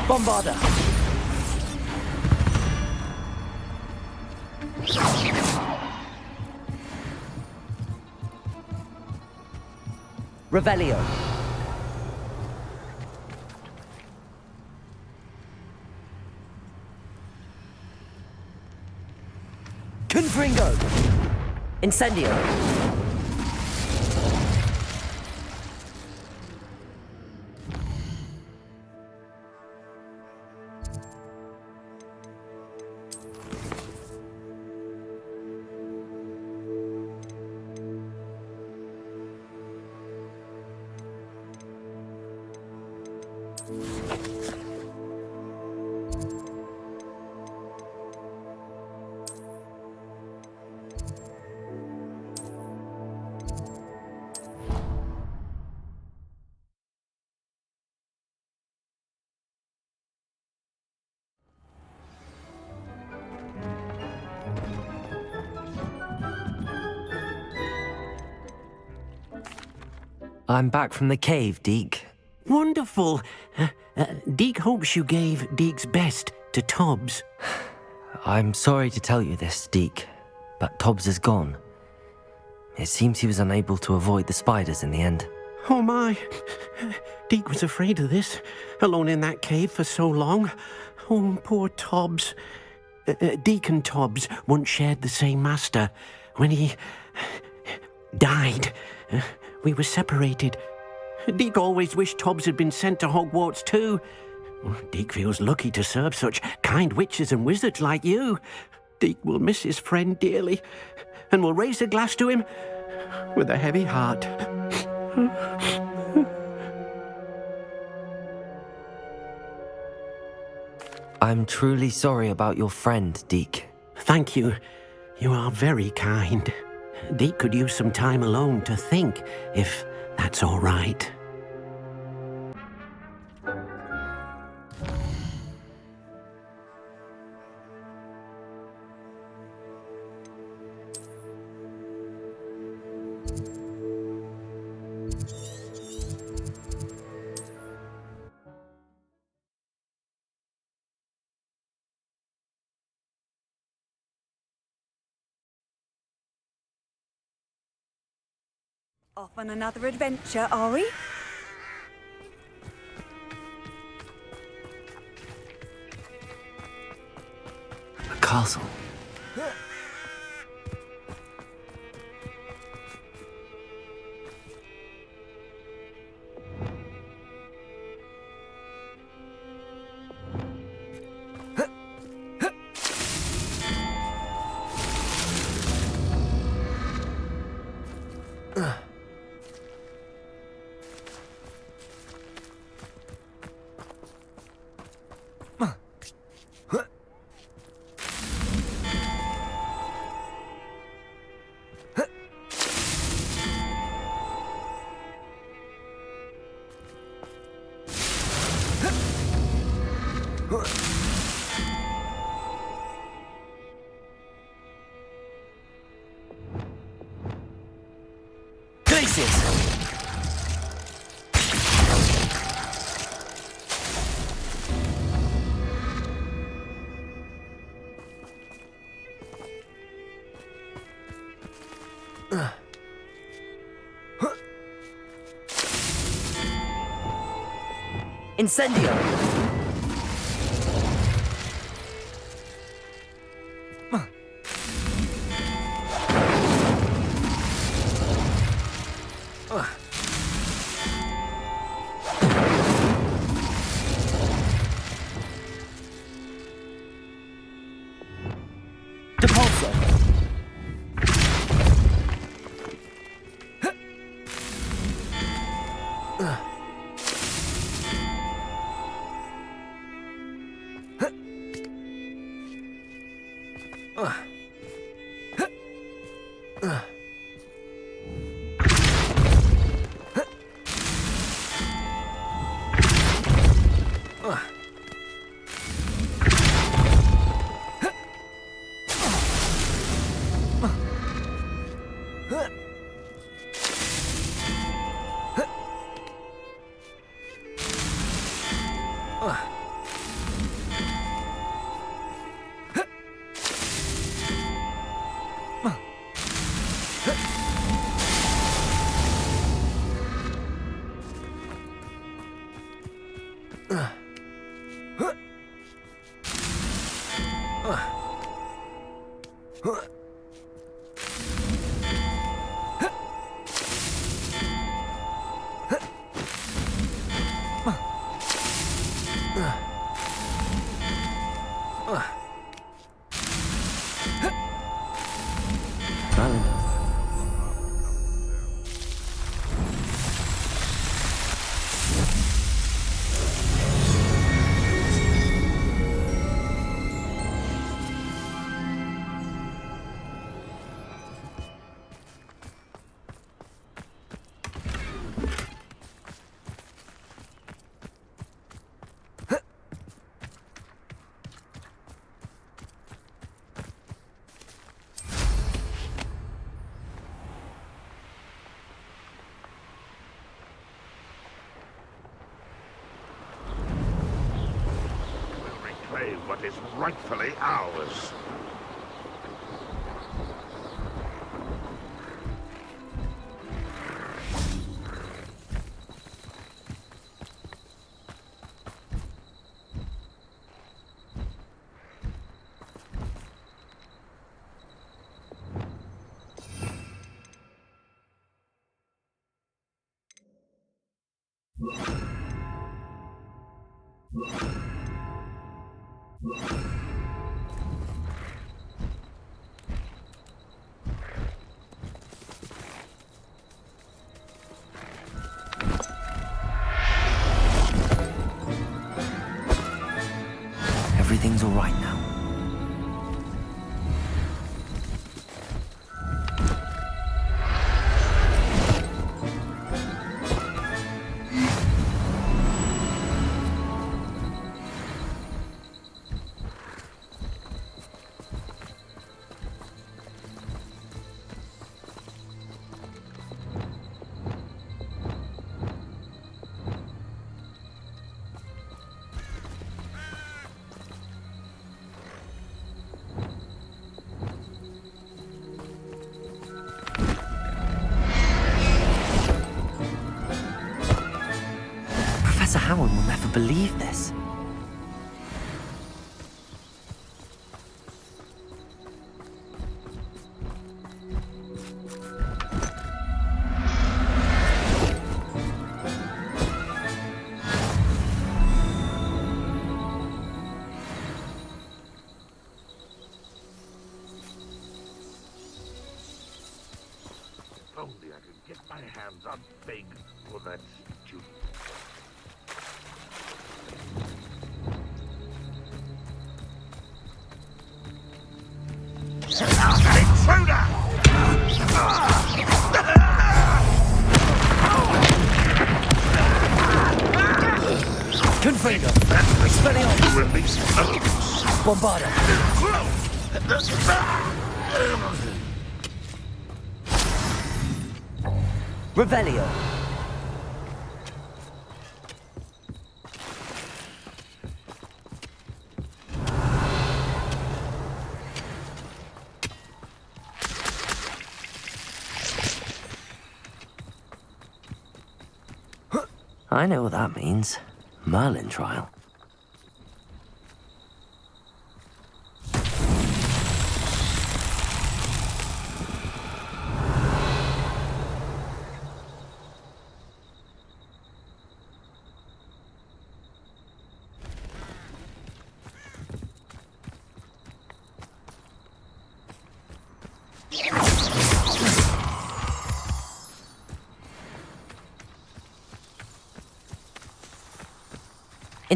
Bombarder. Revelio. Confringo. Incendio. I'm back from the cave, Deke. Wonderful. Deke hopes you gave Deke's best to Tobbs. I'm sorry to tell you this, Deke, but Tobbs is gone. It seems he was unable to avoid the spiders in the end. Oh my. Deke was afraid of this, alone in that cave for so long. Oh, poor Tobbs. Deke and Tobbs once shared the same master. When he died, we were separated. Deke always wished Tobbs had been sent to Hogwarts too. Deke feels lucky to serve such kind witches and wizards like you. Deke will miss his friend dearly, and will raise a glass to him with a heavy heart. I'm truly sorry about your friend, Deke. Thank you. You are very kind. Deke could use some time alone to think, if that's all right. Off on another adventure, are we? A castle. Incendio! What is rightfully ours. Everything's all right now. Professor Howard will never believe this. If only I could get my hands on big for that student. Intruder! Confringo! Expelliarmus! Release Bombarda! Revelio! I know what that means. Merlin trial.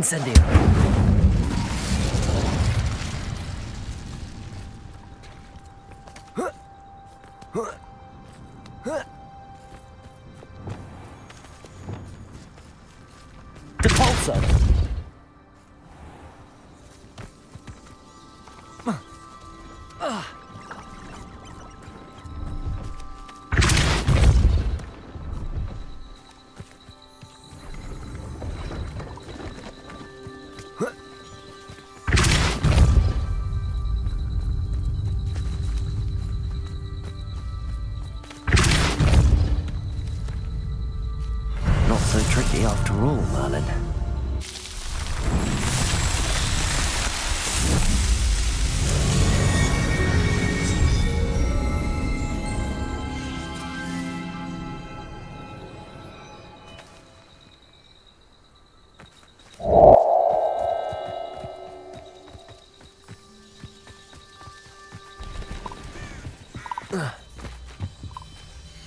Incendio. Depulso. Not so tricky after all, Merlin.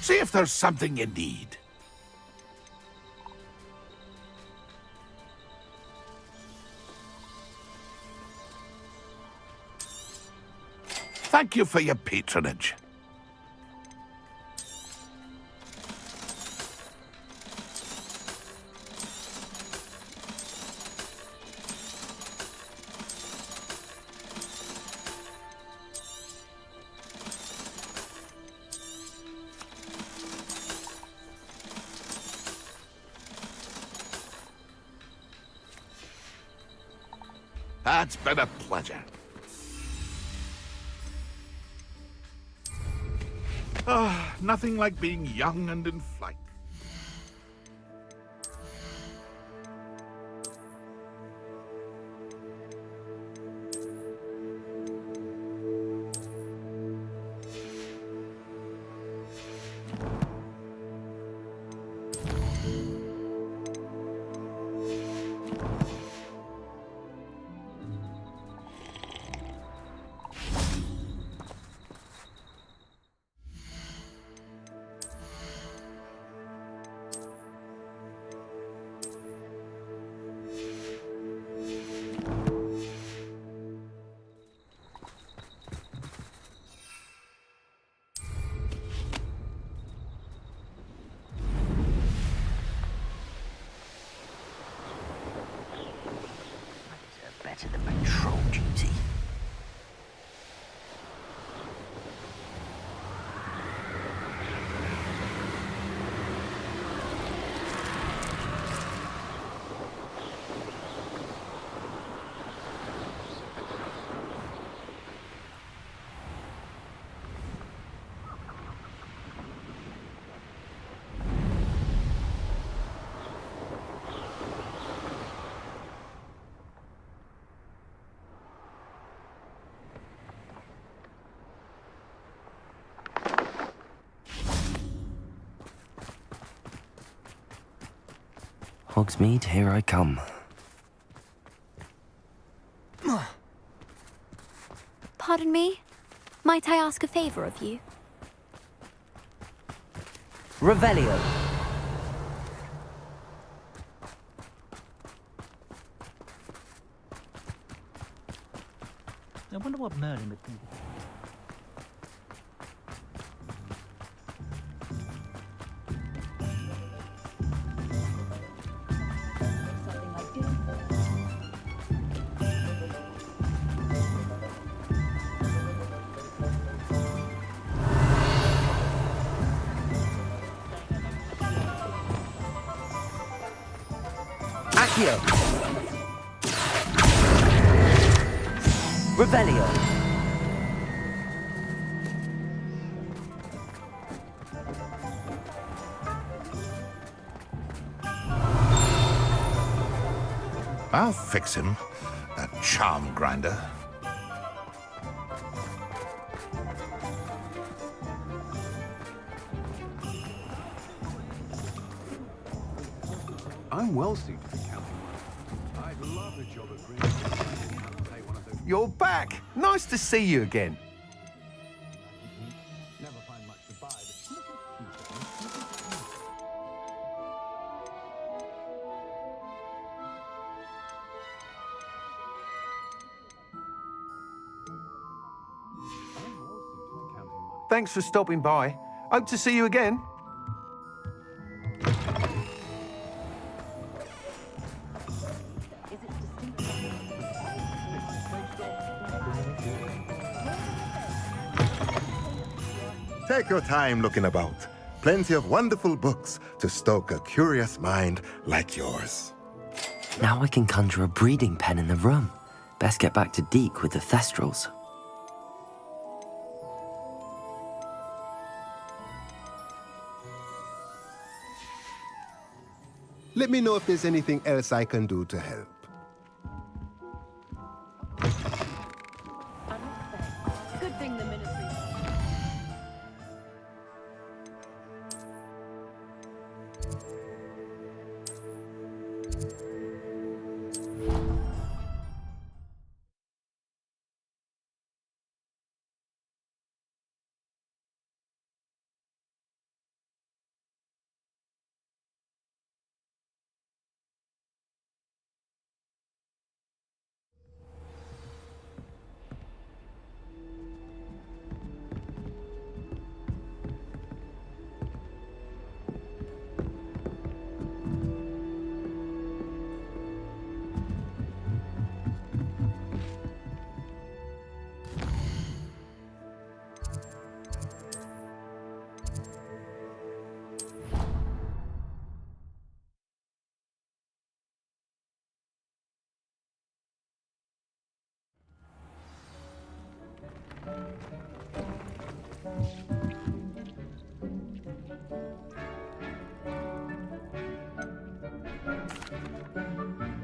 See if there's something you need. Thank you for your patronage. That's been a pleasure. Nothing like being young and in flight. Better than patrol duty. Hogsmeade, here I come. Pardon me? Might I ask a favor of you? Revelio. I wonder what Merlin would think. Accio. Revelio. I'll fix him, that charm grinder. I'm well suited for counting money. I'd love a job at Green. You're back! Nice to see you again. Never find much to buy, Thanks for stopping by. Hope to see you again. Take your time looking about. Plenty of wonderful books to stoke a curious mind like yours. Now I can conjure a breeding pen in the room. Best get back to Deke with the Thestrals. Let me know if there's anything else I can do to help. Good thing the ministry.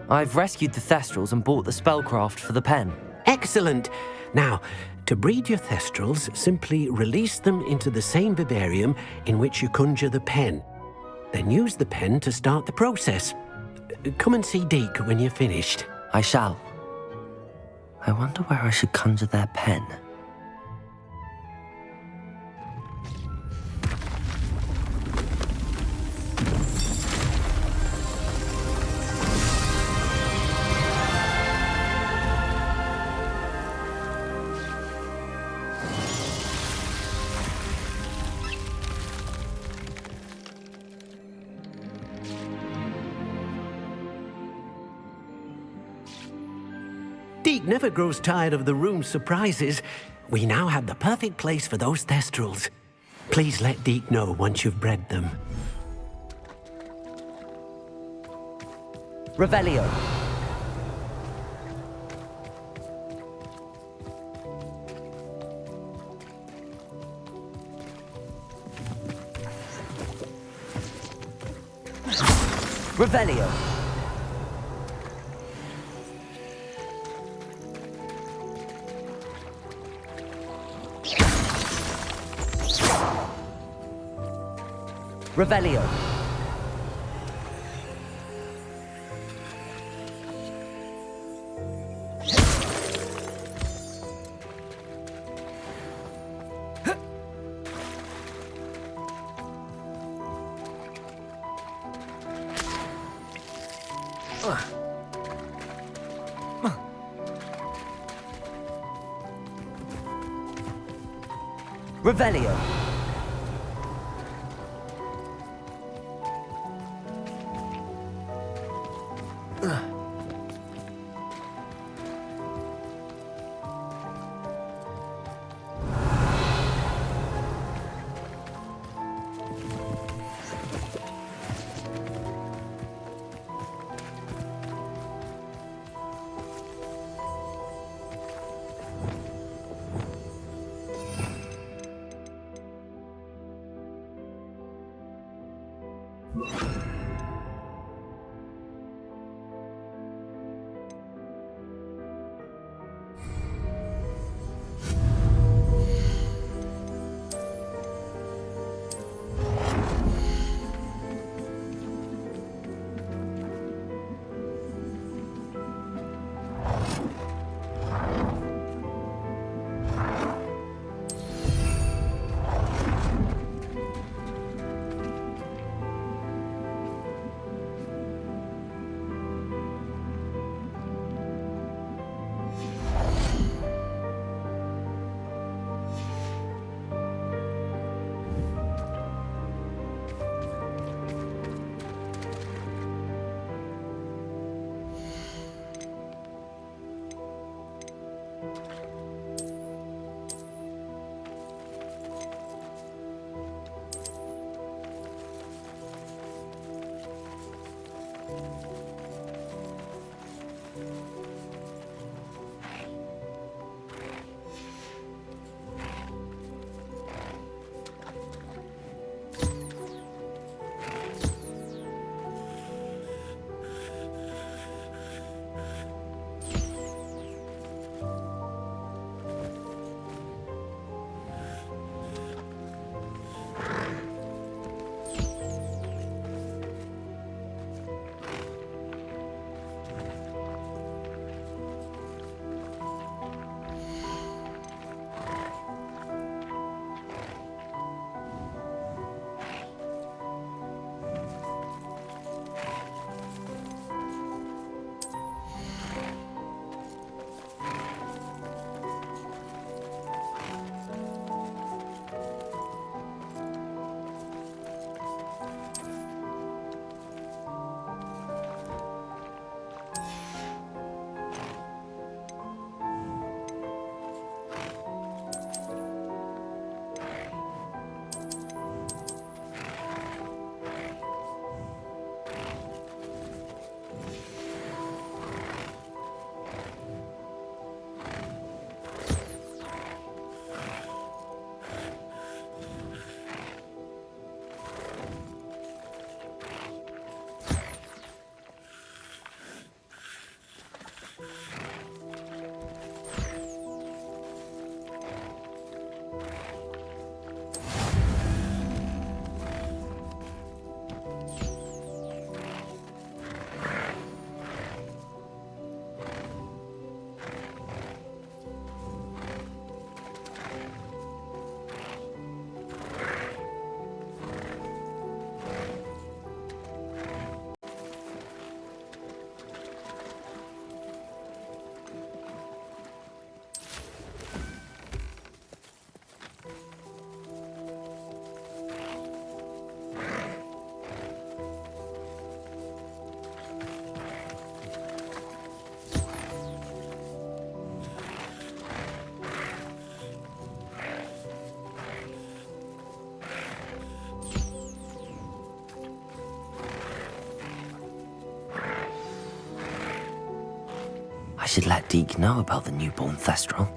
I've rescued the Thestrals and bought the spellcraft for the pen. Excellent. Now, to breed your Thestrals, simply release them into the same vivarium in which you conjure the pen. Then use the pen to start the process. Come and see Deke when you're finished. I shall. I wonder where I should conjure their pen. Deke never grows tired of the room's surprises. We now have the perfect place for those Thestrals. Please let Deke know once you've bred them. Revelio. Revelio. Revelio. Revelio. should let Deke know about the newborn Thestral.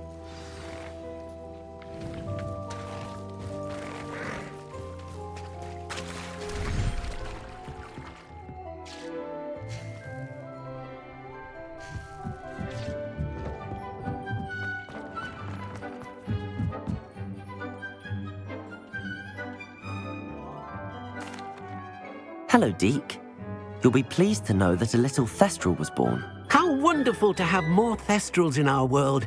Hello, Deke. You'll be pleased to know that a little Thestral was born. How wonderful to have more Thestrals in our world.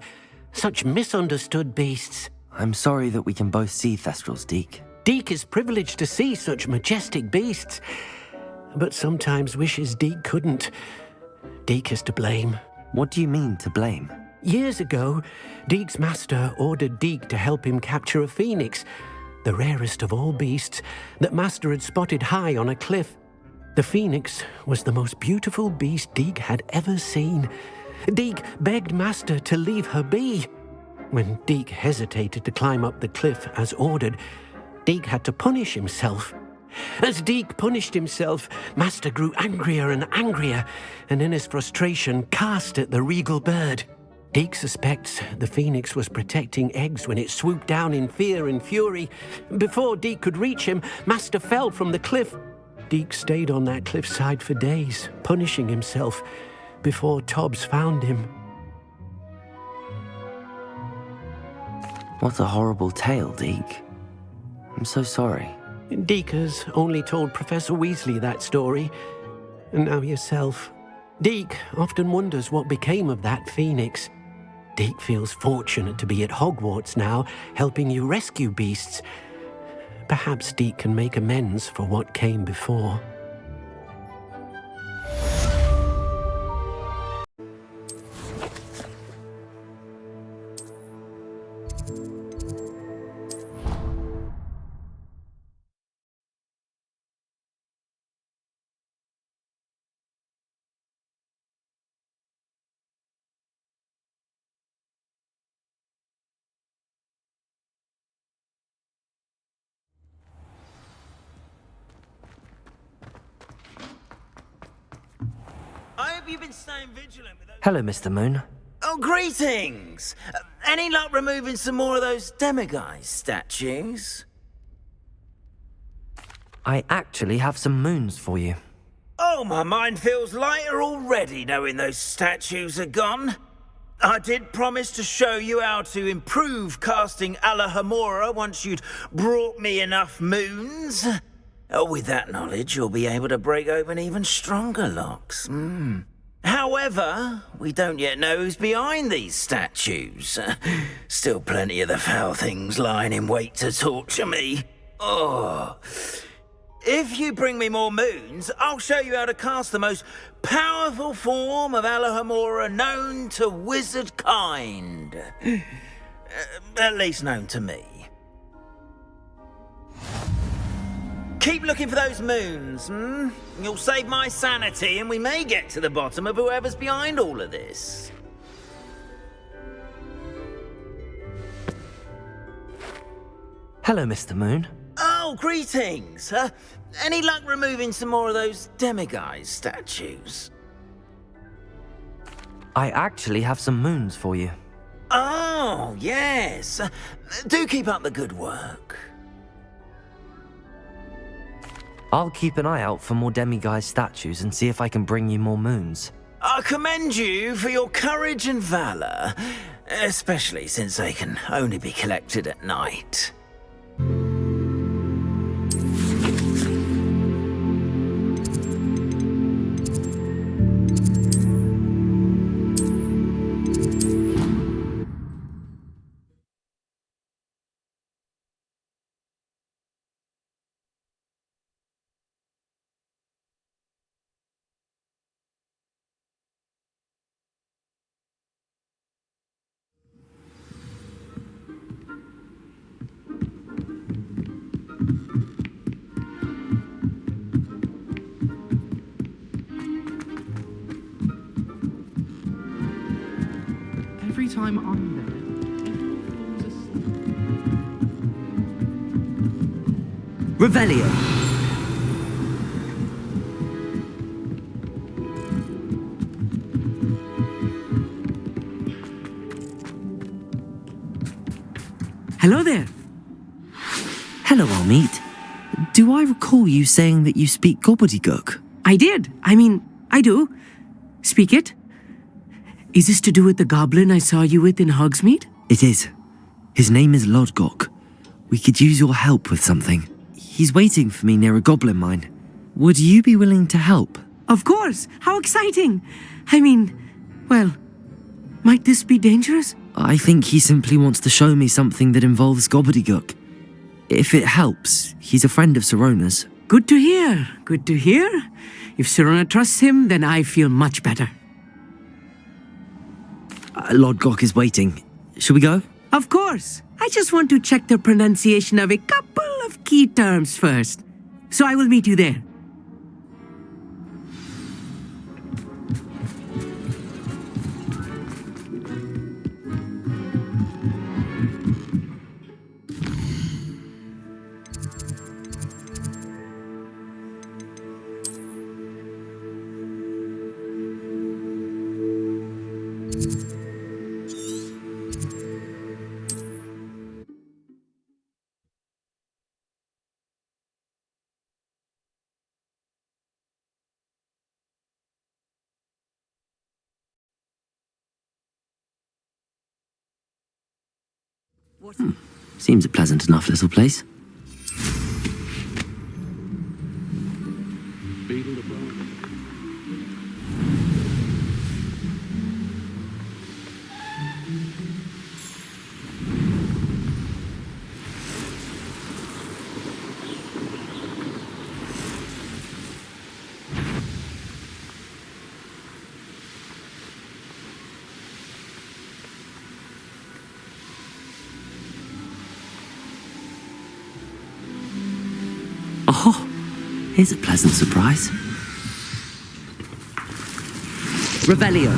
Such misunderstood beasts. I'm sorry that we can both see Thestrals, Deke. Deke is privileged to see such majestic beasts, but sometimes wishes Deke couldn't. Deke is to blame. What do you mean, to blame? Years ago, Deke's master ordered Deke to help him capture a phoenix, the rarest of all beasts, that master had spotted high on a cliff. The phoenix was the most beautiful beast Deke had ever seen. Deke begged master to leave her be. When Deke hesitated to climb up the cliff as ordered, Deke had to punish himself. As Deke punished himself, master grew angrier and angrier, and in his frustration cast at the regal bird. Deke suspects the phoenix was protecting eggs when it swooped down in fear and fury. Before Deke could reach him, master fell from the cliff. Deke stayed on that cliffside for days, punishing himself, before Tobbs found him. What a horrible tale, Deke. I'm so sorry. Deke has only told Professor Weasley that story, and now yourself. Deke often wonders what became of that phoenix. Deke feels fortunate to be at Hogwarts now, helping you rescue beasts. Perhaps Deke can make amends for what came before. I hope you've been staying vigilant with those... Hello, Mr. Moon. Oh, greetings! Any luck removing some more of those demiguise statues? I actually have some moons for you. Oh, my mind feels lighter already knowing those statues are gone. I did promise to show you how to improve casting Alohomora once you'd brought me enough moons. With that knowledge, you'll be able to break open even stronger locks. However, we don't yet know who's behind these statues. Still plenty of the foul things lying in wait to torture me. Oh. If you bring me more moons, I'll show you how to cast the most powerful form of Alohomora known to wizard kind. At least known to me. Keep looking for those moons, You'll save my sanity and we may get to the bottom of whoever's behind all of this. Hello, Mr. Moon. Oh, greetings. Any luck removing some more of those demiguise statues? I actually have some moons for you. Oh, yes. Do keep up the good work. I'll keep an eye out for more demiguise statues and see if I can bring you more moons. I commend you for your courage and valour, especially since they can only be collected at night. Every time I'm there, everyone falls asleep. Revelio. Hello there. Hello, Amit. Do I recall you saying that you speak gobbledygook? I did. I do. Speak it. Is this to do with the goblin I saw you with in Hogsmeade? It is. His name is Lodgok. We could use your help with something. He's waiting for me near a goblin mine. Would you be willing to help? Of course. How exciting. Well, might this be dangerous? I think he simply wants to show me something that involves gobbledygook. If it helps, he's a friend of Sirona's. Good to hear. Good to hear. If Sirona trusts him, then I feel much better. Lodgok is waiting. Shall we go? Of course. I just want to check the pronunciation of a couple of key terms first. So I will meet you there. Seems a pleasant enough little place. Oh, here's a pleasant surprise. Revelio.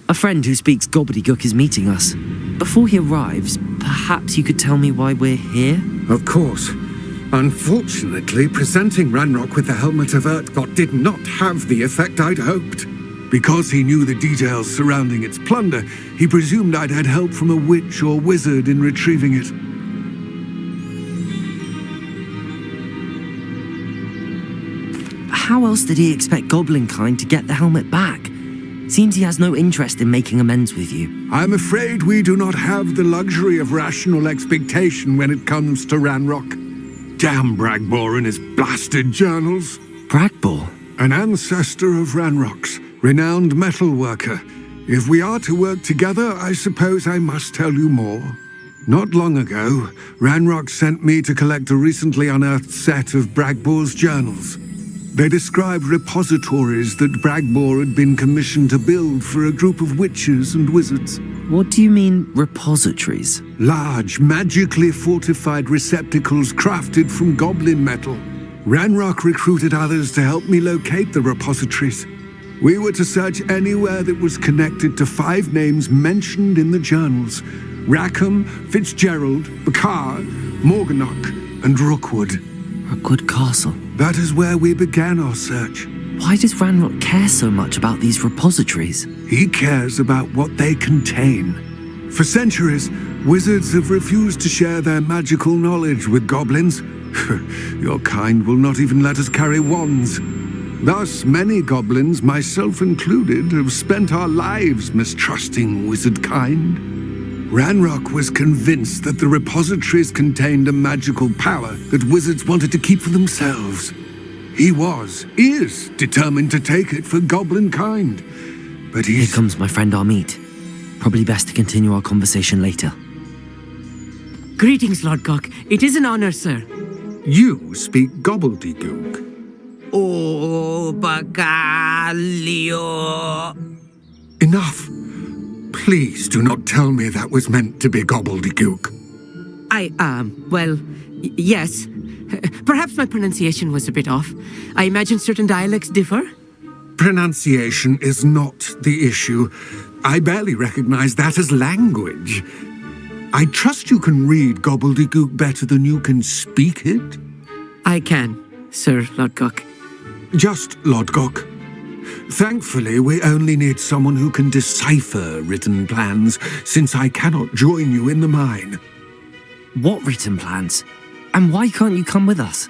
A friend who speaks gobbledygook is meeting us. Before he arrives, perhaps you could tell me why we're here? Of course. Unfortunately, presenting Ranrock with the Helmet of Urtkot did not have the effect I'd hoped. Because he knew the details surrounding its plunder, he presumed I'd had help from a witch or wizard in retrieving it. How else did he expect Goblinkind to get the helmet back? Seems he has no interest in making amends with you. I'm afraid we do not have the luxury of rational expectation when it comes to Ranrock. Damn Bragbor and his blasted journals. Bragbor? An ancestor of Ranrock's. Renowned metal worker. If we are to work together, I suppose I must tell you more. Not long ago, Ranrock sent me to collect a recently unearthed set of Bragbor's journals. They described repositories that Bragbor had been commissioned to build for a group of witches and wizards. What do you mean, repositories? Large, magically fortified receptacles crafted from goblin metal. Ranrock recruited others to help me locate the repositories. We were to search anywhere that was connected to 5 names mentioned in the journals. Rackham, Fitzgerald, Bakar, Morganach, and Rookwood. Rookwood Castle. That is where we began our search. Why does Ranrock care so much about these repositories? He cares about what they contain. For centuries, wizards have refused to share their magical knowledge with goblins. Your kind will not even let us carry wands. Thus, many goblins, myself included, have spent our lives mistrusting wizard kind. Ranrock was convinced that the repositories contained a magical power that wizards wanted to keep for themselves. He is determined to take it for goblin kind. But Here comes my friend Amit. Probably best to continue our conversation later. Greetings, Lodgok. It is an honor, sir. You speak gobbledygook. Oh, Bagalio. Enough. Please do not tell me that was meant to be gobbledygook. Yes. Perhaps my pronunciation was a bit off. I imagine certain dialects differ. Pronunciation is not the issue. I barely recognize that as language. I trust you can read gobbledygook better than you can speak it? I can, Sir Lodgok. Just Lodgok. Thankfully, we only need someone who can decipher written plans, since I cannot join you in the mine. What written plans? And why can't you come with us?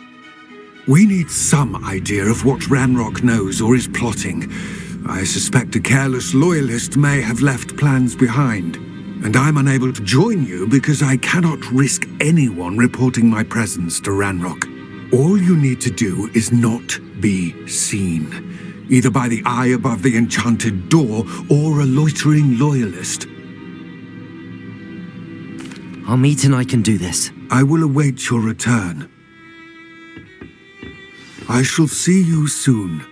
We need some idea of what Ranrock knows or is plotting. I suspect a careless loyalist may have left plans behind. And I'm unable to join you because I cannot risk anyone reporting my presence to Ranrock. All you need to do is not be seen, either by the eye above the enchanted door or a loitering loyalist. Amit and I can do this. I will await your return. I shall see you soon.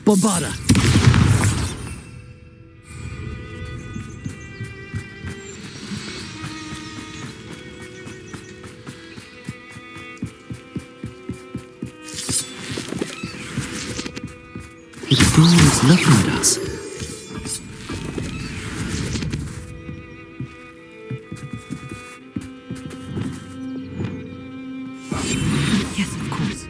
Bombarda! The door is looking at us. Yes, of course.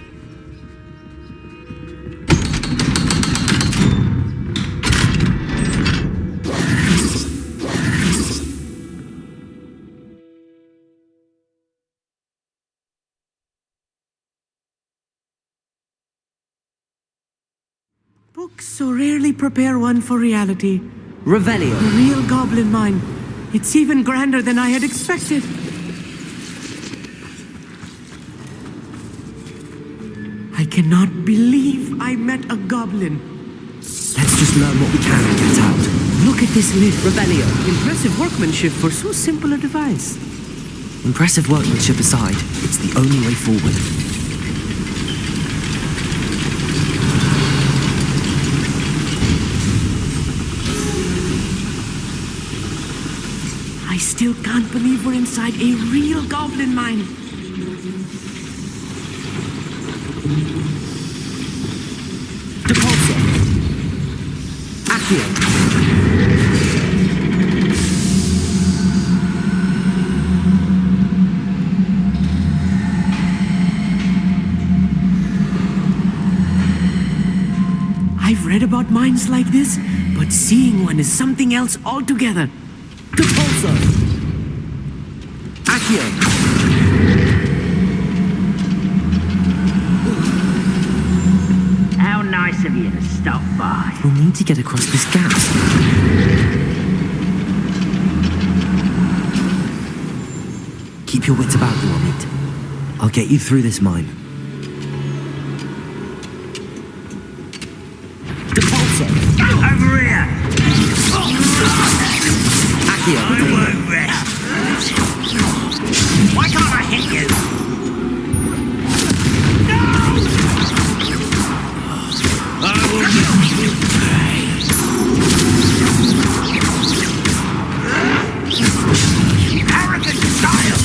Books so rarely prepare one for reality. Revelio. A real goblin mine. It's even grander than I had expected. I cannot believe I met a goblin. Let's just learn what we can and get out. Look at this lift. Revelio. Impressive workmanship for so simple a device. Impressive workmanship aside, it's the only way forward. I still can't believe we're inside a real goblin mine. Depulso. Accio. I've read about mines like this, but seeing one is something else altogether. Depulso. Accio. How nice of you to stop by. We'll need to get across this gap. Keep your wits about you, Amit. I'll get you through this mine. Depulso. Over here. Accio. I won't rest. Why can't I hit you? I will make you pay. You arrogant child!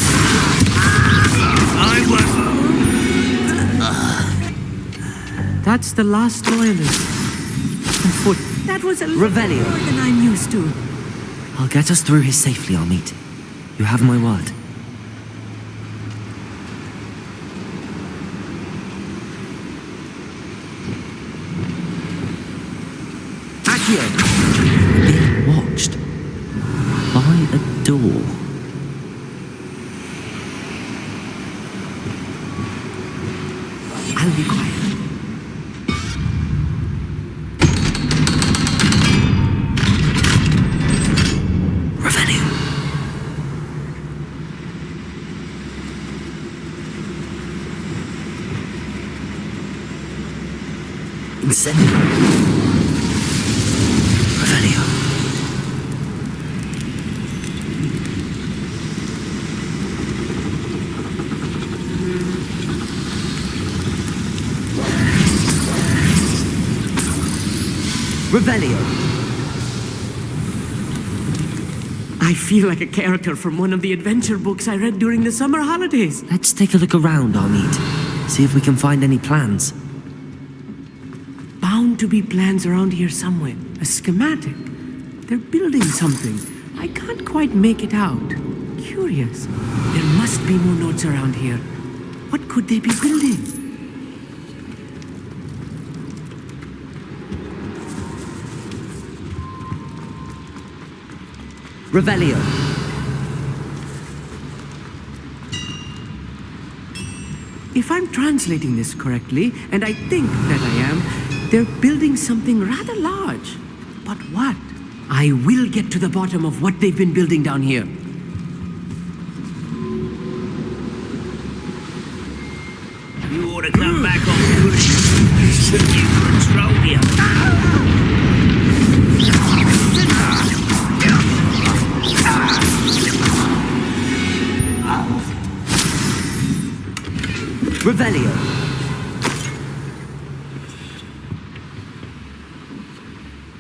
I won't. That's the last loyalist. On foot. That was a little Revelio. more than I'm used to. I'll get us through here safely, Amit. You have my word. Being watched by a door. I'll be quiet. Revelio. Incendio. Revelio. I feel like a character from one of the adventure books I read during the summer holidays. Let's take a look around, Amit. See if we can find any plans. Bound to be plans around here somewhere. A schematic. They're building something. I can't quite make it out. Curious. There must be more notes around here. What could they be building? Revelio. If I'm translating this correctly, and I think that I am, they're building something rather large. But what? I will get to the bottom of what they've been building down here. You ought to come back on good. You control him. Revelio.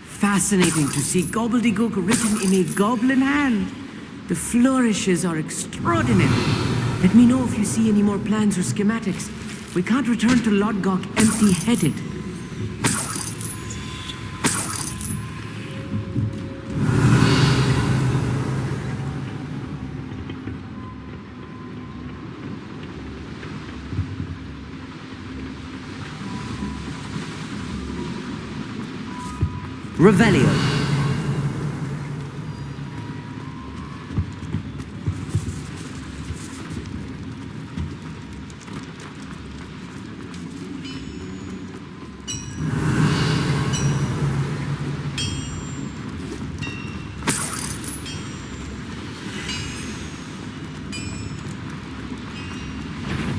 Fascinating to see gobbledygook written in a goblin hand. The flourishes are extraordinary. Let me know if you see any more plans or schematics. We can't return to Lodgok empty-headed. Revelio.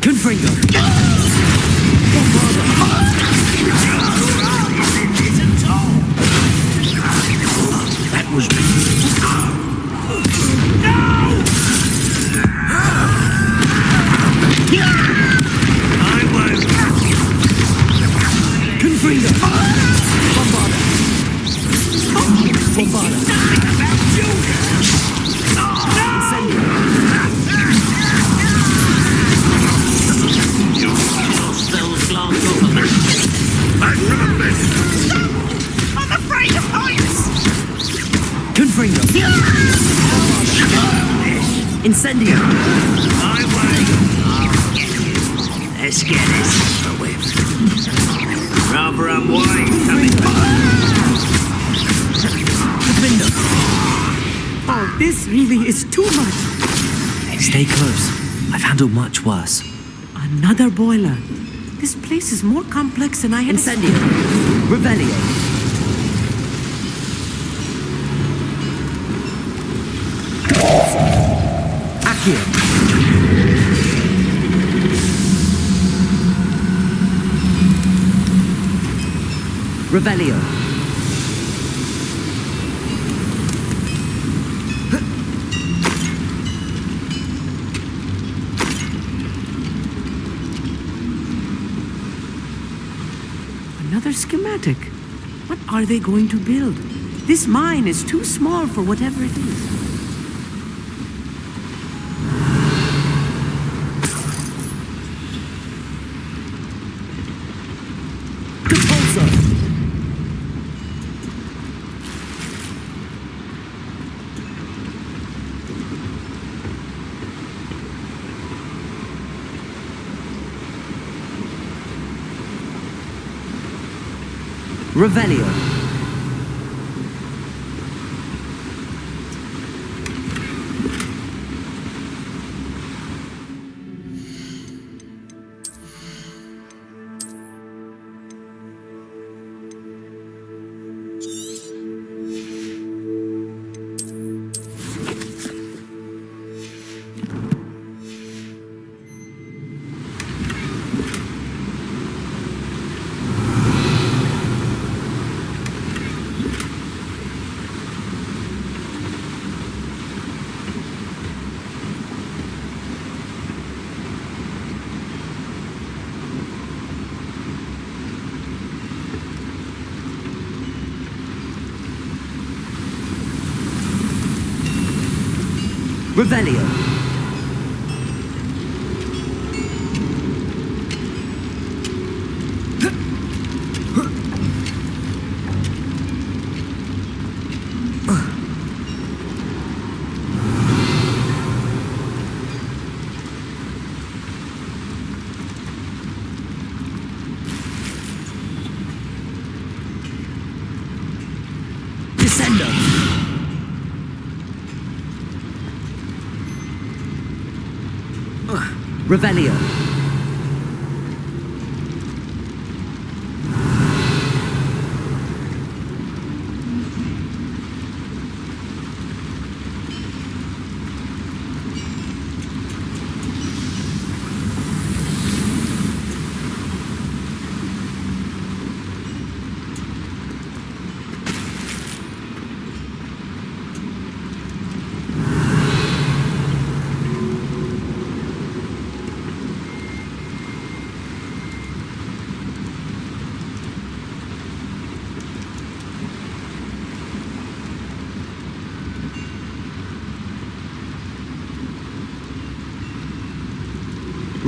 Confringo. That was me. I won't. Confringo. Bombarda. Bombarda. I'm afraid of heights. Confringo. Incendio. I won't. Let's get this over with. Rather unwise coming Confringo. Oh, this really is too much. Stay close. I've handled much worse. Another boiler. This place is more complex than I had. Incendio. Revelio. Accio. Revelio. Another schematic. What are they going to build? This mine is too small for whatever it is. Revelio. Revelio. Revelio.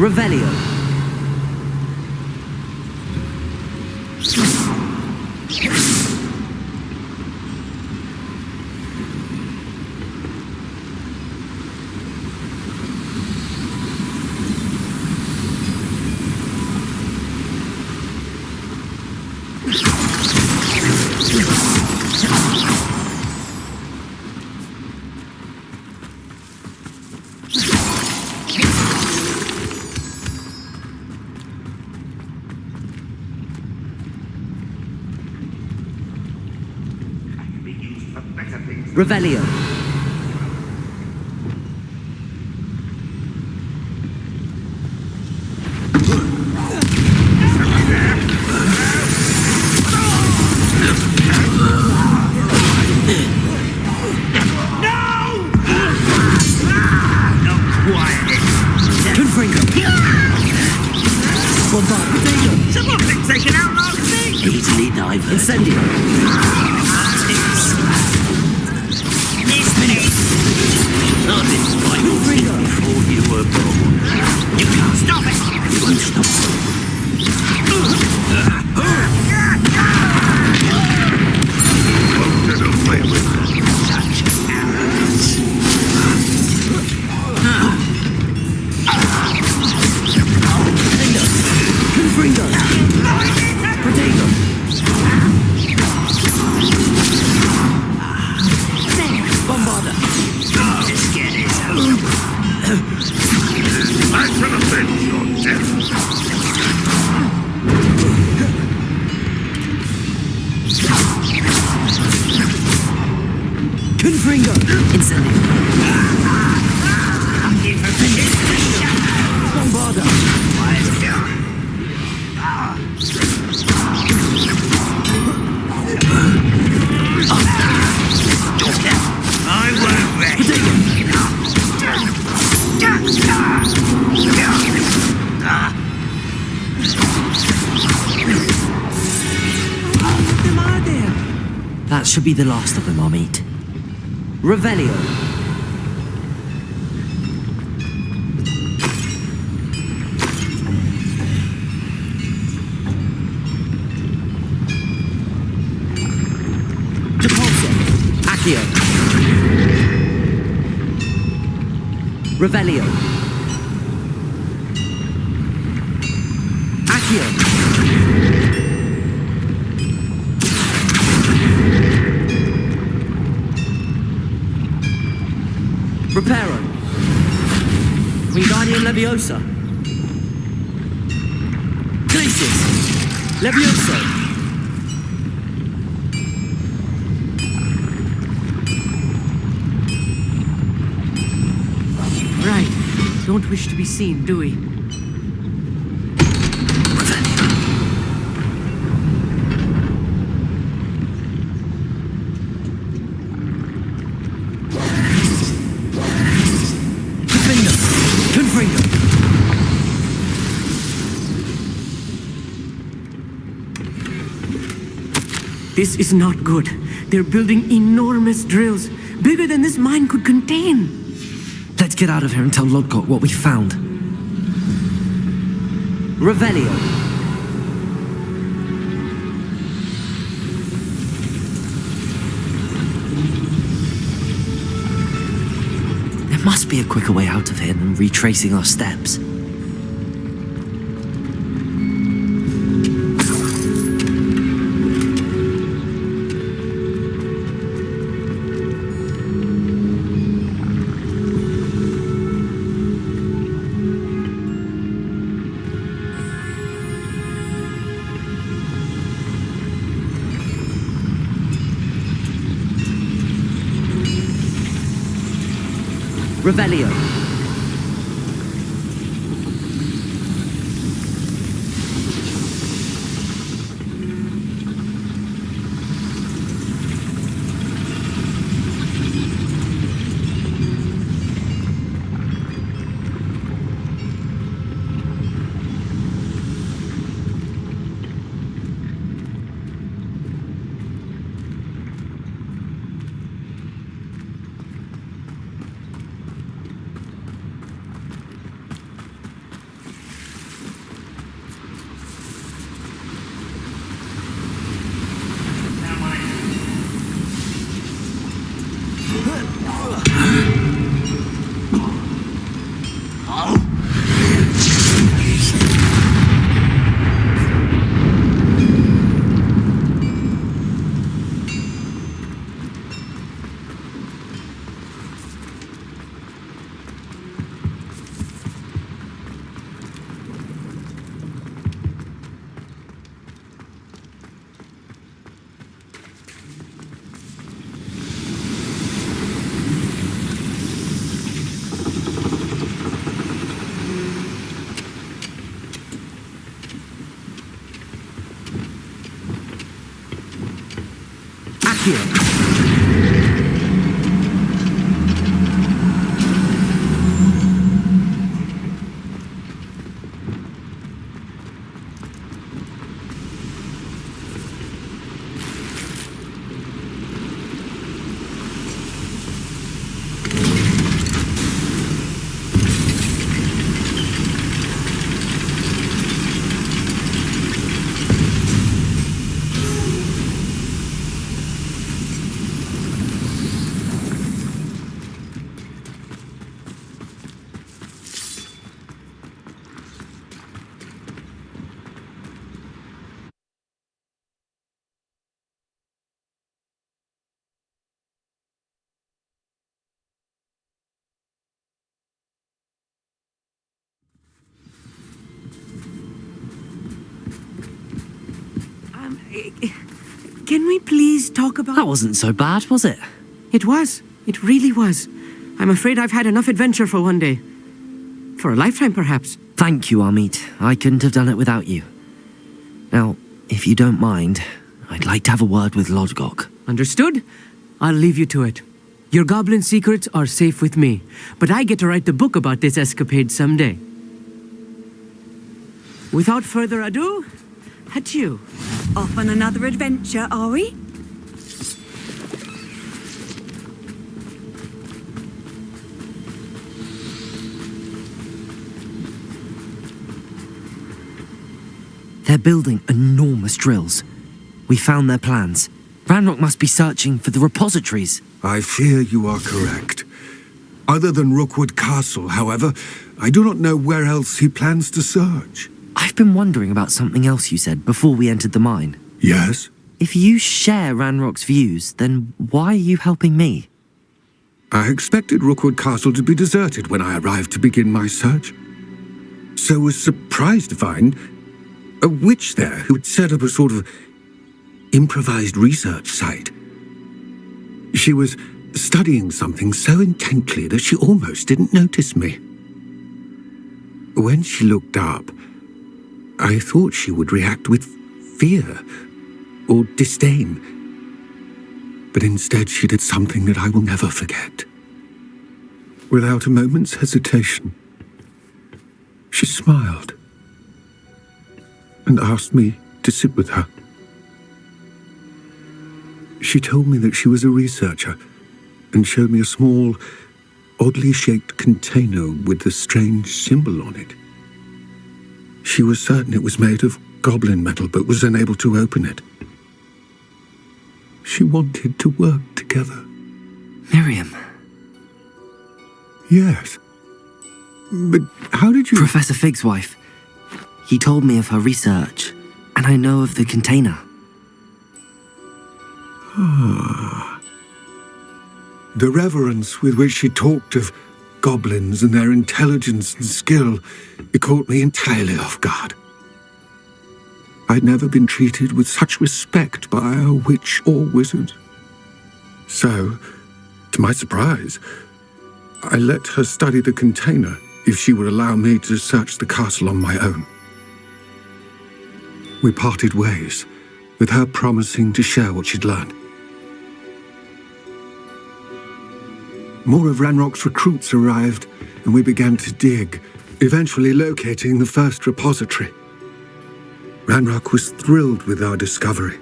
Revelio. Revelio. Something taken out last week! Easily diverted. Incendio. Not this final thing before you were born. You can't stop it! You won't stop. Won't get away with such arrogance. Confringo. Potato. Bombarda. This get is over. I shall avenge your death. Confringo. Incendio. Bombarda. I won't rest. That should be the last of them I'll meet. Revelio. Accio. Revelio. Accio. Reparo. Wingardium Leviosa. Glacis. Levioso. Right. Don't wish to be seen, do we? This is not good. They're building enormous drills, bigger than this mine could contain. Let's get out of here and tell Lodgok what we found. Revelio. There must be a quicker way out of here than retracing our steps. Revelio. Can we please talk about... That wasn't so bad, was it? It was. It really was. I'm afraid I've had enough adventure for one day. For a lifetime, perhaps. Thank you, Amit. I couldn't have done it without you. Now, if you don't mind, I'd like to have a word with Lodgok. Understood? I'll leave you to it. Your goblin secrets are safe with me, but I get to write the book about this escapade someday. Without further ado, adieu. Off on another adventure, are we? They're building enormous drills. We found their plans. Ranrock must be searching for the repositories. I fear you are correct. Other than Rookwood Castle, however, I do not know where else he plans to search. I've been wondering about something else you said before we entered the mine. Yes? If you share Ranrock's views, then why are you helping me? I expected Rookwood Castle to be deserted when I arrived to begin my search. So was surprised to find a witch there who had set up a sort of improvised research site. She was studying something so intently that she almost didn't notice me. When she looked up, I thought she would react with fear or disdain. But instead she did something that I will never forget. Without a moment's hesitation, she smiled and asked me to sit with her. She told me that she was a researcher and showed me a small, oddly shaped container with a strange symbol on it. She was certain it was made of goblin metal, but was unable to open it. She wanted to work together. Miriam. Yes. But how did you... Professor Fig's wife. He told me of her research, and I know of the container. Ah. The reverence with which she talked of goblins and their intelligence and skill, it caught me entirely off guard. I'd never been treated with such respect by a witch or wizard. So, to my surprise, I let her study the container if she would allow me to search the castle on my own. We parted ways, with her promising to share what she'd learned. More of Ranrock's recruits arrived, and we began to dig, eventually locating the first repository. Ranrock was thrilled with our discovery,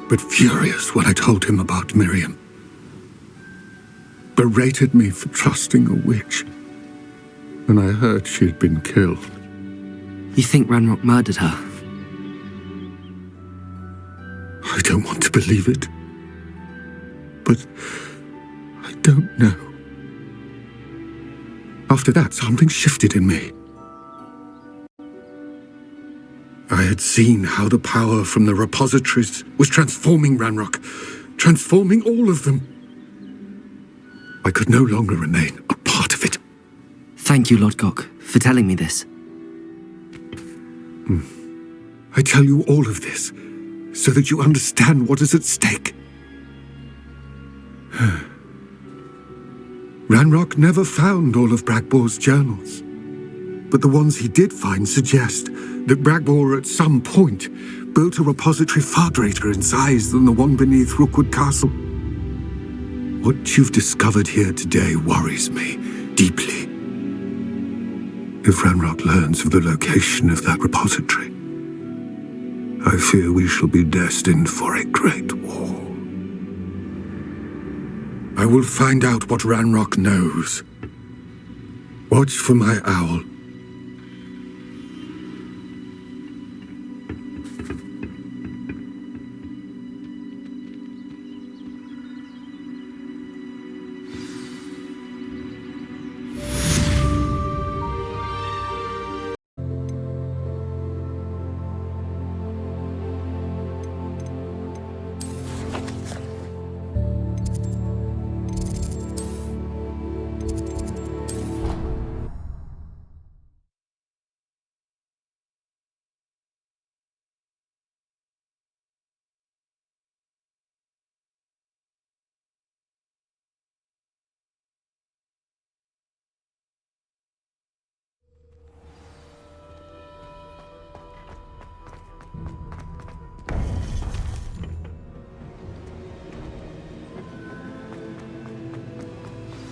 but furious when I told him about Miriam. Berated me for trusting a witch, and I heard she had been killed. You think Ranrock murdered her? I don't want to believe it, but I don't know. After that, something shifted in me. I had seen how the power from the repositories was transforming Ranrock, transforming all of them. I could no longer remain a part of it. Thank you, Lodgok, for telling me this. I tell you all of this so that you understand what is at stake. Ranrock never found all of Bragbor's journals, but the ones he did find suggest that Bragbor at some point built a repository far greater in size than the one beneath Rookwood Castle. What you've discovered here today worries me deeply. If Ranrock learns of the location of that repository, I fear we shall be destined for a great war. I will find out what Ranrock knows. Watch for my owl.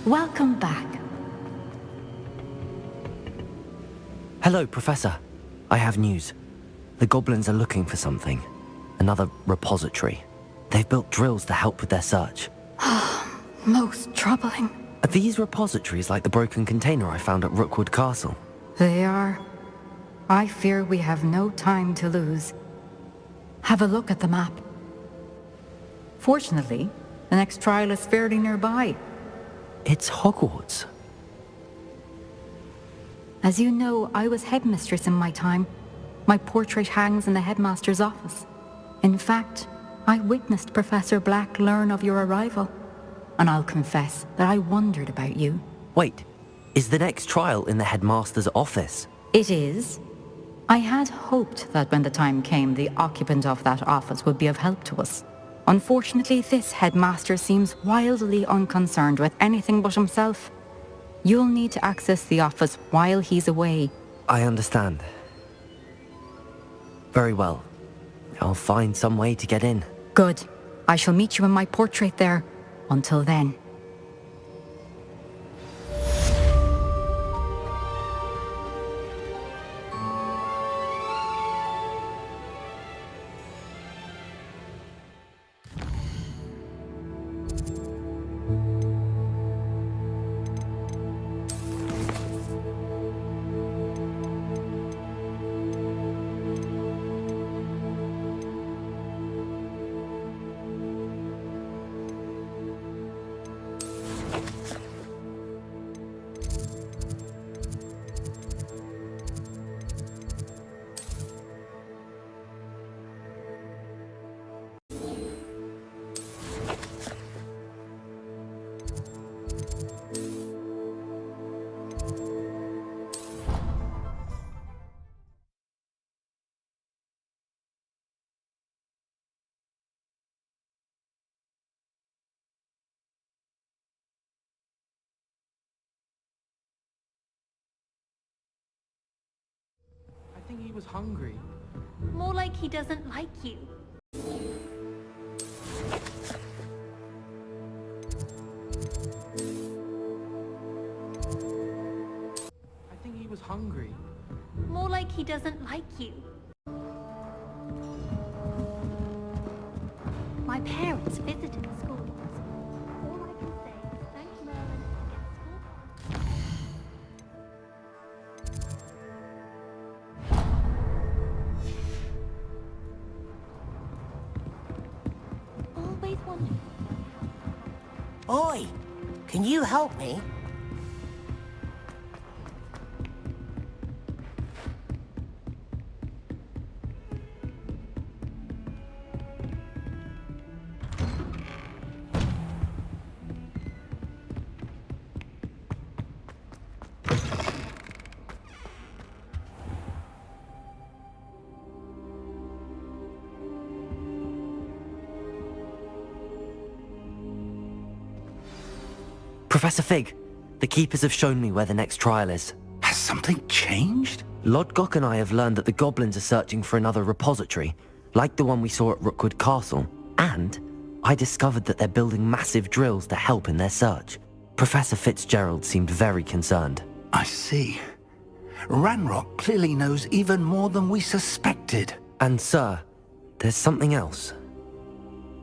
Welcome back. Hello, Professor. I have news. The goblins are looking for something. Another repository. They've built drills to help with their search. Most troubling. Are these repositories like the broken container I found at Rookwood Castle? They are. I fear we have no time to lose. Have a look at the map. Fortunately, the next trial is fairly nearby. It's Hogwarts. As you know, I was headmistress in my time. My portrait hangs in the headmaster's office. In fact, I witnessed Professor Black learn of your arrival. And I'll confess that I wondered about you. Wait, is the next trial in the headmaster's office? It is. I had hoped that when the time came, the occupant of that office would be of help to us. Unfortunately, this headmaster seems wildly unconcerned with anything but himself. You'll need to access the office while he's away. I understand. Very well. I'll find some way to get in. Good. I shall meet you in my portrait there. Until then. he was hungry. More like he doesn't like you. I think he was hungry. More like he doesn't like you. My parents visited the school once. All I can say is thank Merlin and get school. Always wondered. Oi! Can you help me? Professor Fig, the Keepers have shown me where the next trial is. Has something changed? Lodgok and I have learned that the goblins are searching for another repository, like the one we saw at Rookwood Castle. And I discovered that they're building massive drills to help in their search. Professor Fitzgerald seemed very concerned. I see. Ranrock clearly knows even more than we suspected. And sir, there's something else.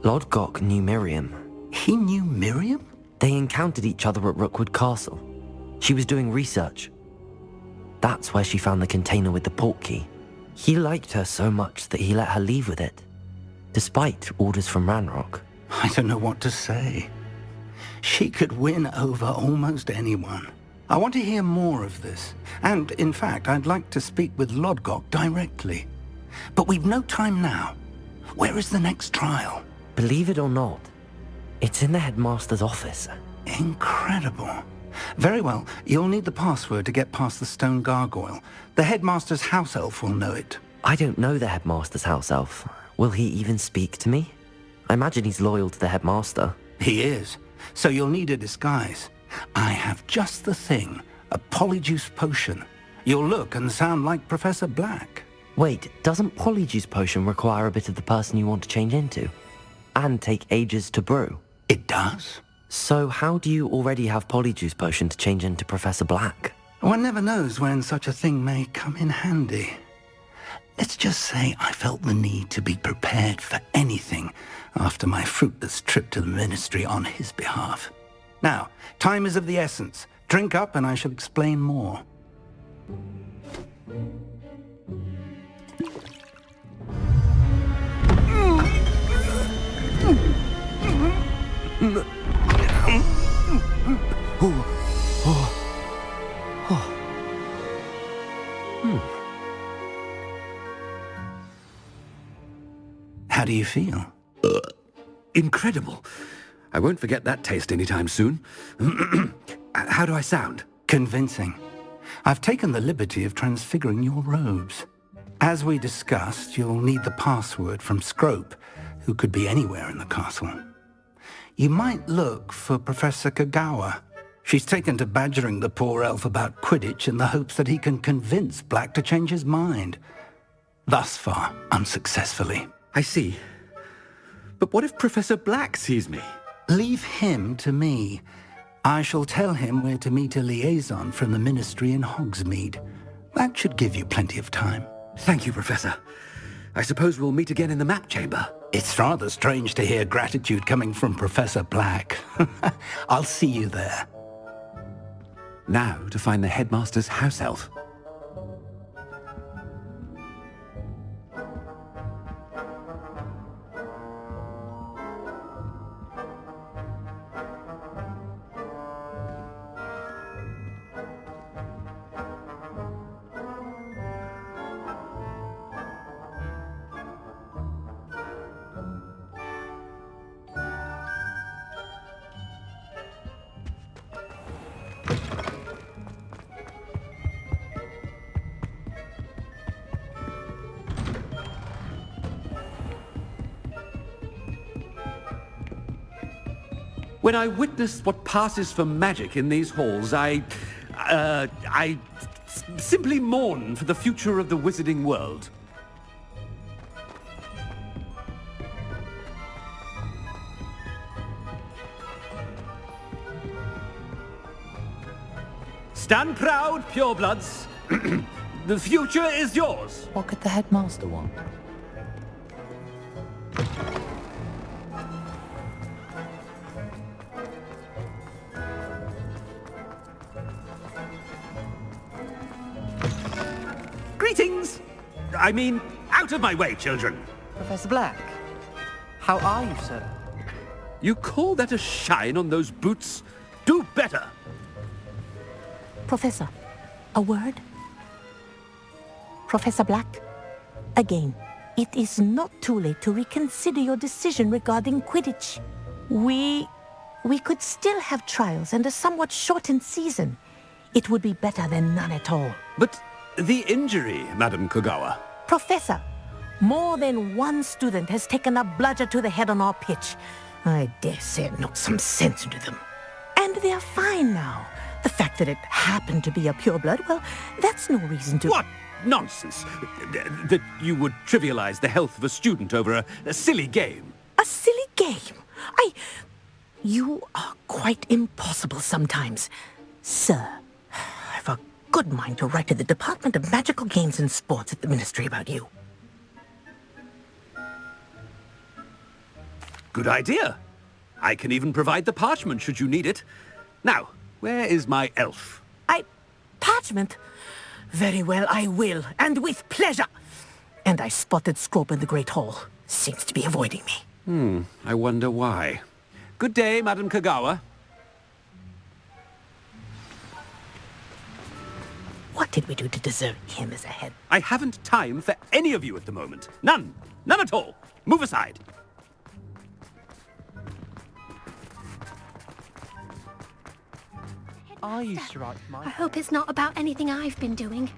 Lodgok knew Miriam. He knew Miriam? They encountered each other at Rookwood Castle. She was doing research. That's where she found the container with the port key. He liked her so much that he let her leave with it, despite orders from Ranrock. I don't know what to say. She could win over almost anyone. I want to hear more of this. And, in fact, I'd like to speak with Lodgok directly. But we've no time now. Where is the next trial? Believe it or not, it's in the headmaster's office. Incredible. Very well, you'll need the password to get past the stone gargoyle. The headmaster's house elf will know it. I don't know the headmaster's house elf. Will he even speak to me? I imagine he's loyal to the headmaster. He is. So you'll need a disguise. I have just the thing. A Polyjuice potion. You'll look and sound like Professor Black. Wait, doesn't Polyjuice potion require a bit of the person you want to change into? And take ages to brew? It does. So how do you already have Polyjuice potion to change into Professor Black? One never knows when such a thing may come in handy. Let's just say I felt the need to be prepared for anything after my fruitless trip to the ministry on his behalf. Now, time is of the essence. Drink up and I shall explain more. How do you feel? Incredible. I won't forget that taste anytime soon. How do I sound? Convincing. I've taken the liberty of transfiguring your robes. As we discussed, you'll need the password from Scrope, who could be anywhere in the castle. You might look for Professor Kagawa. She's taken to badgering the poor elf about Quidditch in the hopes that he can convince Black to change his mind. Thus far, unsuccessfully. I see. But what if Professor Black sees me? Leave him to me. I shall tell him where to meet a liaison from the ministry in Hogsmeade. That should give you plenty of time. Thank you, Professor. I suppose we'll meet again in the map chamber. It's rather strange to hear gratitude coming from Professor Black. I'll see you there. Now to find the headmaster's house elf. When I witness what passes for magic in these halls, I simply mourn for the future of the wizarding world. Stand proud, purebloods. The future is yours. What could the headmaster want? Greetings! I mean, out of my way, children. Professor Black, how are you, sir? You call that a shine on those boots? Do better! Professor, a word? Professor Black, again, it is not too late to reconsider your decision regarding Quidditch. We could still have trials and a somewhat shortened season. It would be better than none at all. But the injury, Madam Kogawa. Professor, more than one student has taken a bludger to the head on our pitch. I dare say it knocked some sense into them. And they're fine now. The fact that it happened to be a pureblood, well, that's no reason to... What nonsense! That you would trivialize the health of a student over a silly game. A silly game? You are quite impossible sometimes. Sir, I've a good mind to write to the Department of Magical Games and Sports at the Ministry about you. Good idea. I can even provide the parchment should you need it. Now, where is my elf? Parchment? Very well, I will, and with pleasure. And I spotted Scrope in the Great Hall. Seems to be avoiding me. I wonder why. Good day, Madam Kogawa. What did we do to deserve him as a head? I haven't time for any of you at the moment. None. None at all. Move aside. Are you sure I might? I hope it's not about anything I've been doing.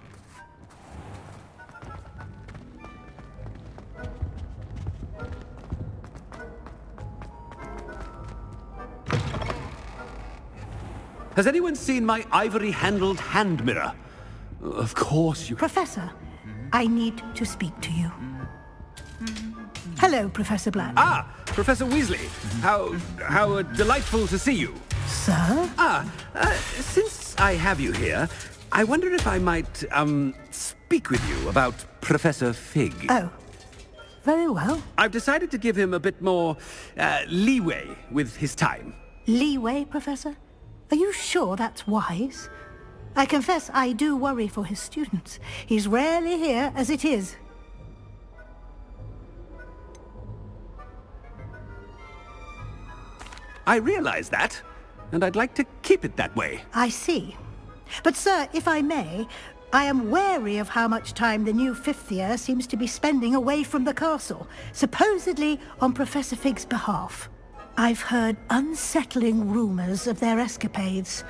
Has anyone seen my ivory-handled hand mirror? Of course you... Professor, I need to speak to you. Hello, Professor Black. Ah, Professor Weasley. How delightful to see you. Sir? Since I have you here, I wonder if I might, speak with you about Professor Fig. Oh, very well. I've decided to give him a bit more, leeway with his time. Leeway, Professor? Are you sure that's wise? I confess I do worry for his students. He's rarely here as it is. I realize that, and I'd like to keep it that way. I see. But, sir, if I may, I am wary of how much time the new fifth year seems to be spending away from the castle, supposedly on Professor Fig's behalf. I've heard unsettling rumors of their escapades.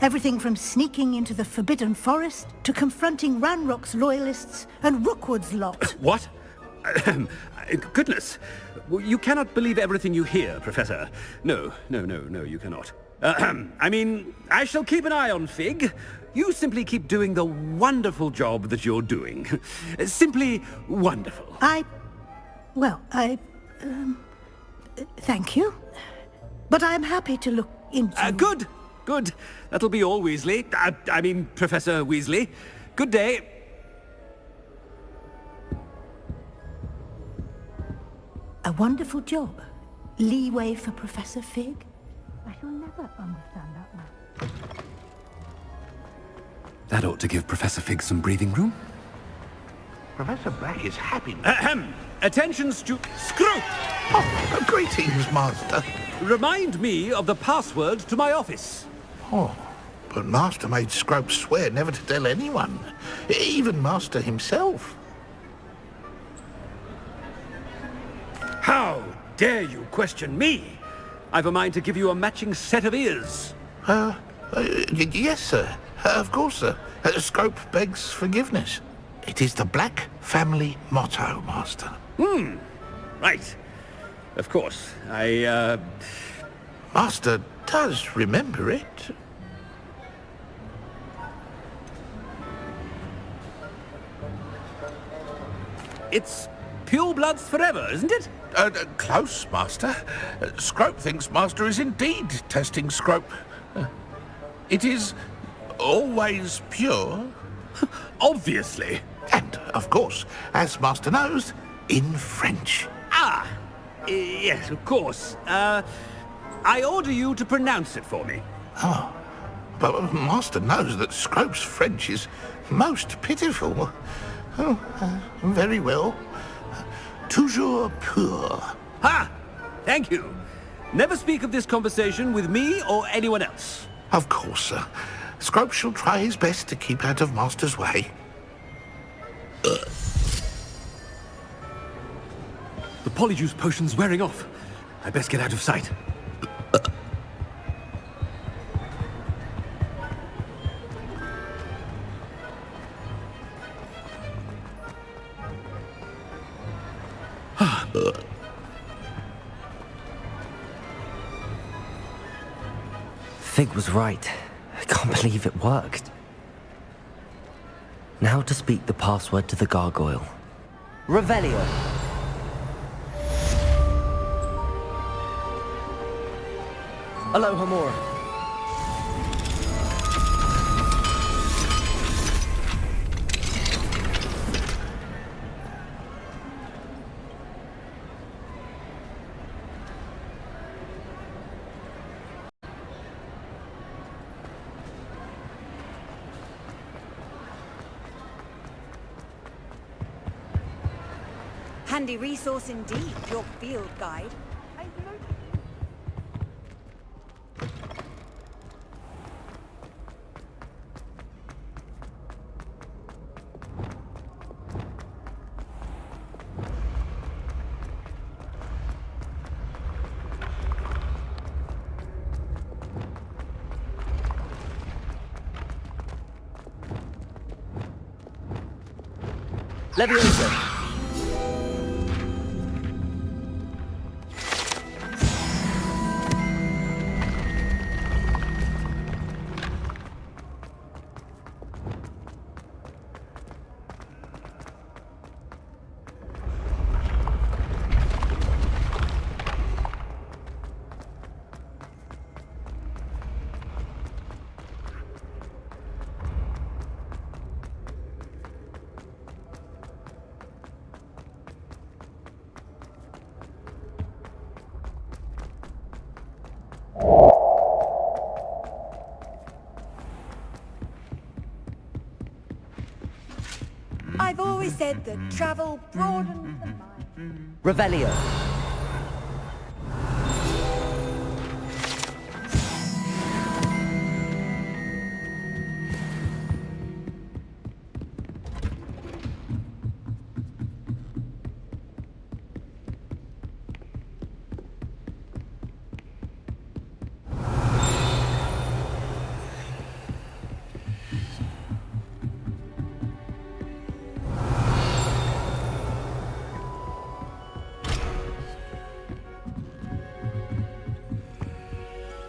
Everything from sneaking into the Forbidden Forest to confronting Ranrock's loyalists and Rookwood's lot. What? Goodness. You cannot believe everything you hear, Professor. No, you cannot. I mean, I shall keep an eye on Fig. You simply keep doing the wonderful job that you're doing. Simply wonderful. Thank you. But I'm happy to look into... Good. That'll be all, Weasley. I mean, Professor Weasley. Good day. A wonderful job. Leeway for Professor Fig. I shall never understand that one. That ought to give Professor Fig some breathing room. Professor Black is happy. Attention, Scrope! Oh, greetings, Master. Remind me of the password to my office. Oh, but Master made Scrope swear never to tell anyone, even Master himself. How dare you question me? I've a mind to give you a matching set of ears. Yes, sir. Of course, sir. Scrope begs forgiveness. It is the Black family motto, Master. Right. Of course. Master does remember it. It's pure bloods forever, isn't it? Close, Master. Scrope thinks Master is indeed testing Scrope. It is always pure. Obviously. And, of course, as Master knows, in French. Ah! Yes, of course. I order you to pronounce it for me. Oh, but Master knows that Scrope's French is most pitiful. Oh, very well. Toujours pur. Ha! Thank you. Never speak of this conversation with me or anyone else. Of course, sir. Scrope shall try his best to keep out of Master's way. The Polyjuice potion's wearing off. I best get out of sight. Fig was right. I can't believe it worked. Now to speak the password to the gargoyle. Revelio. Alohomora. Handy resource indeed, your field guide. Leviosa. I've always said that travel broadens the mind. Revelio.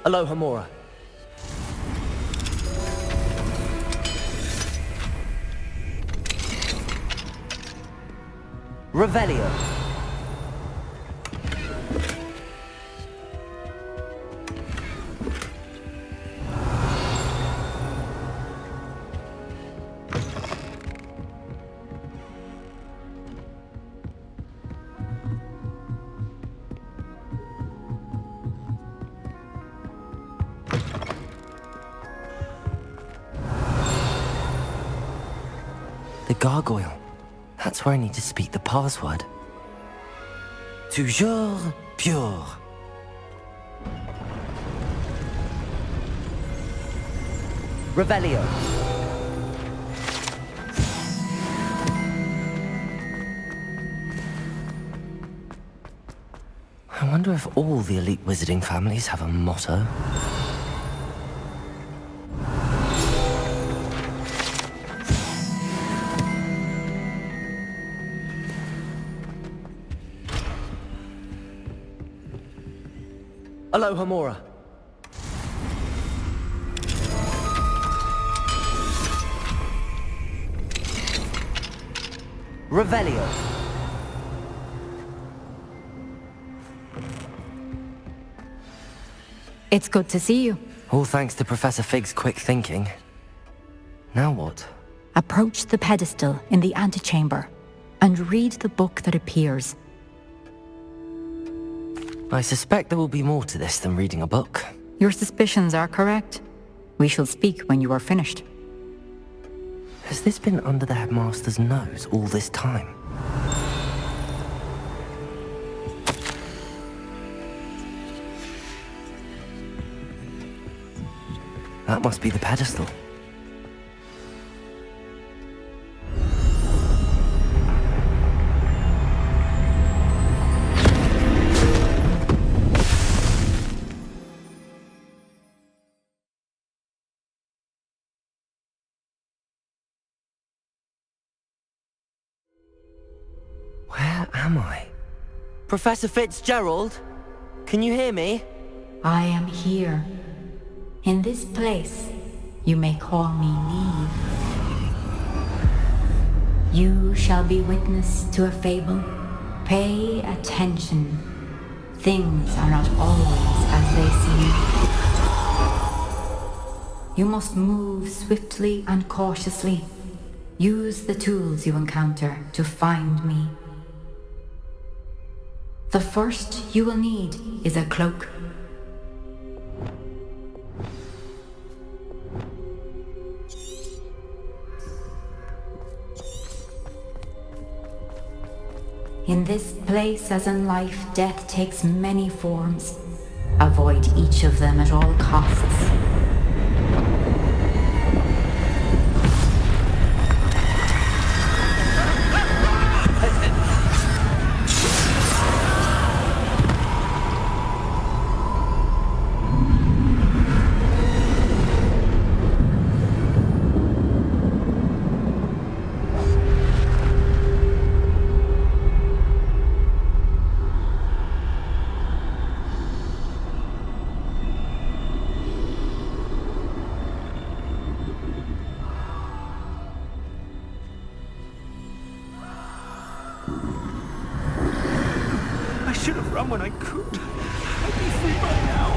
Alohomora. Revelio. The gargoyle. That's where I need to speak the password. Toujours pure. Revelio. I wonder if all the elite wizarding families have a motto. Alohomora. Revelio. It's good to see you. All thanks to Professor Fig's quick thinking. Now what? Approach the pedestal in the antechamber and read the book that appears. I suspect there will be more to this than reading a book. Your suspicions are correct. We shall speak when you are finished. Has this been under the headmaster's nose all this time? That must be the pedestal. Where am I? Professor Fitzgerald? Can you hear me? I am here. In this place, you may call me Niamh. You shall be witness to a fable. Pay attention. Things are not always as they seem. You must move swiftly and cautiously. Use the tools you encounter to find me. The first you will need is a cloak. In this place, as in life, death takes many forms. Avoid each of them at all costs. When I could. I'd be free by now.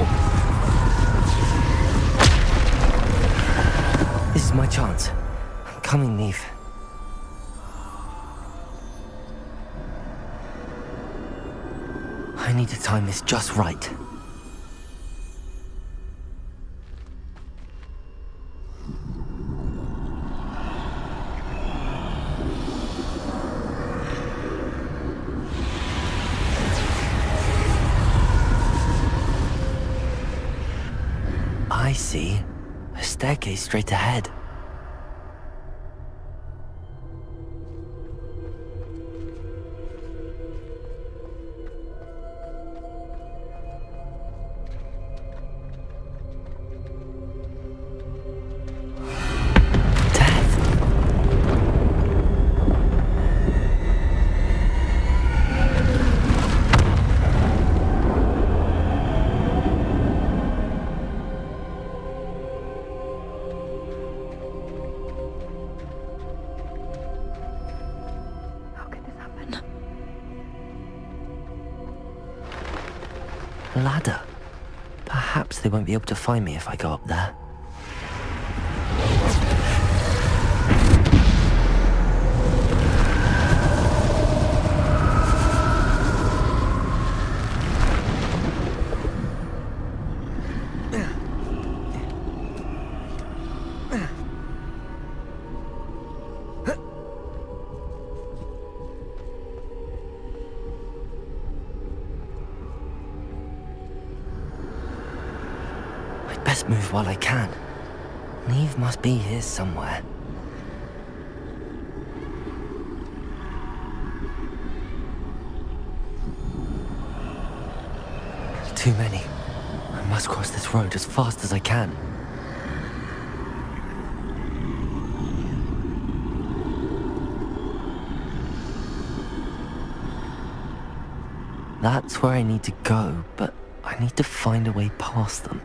This is my chance. I'm coming, Niamh. I need to time this just right. I see. A staircase straight ahead. Ladder. Perhaps they won't be able to find me if I go up there. Best move while I can. Niamh must be here somewhere. Too many. I must cross this road as fast as I can. That's where I need to go, but I need to find a way past them.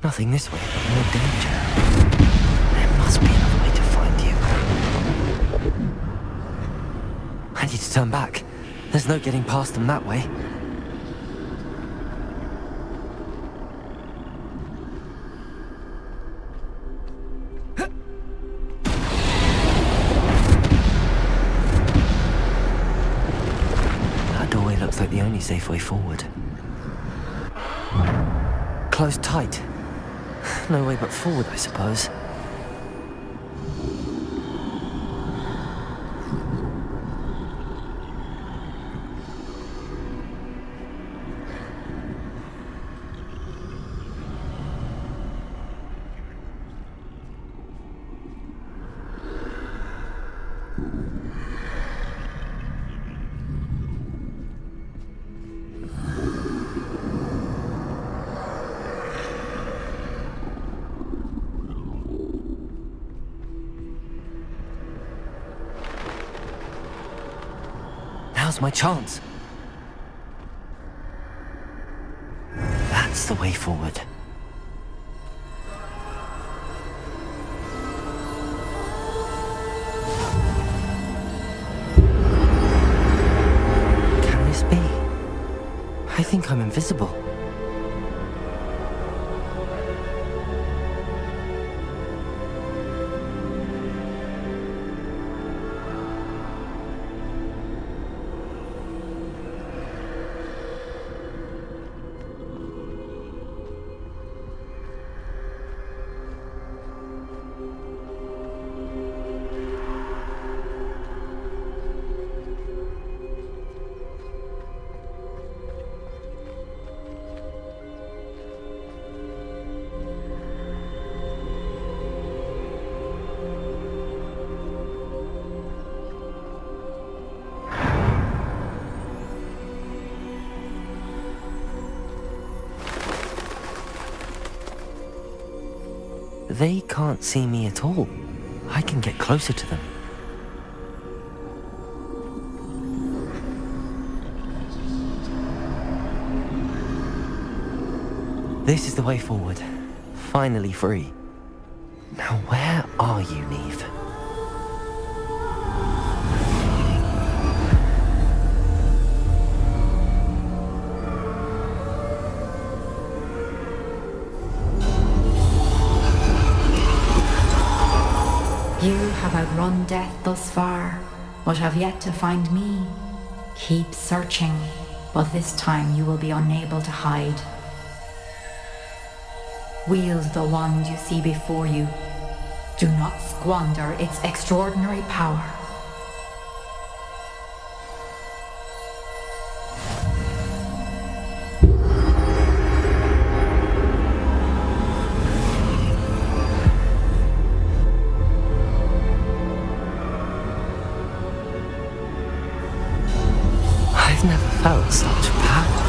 Nothing this way, no danger. There must be another way to find you. I need to turn back. There's no getting past them that way. That doorway looks like the only safe way forward. Closed tight. No way but forward, I suppose. Now's my chance. That's the way forward. Can this be? I think I'm invisible. They can't see me at all. I can get closer to them. This is the way forward. Finally free. Now where are you, Niamh? You have outrun death thus far, but have yet to find me. Keep searching, but this time you will be unable to hide. Wield the wand you see before you. Do not squander its extraordinary power. I've never felt such power.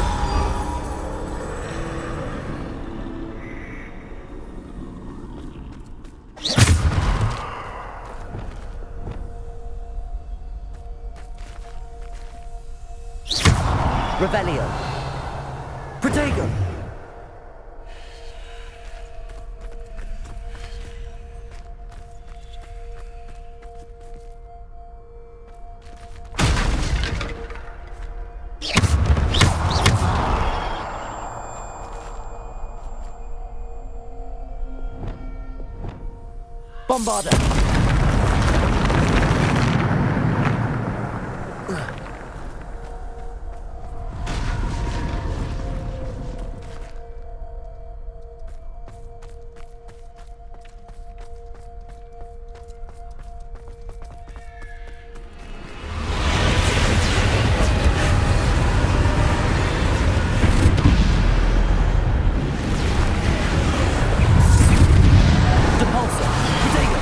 Revelio. Protego. Bombarda. Depulso. Protego.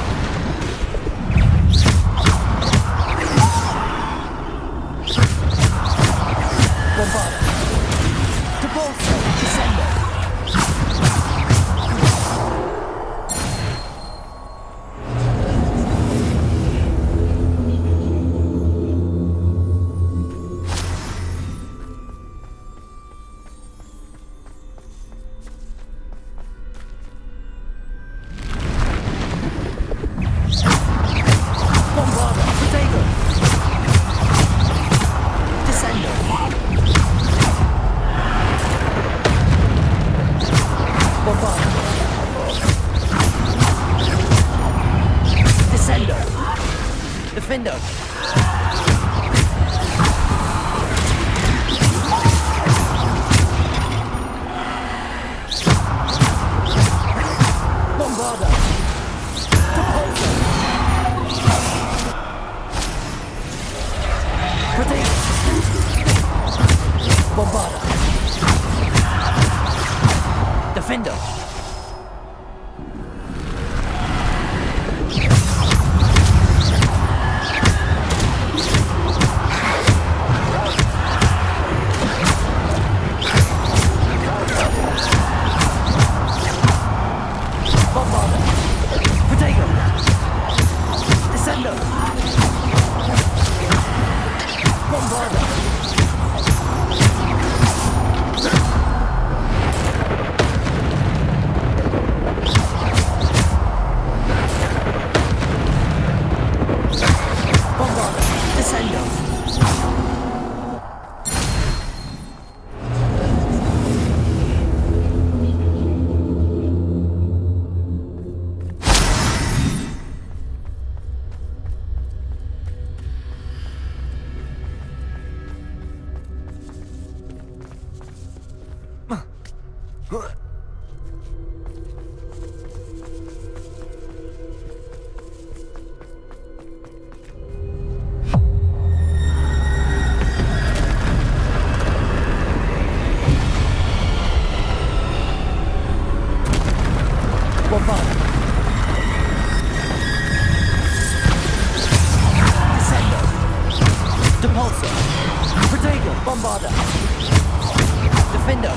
Defender. Bombarda. Repulsor. Protect. Bombarda. Defender.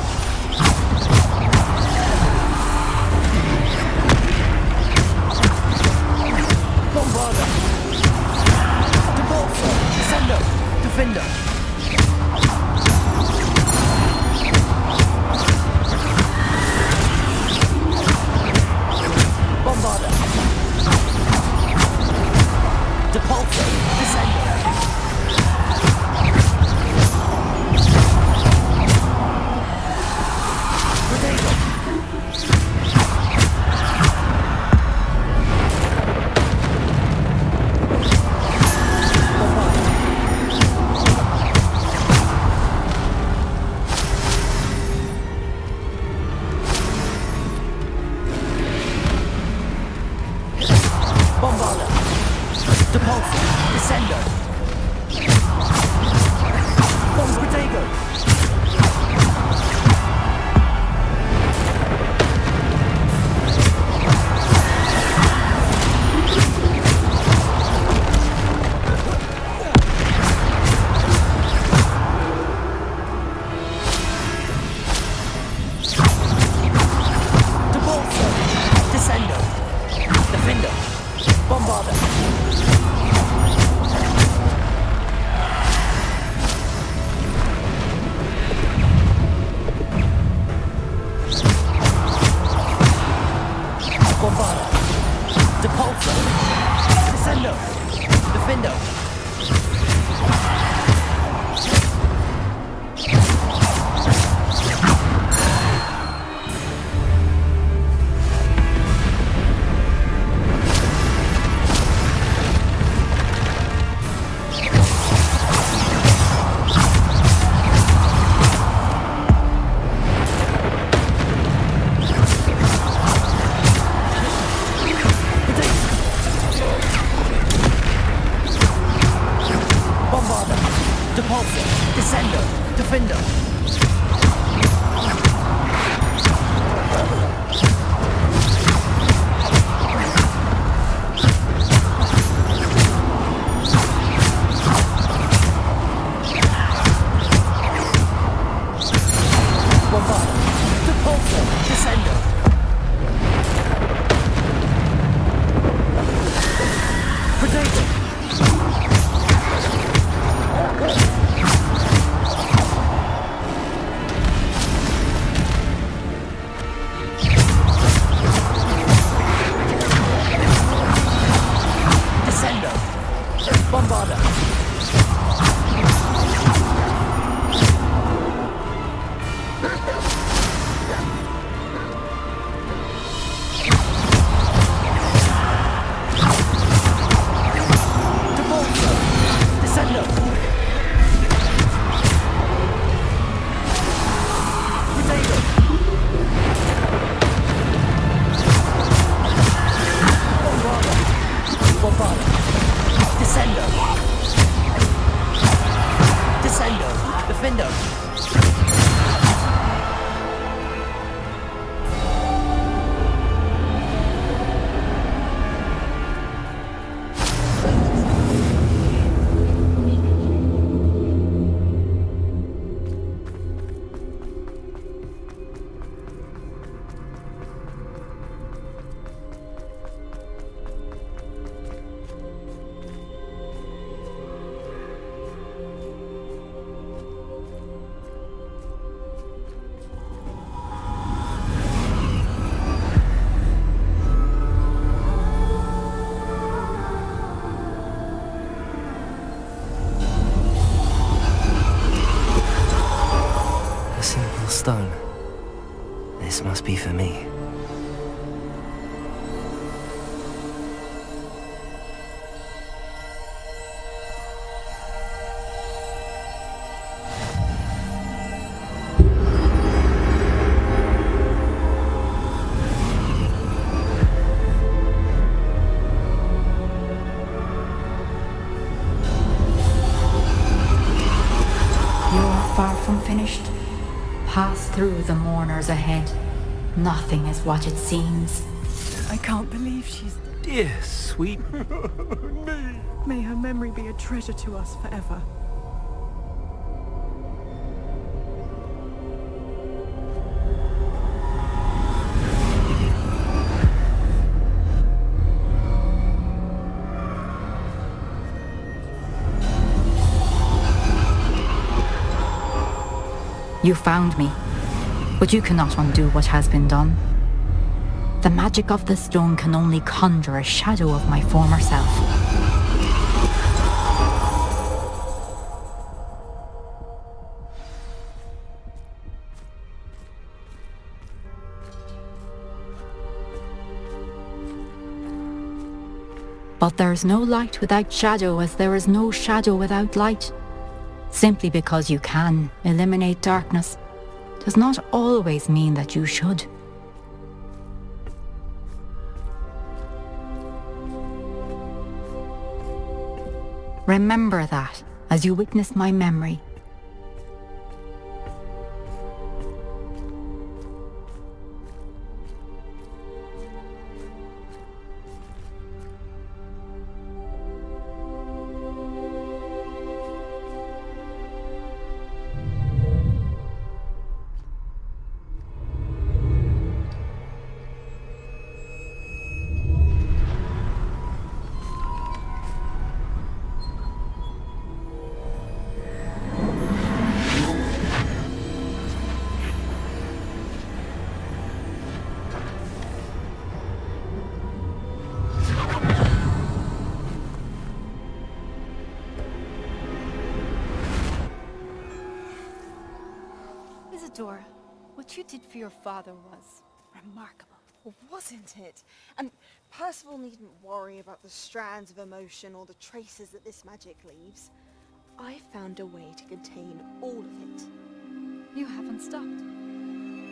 for me. Finished. Pass through the mourners ahead. Nothing is what it seems. I can't believe she's dead. Dear sweet... May her memory be a treasure to us forever. You found me, but you cannot undo what has been done. The magic of the stone can only conjure a shadow of my former self. But there is no light without shadow, as there is no shadow without light. Simply because you can eliminate darkness does not always mean that you should. Remember that as you witness my memory. What you did for your father was remarkable. Well, wasn't it? And Percival needn't worry about the strands of emotion or the traces that this magic leaves. I found a way to contain all of it. You haven't stopped.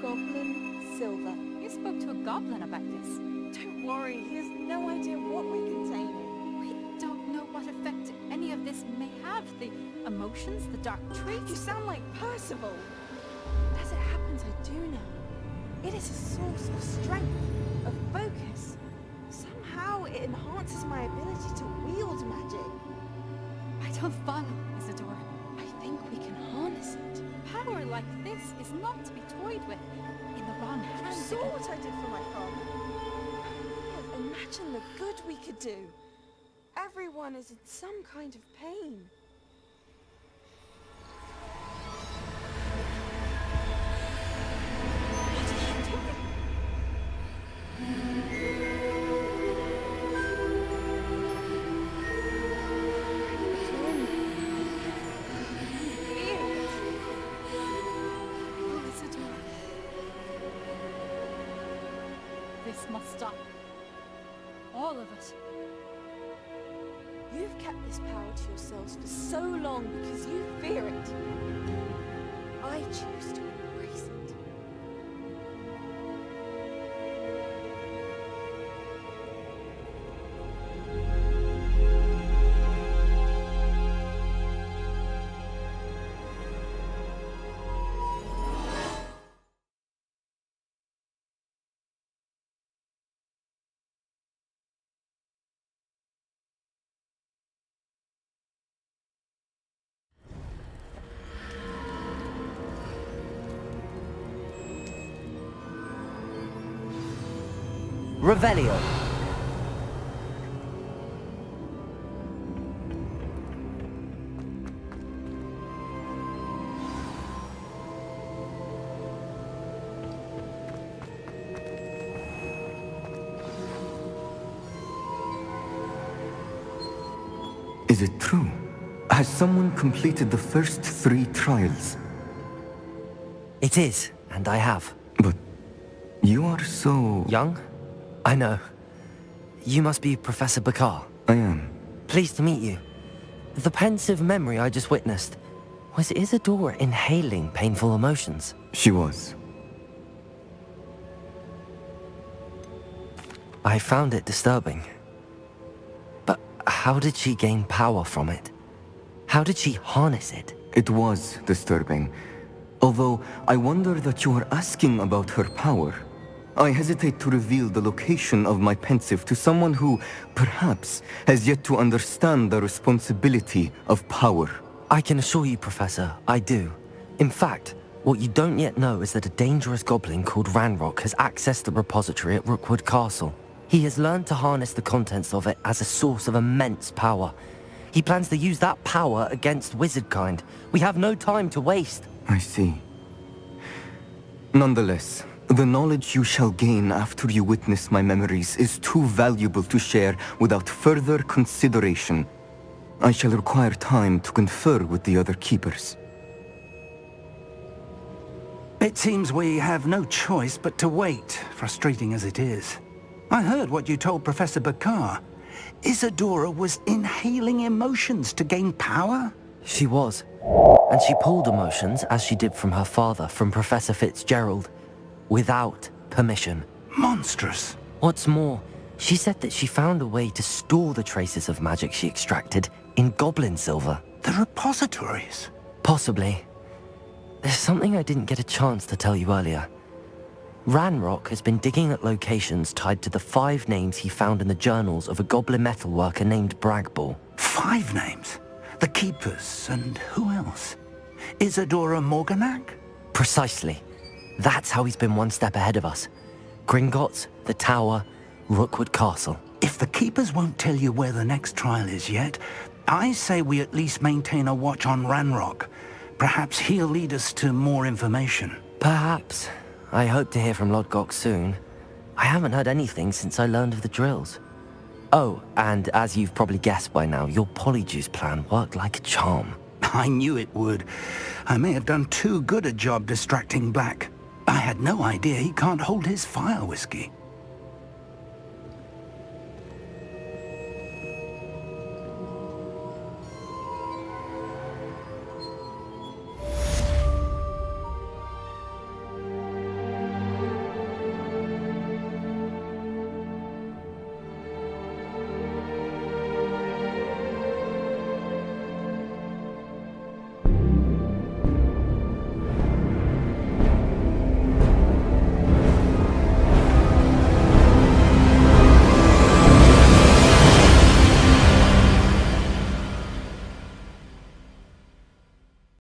Goblin Silver. You spoke to a goblin about this. Don't worry, he has no idea what we're containing. We don't know what effect any of this may have. The emotions, the dark traits. You sound like Percival. As it happens, I do know. It is a source of strength, of focus. Somehow it enhances my ability to wield magic. I don't follow, Isidore. I think we can harness it. Power like this is not to be toyed with. In the wrong hands. You saw what I did for my father. Imagine the good we could do. Everyone is in some kind of pain. This must stop. All of it. You've kept this power to yourselves for so long because you fear it. I choose to embrace it. Revelio. Is it true? Has someone completed the first 3 trials? It is, and I have. But You are so... Young? I know. You must be Professor Bakar. I am. Pleased to meet you. The pensive memory I just witnessed, was Isadora inhaling painful emotions? She was. I found it disturbing. But how did she gain power from it? How did she harness it? It was disturbing. Although I wonder that you are asking about her power. I hesitate to reveal the location of my pensive to someone who, perhaps, has yet to understand the responsibility of power. I can assure you, Professor, I do. In fact, what you don't yet know is that a dangerous goblin called Ranrock has accessed the repository at Rookwood Castle. He has learned to harness the contents of it as a source of immense power. He plans to use that power against wizardkind. We have no time to waste. I see. Nonetheless, the knowledge you shall gain after you witness my memories is too valuable to share without further consideration. I shall require time to confer with the other keepers. It seems we have no choice but to wait, frustrating as it is. I heard what you told Professor Bakar. Isadora was inhaling emotions to gain power? She was. And she pulled emotions, as she did from her father, from Professor Fitzgerald, without permission. Monstrous. What's more, she said that she found a way to store the traces of magic she extracted in goblin silver. The repositories? Possibly. There's something I didn't get a chance to tell you earlier. Ranrock has been digging at locations tied to the 5 names he found in the journals of a goblin metalworker named Bragball. 5 names? The Keepers, and who else? Isadora Morganac? Precisely. That's how he's been one step ahead of us. Gringotts, the Tower, Rookwood Castle. If the Keepers won't tell you where the next trial is yet, I say we at least maintain a watch on Ranrock. Perhaps he'll lead us to more information. Perhaps. I hope to hear from Lodgok soon. I haven't heard anything since I learned of the drills. Oh, and as you've probably guessed by now, your Polyjuice plan worked like a charm. I knew it would. I may have done too good a job distracting Black. I had no idea he can't hold his fire whiskey.